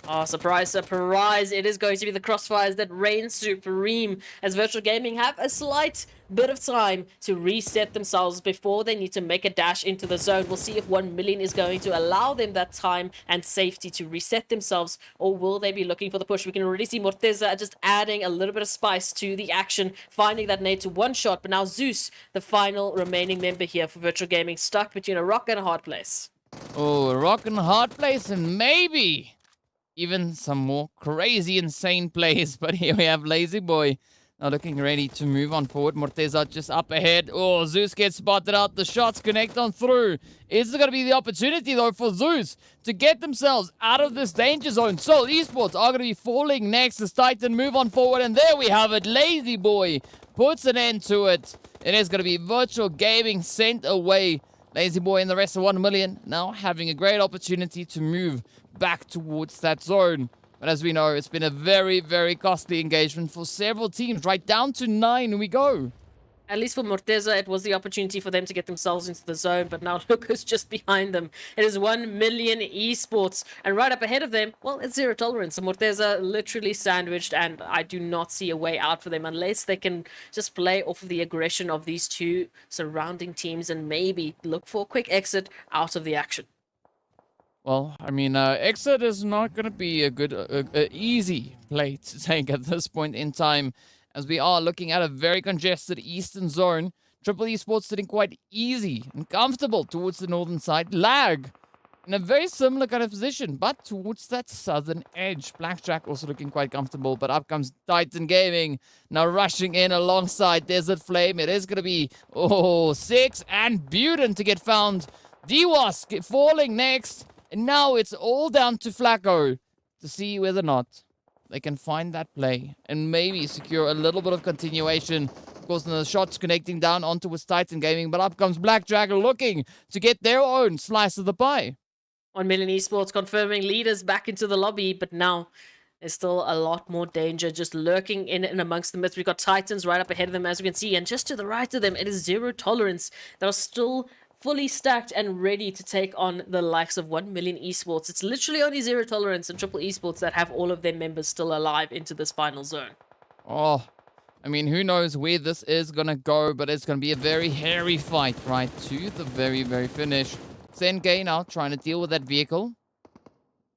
Oh, surprise, surprise. It is going to be the crossfires that reign supreme as Virtual Gaming have a slight bit of time to reset themselves before they need to make a dash into the zone. We'll see if 1 million is going to allow them that time and safety to reset themselves, or will they be looking for the push? We can already see Morteza just adding a little bit of spice to the action, finding that nade to one shot. But now Zeus, the final remaining member here for Virtual Gaming, stuck between a rock and a hard place. Oh, a rock and a hard place, and maybe even some more crazy, insane plays. But here we have Lazy Boy now looking ready to move on forward. Morteza just up ahead. Oh, Zeus gets spotted out. The shots connect on through. Is there going to be the opportunity, though, for Zeus to get themselves out of this danger zone? So, Esports are going to be falling next as Titan move on forward. And there we have it. Lazy Boy puts an end to it. It is going to be Virtual Gaming sent away. Lazy Boy and the rest of 1 million now having a great opportunity to move back towards that zone. But as we know, it's been a very, very costly engagement for several teams. Right down to 9 we go. At least for Morteza, it was the opportunity for them to get themselves into the zone, but now look who's just behind them. It is 1 million Esports, and right up ahead of them, well, it's zero tolerance. So Morteza literally sandwiched, and I do not see a way out for them unless they can just play off of the aggression of these two surrounding teams and maybe look for a quick exit out of the action. Well, I mean, exit is not going to be a good, easy play to take at this point in time, as we are looking at a very congested eastern zone. Triple Esports sitting quite easy and comfortable towards the northern side. Lag in a very similar kind of position, but towards that southern edge. Blackjack also looking quite comfortable, but up comes Titan Gaming, now rushing in alongside Desert Flame. It is going to be, 6 and Buden to get found. Dewas falling next. And now it's all down to Flacco to see whether or not they can find that play and maybe secure a little bit of continuation. Of course, the shots connecting down onto his Titan Gaming, but up comes Blackjack looking to get their own slice of the pie. 1 million Esports confirming leaders back into the lobby, but now there's still a lot more danger just lurking in and amongst the myths. We've got Titans right up ahead of them, as we can see, and just to the right of them, it is zero tolerance. They're still fully stacked and ready to take on the likes of 1 million Esports. It's literally only zero tolerance and Triple Esports that have all of their members still alive into this final zone. Oh, I mean, who knows where this is going to go, but it's going to be a very hairy fight right to the very, very finish. Senkei now trying to deal with that vehicle.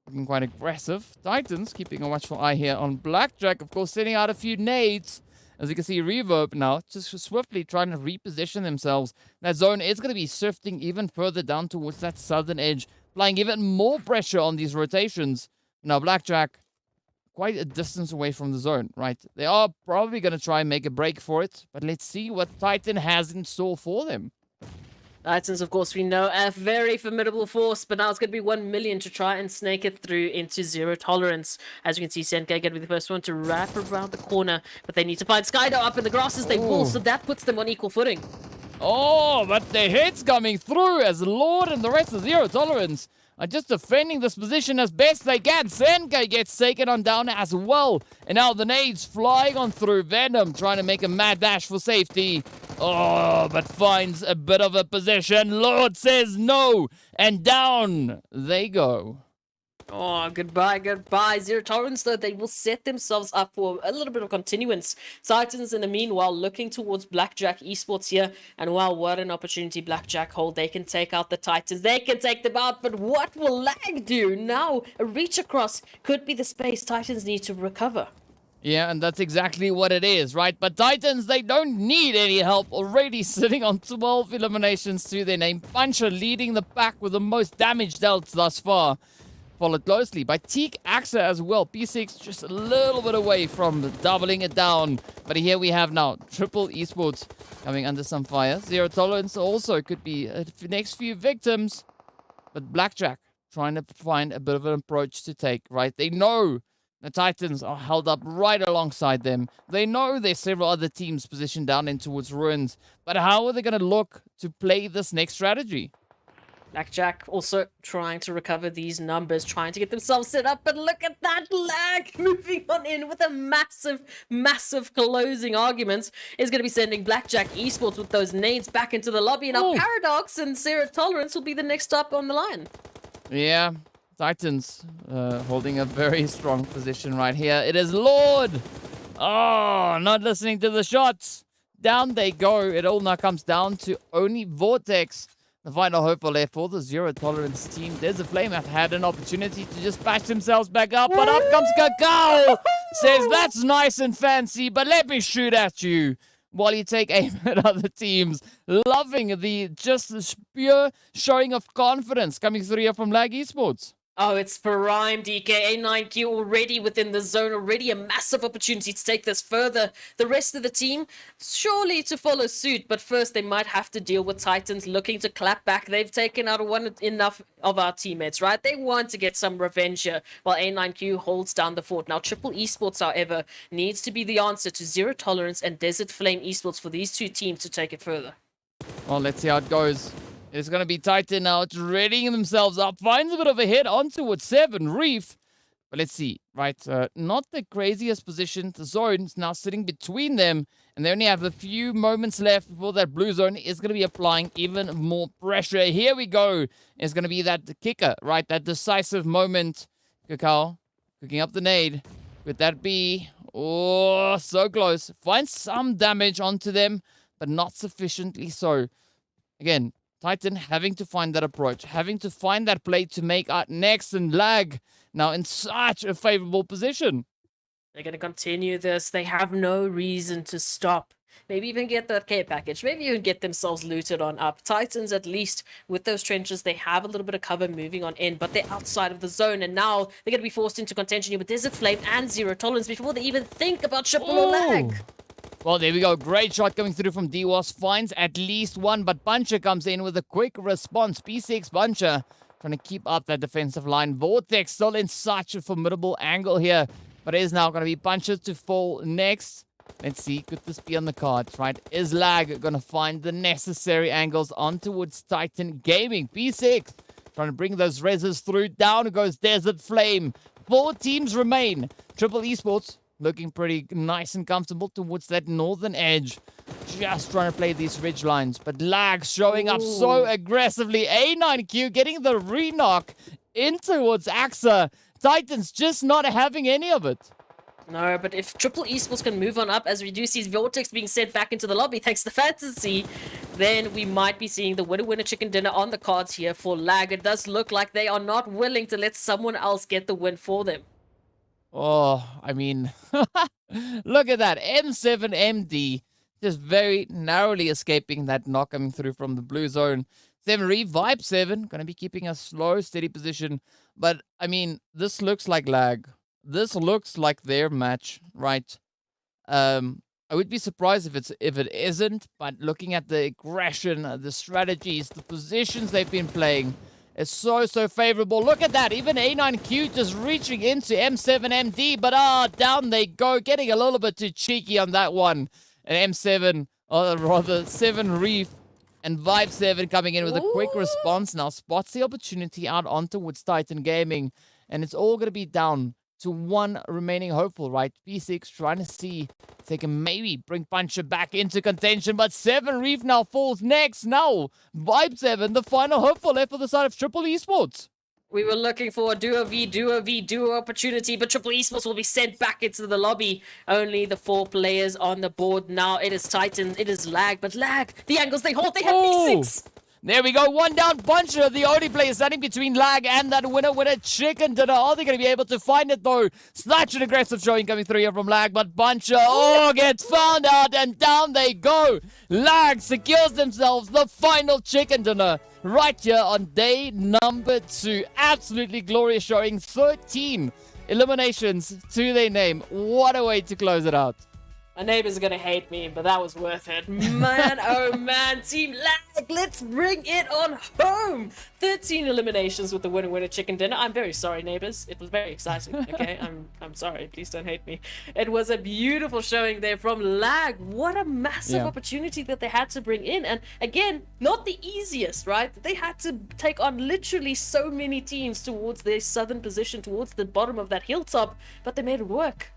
Looking quite aggressive. Titans keeping a watchful eye here on Blackjack, of course, sending out a few nades. As you can see, Reverb now just swiftly trying to reposition themselves. That zone is going to be shifting even further down towards that southern edge, applying even more pressure on these rotations. Now, Blackjack, quite a distance away from the zone, right? They are probably going to try and make a break for it, but let's see what Titan has in store for them. Titans, of course, we know a very formidable force, but now it's going to be 1 million to try and snake it through into zero tolerance. As you can see, Senkei going to be the first one to wrap around the corner, but they need to find Skydo up in the grasses. They will, so that puts them on equal footing. Oh, but the hits coming through as Lord and the rest of zero tolerance are just defending this position as best they can. Senkei gets taken on down as well. And now the nades flying on through. Venom trying to make a mad dash for safety. Oh, but finds a bit of a position. Lord says no. And down they go. Oh, goodbye, goodbye. Zero tolerance, though, they will set themselves up for a little bit of continuance. Titans, in the meanwhile, looking towards Blackjack Esports here. And wow, what an opportunity Blackjack hold. They can take out the Titans. They can take them out, but what will Lag do? Now, a reach across could be the space Titans need to recover. Yeah, and that's exactly what it is, right? But Titans, they don't need any help. Already sitting on 12 eliminations to their name. Puncher leading the pack with the most damage dealt thus far. Followed closely by Teak Axa as well. P6 just a little bit away from doubling it down. But here we have now Triple Esports coming under some fire. Zero tolerance also could be the next few victims. But Blackjack trying to find a bit of an approach to take, right? They know the Titans are held up right alongside them. They know there's several other teams positioned down in towards ruins. But how are they going to look to play this next strategy? Blackjack also trying to recover these numbers, trying to get themselves set up, but look at that lag moving on in with a massive closing argument. Is going to be sending Blackjack Esports with those nades back into the lobby. Now, Paradox and Zero Tolerance will be the next up on the line. Yeah, Titans holding a very strong position right here. It is Lord. Oh, not listening to the shots. Down they go. It all now comes down to only Vortex. The final hope for the Zero Tolerance team. There's a Flame have had an opportunity to just patch themselves back up, but up comes Kakao. Says, that's nice and fancy, but let me shoot at you. While you take aim at other teams. Loving the pure showing of confidence coming through here from Lag Esports. Oh, it's prime DK. A9Q already within the zone, already a massive opportunity to take this further. The rest of the team, surely to follow suit, but first they might have to deal with Titans looking to clap back. They've taken out enough of our teammates, right? They want to get some revenge here, while A9Q holds down the fort. Now, Triple Esports, however, needs to be the answer to Zero Tolerance and Desert Flame Esports for these two teams to take it further. Well, let's see how it goes. It's going to be Titan now. It's readying themselves up. Finds a bit of a hit onto it. 7 Reef. But let's see, right? Not the craziest position. The zone's now sitting between them. And they only have a few moments left before that blue zone is going to be applying even more pressure. Here we go. It's going to be that kicker, right? That decisive moment. Kakao cooking up the nade. Could that be? Oh, so close. Finds some damage onto them, but not sufficiently so. Again, Titan having to find that approach, having to find that play to make out next, and Lag now in such a favorable position. They're going to continue this. They have no reason to stop. Maybe even get that care package. Maybe even get themselves looted on up. Titans, at least, with those trenches, they have a little bit of cover moving on in, but they're outside of the zone, and now they're going to be forced into contention here with Desert Flame and Zero Tolerance before they even think about triple or lag. Well, there we go. Great shot coming through from DWAS. Finds at least one, but Buncher comes in with a quick response. P6 Buncher trying to keep up that defensive line. Vortex still in such a formidable angle here, but it is now going to be Buncher to fall next. Let's see, could this be on the cards, right? Is Lag going to find the necessary angles on towards Titan Gaming? P6 trying to bring those reses through. Down goes Desert Flame. 4 teams remain. Triple Esports looking pretty nice and comfortable towards that northern edge. Just trying to play these ridge lines. But Lag showing up so aggressively. A9Q getting the re-knock in towards AXA. Titans just not having any of it. No, but if Triple Esports can move on up, as we do see Vortex being sent back into the lobby thanks to Fantasy, then we might be seeing the winner chicken dinner on the cards here for Lag. It does look like they are not willing to let someone else get the win for them. Oh, I mean, look at that. M7MD just very narrowly escaping that knock coming through from the blue zone. 7 Revive 7, going to be keeping a slow, steady position. But, I mean, this looks like Lag. This looks like their match, right? I would be surprised if it isn't, but looking at the aggression, the strategies, the positions they've been playing, it's so favorable. Look at that. Even A9Q just reaching into M7MD, but down they go, getting a little bit too cheeky on that one. And M7, or rather 7 Reef and Vibe 7 coming in with a quick response. Now spots the opportunity out on towards Titan Gaming, and it's all going to be down to one remaining hopeful, right? P6 trying to see if they can maybe bring Puncher back into contention, but 7 Reef now falls next. Now, Vibe 7, the final hopeful left for the side of Triple Esports. We were looking for a duo opportunity, but Triple Esports will be sent back into the lobby. Only the 4 players on the board now. It is Titan, it is Lag, but Lag, the angles they hold, they have P6. There we go, one down. Buncher, the only player standing between Lag and that winner chicken dinner. Are they going to be able to find it though? Such an aggressive showing coming through here from Lag, but Buncher, gets found out and down they go. Lag secures themselves the final chicken dinner right here on day number 2. Absolutely glorious showing. 13 eliminations to their name. What a way to close it out. My neighbors are gonna hate me, but that was worth it. Man, oh man, Team Lag, let's bring it on home! 13 eliminations with the winner chicken dinner. I'm very sorry, neighbors. It was very exciting, okay? I'm sorry, please don't hate me. It was a beautiful showing there from Lag. What a massive opportunity that they had to bring in. And again, not the easiest, right? They had to take on literally so many teams towards their southern position, towards the bottom of that hilltop, but they made it work.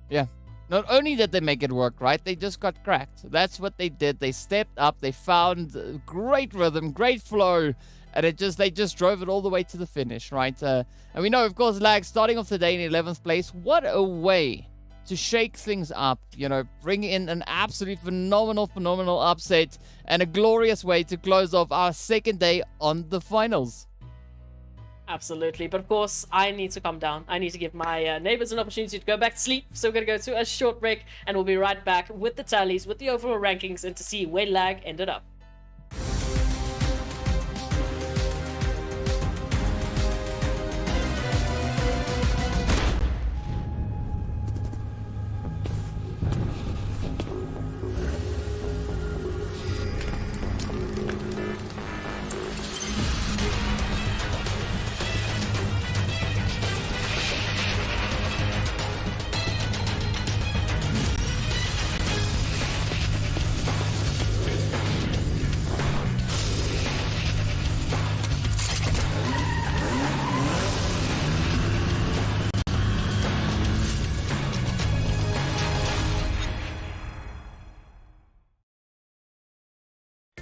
Yeah. Not only did they make it work, right? They just got cracked. That's what they did. They stepped up. They found great rhythm, great flow, and they just drove it all the way to the finish, right? And we know, of course, Lag starting off the day in 11th place. What a way to shake things up, you know, bring in an absolutely phenomenal upset and a glorious way to close off our second day on the finals. Absolutely, but of course, I need to calm down. I need to give my neighbors an opportunity to go back to sleep. So we're going to go to a short break, and we'll be right back with the tallies, with the overall rankings, and to see where Lag ended up.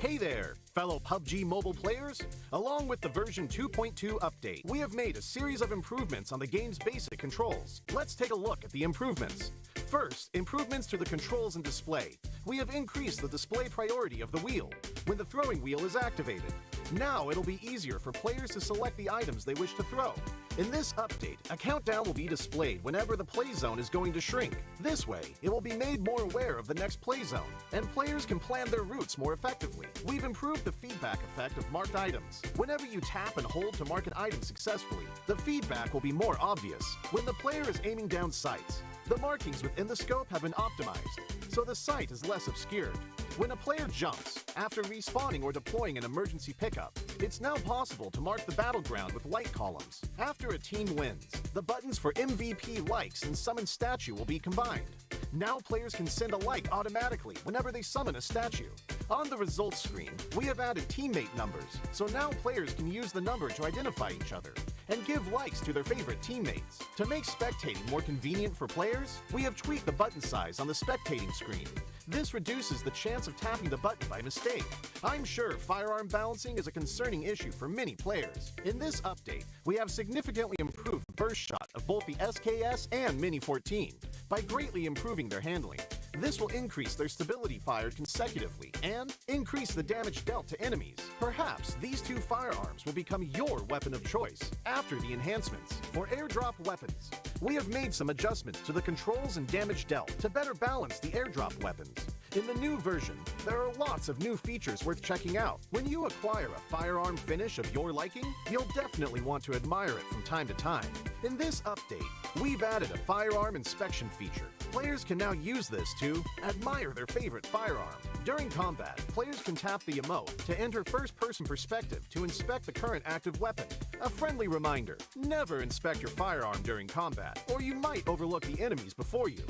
Hey there, fellow PUBG Mobile players! Along with the version 2.2 update, we have made a series of improvements on the game's basic controls. Let's take a look at the improvements. First, improvements to the controls and display. We have increased the display priority of the wheel when the throwing wheel is activated. Now it'll be easier for players to select the items they wish to throw. In this update, a countdown will be displayed whenever the play zone is going to shrink. This way, it will be made more aware of the next play zone, and players can plan their routes more effectively. We've improved the feedback effect of marked items. Whenever you tap and hold to mark an item successfully, the feedback will be more obvious when the player is aiming down sights. The markings within the scope have been optimized, so the sight is less obscured. When a player jumps, after respawning or deploying an emergency pickup, it's now possible to mark the battleground with light columns. After a team wins, the buttons for MVP likes and summon statue will be combined. Now players can send a like automatically whenever they summon a statue. On the results screen, we have added teammate numbers, so now players can use the number to identify each other and give likes to their favorite teammates. To make spectating more convenient for players, we have tweaked the button size on the spectating screen. This reduces the chance of tapping the button by mistake. I'm sure firearm balancing is a concerning issue for many players. In this update, we have significantly improved the burst shot of both the SKS and Mini 14 by greatly improving their handling. This will increase their stability fired consecutively and increase the damage dealt to enemies. Perhaps these two firearms will become your weapon of choice after the enhancements. For airdrop weapons, we have made some adjustments to the controls and damage dealt to better balance the airdrop weapons. In the new version, there are lots of new features worth checking out. When you acquire a firearm finish of your liking, you'll definitely want to admire it from time to time. In this update, we've added a firearm inspection feature. Players can now use this to admire their favorite firearm. During combat, players can tap the emote to enter first-person perspective to inspect the current active weapon. A friendly reminder, never inspect your firearm during combat, or you might overlook the enemies before you.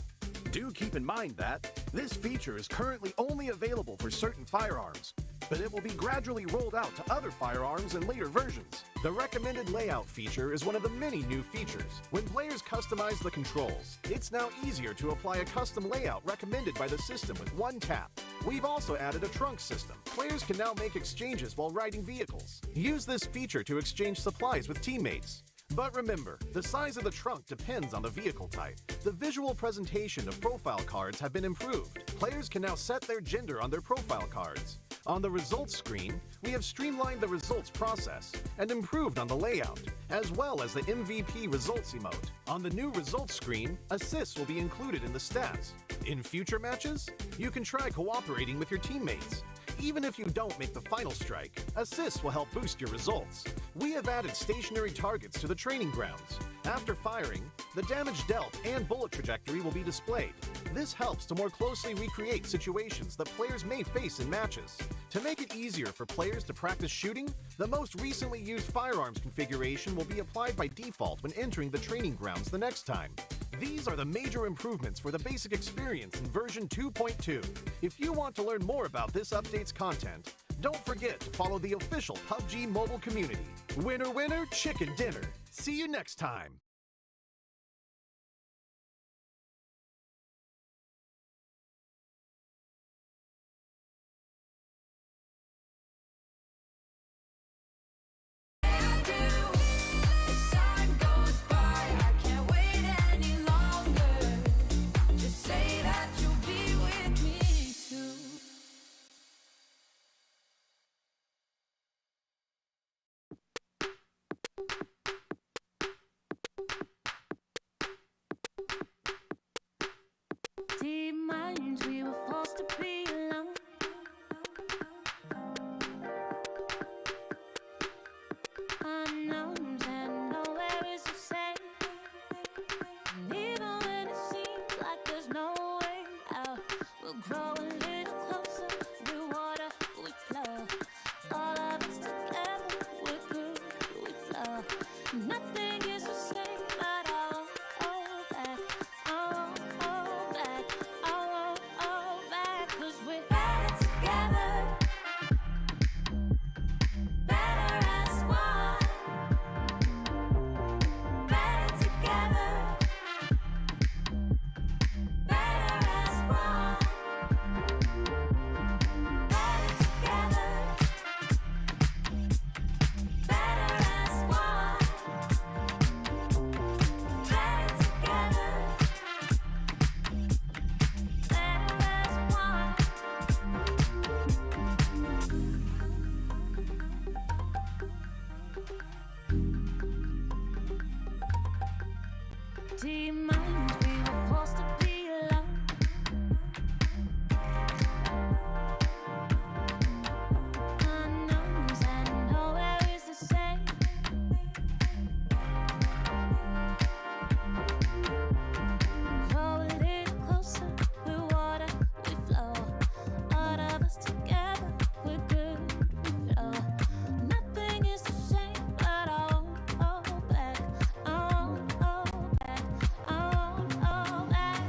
Do keep in mind that this feature is currently only available for certain firearms, but it will be gradually rolled out to other firearms in later versions. The recommended layout feature is one of the many new features. When players customize the controls, it's now easier to apply a custom layout recommended by the system with one tap. We've also added a trunk system. Players can now make exchanges while riding vehicles. Use this feature to exchange supplies with teammates. But remember, the size of the trunk depends on the vehicle type. The visual presentation of profile cards have been improved. Players can now set their gender on their profile cards. On the results screen, we have streamlined the results process and improved on the layout, as well as the MVP results emote. On the new results screen, assists will be included in the stats. In future matches, you can try cooperating with your teammates. Even if you don't make the final strike, assists will help boost your results. We have added stationary targets to the training grounds. After firing, the damage dealt and bullet trajectory will be displayed. This helps to more closely recreate situations that players may face in matches. To make it easier for players to practice shooting, the most recently used firearms configuration will be applied by default when entering the training grounds the next time. These are the major improvements for the basic experience in version 2.2. If you want to learn more about this update's content, don't forget to follow the official PUBG Mobile community. Winner, winner, chicken dinner. See you next time. As time goes by, I can't wait any longer. Just say that you'll be with me too. Deep minds, we were forced to be alone. Unknowns and nowhere is the same. And even when it seems like there's no way out, we'll grow a little closer. Through water, we flow. All of us together, we're good, we flow. Nothing is the same, but I won't hold back. I won't hold back. I won't hold back. 'Cause we're better together. Better as one. Better together. Better as one. Better together. Better as one. Better together. Better as one. Deep minds, we were forced to be alone. Unknowns and nowhere is the same. Grow a little closer, we're water, we flow. All of us together, we're good, we flow. Nothing is the same, but I won't hold back. I won't hold back. I won't hold back.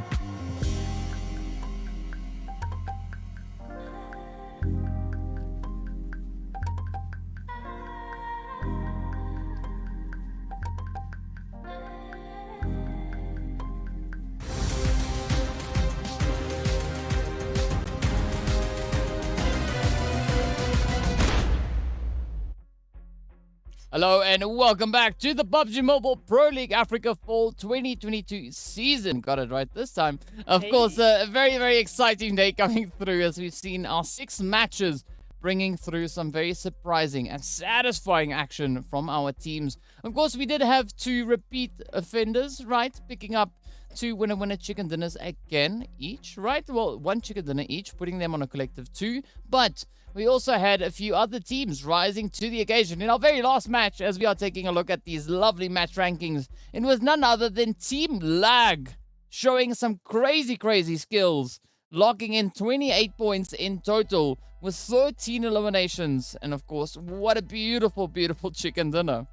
Hello and welcome back to the PUBG Mobile Pro League Africa Fall 2022 season. Got it right this time. Of course, a very, very exciting day coming through as we've seen our 6 matches bringing through some very surprising and satisfying action from our teams. Of course, we did have 2 repeat offenders, right? Picking up 2 winner-winner chicken dinners again each, right? Well, 1 chicken dinner each, putting them on a collective 2. But we also had a few other teams rising to the occasion. In our very last match, as we are taking a look at these lovely match rankings, it was none other than TEAMLAG showing some crazy, crazy skills, locking in 28 points in total with 13 eliminations. And of course, what a beautiful, beautiful chicken dinner.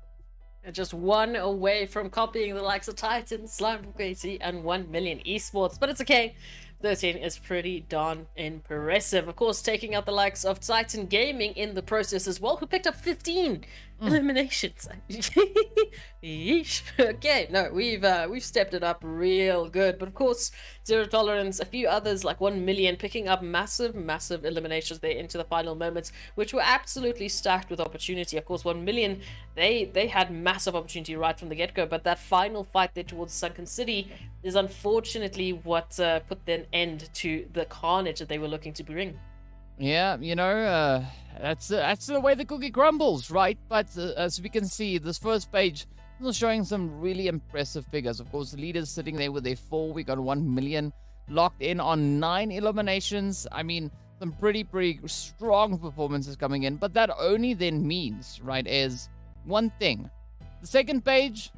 And just one away from copying the likes of Titan, Slime from Crazy, and 1 million esports. But it's okay. 13 is pretty darn impressive. Of course, taking out the likes of Titan Gaming in the process as well, who picked up 15 eliminations. Yeesh. Okay, no, we've stepped it up real good. But of course, Zero Tolerance, a few others like 1 million picking up massive, massive eliminations there into the final moments, which were absolutely stacked with opportunity. Of course, 1 million, they had massive opportunity right from the get-go, but that final fight there towards Sunken City is unfortunately what put an end to the carnage that they were looking to bring. Yeah, you know, that's the way the cookie crumbles, right? But as we can see, this first page is showing some really impressive figures. Of course, the leaders sitting there with their 4. We got 1 million locked in on 9 eliminations. I mean, some pretty strong performances coming in. But that only then means, right, is one thing. The second page,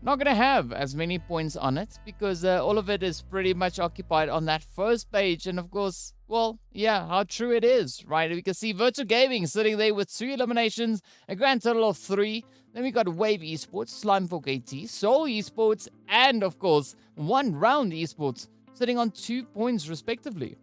not going to have as many points on it because all of it is pretty much occupied on that first page. And of course, well, yeah, how true it is, right? We can see Virtual Gaming sitting there with 2 eliminations, a grand total of 3. Then we got Wave Esports, Slime for KT, Soul Esports, and of course, One Round Esports sitting on 2 points respectively.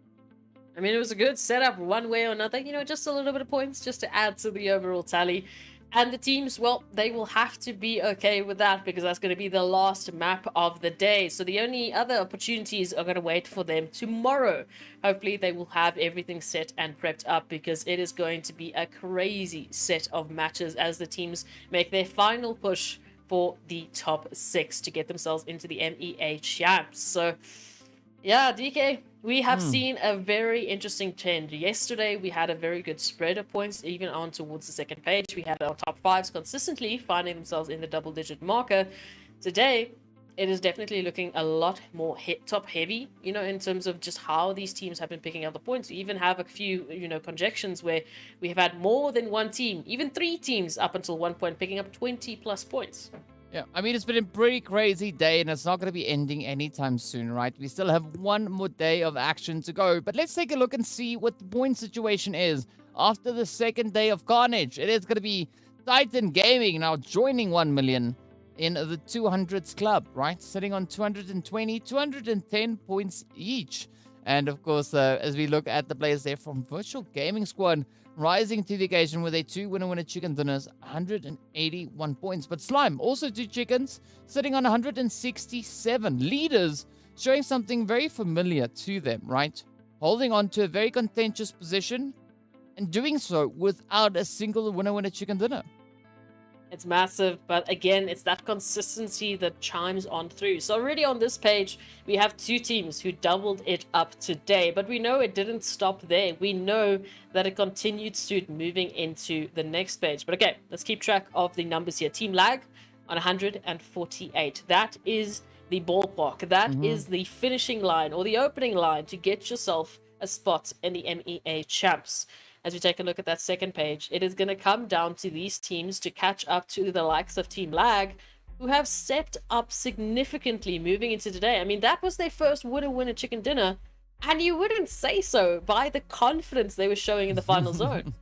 I mean, it was a good setup one way or another, you know, just a little bit of points just to add to the overall tally. And the teams, well, they will have to be okay with that because that's going to be the last map of the day. So the only other opportunities are going to wait for them tomorrow. Hopefully they will have everything set and prepped up because it is going to be a crazy set of matches as the teams make their final push for the top 6 to get themselves into the MEA champs. So yeah, DK, we have seen a very interesting trend. Yesterday, we had a very good spread of points, even on towards the second page. We had our top 5s consistently finding themselves in the double-digit marker. Today, it is definitely looking a lot more top-heavy, you know, in terms of just how these teams have been picking up the points. We even have a few, you know, conjections where we have had more than one team, even 3 teams up until one point, picking up 20-plus points. Yeah, I mean, it's been a pretty crazy day, and it's not going to be ending anytime soon, right? We still have one more day of action to go, but let's take a look and see what the point situation is after the second day of carnage. It is going to be Titan Gaming now joining 1 million in the 200s club, right? Sitting on 220, 210 points each. And of course, as we look at the players there from Virtual Gaming Squad, rising to the occasion with a 2 winner chicken dinners, 181 points. But Slime, also 2 chickens, sitting on 167. Leaders showing something very familiar to them, right? Holding on to a very contentious position and doing so without a single winner chicken dinner. It's massive, but again, it's that consistency that chimes on through. So already on this page, we have 2 teams who doubled it up today, but we know it didn't stop there. We know that it continued soon moving into the next page. But okay, let's keep track of the numbers here. TEAMLAG on 148. That is the ballpark. That is the finishing line or the opening line to get yourself a spot in the MEA champs. As we take a look at that second page, it is going to come down to these teams to catch up to the likes of TEAMLAG, who have stepped up significantly moving into today. I mean, that was their first winner chicken dinner, and you wouldn't say so by the confidence they were showing in the final zone.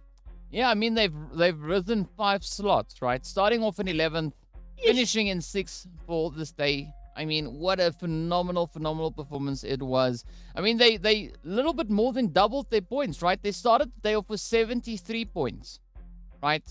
Yeah, I mean, they've risen 5 slots, right? Starting off in 11th, finishing in 6th for this day. I mean, what a phenomenal performance it was. I mean, they little bit more than doubled their points, right? They started the day off with 73 points, right?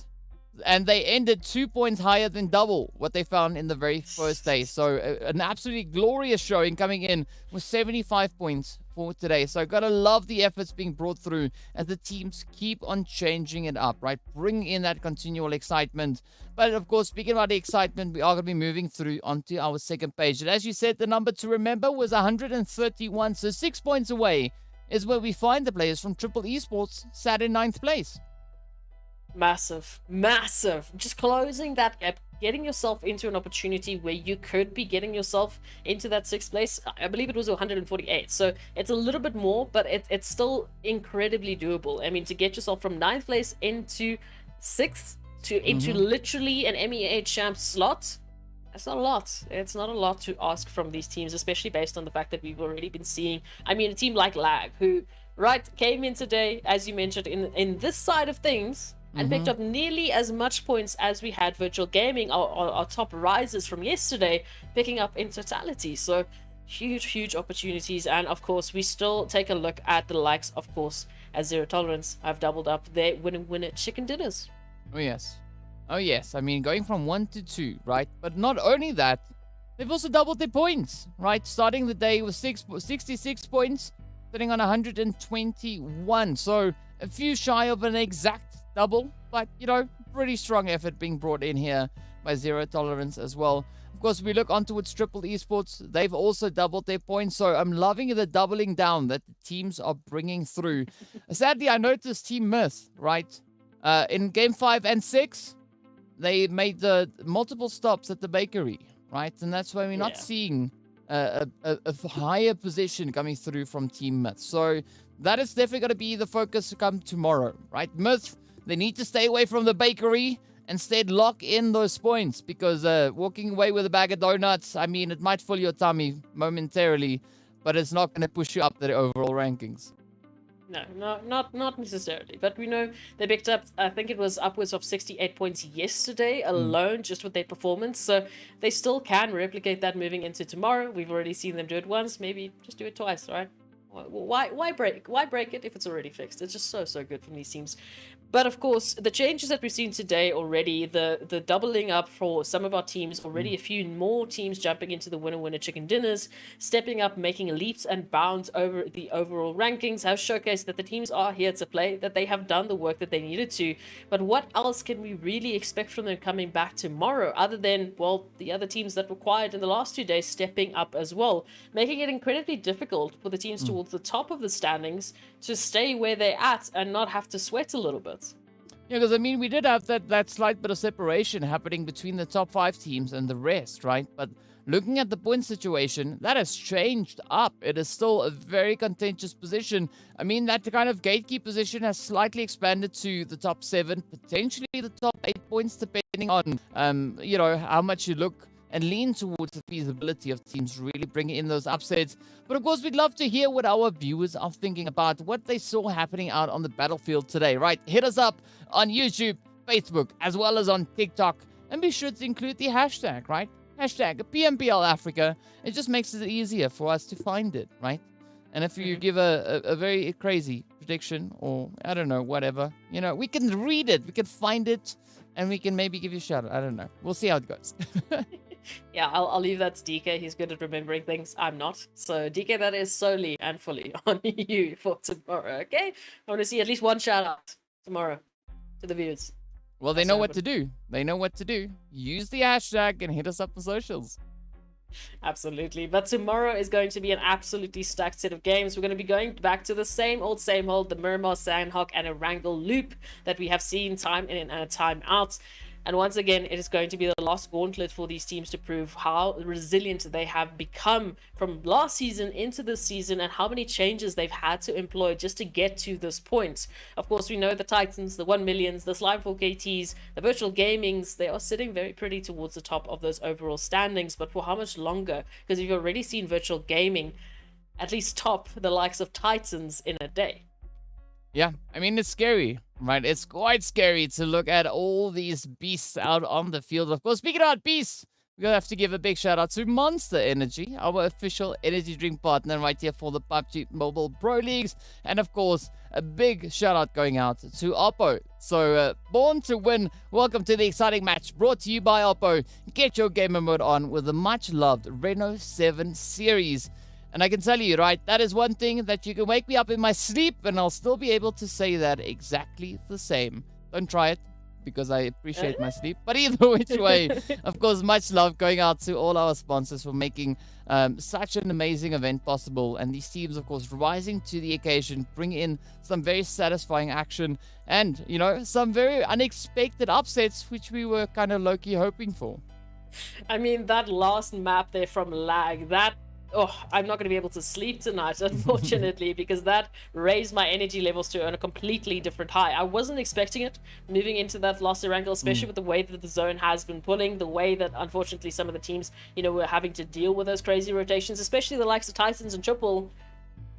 And they ended 2 points higher than double what they found in the very first day. So an absolutely glorious showing coming in with 75 points for today. So gotta love the efforts being brought through as the teams keep on changing it up, right? Bring in that continual excitement. But of course, speaking about the excitement, we are going to be moving through onto our second page. And as you said, the number to remember was 131. So 6 points away is where we find the players from Triple Esports sat in 9th place. Massive. Just closing that gap, getting yourself into an opportunity where you could be getting yourself into that 6th place. I believe it was 148. So it's a little bit more, but it's still incredibly doable. I mean, to get yourself from 9th place into 6th into literally an MEA champ slot, that's not a lot. It's not a lot to ask from these teams, especially based on the fact that we've already been seeing, I mean, a team like Lag, who, right, came in today, as you mentioned, in this side of things, and picked up nearly as much points as we had Virtual Gaming, our top risers from yesterday, picking up in totality. So huge opportunities. And of course, we still take a look at the likes, of course, as Zero Tolerance have doubled up their winner chicken dinners. Oh yes, I mean, going from 1 to 2, right? But not only that, they've also doubled their points, right? Starting the day with 66 points, sitting on 121. So a few shy of an exact double, but, you know, pretty strong effort being brought in here by Zero Tolerance as well. Of course, we look on towards Triple Esports. They've also doubled their points, so I'm loving the doubling down that the teams are bringing through. Sadly, I noticed Team Myth, right? In Game 5 and 6, they made the multiple stops at the bakery, right? And that's why we're not seeing a higher position coming through from Team Myth. So that is definitely going to be the focus to come tomorrow, right? Myth, they need to stay away from the bakery. Instead, lock in those points, because walking away with a bag of donuts, I mean, it might fill your tummy momentarily, but it's not going to push you up the overall rankings. No, not necessarily. But we know they picked up, I think it was upwards of 68 points yesterday alone, just with their performance. So they still can replicate that moving into tomorrow. We've already seen them do it once. Maybe just do it twice, right? Why break it if it's already fixed? It's just so good from these teams. But of course, the changes that we've seen today already, the doubling up for some of our teams, already a few more teams jumping into the winner chicken dinners, stepping up, making leaps and bounds over the overall rankings, has showcased that the teams are here to play, that they have done the work that they needed to. But what else can we really expect from them coming back tomorrow, other than, well, the other teams that were quiet in the last 2 days stepping up as well, making it incredibly difficult for the teams towards the top of the standings to stay where they're at and not have to sweat a little bit. Yeah, because I mean, we did have that slight bit of separation happening between the top 5 teams and the rest, right? But looking at the point situation, that has changed up. It is still a very contentious position. I mean, that kind of gatekeep position has slightly expanded to the top 7, potentially the top 8 points, depending on, you know, how much you look and lean towards the feasibility of teams really bringing in those upsets. But of course, we'd love to hear what our viewers are thinking about what they saw happening out on the battlefield today, right? Hit us up on YouTube, Facebook, as well as on TikTok. And be sure to include the hashtag, right? Hashtag PMPL Africa. It just makes it easier for us to find it, right? And if you give a very crazy prediction or, I don't know, whatever, you know, we can read it, we can find it, and we can maybe give you a shout out. I don't know. We'll see how it goes. Yeah, I'll leave that to DK. He's good at remembering things. I'm not. So, DK, that is solely and fully on you for tomorrow, okay? I want to see at least one shout out tomorrow to the viewers. Well, they know what to do. They know what to do. Use the hashtag and hit us up on socials. Absolutely. But tomorrow is going to be an absolutely stacked set of games. We're going to be going back to the same old, the Miramar, Sanhok, and Erangel loop that we have seen time in and time out. And once again, it is going to be the last gauntlet for these teams to prove how resilient they have become from last season into this season and how many changes they've had to employ just to get to this point. Of course, we know the Titans, the 1 millions, the Slime 4KTs, the Virtual Gamings, they are sitting very pretty towards the top of those overall standings. But for how much longer? Because you've already seen Virtual Gaming at least top the likes of Titans in a day. Yeah, I mean, it's scary, right? It's quite scary to look at all these beasts out on the field. Of course, speaking about beasts, we're going to have to give a big shout out to Monster Energy, our official energy drink partner right here for the PUBG Mobile Pro Leagues. And of course, a big shout out going out to Oppo. So, born to win, welcome to the exciting match brought to you by Oppo. Get your gamer mode on with the much loved Reno 7 series. And I can tell you, right, that is one thing that you can wake me up in my sleep and I'll still be able to say that exactly the same. Don't try it because I appreciate my sleep. But either which way, of course, much love going out to all our sponsors for making such an amazing event possible. And these teams, of course, rising to the occasion, bring in some very satisfying action and, you know, some very unexpected upsets, which we were kind of low-key hoping for. I mean, that last map there from Lag, I'm not going to be able to sleep tonight, unfortunately, because that raised my energy levels to a completely different high. I wasn't expecting it moving into that last Erangel, especially with the way that the zone has been pulling, the way that, unfortunately, some of the teams, you know, were having to deal with those crazy rotations, especially the likes of Titans and Triple.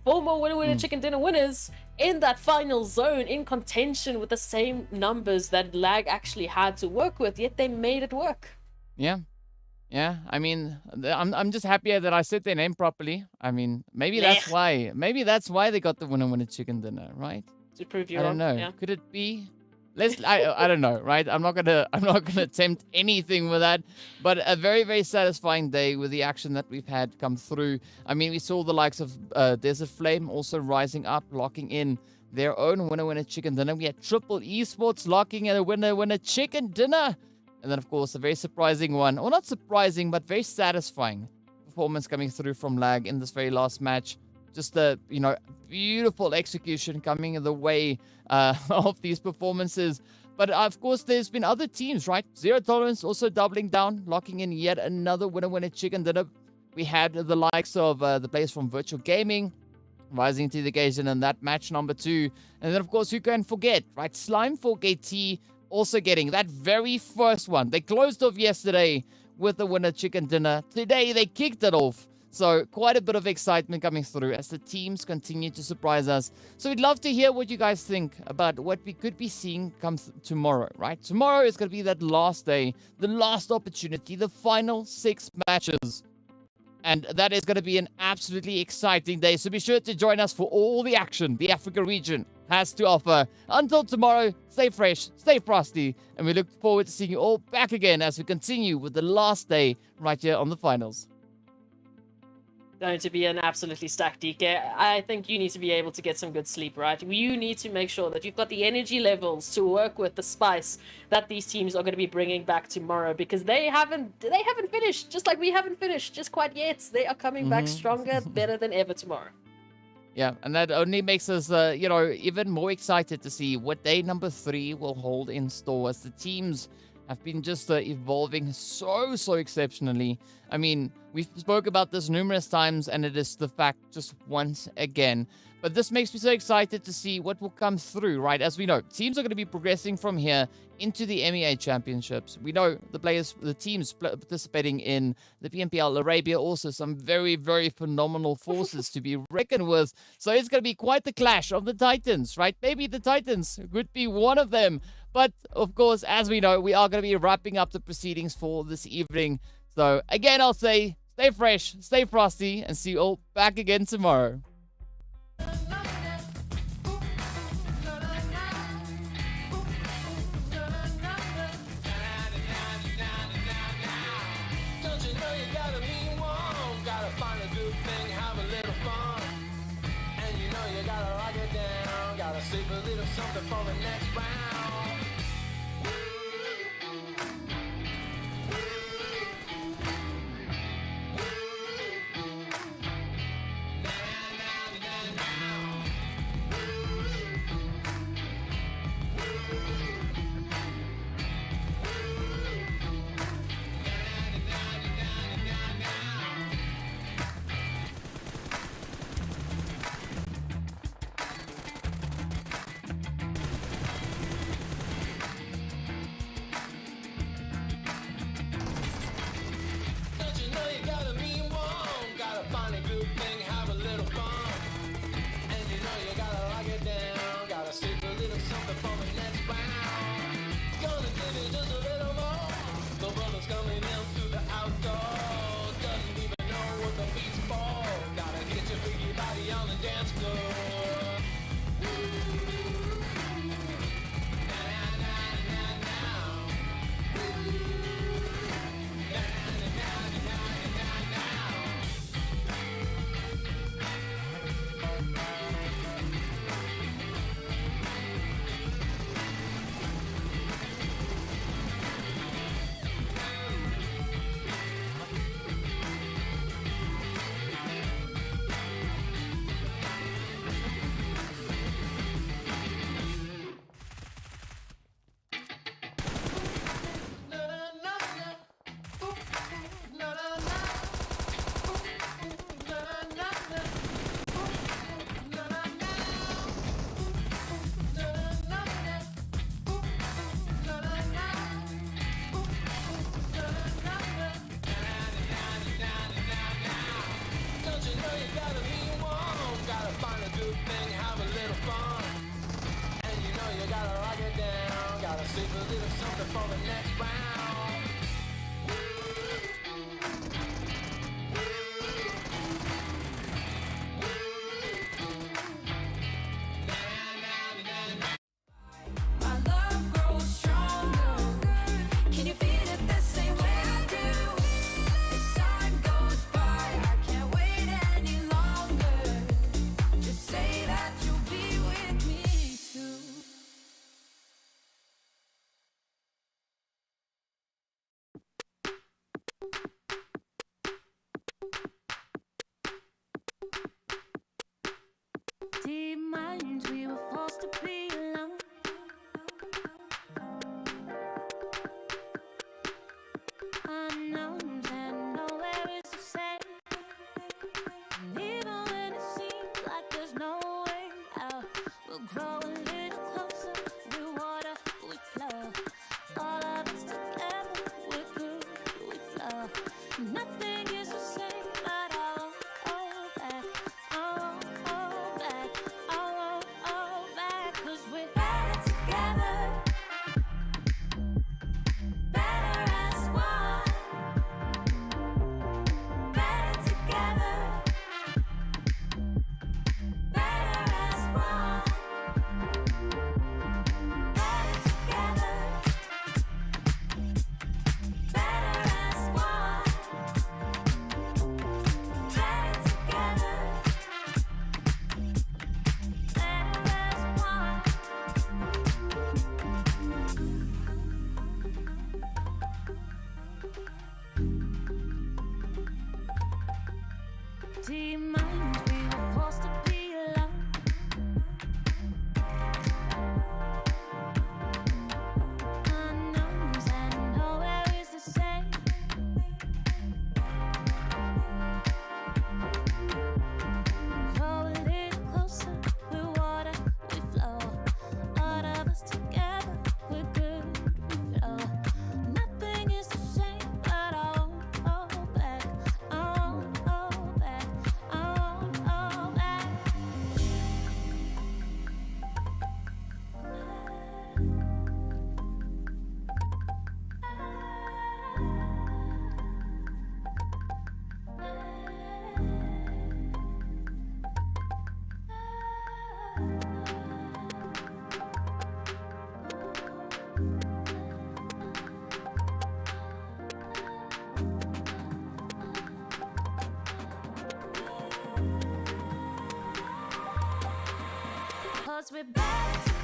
Former winner chicken dinner winners in that final zone, in contention with the same numbers that Lag actually had to work with, yet they made it work. Yeah. Yeah, I mean, I'm just happier that I said their name properly. I mean, maybe that's why. Maybe that's why they got the winner chicken dinner, right? To prove you I don't know. Yeah. Could it be? I don't know, right? I'm not gonna attempt anything with that. But a very, very satisfying day with the action that we've had come through. I mean, we saw the likes of Desert Flame also rising up, locking in their own winner chicken dinner. We had Triple Esports locking in a winner chicken dinner. And then, of course, a very surprising one, or not surprising, but very satisfying performance coming through from Lag in this very last match. Just a, you know, beautiful execution coming in the way of these performances. But, of course, there's been other teams, right? Zero Tolerance also doubling down, locking in yet another winner chicken dinner. we had the likes of the players from Virtual Gaming rising to the occasion in that match number 2. And then, of course, who can forget, right? Slime for KT also getting that very first one. They closed off yesterday with the winner chicken dinner. Today, they kicked it off. So quite a bit of excitement coming through as the teams continue to surprise us. So we'd love to hear what you guys think about what we could be seeing come tomorrow, right? Tomorrow is going to be that last day, the last opportunity, the final 6 matches. And that is going to be an absolutely exciting day. So be sure to join us for all the action the Africa region has to offer. Until tomorrow, stay fresh, stay frosty, and we look forward to seeing you all back again as we continue with the last day right here on the finals. Going to be an absolutely stacked DK. I think you need to be able to get some good sleep, right? You need to make sure that you've got the energy levels to work with the spice that these teams are going to be bringing back tomorrow, because they haven't finished, just like we haven't finished just quite yet. They are coming back stronger, better than ever tomorrow. Yeah, and that only makes us, even more excited to see what day number 3 will hold in store, as the teams have been just evolving so exceptionally. I mean, we've spoke about this numerous times, and it is the fact just once again. But this makes me so excited to see what will come through, right? As we know, teams are going to be progressing from here into the MEA Championships. We know the teams participating in the PMPL Arabia, also some very phenomenal forces to be reckoned with. So it's going to be quite the clash of the Titans, right? Maybe the Titans could be one of them. But, of course, as we know, we are going to be wrapping up the proceedings for this evening. So, again, I'll say, stay fresh, stay frosty, and see you all back again tomorrow. Don't you know you gotta be warm? Gotta find a good thing, have a little fun. And you know you gotta lock it down. Gotta save a little something for the next round. Don't you know you gotta be warm? Gotta find a good thing, have a little fun. And you know you gotta lock it down. Gotta save a little something for the next round. Gonna give you just a little more. The brother's coming in through the outdoors. Doesn't even know what the beat's for. Gotta get your freaky body on the dance floor. Don't you know you gotta be warm? Gotta find a good thing, have a little fun. And you know you gotta lock it down. Gotta save a little something for the next round. My love grows stronger. Can you feel it the same way I do? As time goes by, I can't wait any longer. Just say that you'll be with me too. Deep minds, we were forced to be alone. Unknowns and nowhere is the same. empty minds, we were forced to be alone. Unknowns and nowhere is the same. Grow a little closer, we're water, we flow. All of us together, we're good, we flow. Nothing is the same, but I won't go back. I won't go back. I won't go back. Cause we're back